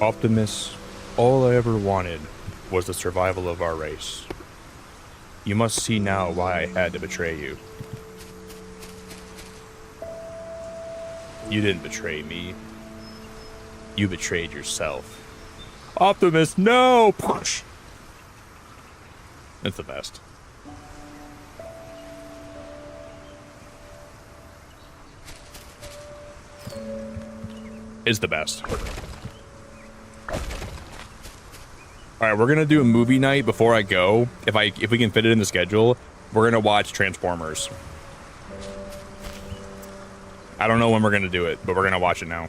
Optimus, all I ever wanted was the survival of our race. You must see now why I had to betray you. You didn't betray me. You betrayed yourself. Optimus, no! Push! It's the best. It's the best. Alright, we're gonna do a movie night before I go. If we can fit it in the schedule, we're gonna watch Transformers. I don't know when we're gonna do it, but we're gonna watch it now.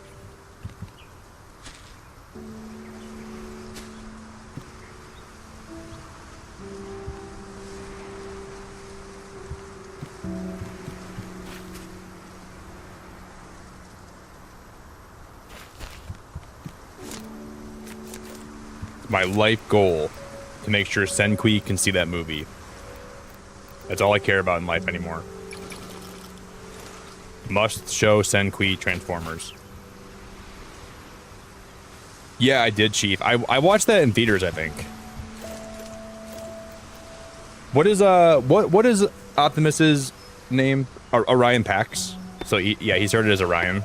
My life goal to make sure Senqui can see that movie. That's all I care about in life anymore. Must show Senqui Transformers. Yeah, I did, Chief. I watched that in theaters, I think. What is Optimus's name? Orion Pax. So he started as Orion.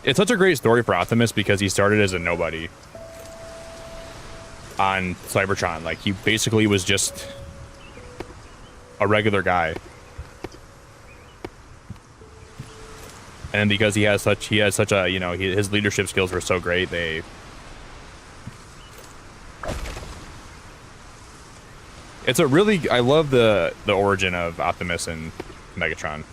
It's such a great story for Optimus because he started as a nobody on Cybertron. Like, he basically was just a regular guy. And because he has such a, you know, his leadership skills were so great, it's a really, I love the origin of Optimus and Megatron.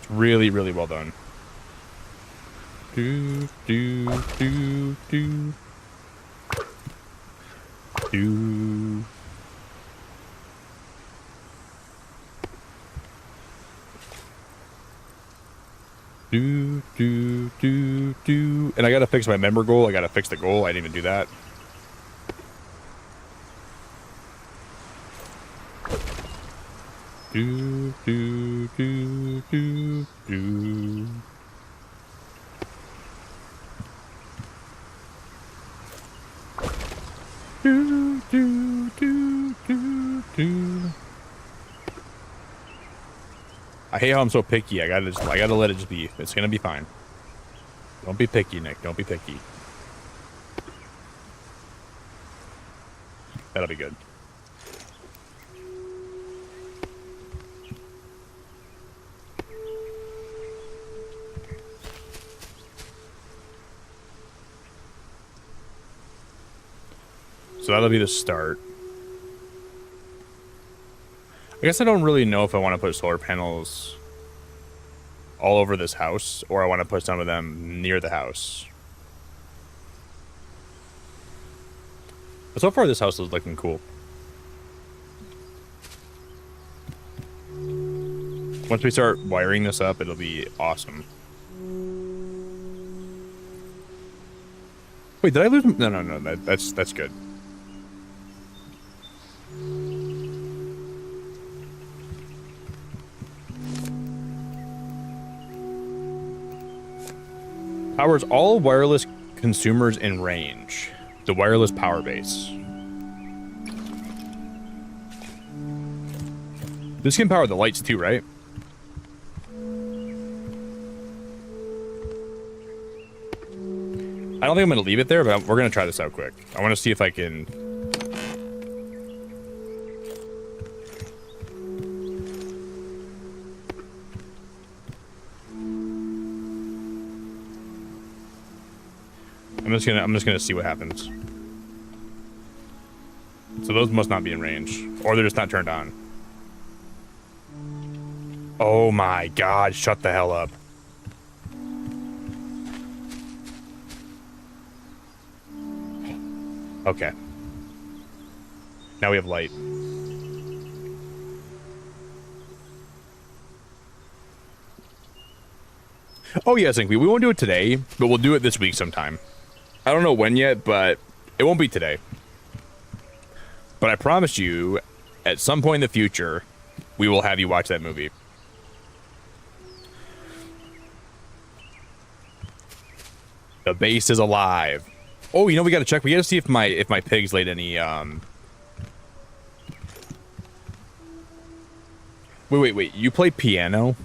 Really, really well done. Do. And I gotta fix my member goal. I gotta fix the goal. I didn't even do that. Do. I hate how I'm so picky. I gotta let it just be. It's gonna be fine. Don't be picky, Nick. Don't be picky. That'll be good. So that'll be the start. I guess I don't really know if I want to put solar panels all over this house, or I want to put some of them near the house. But so far, this house is looking cool. Once we start wiring this up, it'll be awesome. Wait, did I lose? No. That's good. Powers all wireless consumers in range. The wireless power base. This can power the lights too, right? I don't think I'm going to leave it there, but we're going to try this out quick. I want to see if I can... I'm just gonna see what happens. So those must not be in range, or they're just not turned on. Oh my god, shut the hell up. Okay. Now we have light. Oh yeah, Zinky, we won't do it today, but we'll do it this week sometime. I don't know when yet, but it won't be today. But I promise you, at some point in the future, we will have you watch that movie. The base is alive. Oh, you know, we gotta check. We gotta see if my pigs laid any, Wait. You play piano?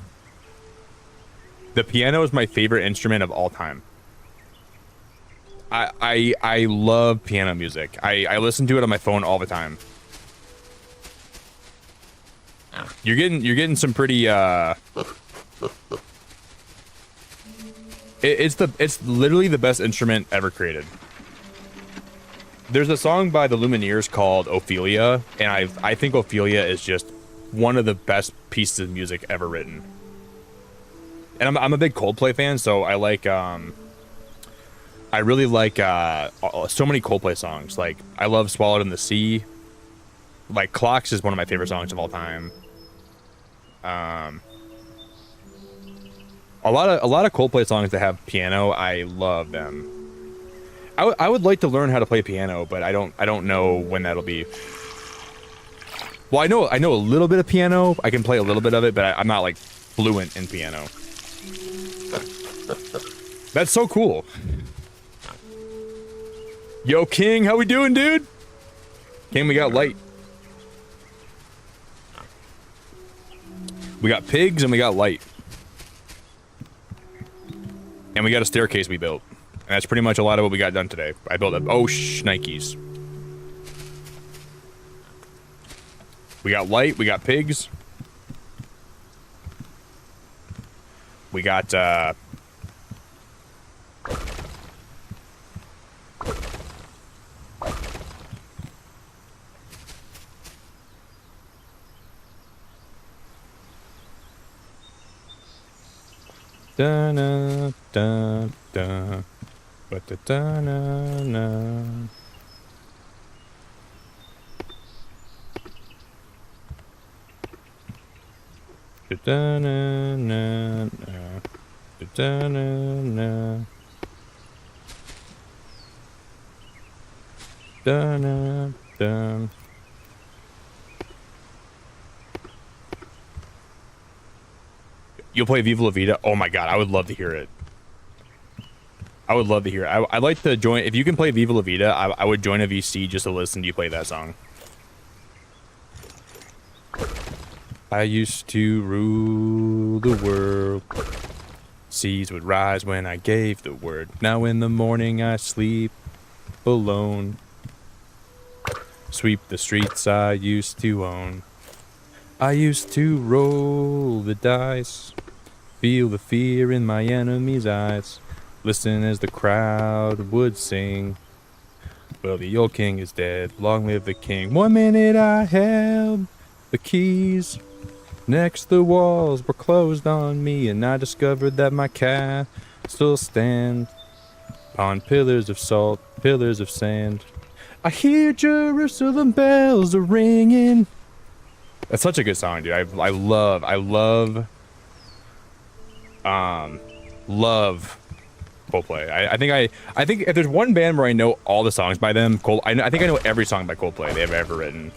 The piano is my favorite instrument of all time. I love piano music. I listen to it on my phone all the time. You're getting some pretty it's literally the best instrument ever created. There's a song by the Lumineers called Ophelia, and I think Ophelia is just one of the best pieces of music ever written. And I'm a big Coldplay fan, so I like I really like so many Coldplay songs. Like I love Swallowed in the Sea. Like Clocks is one of my favorite songs of all time. A lot of Coldplay songs that have piano, I love them. I would like to learn how to play piano, but I don't know when that'll be. Well, I know a little bit of piano. I can play a little bit of it, but I'm not like fluent in piano. That's so cool. Yo, King, how we doing, dude? King, we got light. We got pigs and we got light. And we got a staircase we built. And that's pretty much a lot of what we got done today. I built a... Oh, Nikes. We got light, we got pigs. We got, da na da da, but da da na na. Da da na na na, da da na na, da na da. You'll play Viva La Vida? Oh my god, I would love to hear it. I would love to hear it. I'd like to join. If you can play Viva La Vida, I would join a VC just to listen to you play that song. I used to rule the world. Seas would rise when I gave the word. Now in the morning I sleep alone. Sweep the streets I used to own. I used to roll the dice. Feel the fear in my enemy's eyes. Listen as the crowd would sing. Well, the old king is dead. Long live the king. 1 minute I held the keys. Next the walls were closed on me, and I discovered that my castle stand upon pillars of salt, pillars of sand. I hear Jerusalem bells are ringing. That's such a good song, dude. I love Coldplay. I think if there's one band where I know all the songs by them, I think I know every song by Coldplay they've ever written.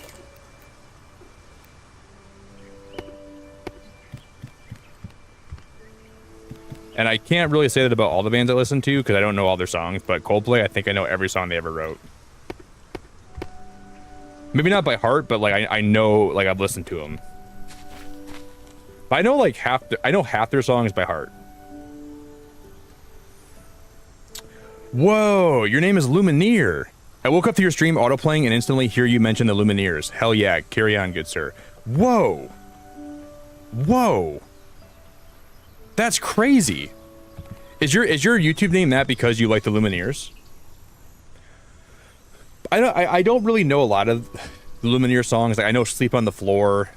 And I can't really say that about all the bands I listen to because I don't know all their songs, but Coldplay, I think I know every song they ever wrote. Maybe not by heart, but like I know, like I've listened to them. But I know like half their songs by heart. Whoa, your name is Lumineer. I woke up to your stream autoplaying and instantly hear you mention the Lumineers. Hell yeah, carry on, good sir. Whoa. Whoa. That's crazy. Is your YouTube name that because you like the Lumineers? I don't really know a lot of the Lumineer songs. Like I know Sleep on the Floor.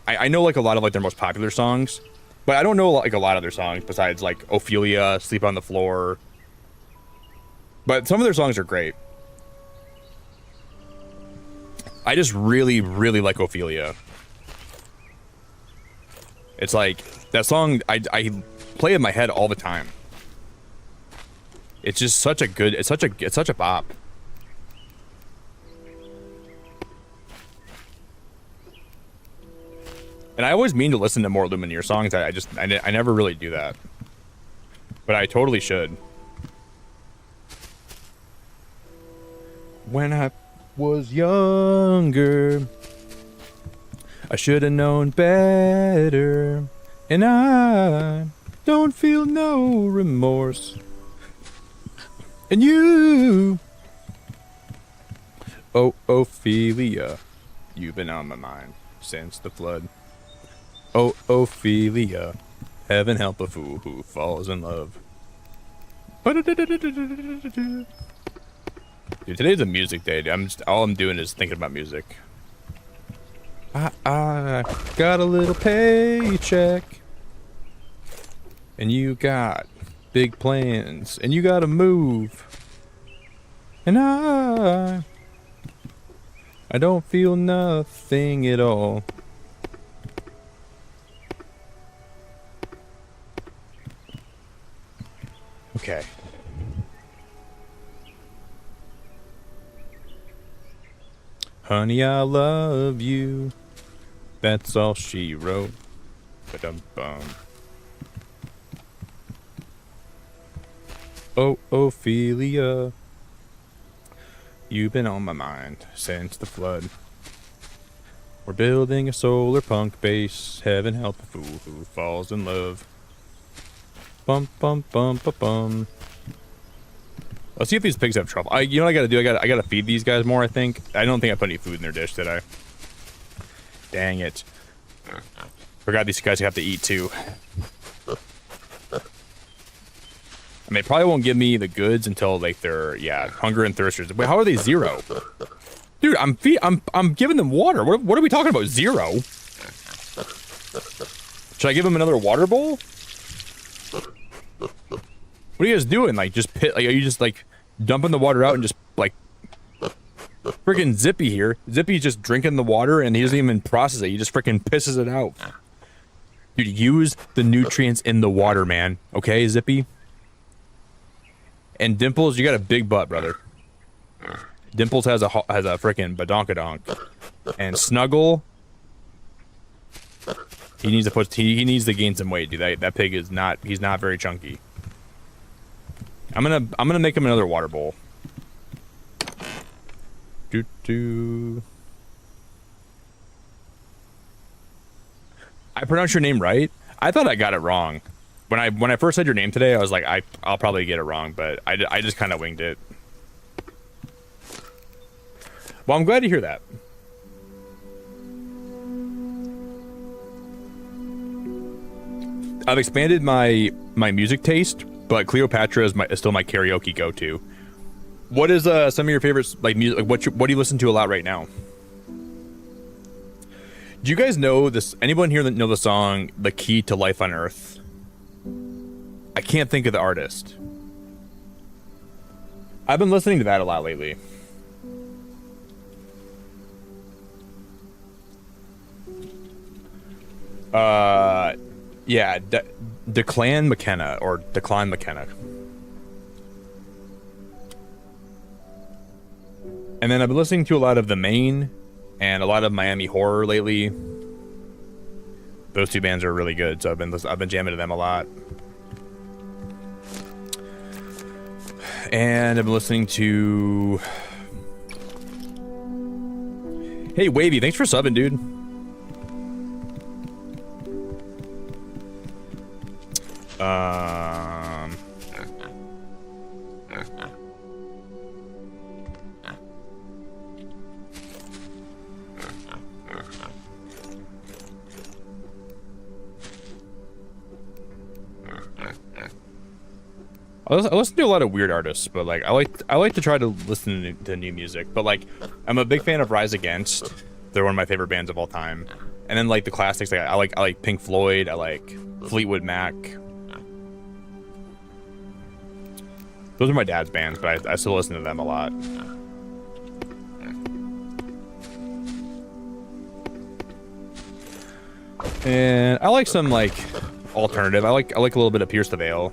I know like a lot of like their most popular songs, but I don't know like a lot of their songs besides like Ophelia, Sleep on the Floor. But some of their songs are great. I just really, really like Ophelia. It's like that song I play in my head all the time. It's just such a good, it's such a bop. And I always mean to listen to more Lumineer songs. I never really do that. But I totally should. When I was younger, I should have known better. And I don't feel no remorse. And you, oh, Ophelia, you've been on my mind since the flood. Oh, Ophelia, heaven help a fool who falls in love. Dude, today's a music day. All I'm doing is thinking about music. I got a little paycheck, and you got big plans, and you gotta move, and I don't feel nothing at all. Okay. Honey, I love you. That's all she wrote. Ba-dum-bum. Oh, Ophelia, you've been on my mind since the flood. We're building a Solarpunk base. Heaven help a fool who falls in love. Bum bum bum bum bum. Let's see if these pigs have trouble. You know what I gotta do? I gotta feed these guys more, I think. I don't think I put any food in their dish, did I? Dang it. Forgot these guys have to eat too. I mean, they probably won't give me the goods until like they're, yeah, hunger and thirsters. Wait, how are they 0? Dude, I'm giving them water. What are we talking about? 0? Should I give them another water bowl? What are you guys doing? Like, just are you just like dumping the water out and just like freaking Zippy here? Zippy's just drinking the water and he doesn't even process it. He just freaking pisses it out. Dude, use the nutrients in the water, man. Okay, Zippy? And Dimples, you got a big butt, brother. Dimples has a freaking badonkadonk. And Snuggle, he needs to gain some weight, dude. That pig is not, he's not very chunky. I'm gonna make him another water bowl. I pronounced your name right? I thought I got it wrong. When I first said your name today, I was like, I'll probably get it wrong, but I just kind of winged it. Well, I'm glad to hear that. I've expanded my music taste, but Cleopatra is still my karaoke go-to. What is some of your favorites, like music? Like what do you listen to a lot right now? Do you guys know this? Anyone here that know the song "The Key to Life on Earth"? I can't think of the artist. I've been listening to that a lot lately. Yeah, Declan McKenna or Declan McKenna. And then I've been listening to a lot of The Main and a lot of Miami Horror lately. Those two bands are really good, so I've been jamming to them a lot. And I've been listening to... Hey, Wavy, thanks for subbing, dude. I listen to a lot of weird artists, but like I like to try to listen to new music. But like I'm a big fan of Rise Against. They're one of my favorite bands of all time. And then like the classics, like I like Pink Floyd. I like Fleetwood Mac. Those are my dad's bands, but I still listen to them a lot. And I like some like alternative. I like a little bit of Pierce the Veil.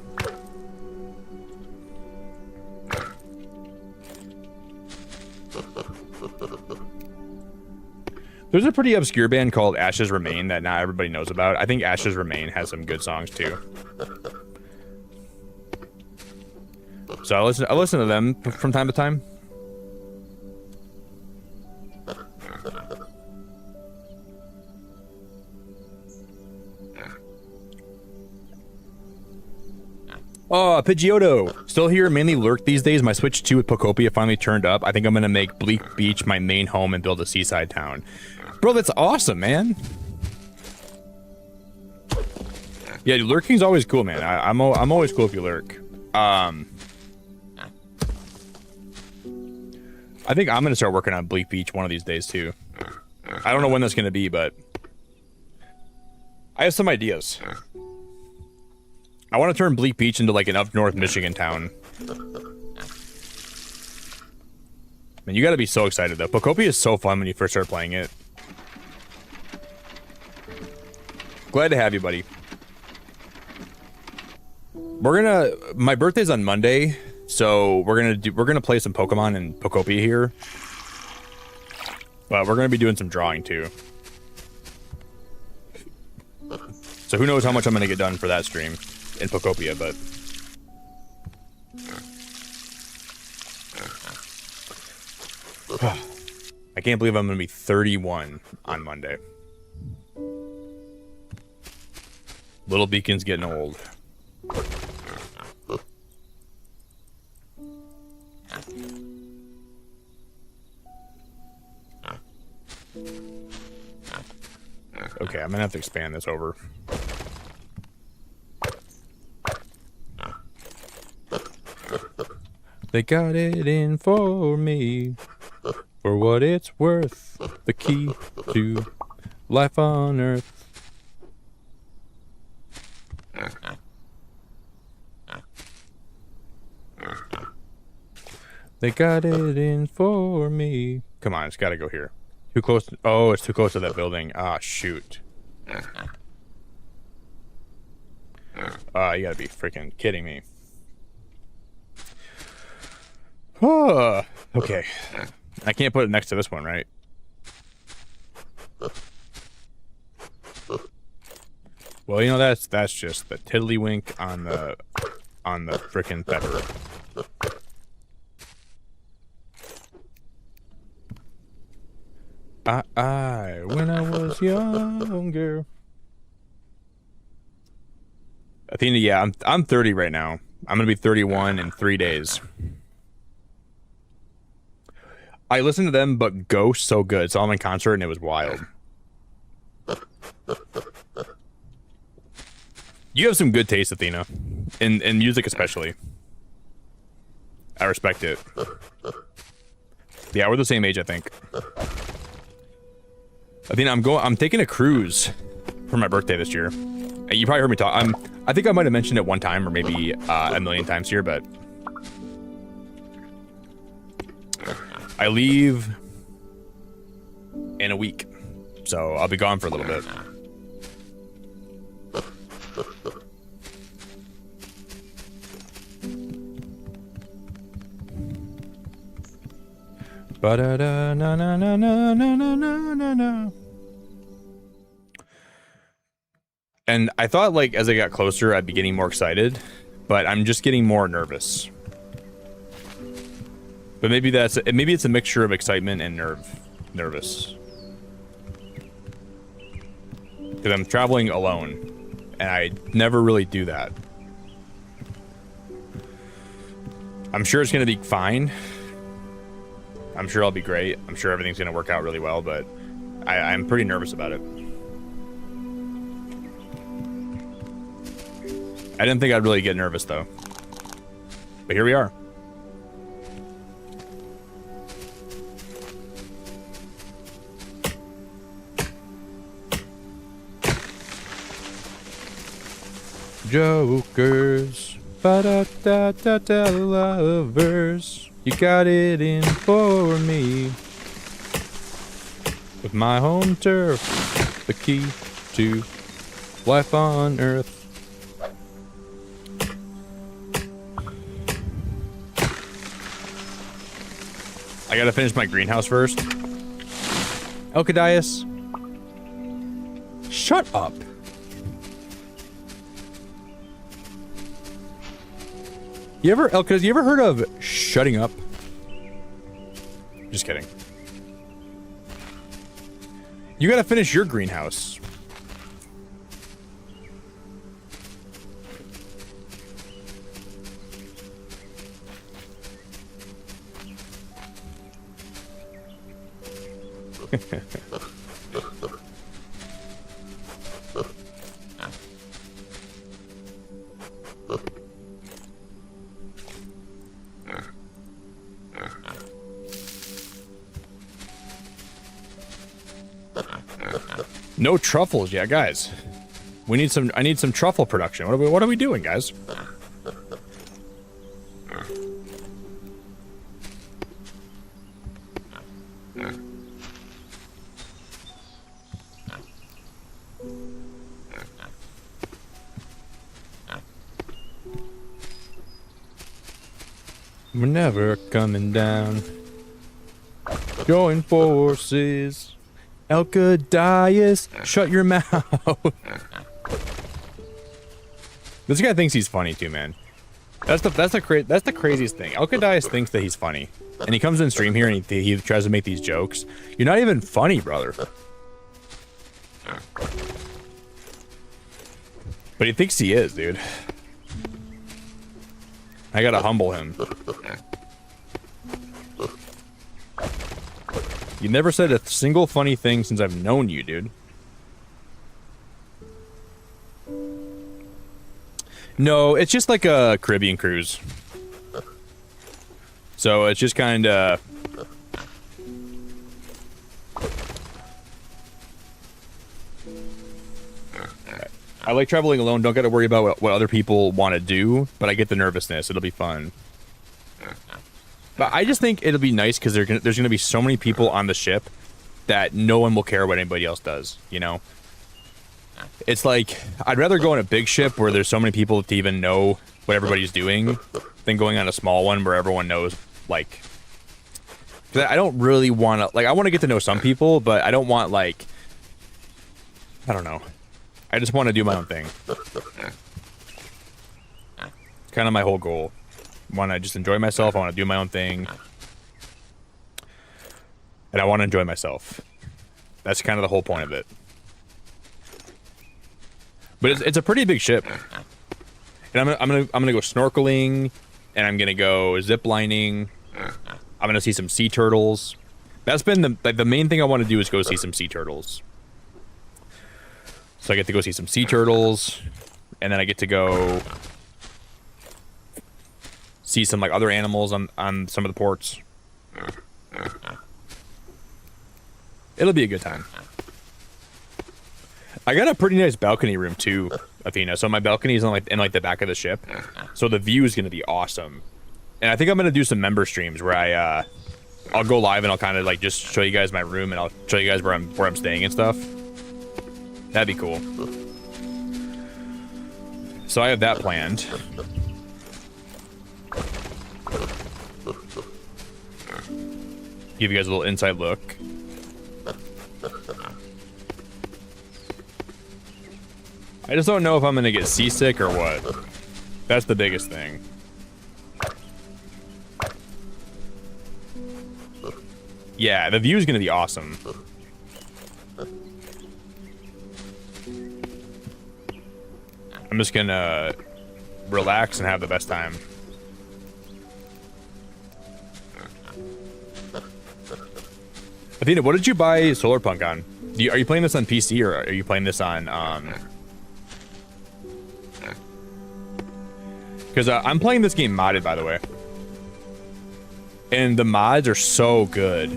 There's a pretty obscure band called Ashes Remain that not everybody knows about. I think Ashes Remain has some good songs too. So I listen to them from time to time. Oh, Pidgeotto! Still here, mainly lurk these days. My Switch 2 with Pokopia finally turned up. I think I'm gonna make Bleak Beach my main home and build a seaside town. Bro, that's awesome, man. Yeah, lurking's always cool, man. I'm always cool if you lurk. I think I'm gonna start working on Bleak Beach one of these days too. I don't know when that's gonna be, but I have some ideas. I want to turn Bleak Beach into like an up north Michigan town. Man, you gotta be so excited though. Pokopia is so fun when you first start playing it. Glad to have you, buddy. My birthday's on Monday, so we're gonna play some Pokemon and Pokopia here. But we're gonna be doing some drawing too. So who knows how much I'm gonna get done for that stream in Pokopia, but I can't believe I'm gonna be 31 on Monday. Little Beacon's getting old. Okay, I'm gonna have to expand this over. They got it in for me, for what it's worth, the key to life on Earth. They got it in for me. Come on, it's gotta go here. Too close. Oh, it's too close to that building. Ah, shoot. You gotta be freaking kidding me. Oh, okay. I can't put it next to this one, right? Well, you know, that's just the tiddlywink on the frickin' pepper. When I was younger. Athena, yeah, I'm 30 right now. I'm gonna be 31 in 3 days. I listened to them, but Ghost so good. Saw them in concert and it was wild. You have some good taste, Athena, in music especially. I respect it. Yeah, we're the same age, I think. I think I'm taking a cruise for my birthday this year. You probably heard me talk. I think I might have mentioned it one time or maybe a million times here, but I leave in a week, so I'll be gone for a little bit. Ba-da-da, na na na na na na na na. And I thought, like, as I got closer, I'd be getting more excited, but I'm just getting more nervous. But maybe it's a mixture of excitement and nervous. Because I'm traveling alone, and I never really do that. I'm sure it's gonna be fine. I'm sure I'll be great. I'm sure everything's gonna work out really well, but I'm pretty nervous about it. I didn't think I'd really get nervous, though. But here we are. Jokers, ba-da-da-da-da, lovers, you got it in for me. With my home turf, the key to life on Earth. I gotta finish my greenhouse first. Elkadias, shut up. You ever heard of shutting up? Just kidding. You gotta finish your greenhouse. No truffles yet, guys. We need some. I need some truffle production. What are we doing, guys? We're never coming down. Join forces. Elkadias, shut your mouth. This guy thinks he's funny too, man. That's the craziest thing. Elkadias thinks that he's funny, and he comes in stream here and he tries to make these jokes. You're not even funny, brother. But he thinks he is, dude. I gotta humble him. You never said a single funny thing since I've known you, dude. No, it's just like a Caribbean cruise. So it's just kind of... I like traveling alone. Don't got to worry about what other people want to do, but I get the nervousness. It'll be fun. But I just think it'll be nice because there's gonna be so many people on the ship that no one will care what anybody else does, you know? It's like, I'd rather go on a big ship where there's so many people to even know what everybody's doing than going on a small one where everyone knows, like... I don't really want to... Like, I want to get to know some people, but I don't want, like... I don't know. I just want to do my own thing. It's kind of my whole goal. I want to just enjoy myself. I want to do my own thing. And I want to enjoy myself. That's kind of the whole point of it. But it's a pretty big ship. And I'm gonna go snorkeling, and I'm gonna go zip lining. I'm gonna see some sea turtles. That's been the main thing I want to do is go see some sea turtles. So I get to go see some sea turtles, and then I get to go see some like other animals on some of the ports. It'll be a good time. I got a pretty nice balcony room too, Athena. So my balcony is in like the back of the ship, so the view is gonna be awesome. And I think I'm gonna do some member streams where I'll go live and I'll kind of like just show you guys my room and I'll show you guys where I'm staying and stuff. That'd be cool. So I have that planned. Give you guys a little inside look. I just don't know if I'm gonna get seasick or what. That's the biggest thing. Yeah, the view is gonna be awesome. I'm just gonna relax and have the best time. Athena, what did you buy Solarpunk on? Are you playing this on PC or are you playing this on because I'm playing this game modded, by the way. And the mods are so good.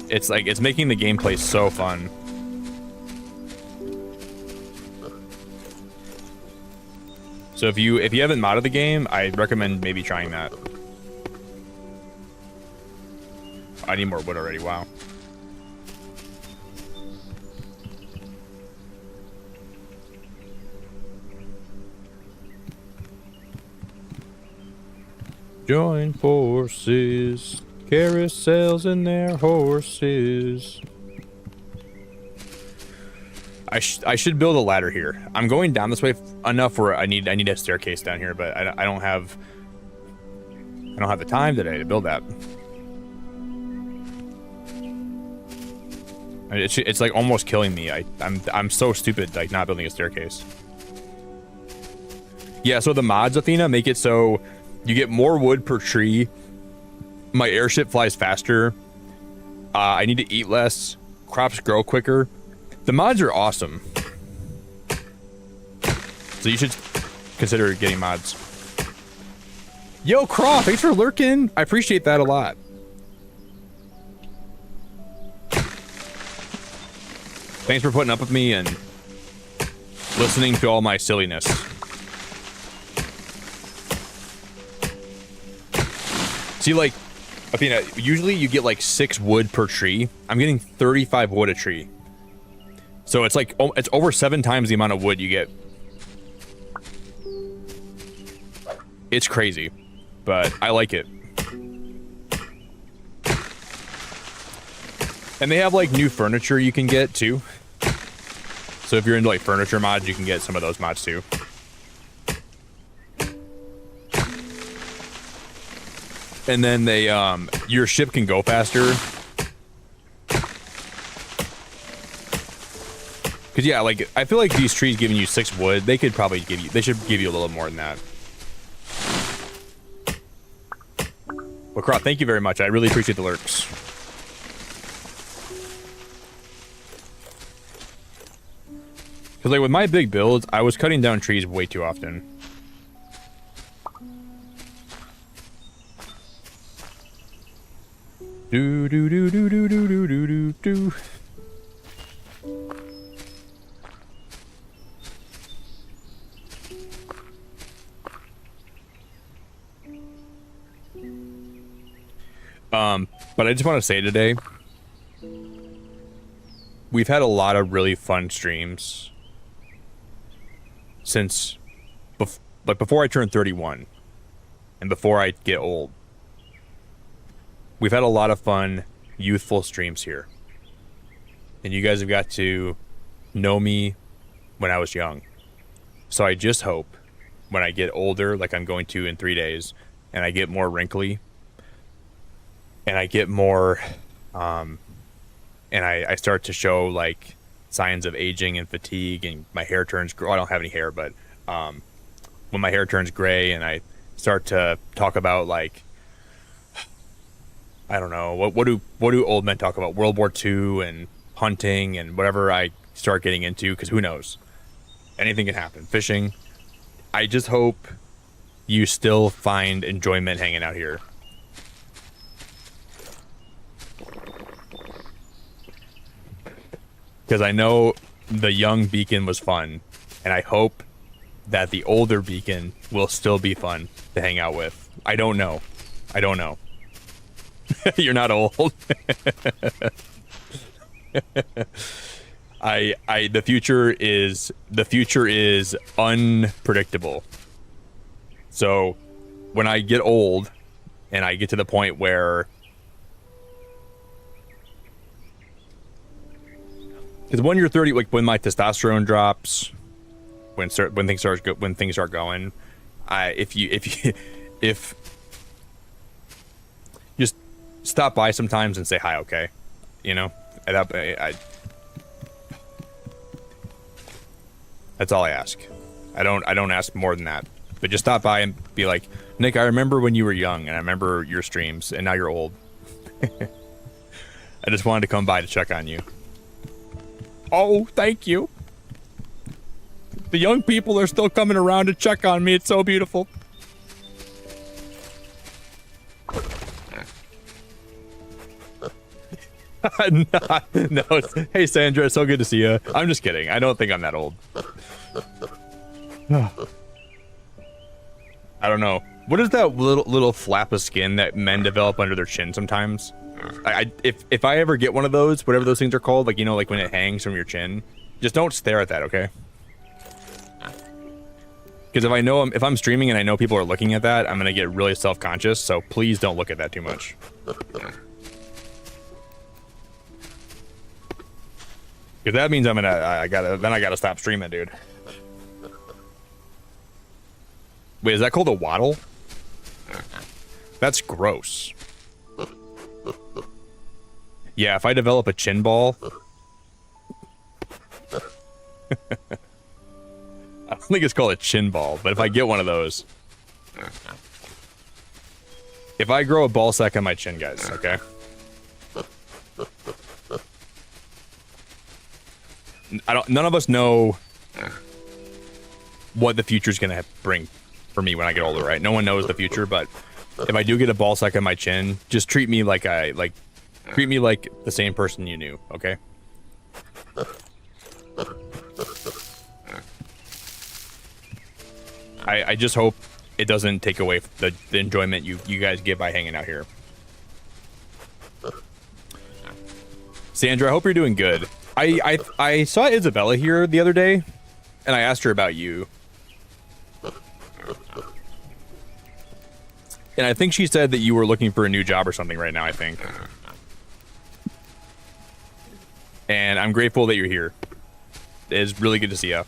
It's like, it's making the gameplay so fun. So if you haven't modded the game, I recommend maybe trying that. I need more wood already, wow. Join forces, carousels and their horses. I should build a ladder here. I'm going down this way enough where I need a staircase down here, but I don't have the time today to build that. It's like almost killing me. I'm so stupid, like not building a staircase. Yeah, so the mods, Athena, make it so you get more wood per tree. My airship flies faster. I need to eat less. Crops grow quicker. The mods are awesome. So you should consider getting mods. Yo, Craw, thanks for lurking. I appreciate that a lot. Thanks for putting up with me and listening to all my silliness. See, like, Athena, usually you get like 6 wood per tree. I'm getting 35 wood a tree. So it's like, it's over 7 times the amount of wood you get. It's crazy, but I like it. And they have like new furniture you can get too. So if you're into like furniture mods, you can get some of those mods too. And then they, your ship can go faster. Cause yeah, like, I feel like these trees giving you 6 wood, they could probably give you, they should give you a little more than that. Well, Crow, thank you very much. I really appreciate the lurks. Cause like with my big builds, I was cutting down trees way too often. Do do do do do do do do do. But I just want to say today, we've had a lot of really fun streams since, like before I turned 31 and before I get old. We've had a lot of fun, youthful streams here. And you guys have got to know me when I was young. So I just hope when I get older, like I'm going to in 3 days, and I get more wrinkly, and I get more, and I start to show like signs of aging and fatigue, and my hair turns, I don't have any hair, but when my hair turns gray and I start to talk about like, I don't know, what do old men talk about? World War II and hunting and whatever I start getting into, because who knows? Anything can happen. Fishing. I just hope you still find enjoyment hanging out here. Because I know the young Beacon was fun, and I hope that the older Beacon will still be fun to hang out with. I don't know. I don't know. You're not old. The future is unpredictable. So when I get old and I get to the point where, because when you're 30, like when my testosterone drops, when things start going, if just stop by sometimes and say hi, okay? You know, that's all I ask. I don't ask more than that. But just stop by and be like, Nick, I remember when you were young, and I remember your streams, and now you're old. I just wanted to come by to check on you. Oh, thank you. The young people are still coming around to check on me. It's so beautiful. No, hey Sandra, it's so good to see you. I'm just kidding. I don't think I'm that old. I don't know. What is that little flap of skin that men develop under their chin sometimes? If I ever get one of those, whatever those things are called, like, you know, like when it hangs from your chin, just don't stare at that, okay? Because if I'm streaming and I know people are looking at that, I'm gonna get really self-conscious. So please don't look at that too much. Because that means I gotta stop streaming, dude. Wait, is that called a waddle? That's gross. Yeah, if I develop a chin ball... I don't think it's called a chin ball, but if I get one of those... If I grow a ball sack on my chin, guys, okay? None of us know what the future's gonna bring for me when I get older, right? No one knows the future, but if I do get a ball sack on my chin, just treat me like treat me like the same person you knew, okay? I just hope it doesn't take away the enjoyment you guys get by hanging out here. Sandra, I hope you're doing good. I saw Isabella here the other day, and I asked her about you. And I think she said that you were looking for a new job or something right now, I think. And I'm grateful that you're here. It's really good to see you.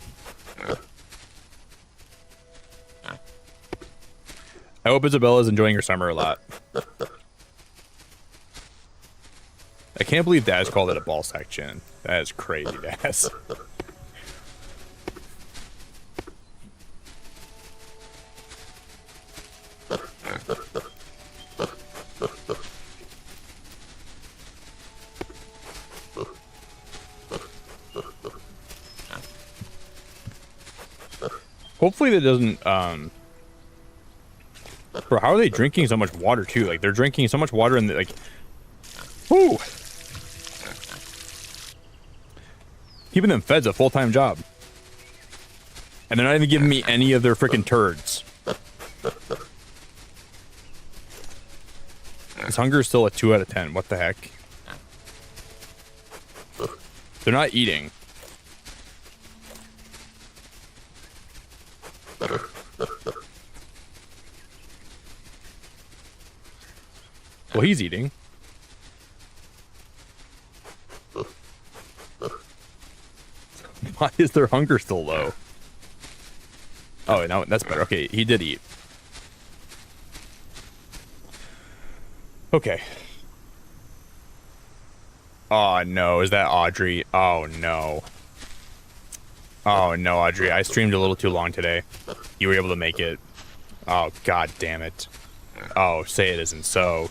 I hope Isabella's enjoying her summer a lot. I can't believe Daz called it a ball sack chin. That is crazy, Daz. Hopefully that doesn't, Bro, how are they drinking so much water, too? Like, they're drinking so much water and, like... Whoo! Keeping them fed's a full-time job. And they're not even giving me any of their freaking turds. This hunger is still a 2 out of 10. What the heck? They're not eating. Well, he's eating. Why is their hunger still low? Oh, no, that's better. Okay, he did eat. Okay. Oh, no. Is that Audrey? Oh, no. Oh, no, Audrey. I streamed a little too long today. You were able to make it. Oh, god damn it. Oh, say it isn't so.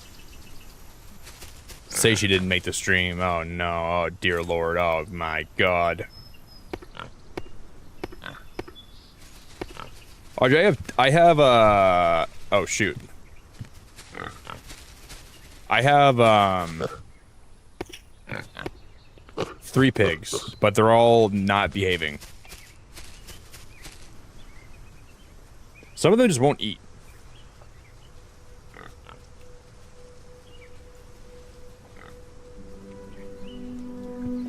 Say she didn't make the stream. Oh, no. Oh, dear lord. Oh, my god. Audrey, I have oh shoot. I have 3 pigs, but they're all not behaving. Some of them just won't eat.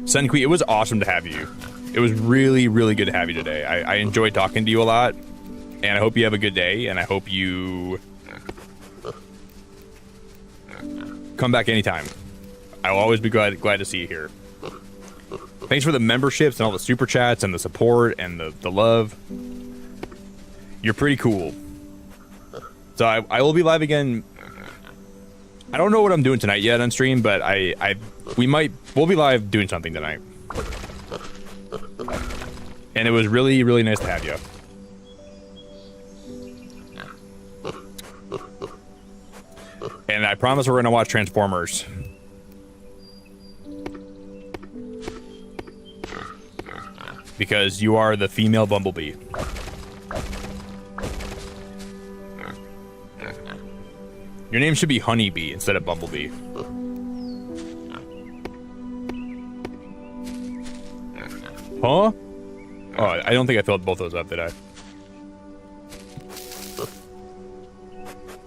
Senqui, it was awesome to have you. It was really, really good to have you today. I enjoyed talking to you a lot, and I hope you have a good day, and I hope you come back anytime. I'll always be glad to see you here. Thanks for the memberships and all the super chats and the support and the love. You're pretty cool. So I will be live again. I don't know what I'm doing tonight yet on stream, but we'll be live doing something tonight. And it was really, really nice to have you. And I promise we're gonna watch Transformers. Because you are the female Bumblebee. Your name should be Honeybee instead of Bumblebee. Huh? Oh, I don't think I filled both those up, did I?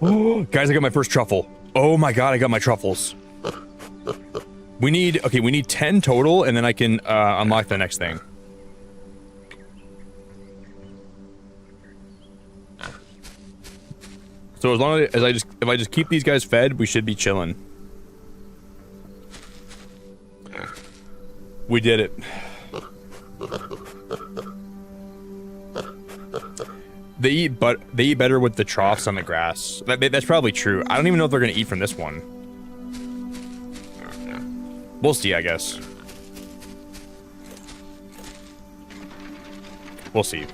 Oh, guys, I got my first truffle. Oh my god, I got my truffles. We need 10 total, and then I can unlock the next thing. So as long as if I just keep these guys fed, we should be chilling. We did it. They eat better with the troughs on the grass. That's probably true. I don't even know if they're gonna eat from this one. We'll see, I guess. We'll see.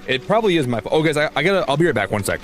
It probably is my fault. Oh, guys, I'll be right back. 1 sec.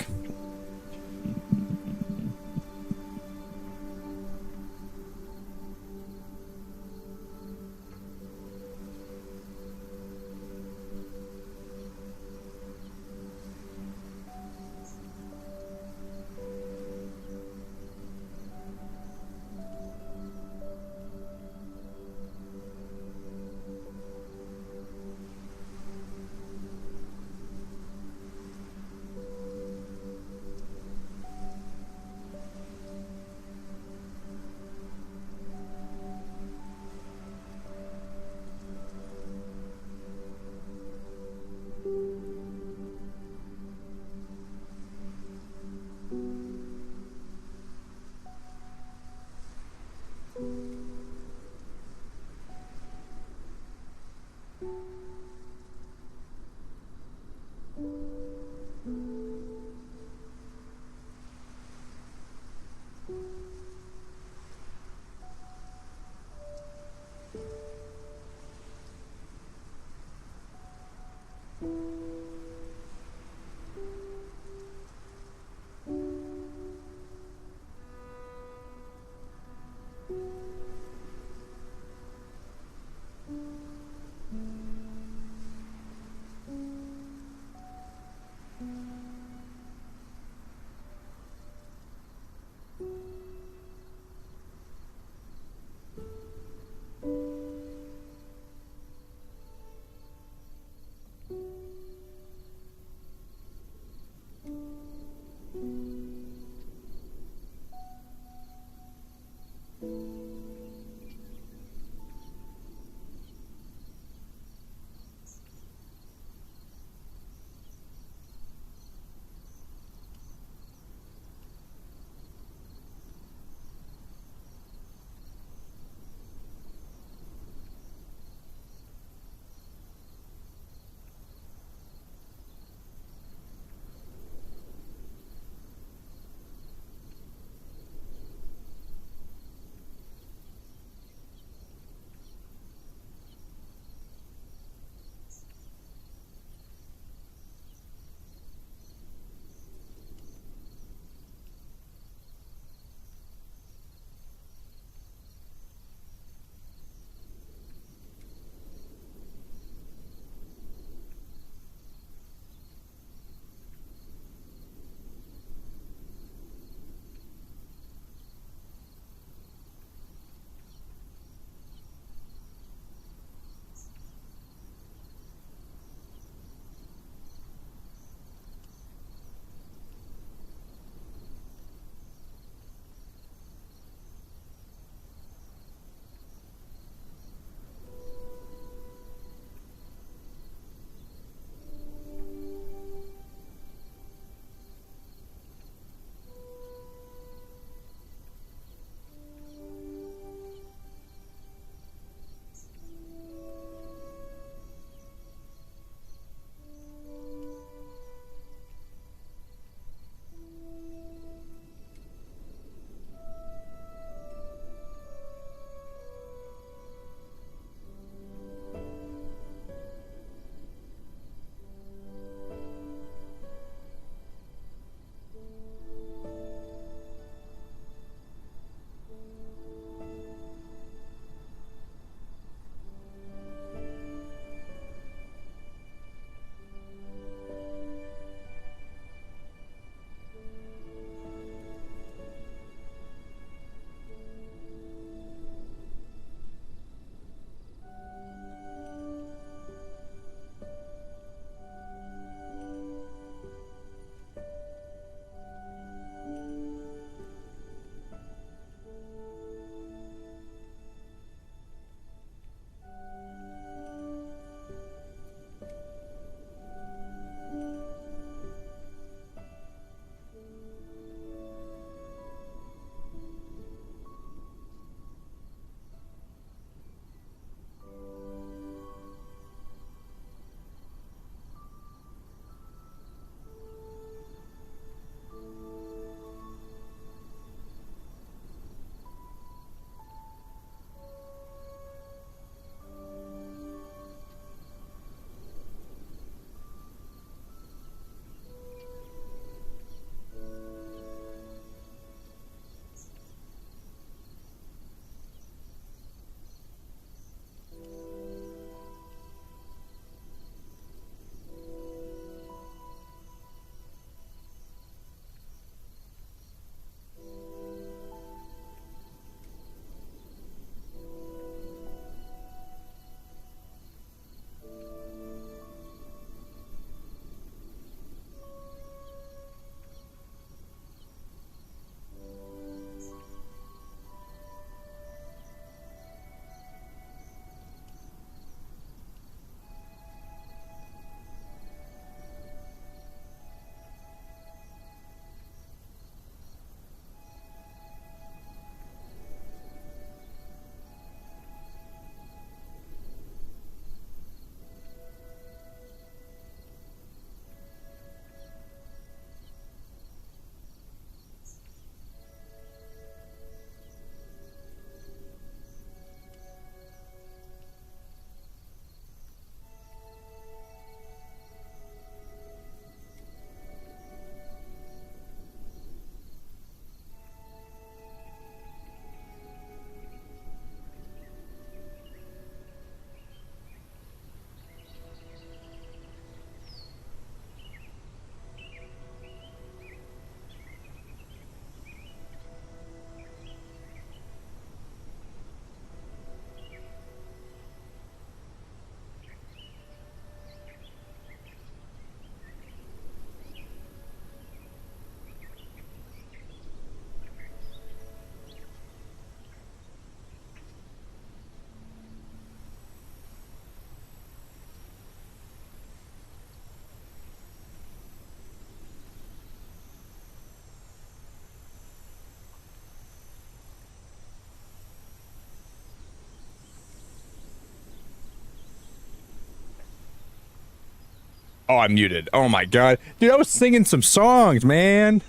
Oh, I'm muted. Oh my god. Dude, I was singing some songs, man.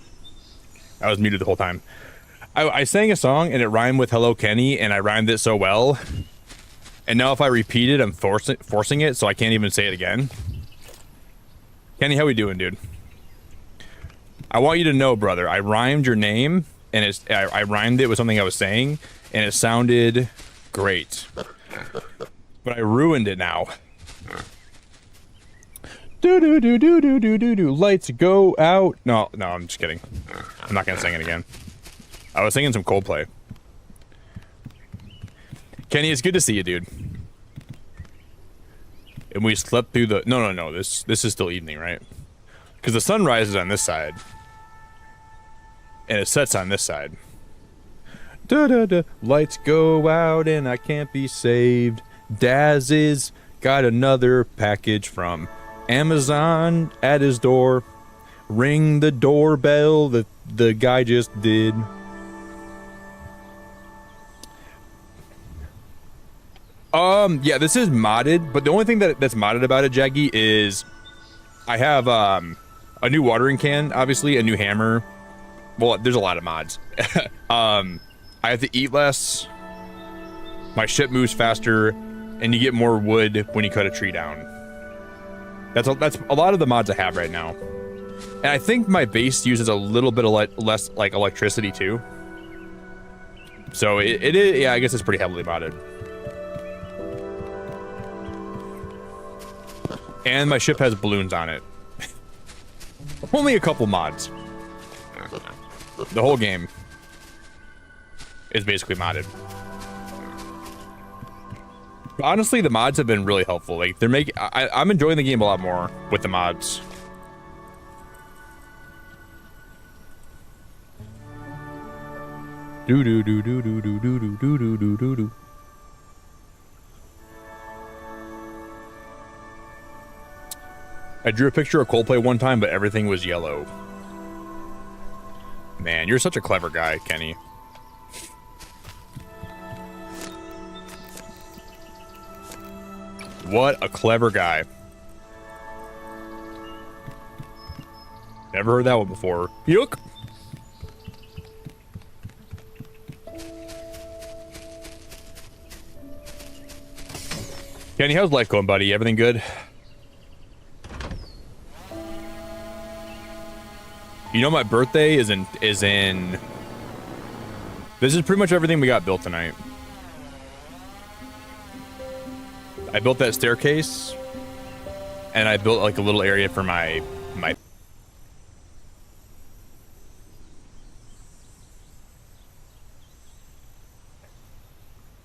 I was muted the whole time. I sang a song and it rhymed with Hello Kenny, and I rhymed it so well. And now if I repeat it, I'm forcing it, so I can't even say it again. Kenny, how we doing, dude? I want you to know, brother, I rhymed your name, and I rhymed it with something I was saying, and it sounded great. But I ruined it now. Do. Lights go out. No, I'm just kidding. I'm not gonna sing it again. I was singing some Coldplay. Kenny, it's good to see you, dude. And we slept through the... No. This is still evening, right? Because the sun rises on this side. And it sets on this side. Lights go out and I can't be saved. Daz is got another package from Amazon at his door. Ring the doorbell that the guy just did. Yeah, this is modded, but the only thing that's modded about it, Jaggy, is I have a new watering can, obviously, a new hammer. Well, there's a lot of mods. I have to eat less. My ship moves faster, and you get more wood when you cut a tree down. That's a lot of the mods I have right now. And I think my base uses a little bit of less like electricity too. So it is, yeah, I guess it's pretty heavily modded. And my ship has balloons on it. Only a couple mods. The whole game is basically modded. But honestly, the mods have been really helpful. Like they're making, I'm enjoying the game a lot more with the mods. Do. I drew a picture of Coldplay one time, but everything was yellow. Man, you're such a clever guy, Kenny. What a clever guy. Never heard that one before. Yuck. Kenny, how's life going, buddy? Everything good? You know my birthday is in this is pretty much everything we got built tonight. I built that staircase and I built like a little area for my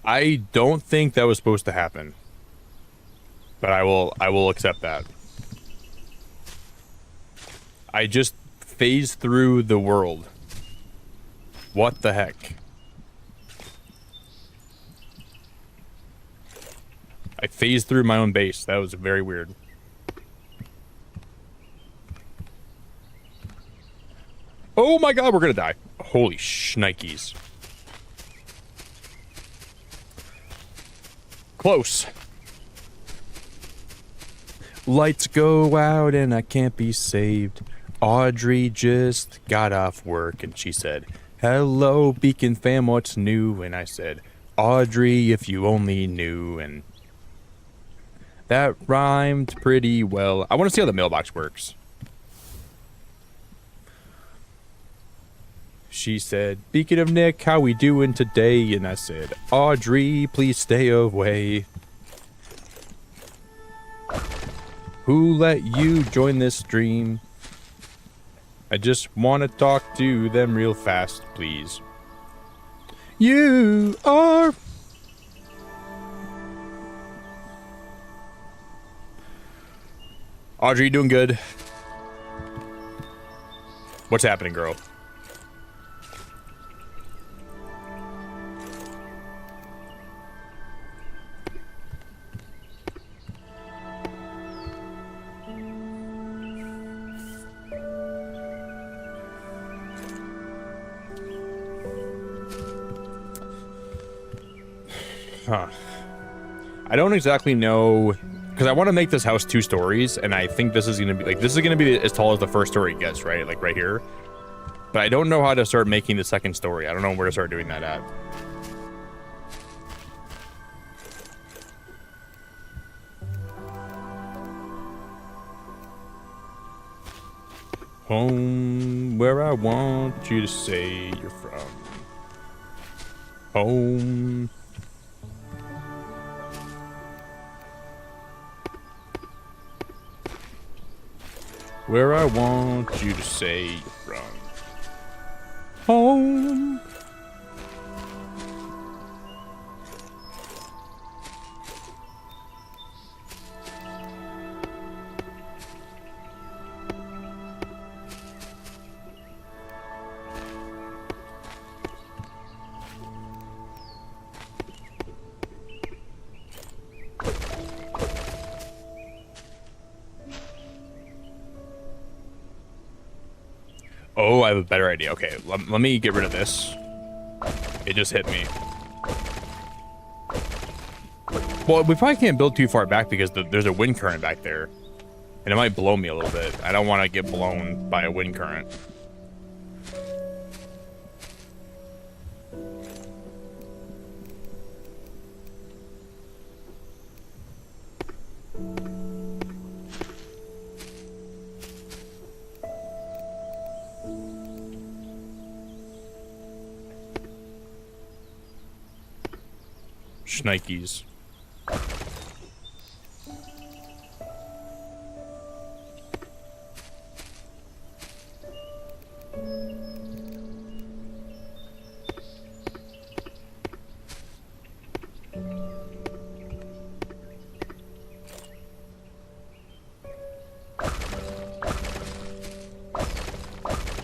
I don't think that was supposed to happen. But I will accept that. I just phased through the world. What the heck? I phased through my own base. That was very weird. Oh my god, we're gonna die. Holy shnikes. Close. Lights go out and I can't be saved. Audrey just got off work and she said, "Hello, Beacon fam, what's new?" And I said, "Audrey, if you only knew." And that rhymed pretty well. I want to see how the mailbox works. She said, "Beacon of Nick, how we doing today?" And I said, "Audrey, please stay away. Who let you join this stream? I just want to talk to them real fast, please." You are... Audrey, you doing good? What's happening, girl? Huh. I don't exactly know, because I want to make this house 2 stories, and I think this is gonna be like as tall as the first story gets, right? Like right here. But I don't know how to start making the second story. I don't know where to start doing that at. Home, where I want you to say you're from. Home. Where I want you to say you're from. Home. Oh, I have a better idea. Okay, let me get rid of this. It just hit me. Well, we probably can't build too far back because there's a wind current back there. And it might blow me a little bit. I don't want to get blown by a wind current. Schnikes.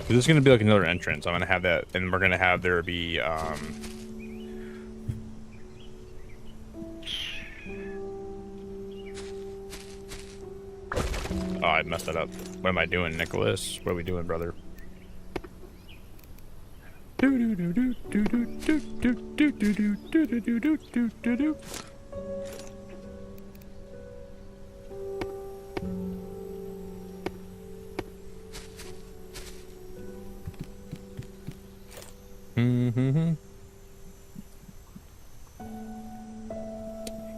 This is going to be like another entrance. I'm going to have that, and we're going to have there be, oh, I messed that up. What am I doing, Nicholas? What are we doing, brother?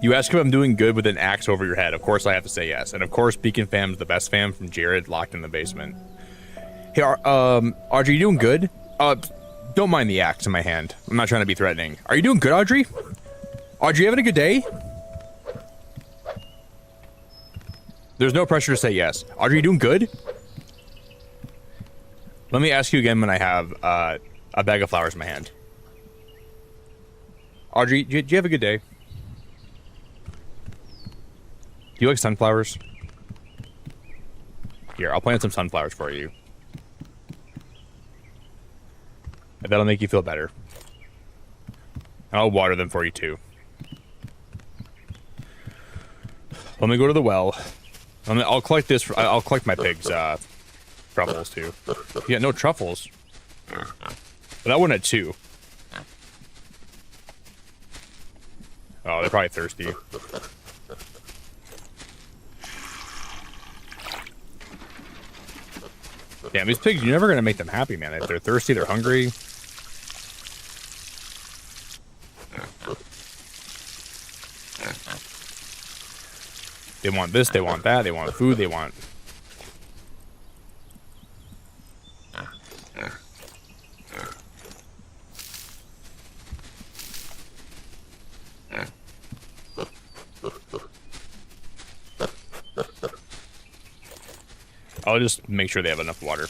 You ask if I'm doing good with an axe over your head. Of course I have to say yes. And of course Beacon Fam's the best fam from Jared, locked in the basement. Hey, Audrey, you doing good? Don't mind the axe in my hand. I'm not trying to be threatening. Are you doing good, Audrey? Audrey, you having a good day? There's no pressure to say yes. Audrey, you doing good? Let me ask you again when I have a bag of flowers in my hand. Audrey, do you have a good day? Do you like sunflowers? Here, I'll plant some sunflowers for you. And that'll make you feel better. And I'll water them for you too. Let me go to the well. I'll collect this. I'll collect my pig's truffles too. Yeah, no truffles. But that one had 2. Oh, they're probably thirsty. Damn, these pigs, you're never going to make them happy, man. If they're thirsty, they're hungry. They want this, they want that, they want food, they want... I'll just make sure they have enough water.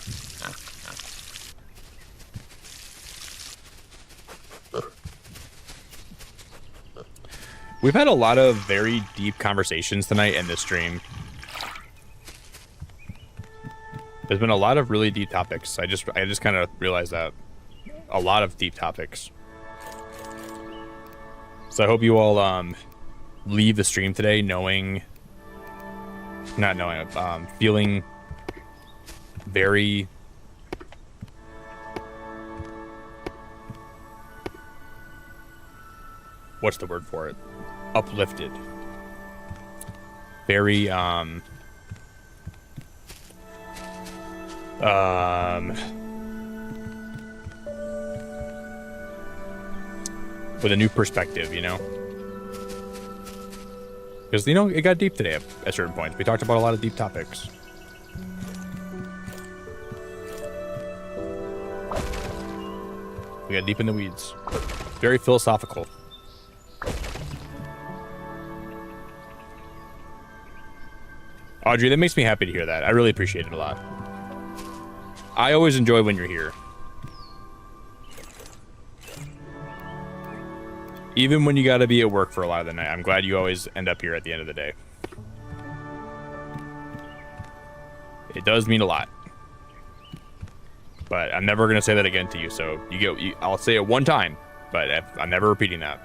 We've had a lot of very deep conversations tonight in this stream. There's been a lot of really deep topics. I just kind of realized that. A lot of deep topics. So I hope you all leave the stream today feeling very what's the word for it? Uplifted. very with a new perspective, you know? Because, you know, it got deep today at certain points. We talked about a lot of deep topics. We got deep in the weeds. Very philosophical. Audrey, that makes me happy to hear that. I really appreciate it a lot. I always enjoy when you're here. Even when you gotta be at work for a lot of the night, I'm glad you always end up here at the end of the day. It does mean a lot. But I'm never gonna say that again to you, so I'll say it one time, but I'm never repeating that.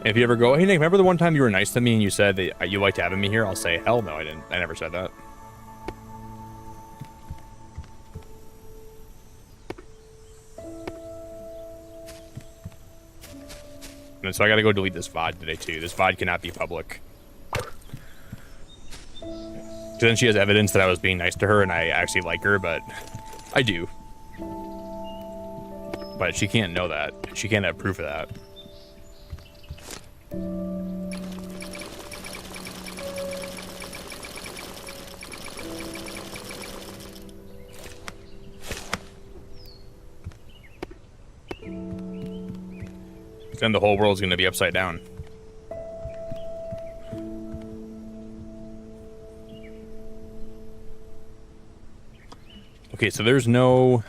If you ever go, hey Nick, remember the one time you were nice to me and you said that you liked having me here? I'll say, hell no, I didn't. I never said that. And so I gotta go delete this VOD today too. This VOD cannot be public. So then she has evidence that I was being nice to her and I actually like her, but I do. But she can't know that. She can't have proof of that. Then the whole world's gonna be upside down. Okay, so there's no...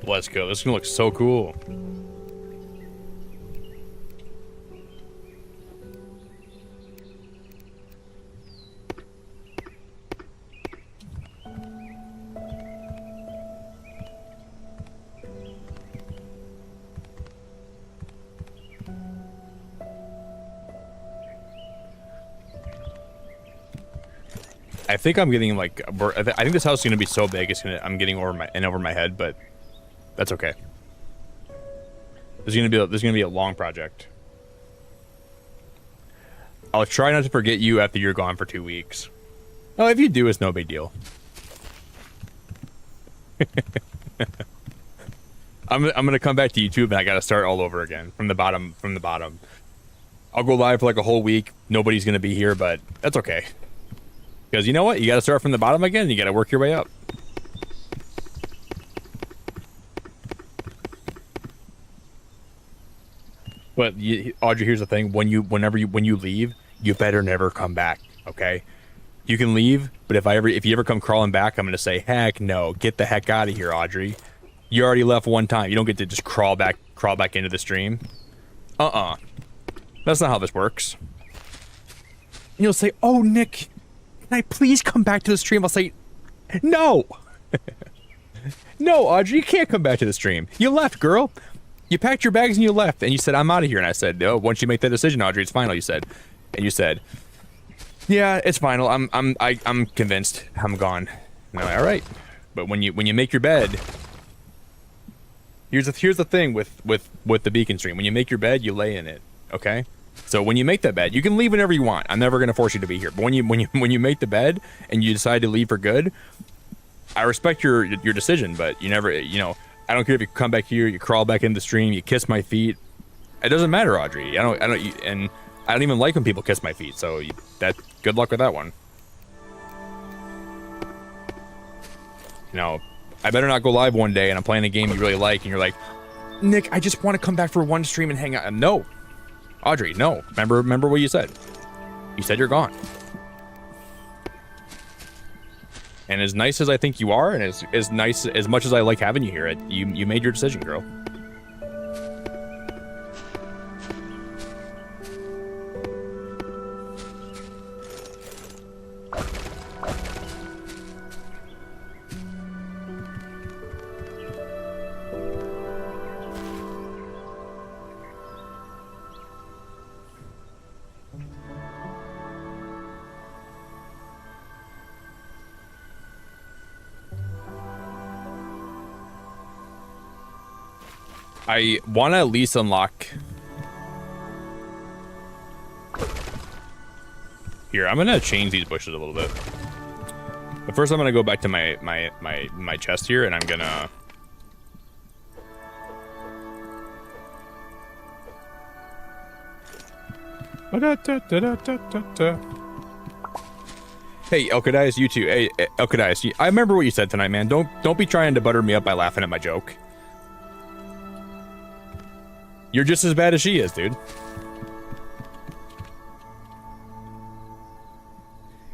Let's go. This is gonna look so cool. I think I'm getting like, I think this house is gonna be so big, I'm getting over my head, but that's okay. This is gonna be a long project. I'll try not to forget you after you're gone for 2 weeks. Oh, if you do, it's no big deal. I'm gonna come back to YouTube and I gotta start all over again from the bottom. I'll go live for like a whole week. Nobody's gonna be here, but that's okay. Because you know what? You gotta start from the bottom again. You gotta work your way up. But Audrey, here's the thing: when you leave, you better never come back. Okay? You can leave, but if you ever come crawling back, I'm gonna say, heck no, get the heck out of here, Audrey. You already left one time. You don't get to just crawl back into the stream. That's not how this works. And you'll say, oh Nick, can I please come back to the stream? I'll say, no. No, Audrey, you can't come back to the stream. You left, girl. You packed your bags and you left, and you said, I'm out of here. And I said, no, once you make that decision, Audrey, it's final, you said. And you said, yeah, it's final. I'm convinced. I'm gone. And I'm like, all right. But when you make your bed, here's the thing with the beacon stream. When you make your bed, you lay in it. Okay? So when you make that bed, you can leave whenever you want. I'm never gonna force you to be here. But when you make the bed and you decide to leave for good, I respect your decision, but you never, I don't care if you come back here, you crawl back into the stream, you kiss my feet. It doesn't matter, Audrey. I don't even like when people kiss my feet. So good luck with that one. You know, I better not go live one day and I'm playing a game you really like and you're like, Nick, I just want to come back for one stream and hang out. No, Audrey, no. Remember what you said. You said you're gone. And as nice as I think you are, and as nice as much as I like having you here, you made your decision, girl. I want to at least unlock... Here, I'm going to change these bushes a little bit. But first I'm going to go back to my chest here, and I'm going to... Hey, Elkadias, you too. Hey, Elkadias, I remember what you said tonight, man. Don't be trying to butter me up by laughing at my joke. You're just as bad as she is, dude.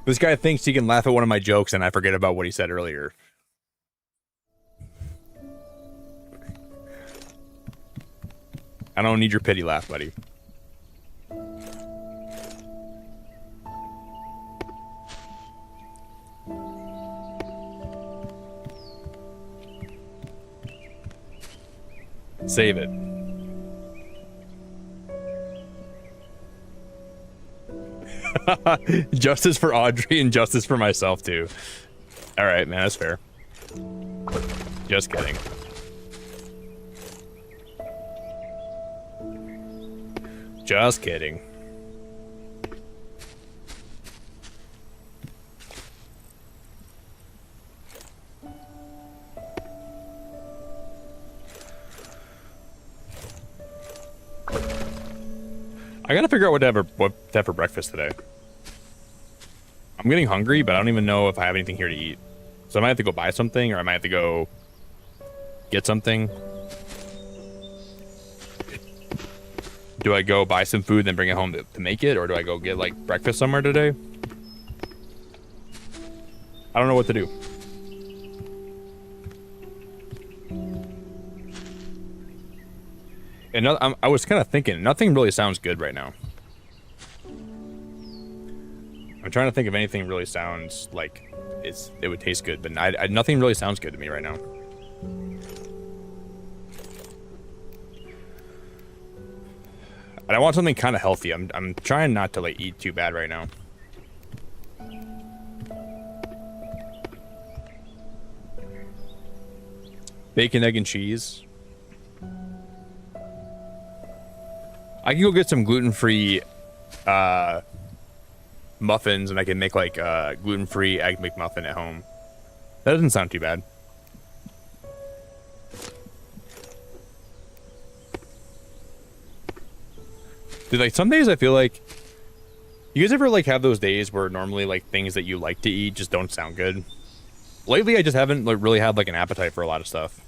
This guy thinks he can laugh at one of my jokes and I forget about what he said earlier. I don't need your pity laugh, buddy. Save it. Justice for Audrey and justice for myself too. All right, man, that's fair. Just kidding. Just kidding. I gotta figure out what to have for breakfast today. I'm getting hungry, but I don't even know if I have anything here to eat. So I might have to go buy something, or I might have to go get something. Do I go buy some food, then bring it home to make it, or do I go get like breakfast somewhere today? I don't know what to do. And I was kind of thinking, nothing really sounds good right now. I'm trying to think if anything really sounds like it would taste good, but nothing really sounds good to me right now. And I want something kind of healthy. I'm trying not to like eat too bad right now. Bacon, egg, and cheese. I can go get some gluten-free muffins, and I can make like gluten-free egg McMuffin at home. That doesn't sound too bad. Dude, like some days I feel like, you guys ever like have those days where normally like things that you like to eat just don't sound good? Lately I just haven't like really had like an appetite for a lot of stuff.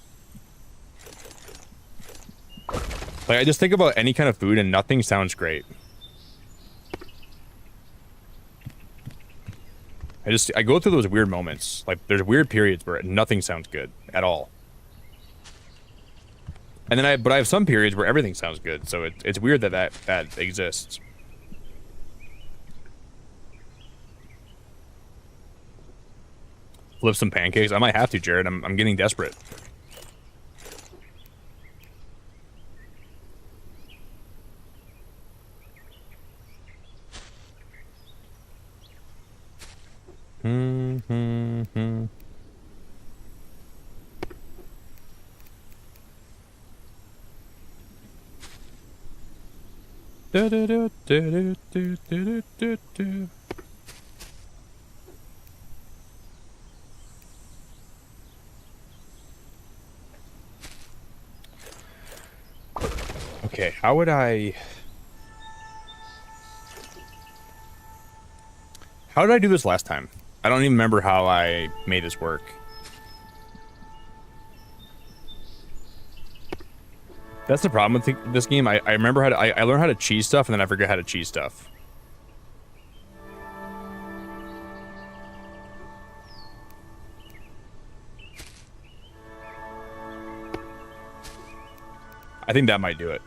Like I just think about any kind of food and nothing sounds great. I go through those weird moments. Like there's weird periods where nothing sounds good at all. And then but I have some periods where everything sounds good. So it's weird that exists. Flip some pancakes. I might have to, Jared. I'm getting desperate. Okay, how did I do this last time? I don't even remember how I made this work. That's the problem with this game. I remember how to, I learned how to cheese stuff, and then I forget how to cheese stuff. I think that might do it.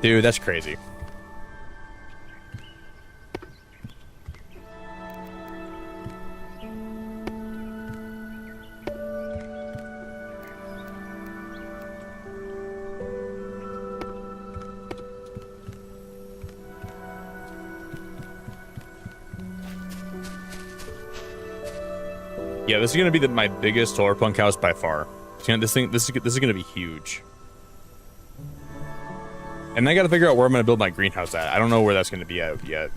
Dude, that's crazy. Yeah, this is gonna be my biggest Solarpunk house by far. This is gonna be huge. And I gotta figure out where I'm gonna build my greenhouse at. I don't know where that's gonna be at yet.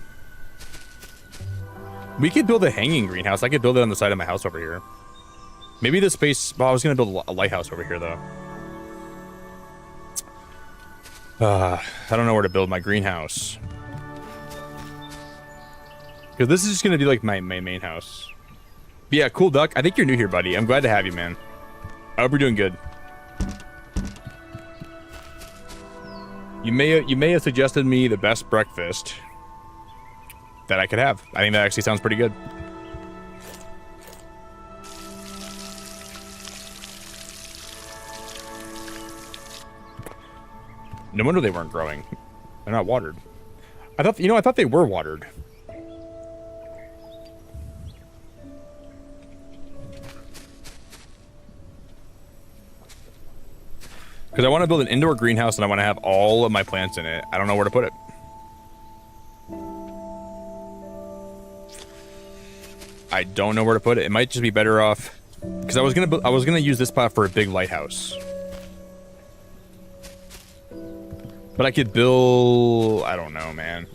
We could build a hanging greenhouse. I could build it on the side of my house over here. Maybe the space. Well, I was gonna build a lighthouse over here though. I don't know where to build my greenhouse. Because this is just gonna be like my main house. But yeah, cool duck. I think you're new here, buddy. I'm glad to have you, man. I hope you're doing good. You may have suggested me the best breakfast that I could have. I think that actually sounds pretty good. No wonder they weren't growing. They're not watered. I thought they were watered. Because I want to build an indoor greenhouse and I want to have all of my plants in it. I don't know where to put it. I don't know where to put it. It might just be better off because I was gonna use this spot for a big lighthouse. But I could build. I don't know, man.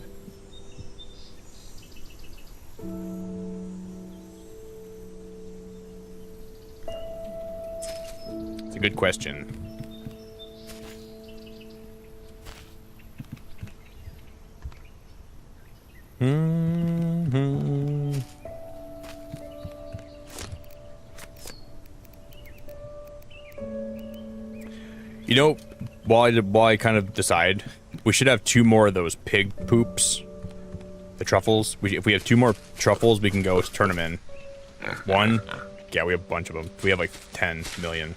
It's a good question. Mm-hmm. You know, while I kind of decide, we should have 2 more of those pig poops. The truffles. If we have 2 more truffles, we can go turn them in. 1. Yeah, we have a bunch of them. We have like 10 million.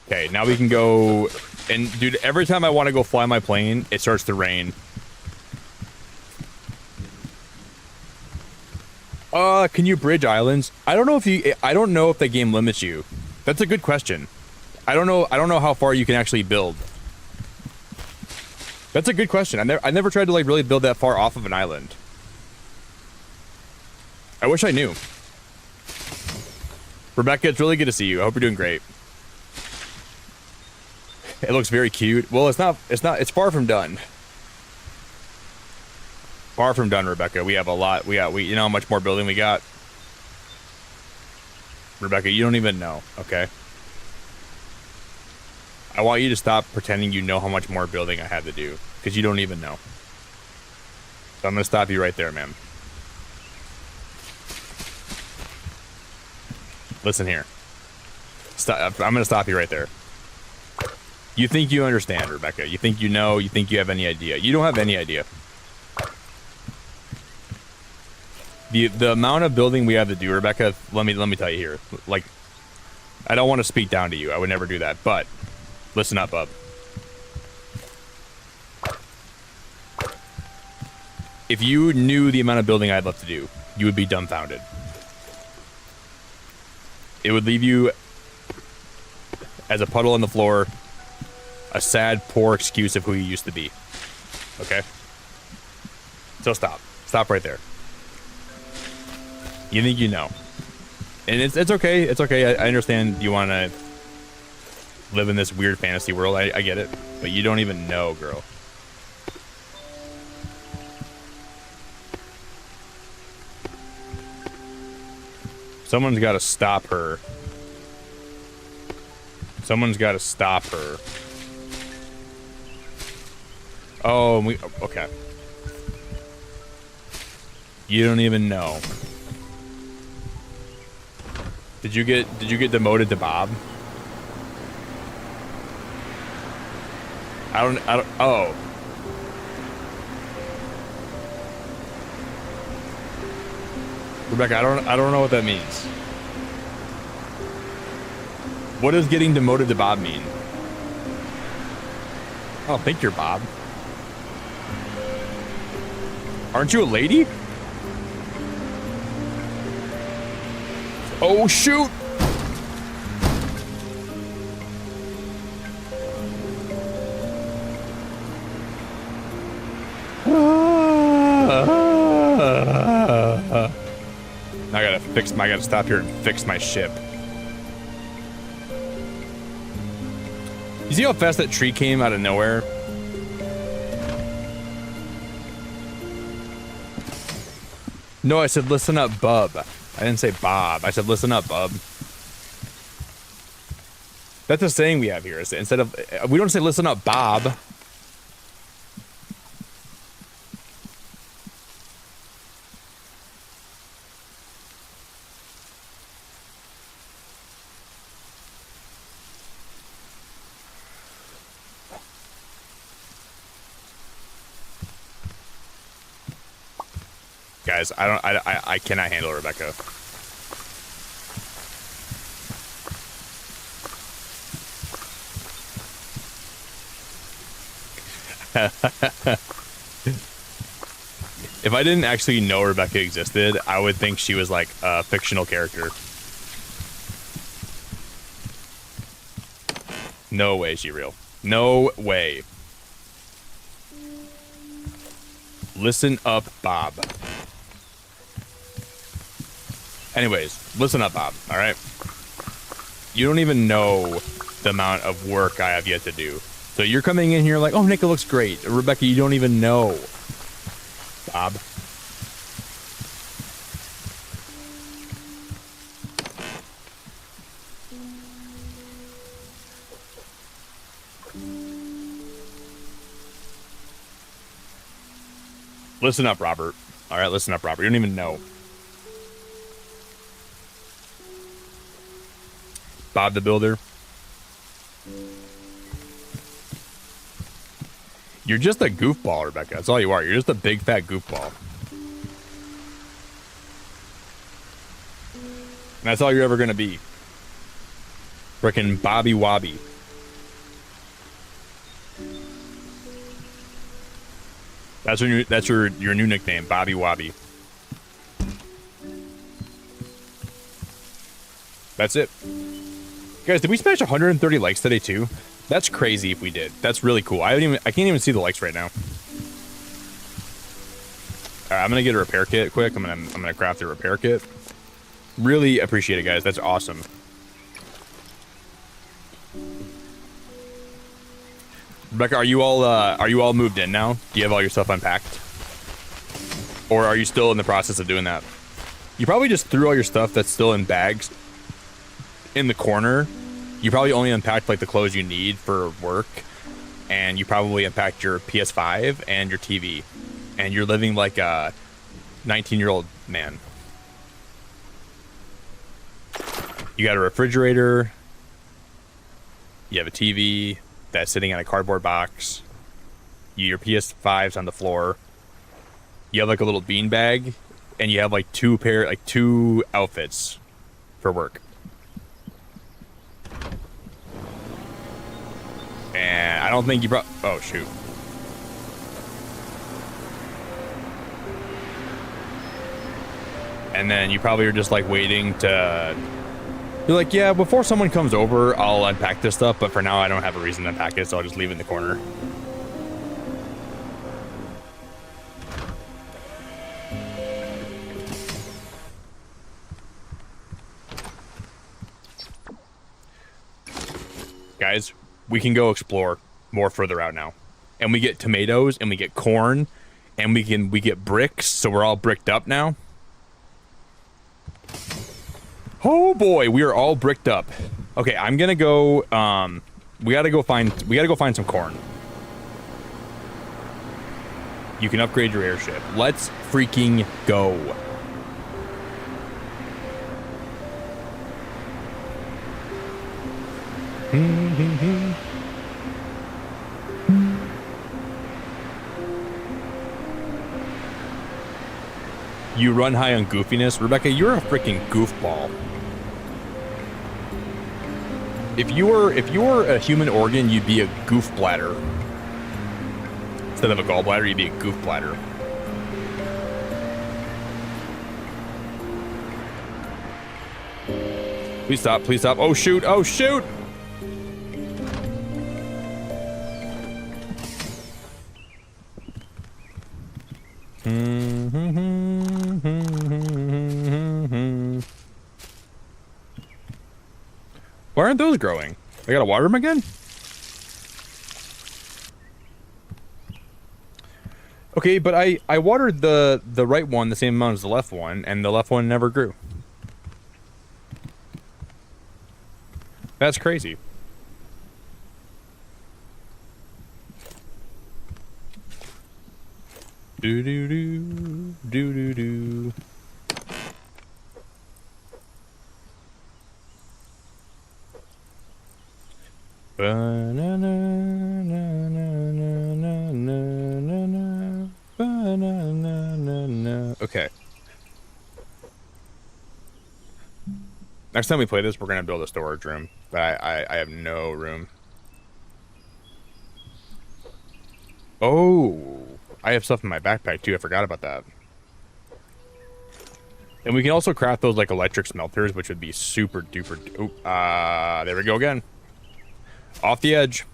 Okay, now we can go. And dude, every time I want to go fly my plane, it starts to rain. Can you bridge islands? I don't know if the game limits you. That's a good question. I don't know how far you can actually build. That's a good question. I never tried to like really build that far off of an island. I wish I knew. Rebecca, it's really good to see you. I hope you're doing great. It looks very cute. Well, it's far from done. Far from done, Rebecca. We have a lot. You know how much more building we got? Rebecca, you don't even know, okay? I want you to stop pretending you know how much more building I have to do, because you don't even know. So I'm going to stop you right there, man. Listen here. I'm going to stop you right there. You think you understand, Rebecca. You think you know. You think you have any idea. You don't have any idea. The amount of building we have to do, Rebecca, let me tell you here. Like, I don't want to speak down to you. I would never do that. But listen up, bub. If you knew the amount of building I'd love to do, you would be dumbfounded. It would leave you as a puddle on the floor, a sad, poor excuse of who you used to be. Okay? So stop. Stop right there. You think you know. And it's okay. It's okay. I understand you want to live in this weird fantasy world. I get it. But you don't even know, girl. Someone's got to stop her. Someone's got to stop her. Oh, okay. You don't even know. Did you get demoted to Bob? I don't. Oh. Rebecca, I don't know what that means. What does getting demoted to Bob mean? I don't think you're Bob. Aren't you a lady? Oh, shoot! I gotta stop here and fix my ship. You see how fast that tree came out of nowhere? No, I said listen up, bub. I didn't say Bob. I said listen up, bub. That's a saying we have here. Instead of, we don't say listen up, Bob. Guys, I cannot handle Rebecca. If I didn't actually know Rebecca existed, I would think she was like a fictional character. No way she real. No way. Listen up, Bob. Anyways, listen up, Bob, all right? You don't even know the amount of work I have yet to do. So you're coming in here like, oh, Nick, it looks great. Rebecca, you don't even know. Bob. Listen up, Robert. All right, listen up, Robert. You don't even know. Bob the Builder. You're just a goofball, Rebecca. That's all you are. You're just a big fat goofball. And that's all you're ever gonna be. Frickin' Bobby Wobby. That's your new nickname, Bobby Wobby. That's it. Guys, did we smash 130 likes today too? That's crazy if we did. That's really cool. I can't even see the likes right now. All right, I'm gonna get a repair kit quick. I'm gonna craft a repair kit. Really appreciate it, guys. That's awesome. Rebecca, are you all moved in now? Do you have all your stuff unpacked? Or are you still in the process of doing that? You probably just threw all your stuff that's still in bags in the corner. You probably only unpacked like the clothes you need for work, and you probably unpacked your PS5 and your TV, and you're living like a 19-year-old man. You got a refrigerator, you have a TV that's sitting in a cardboard box, your PS5's on the floor, you have like a little bean bag, and you have like two outfits for work. And I don't think you brought... Oh, shoot. And then you probably are just like waiting to... You're like, yeah, before someone comes over, I'll unpack this stuff, but for now I don't have a reason to unpack it, so I'll just leave it in the corner. Guys, we can go explore more further out now. And we get tomatoes, and we get corn, and we get bricks, so we're all bricked up now. Oh boy, we are all bricked up. Okay, I'm gonna go, we gotta go find some corn. You can upgrade your airship. Let's freaking go. You run high on goofiness. Rebecca, you're a freaking goofball. If you were a human organ, you'd be a goof bladder. Instead of a gallbladder, you'd be a goof bladder. Please stop, please stop. Oh shoot, oh shoot! Why aren't those growing? I gotta water them again? Okay, but I watered the right one the same amount as the left one, and the left one never grew. That's crazy. Do do do do do do. Okay. Next time we play this, we're gonna build a storage room, but I have no room. Oh, I have stuff in my backpack too. I forgot about that. And we can also craft those like electric smelters, which would be super duper. Oh, there we go again. Off the edge.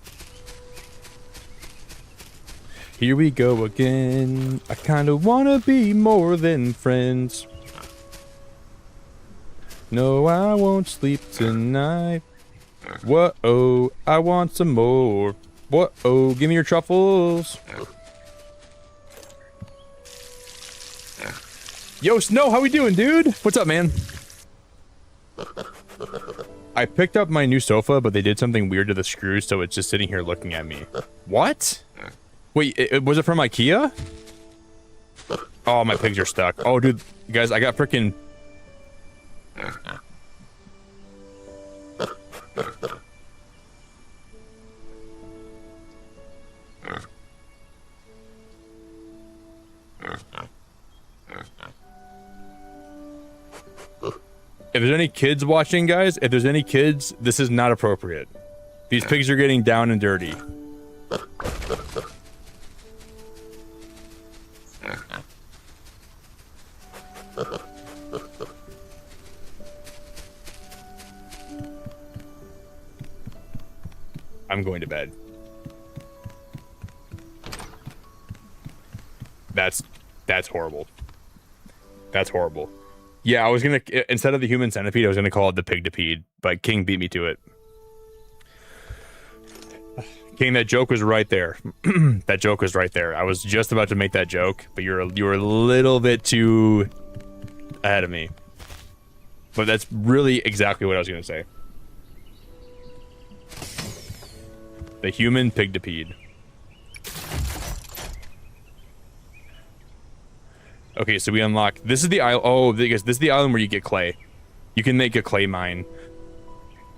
Here we go again. I kind of want to be more than friends. No, I won't sleep tonight. Whoa, I want some more. Whoa, give me your truffles. Yo, Snow, how we doing, dude? What's up, man? I picked up my new sofa, but they did something weird to the screws, so it's just sitting here looking at me. What? Wait, was it from IKEA? Oh, my pigs are stuck. Oh, dude, guys, I got freaking... If there's any kids watching, guys, if there's any kids, this is not appropriate. These pigs are getting down and dirty. I'm going to bed. That's horrible. That's horrible. Yeah, I was gonna, instead of the human centipede, I was gonna call it the pigtipede, but King beat me to it. King, that joke was right there. That joke was right there. I was just about to make that joke, but you were a little bit too ahead of me. But that's really exactly what I was gonna say. The human pigtipede. Okay, so we unlock. This is the island. Oh, this is the island where you get clay. You can make a clay mine.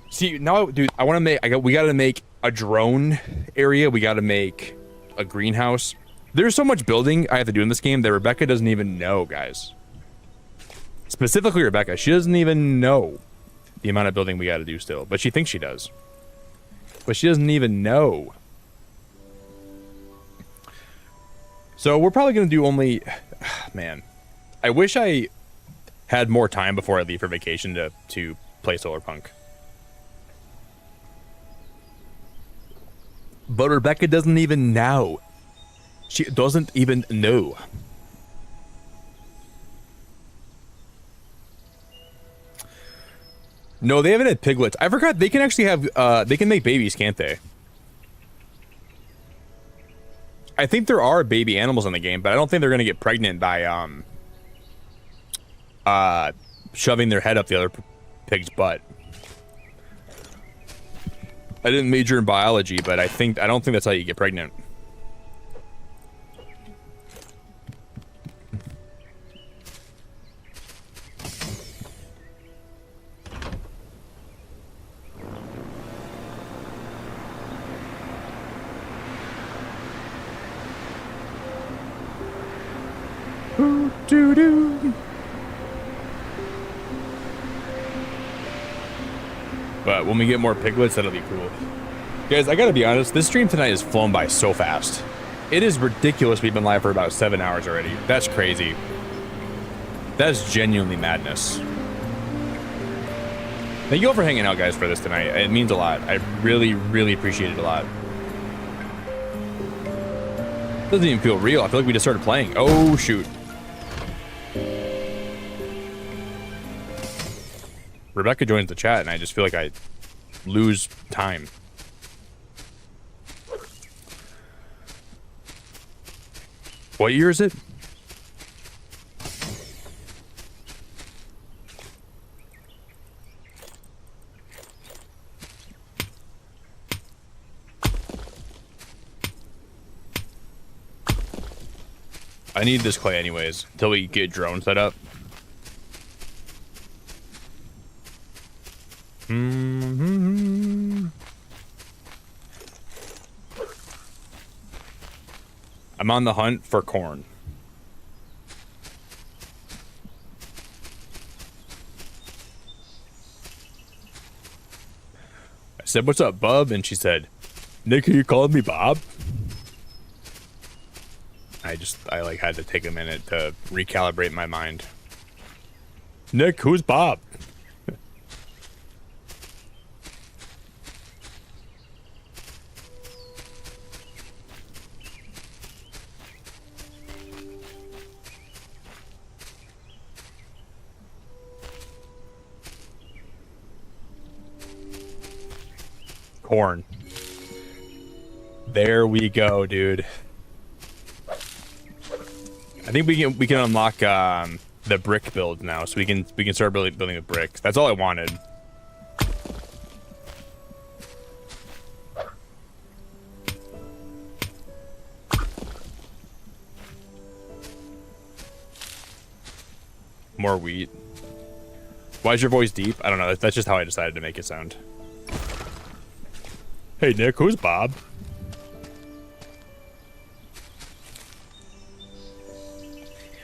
See, now, dude, I want to make. We got to make a drone area. We got to make a greenhouse. There's so much building I have to do in this game that Rebecca doesn't even know, guys. Specifically, Rebecca, she doesn't even know the amount of building we got to do still, but she thinks she does. But she doesn't even know. So we're probably gonna do only. Man, I wish I had more time before I leave for vacation to play Solarpunk. But Rebecca doesn't even know. She doesn't even know. No, they haven't had piglets. I forgot they can actually have. They can make babies, can't they? I think there are baby animals in the game, but I don't think they're gonna get pregnant by shoving their head up the other pig's butt. I didn't major in biology, but I don't think that's how you get pregnant. Ooh, doo doo. But when we get more piglets, that'll be cool. Guys, I gotta be honest, this stream tonight has flown by so fast. It is ridiculous we've been live for about 7 hours already. That's crazy. That's genuinely madness. Thank you all for hanging out, guys, for this tonight. It means a lot. I really, really appreciate it a lot. Doesn't even feel real. I feel like we just started playing. Oh, shoot. Rebecca joins the chat, and I just feel like I lose time. What year is it? I need this clay anyways, until we get drone set up. I'm on the hunt for corn. I said, "What's up, bub?" And she said, "Nick, are you calling me Bob?" I like had to take a minute to recalibrate my mind. Nick, who's Bob? Corn. There we go, dude. I think we can unlock the brick build now, so we can start building with bricks. That's all I wanted. More wheat. Why is your voice deep? I don't know. That's just how I decided to make it sound. Hey Nick, who's Bob?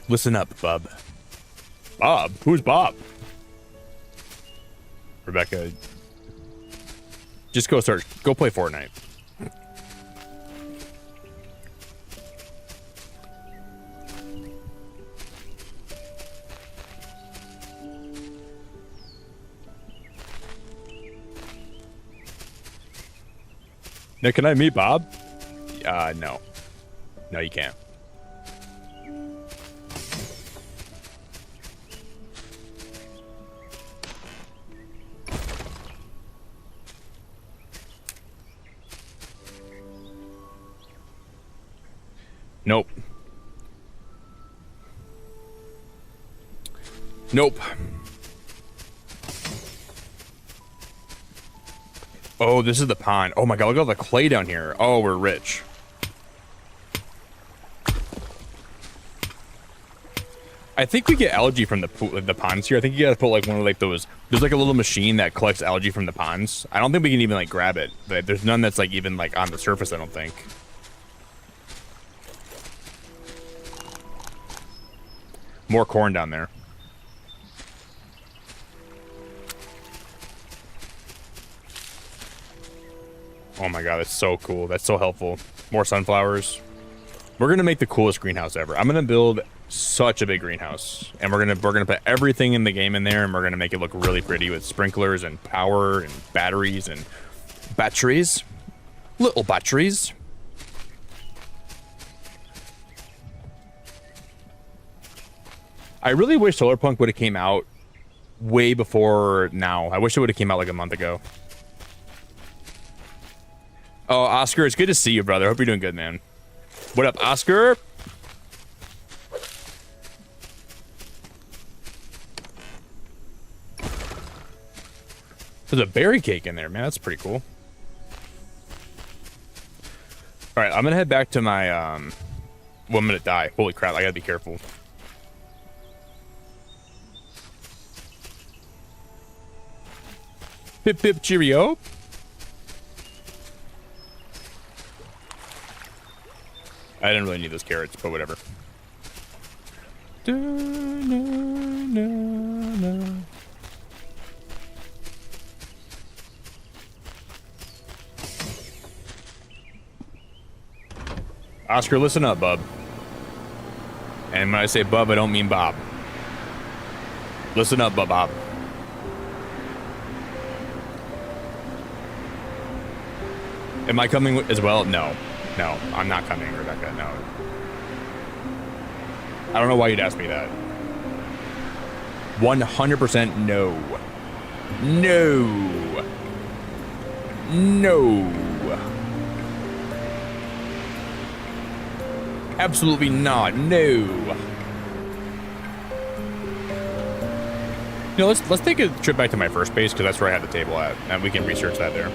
Listen up, bub. Bob? Who's Bob? Rebecca, just go play Fortnite. Nick, can I meet Bob? No. No, you can't. Nope. Nope. Oh, this is the pond. Oh my god, look at all the clay down here. Oh, we're rich. I think we get algae from the ponds here. I think you gotta put like one of like those. There's like a little machine that collects algae from the ponds. I don't think we can even like grab it. But there's none that's like even like on the surface, I don't think. More corn down there. Oh my god, that's so cool. That's so helpful. More sunflowers. We're gonna make the coolest greenhouse ever. I'm gonna build such a big greenhouse, and we're gonna put everything in the game in there, and we're gonna make it look really pretty with sprinklers and power and batteries and batteries, little batteries. I really wish Solarpunk would have came out way before now. I wish it would have came out like a month ago. Oh, Oscar, it's good to see you, brother. Hope you're doing good, man. What up, Oscar? There's a berry cake in there, man. That's pretty cool. All right, I'm gonna head back to my well, I'm gonna die. Holy crap! I gotta be careful. Pip pip cheerio. I didn't really need those carrots, but whatever. Oscar, listen up, bub. And when I say bub, I don't mean Bob. Listen up, Bob. Am I coming as well? No. No, I'm not coming, Rebecca. No. I don't know why you'd ask me that. 100% no. No. No. Absolutely not. No. You know, let's take a trip back to my first base because that's where I had the table at, and we can research that there.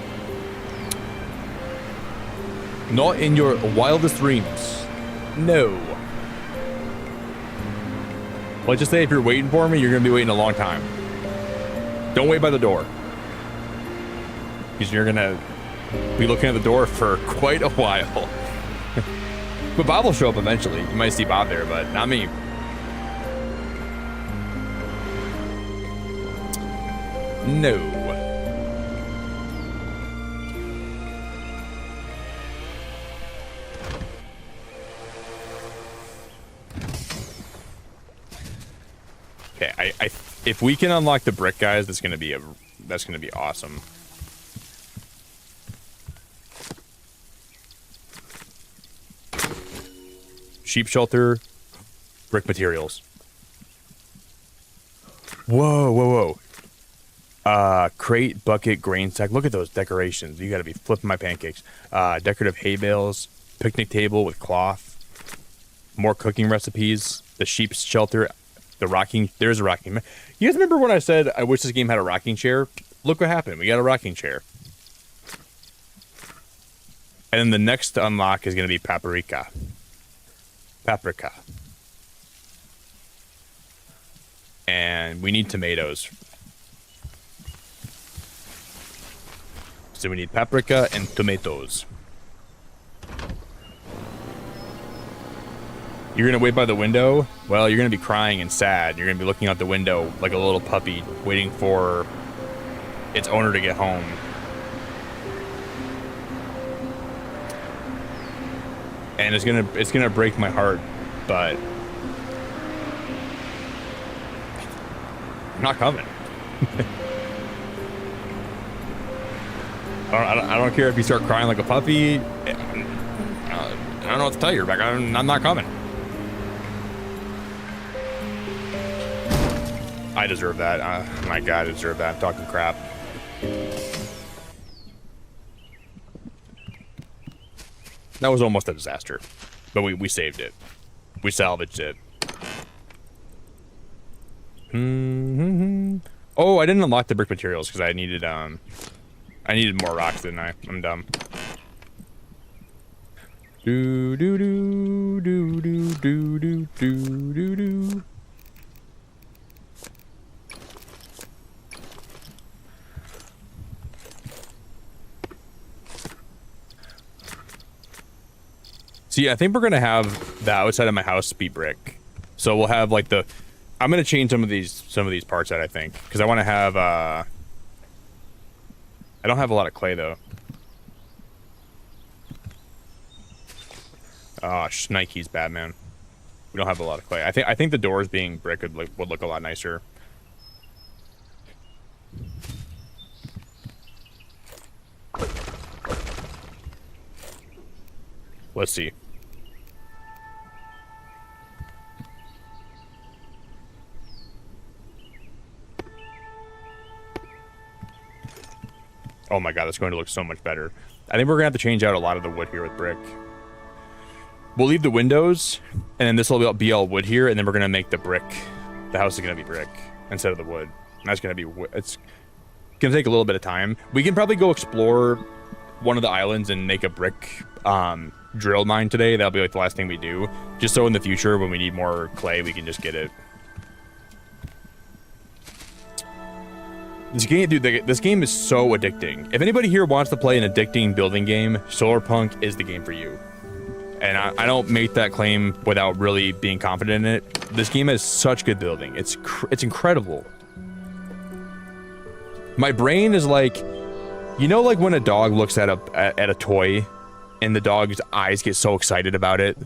Not in your wildest dreams. No. Let's just say if you're waiting for me, you're gonna be waiting a long time. Don't wait by the door, because you're gonna be looking at the door for quite a while. But Bob will show up eventually. You might see Bob there, but not me. No. Okay, if we can unlock the brick, guys, that's gonna be awesome. Sheep shelter, brick materials. Whoa, whoa, whoa. Crate, bucket, grain sack. Look at those decorations. You gotta be flipping my pancakes. Decorative hay bales, picnic table with cloth, more cooking recipes, the sheep shelter, the rocking. There's a rocking. You guys remember when I said I wish this game had a rocking chair? Look what happened. We got a rocking chair. And then the next unlock is gonna be paprika. Paprika. And we need tomatoes. So we need paprika and tomatoes. You're gonna wait by the window? Well, you're gonna be crying and sad. You're gonna be looking out the window like a little puppy waiting for its owner to get home. And it's gonna break my heart, but I'm not coming. I don't care if you start crying like a puppy. I don't know what to tell you, Rebecca. I'm not coming. I deserve that. My God, I deserve that. I'm talking crap. That was almost a disaster, but we saved it. We salvaged it. Oh, I didn't unlock the brick materials because I needed more rocks, didn't I? I'm dumb. Do do do do do do do do do do. See, I think we're gonna have the outside of my house be brick. So we'll have like I'm gonna change some of these parts out, I think, because I want to have I don't have a lot of clay though. Oh, shnikes, Batman. We don't have a lot of clay. I think the doors being brick would look a lot nicer. Let's see. Oh my God, it's going to look so much better. I think we're gonna have to change out a lot of the wood here with brick. We'll leave the windows, and then this will be all wood here, and then we're gonna make the house is gonna be brick instead of the wood. And that's gonna be it's gonna take a little bit of time. We can probably go explore one of the islands and make a brick drill mine today. That'll be like the last thing we do, just so in the future when we need more clay we can just get it. This game, dude, this game is so addicting. If anybody here wants to play an addicting building game, Solarpunk is the game for you. And I don't make that claim without really being confident in it. This game has such good building. It's incredible. My brain is like, you know, like when a dog looks at a toy and the dog's eyes get so excited about it.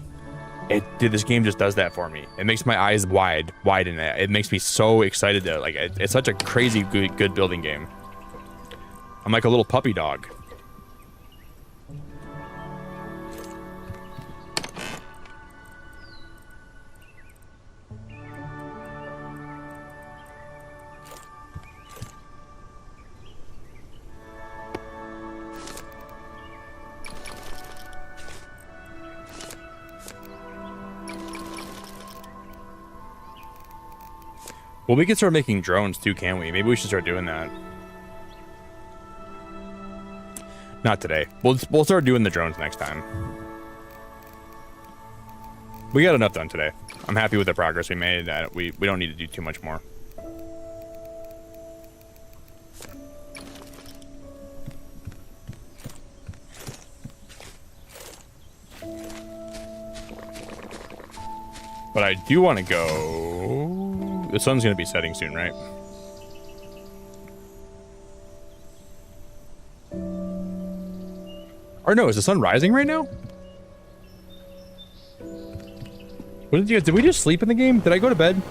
Dude, this game just does that for me. It makes my eyes widen. It makes me so excited to like. It's such a crazy good building game. I'm like a little puppy dog. Well, we can start making drones too, can't we? Maybe we should start doing that. Not today. We'll start doing the drones next time. We got enough done today. I'm happy with the progress we made. We don't need to do too much more. But I do want to go... The sun's going to be setting soon, right? Or no, is the sun rising right now? What did you guys... Did we just sleep in the game? Did I go to bed?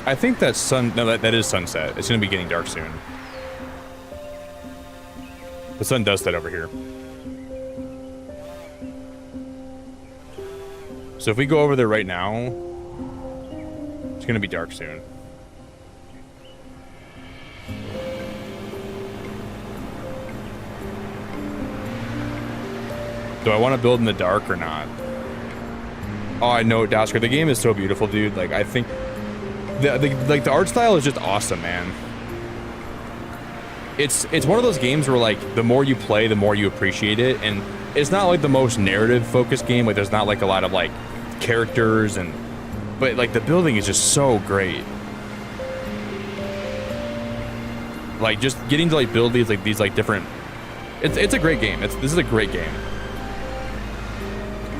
I think that's sun... No, that is sunset. It's going to be getting dark soon. The sun does set over here. So if we go over there right now, it's going to be dark soon. Do I want to build in the dark or not? Oh, I know, Dasker. The game is so beautiful, dude. Like, I think the art style is just awesome, man. It's one of those games where, like, the more you play, the more you appreciate it. And it's not like the most narrative focused game. Like, there's not like a lot of like characters but like the building is just so great. Like, just getting to like build these different. It's a great game. This is a great game.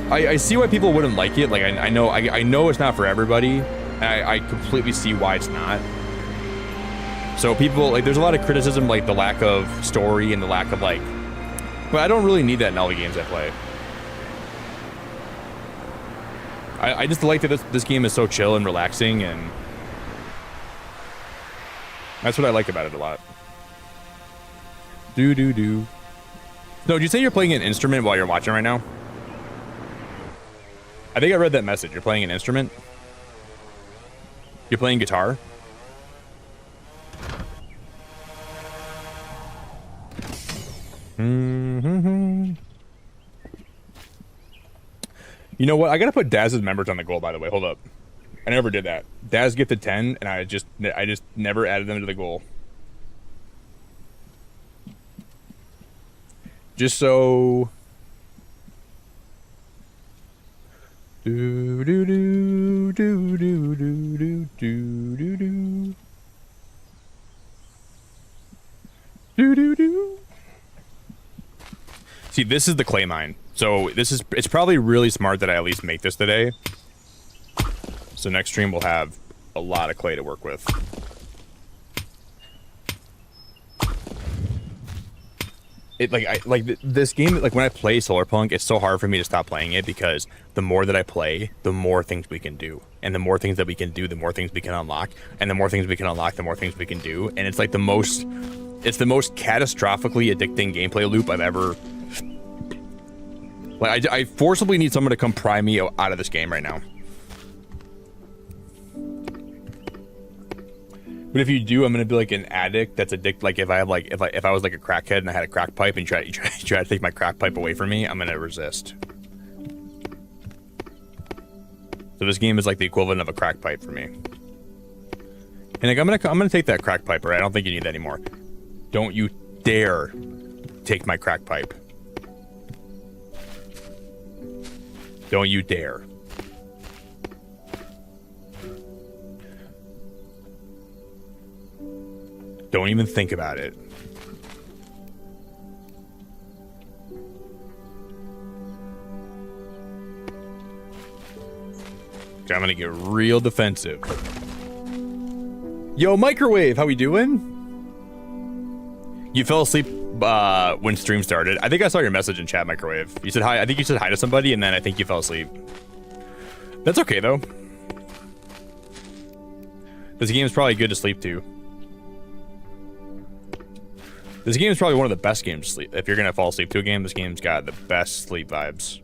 I see why people wouldn't like it. Like, I know it's not for everybody. And I completely see why it's not. So people, like, there's a lot of criticism, like the lack of story and the lack of like, but I don't really need that in all the games I play. I just like that this game is so chill and relaxing, and that's what I like about it a lot. No, did you say you're playing an instrument while you're watching right now? I think I read that message. You're playing an instrument? You're playing guitar? You know what? I gotta put Daz's members on the goal, by the way. Hold up. I never did that. Daz gifted 10, and I just never added them to the goal. Just so... See, this is the clay mine. So it's probably really smart that I at least make this today. So next stream we'll have a lot of clay to work with. This game, like when I play Solarpunk, it's so hard for me to stop playing it because the more that I play, the more things we can do. And the more things that we can do, the more things we can unlock. And the more things we can unlock, the more things we can do. And it's like the most catastrophically addicting gameplay loop I've ever... Like, I forcibly need someone to come pry me out of this game right now. But if you do, I'm gonna be like an addict that's addicted. Like if I was like a crackhead and I had a crack pipe and you try to take my crack pipe away from me, I'm gonna resist. So this game is like the equivalent of a crack pipe for me. And like I'm gonna take that crack pipe, right? I don't think you need that anymore. Don't you dare take my crack pipe. Don't you dare. Don't even think about it. I'm gonna get real defensive. Yo, Microwave, how we doing? You fell asleep when stream started. I think I saw your message in chat, Microwave. You said hi. I think you said hi to somebody, and then I think you fell asleep. That's okay, though. This game is probably good to sleep to. This game is probably one of the best games to sleep. If you're going to fall asleep to a game, this game's got the best sleep vibes.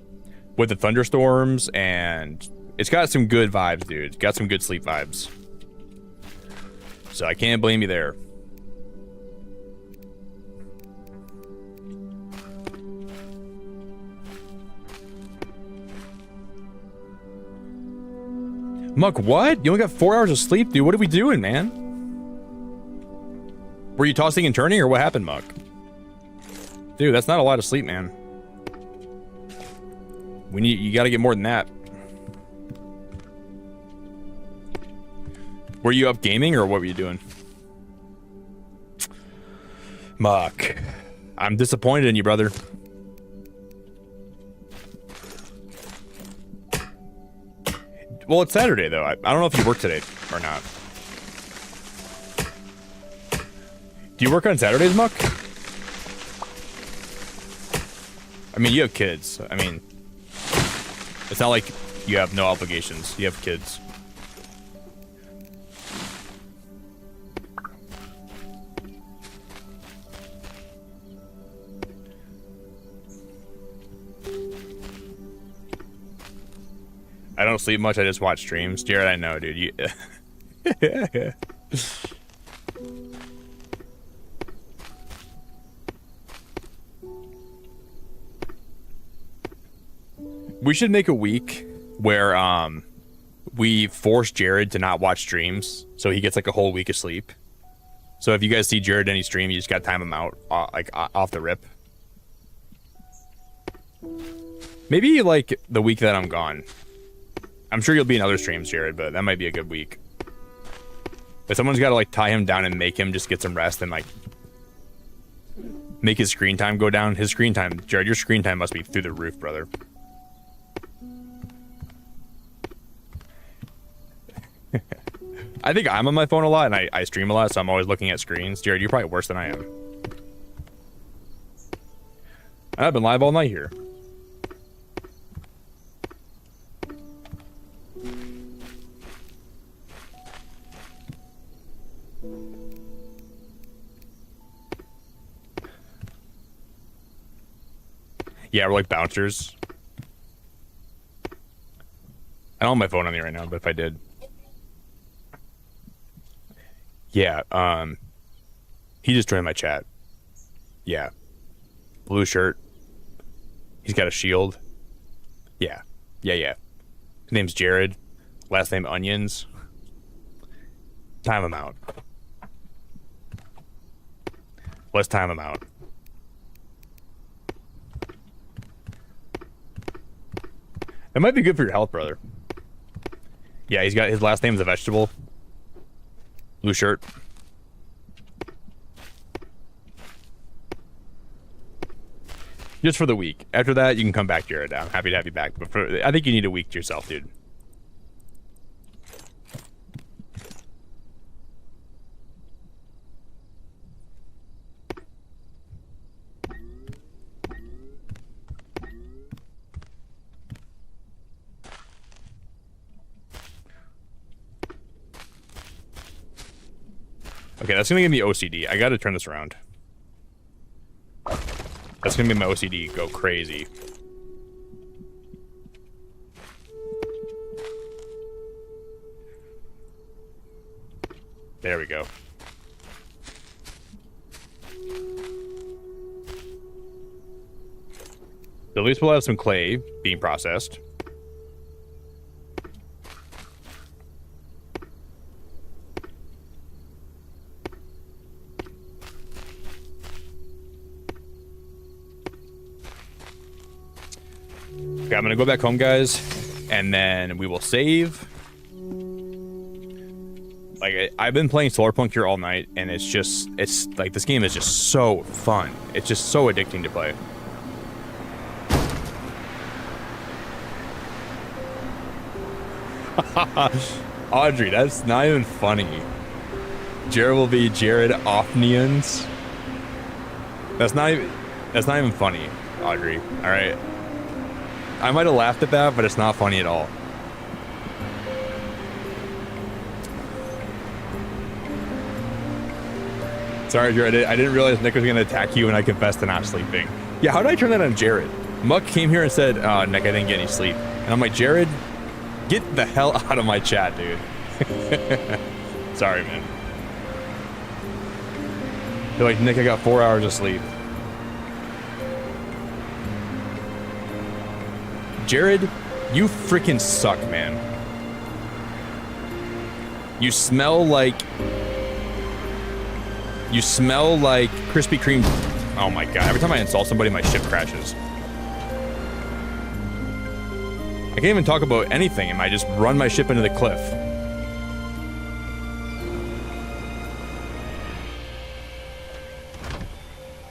With the thunderstorms, and it's got some good vibes, dude. It's got some good sleep vibes. So I can't blame you there. Muck, what? You only got 4 hours of sleep, dude. What are we doing, man? Were you tossing and turning, or what happened, Muck? Dude, that's not a lot of sleep, man. You gotta get more than that. Were you up gaming, or what were you doing? Muck, I'm disappointed in you, brother. Well, it's Saturday, though. I don't know if you work today or not. Do you work on Saturdays, Muck? I mean, you have kids. I mean, it's not like you have no obligations. You have kids. I don't sleep much. I just watch streams. Jared, I know, dude. You... We should make a week where we force Jared to not watch streams, so he gets like a whole week of sleep. So if you guys see Jared any stream, you just gotta time him out, like off the rip. Maybe like the week that I'm gone. I'm sure you'll be in other streams, Jared, but that might be a good week. But someone's got to like tie him down and make him just get some rest and like make his screen time go down. His screen time, Jared, your screen time must be through the roof, brother. I think I'm on my phone a lot and I stream a lot, so I'm always looking at screens. Jared, you're probably worse than I am. I've been live all night here. Yeah, we're like bouncers. I don't have my phone on me right now, but if I did. Yeah, he just joined my chat. Yeah. Blue shirt. He's got a shield. Yeah. Yeah. His name's Jared. Last name Onions. Time him out. Let's time him out. It might be good for your health, brother. Yeah, he's got his last name's a vegetable. Blue shirt. Just for the week. After that, you can come back, Jared. I'm happy to have you back. But I think you need a week to yourself, dude. Okay, that's gonna give me OCD. I gotta turn this around. That's gonna make my OCD go crazy. There we go. So at least we'll have some clay being processed. Okay, I'm gonna go back home, guys, and then we will save. Like, I've been playing Solarpunk here all night, and it's like, this game is just so fun. It's just so addicting to play. Audrey, that's not even funny. Jared will be Jared Offnians. That's not even funny, Audrey. All right. I might have laughed at that, but it's not funny at all. Sorry, Jared. I didn't realize Nick was going to attack you, and I confessed to not sleeping. Yeah, how did I turn that on Jared? Muck came here and said, Nick, I didn't get any sleep. And I'm like, Jared, get the hell out of my chat, dude. Sorry, man. They're like, Nick, I got 4 hours of sleep. Jared, you freaking suck, man. You smell like Krispy Kreme. Oh my god, every time I insult somebody, my ship crashes. I can't even talk about anything, and I just run my ship into the cliff.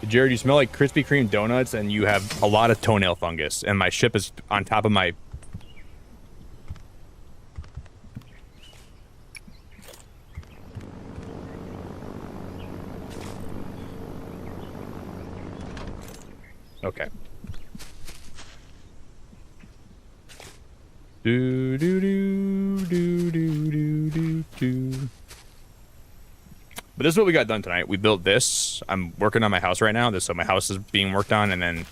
Jared, you smell like Krispy Kreme donuts, and you have a lot of toenail fungus, and my ship is on top of my... Okay. Do do do do do do do do. But this is what we got done tonight. We built this. I'm working on my house right now. So my house is being worked on, and then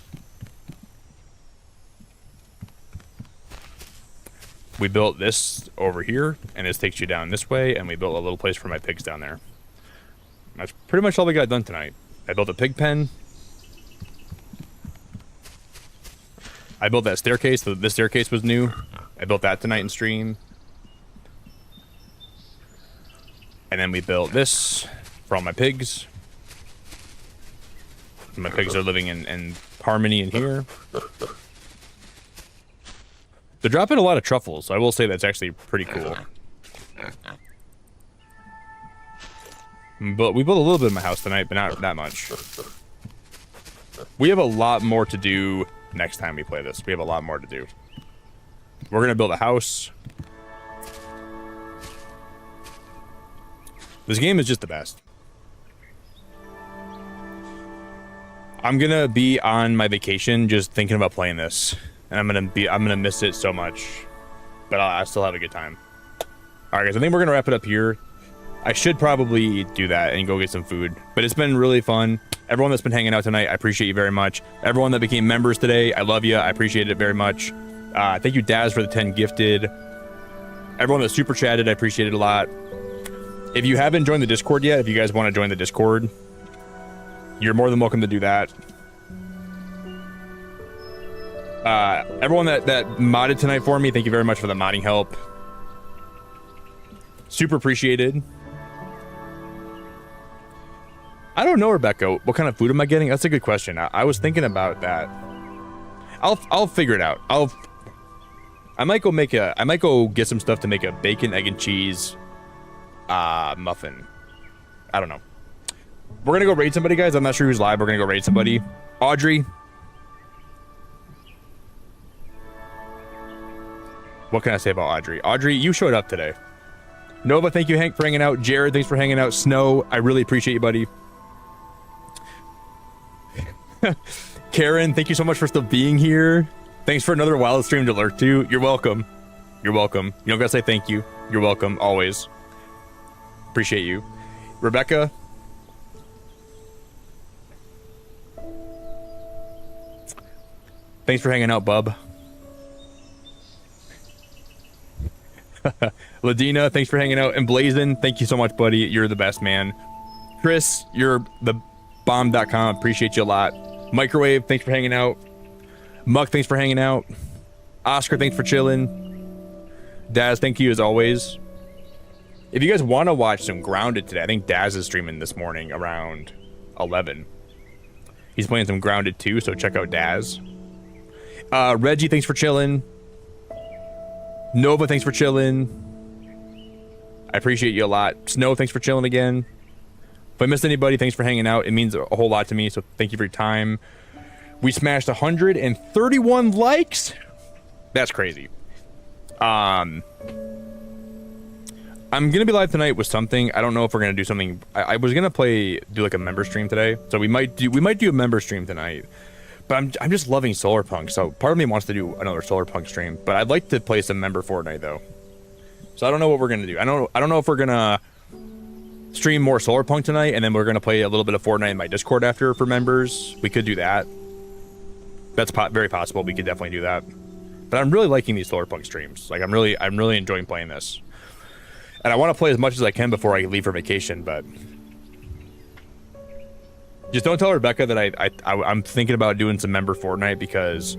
we built this over here, and this takes you down this way, and we built a little place for my pigs down there. That's pretty much all we got done tonight. I built a pig pen. I built that staircase. This staircase was new. I built that tonight in stream. And then we built this for all my pigs. My pigs are living in harmony in here. They're dropping a lot of truffles, so I will say that's actually pretty cool. But we built a little bit in my house tonight, but not that much. We have a lot more to do next time we play this. We have a lot more to do. We're gonna build a house. This game is just the best. I'm gonna be on my vacation just thinking about playing this, and I'm gonna miss it so much, but I still have a good time. All right, guys, I think we're gonna wrap it up here. I should probably do that and go get some food, but it's been really fun. Everyone that's been hanging out tonight, I appreciate you very much. Everyone that became members today, I love you. I appreciate it very much. Thank you, Daz, for the 10 gifted. Everyone that super chatted, I appreciate it a lot. If you haven't joined the Discord yet, if you guys want to join the Discord, you're more than welcome to do that. Everyone that modded tonight for me, thank you very much for the modding help. Super appreciated. I don't know, Rebecca. What kind of food am I getting? That's a good question. I was thinking about that. I'll figure it out. I might go get some stuff to make a bacon, egg, and cheese muffin. I don't know. We're gonna go raid somebody, guys. I'm not sure who's live. We're gonna go raid somebody. Audrey. What can I say about Audrey? Audrey, you showed up today. Nova, thank you, Hank, for hanging out. Jared, thanks for hanging out. Snow, I really appreciate you, buddy. Karen, thank you so much for still being here. Thanks for another wild stream to lurk to. You're welcome. You're welcome. You don't gotta say thank you. You're welcome, always. Appreciate you. Rebecca. Thanks for hanging out, bub. Ladina, thanks for hanging out. And Blazin, thank you so much, buddy. You're the best, man. Chris, you're the bomb.com. Appreciate you a lot. Microwave, thanks for hanging out. Muck, thanks for hanging out. Oscar, thanks for chilling. Daz, thank you as always. If you guys want to watch some Grounded today, I think Daz is streaming this morning around 11. He's playing some Grounded too, so check out Daz. Reggie, thanks for chilling. Nova, thanks for chilling. I appreciate you a lot. Snow, thanks for chilling again. If I missed anybody, thanks for hanging out. It means a whole lot to me, so thank you for your time. We smashed 131 likes. That's crazy. I'm gonna be live tonight with something. I don't know if we're gonna do something. I was gonna do like a member stream today, so we might do a member stream tonight. But I'm just loving Solarpunk, so part of me wants to do another Solarpunk stream. But I'd like to play some member Fortnite though. So I don't know what we're gonna do. I don't know if we're gonna stream more Solarpunk tonight, and then we're gonna play a little bit of Fortnite in my Discord after for members. We could do that. That's very possible. We could definitely do that. But I'm really liking these Solarpunk streams. Like I'm really enjoying playing this. And I want to play as much as I can before I leave for vacation, but just don't tell Rebecca that I'm thinking about doing some member Fortnite, because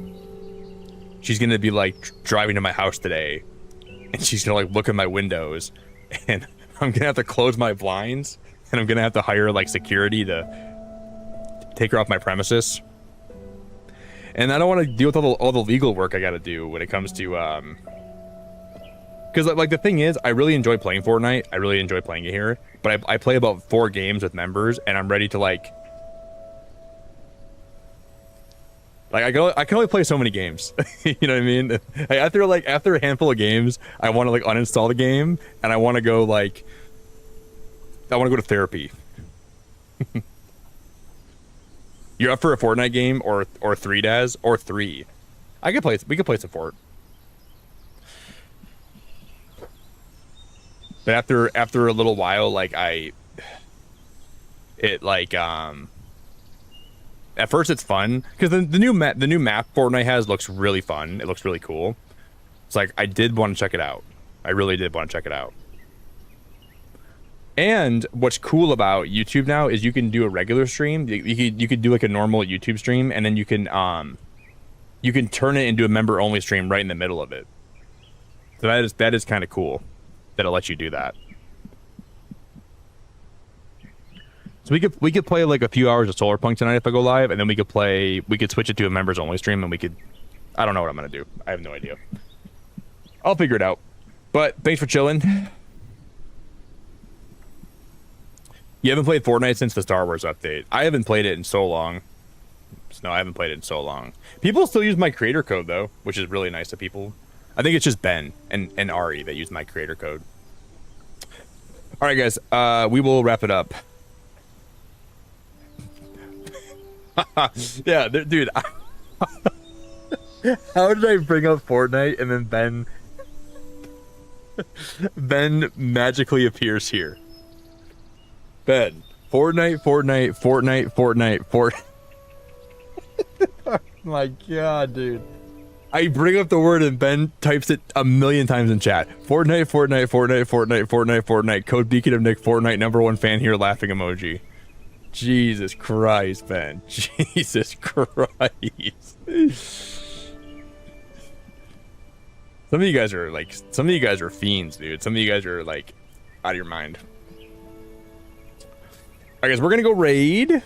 she's gonna be like driving to my house today, and she's gonna like look at my windows, and I'm gonna have to close my blinds, and I'm gonna have to hire like security to take her off my premises. And I don't want to deal with all the legal work I got to do when it comes to because like the thing is, I really enjoy playing Fortnite. I really enjoy playing it here, but I play about 4 games with members, and I'm ready to like I can only play so many games. You know what I mean? After a handful of games, I want to like uninstall the game, and I want to go to therapy. You're up for a Fortnite game or 3 Daz or 3? We could play some Fort. But after a little while, like at first it's fun because the new map Fortnite has looks really fun. It looks really cool. It's like I did want to check it out. I really did want to check it out. And what's cool about YouTube now is you can do a regular stream. You could do like a normal YouTube stream, and then you can turn it into a member only stream right in the middle of it. So that is kind of cool that it lets you do that. So we could play like a few hours of Solarpunk tonight if I go live, and then we could switch it to a members only stream, and I don't know what I'm gonna do. I have no idea. I'll figure it out. But thanks for chilling. You haven't played Fortnite since the Star Wars update. I haven't played it in so long. No, I haven't played it in so long. People still use my creator code though, which is really nice of people. I think it's just Ben and Ari that use my creator code. All right, guys. We will wrap it up. Yeah, dude. How did I bring up Fortnite and then Ben magically appears here? Ben, Fortnite. Oh my god, dude. I bring up the word and Ben types it a million times in chat. Fortnite. Code Beacon of Nick, Fortnite #1 fan here, laughing emoji. Jesus Christ, Ben. Jesus Christ. Some of you guys are fiends, dude. Some of you guys are like out of your mind. All right, guys, we're gonna go raid.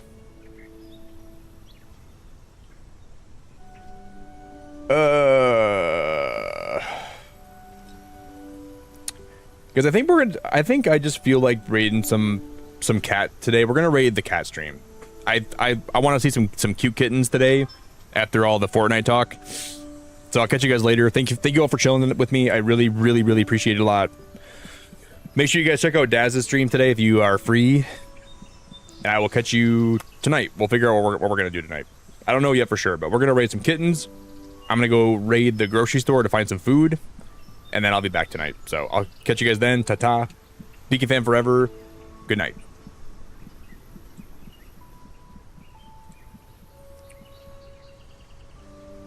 Because I just feel like raiding some cat today. We're gonna raid the cat stream. I want to see some cute kittens today after all the Fortnite talk. So I'll catch you guys later. Thank you all for chilling with me. I really appreciate it a lot. Make sure you guys check out Daz's stream today if you are free. And I will catch you tonight. We'll figure out what we're gonna do tonight. I don't know yet for sure, but we're gonna raid some kittens. I'm gonna go raid the grocery store to find some food, and then I'll be back tonight. So I'll catch you guys then. Ta-ta. Beacon fan forever. Good night.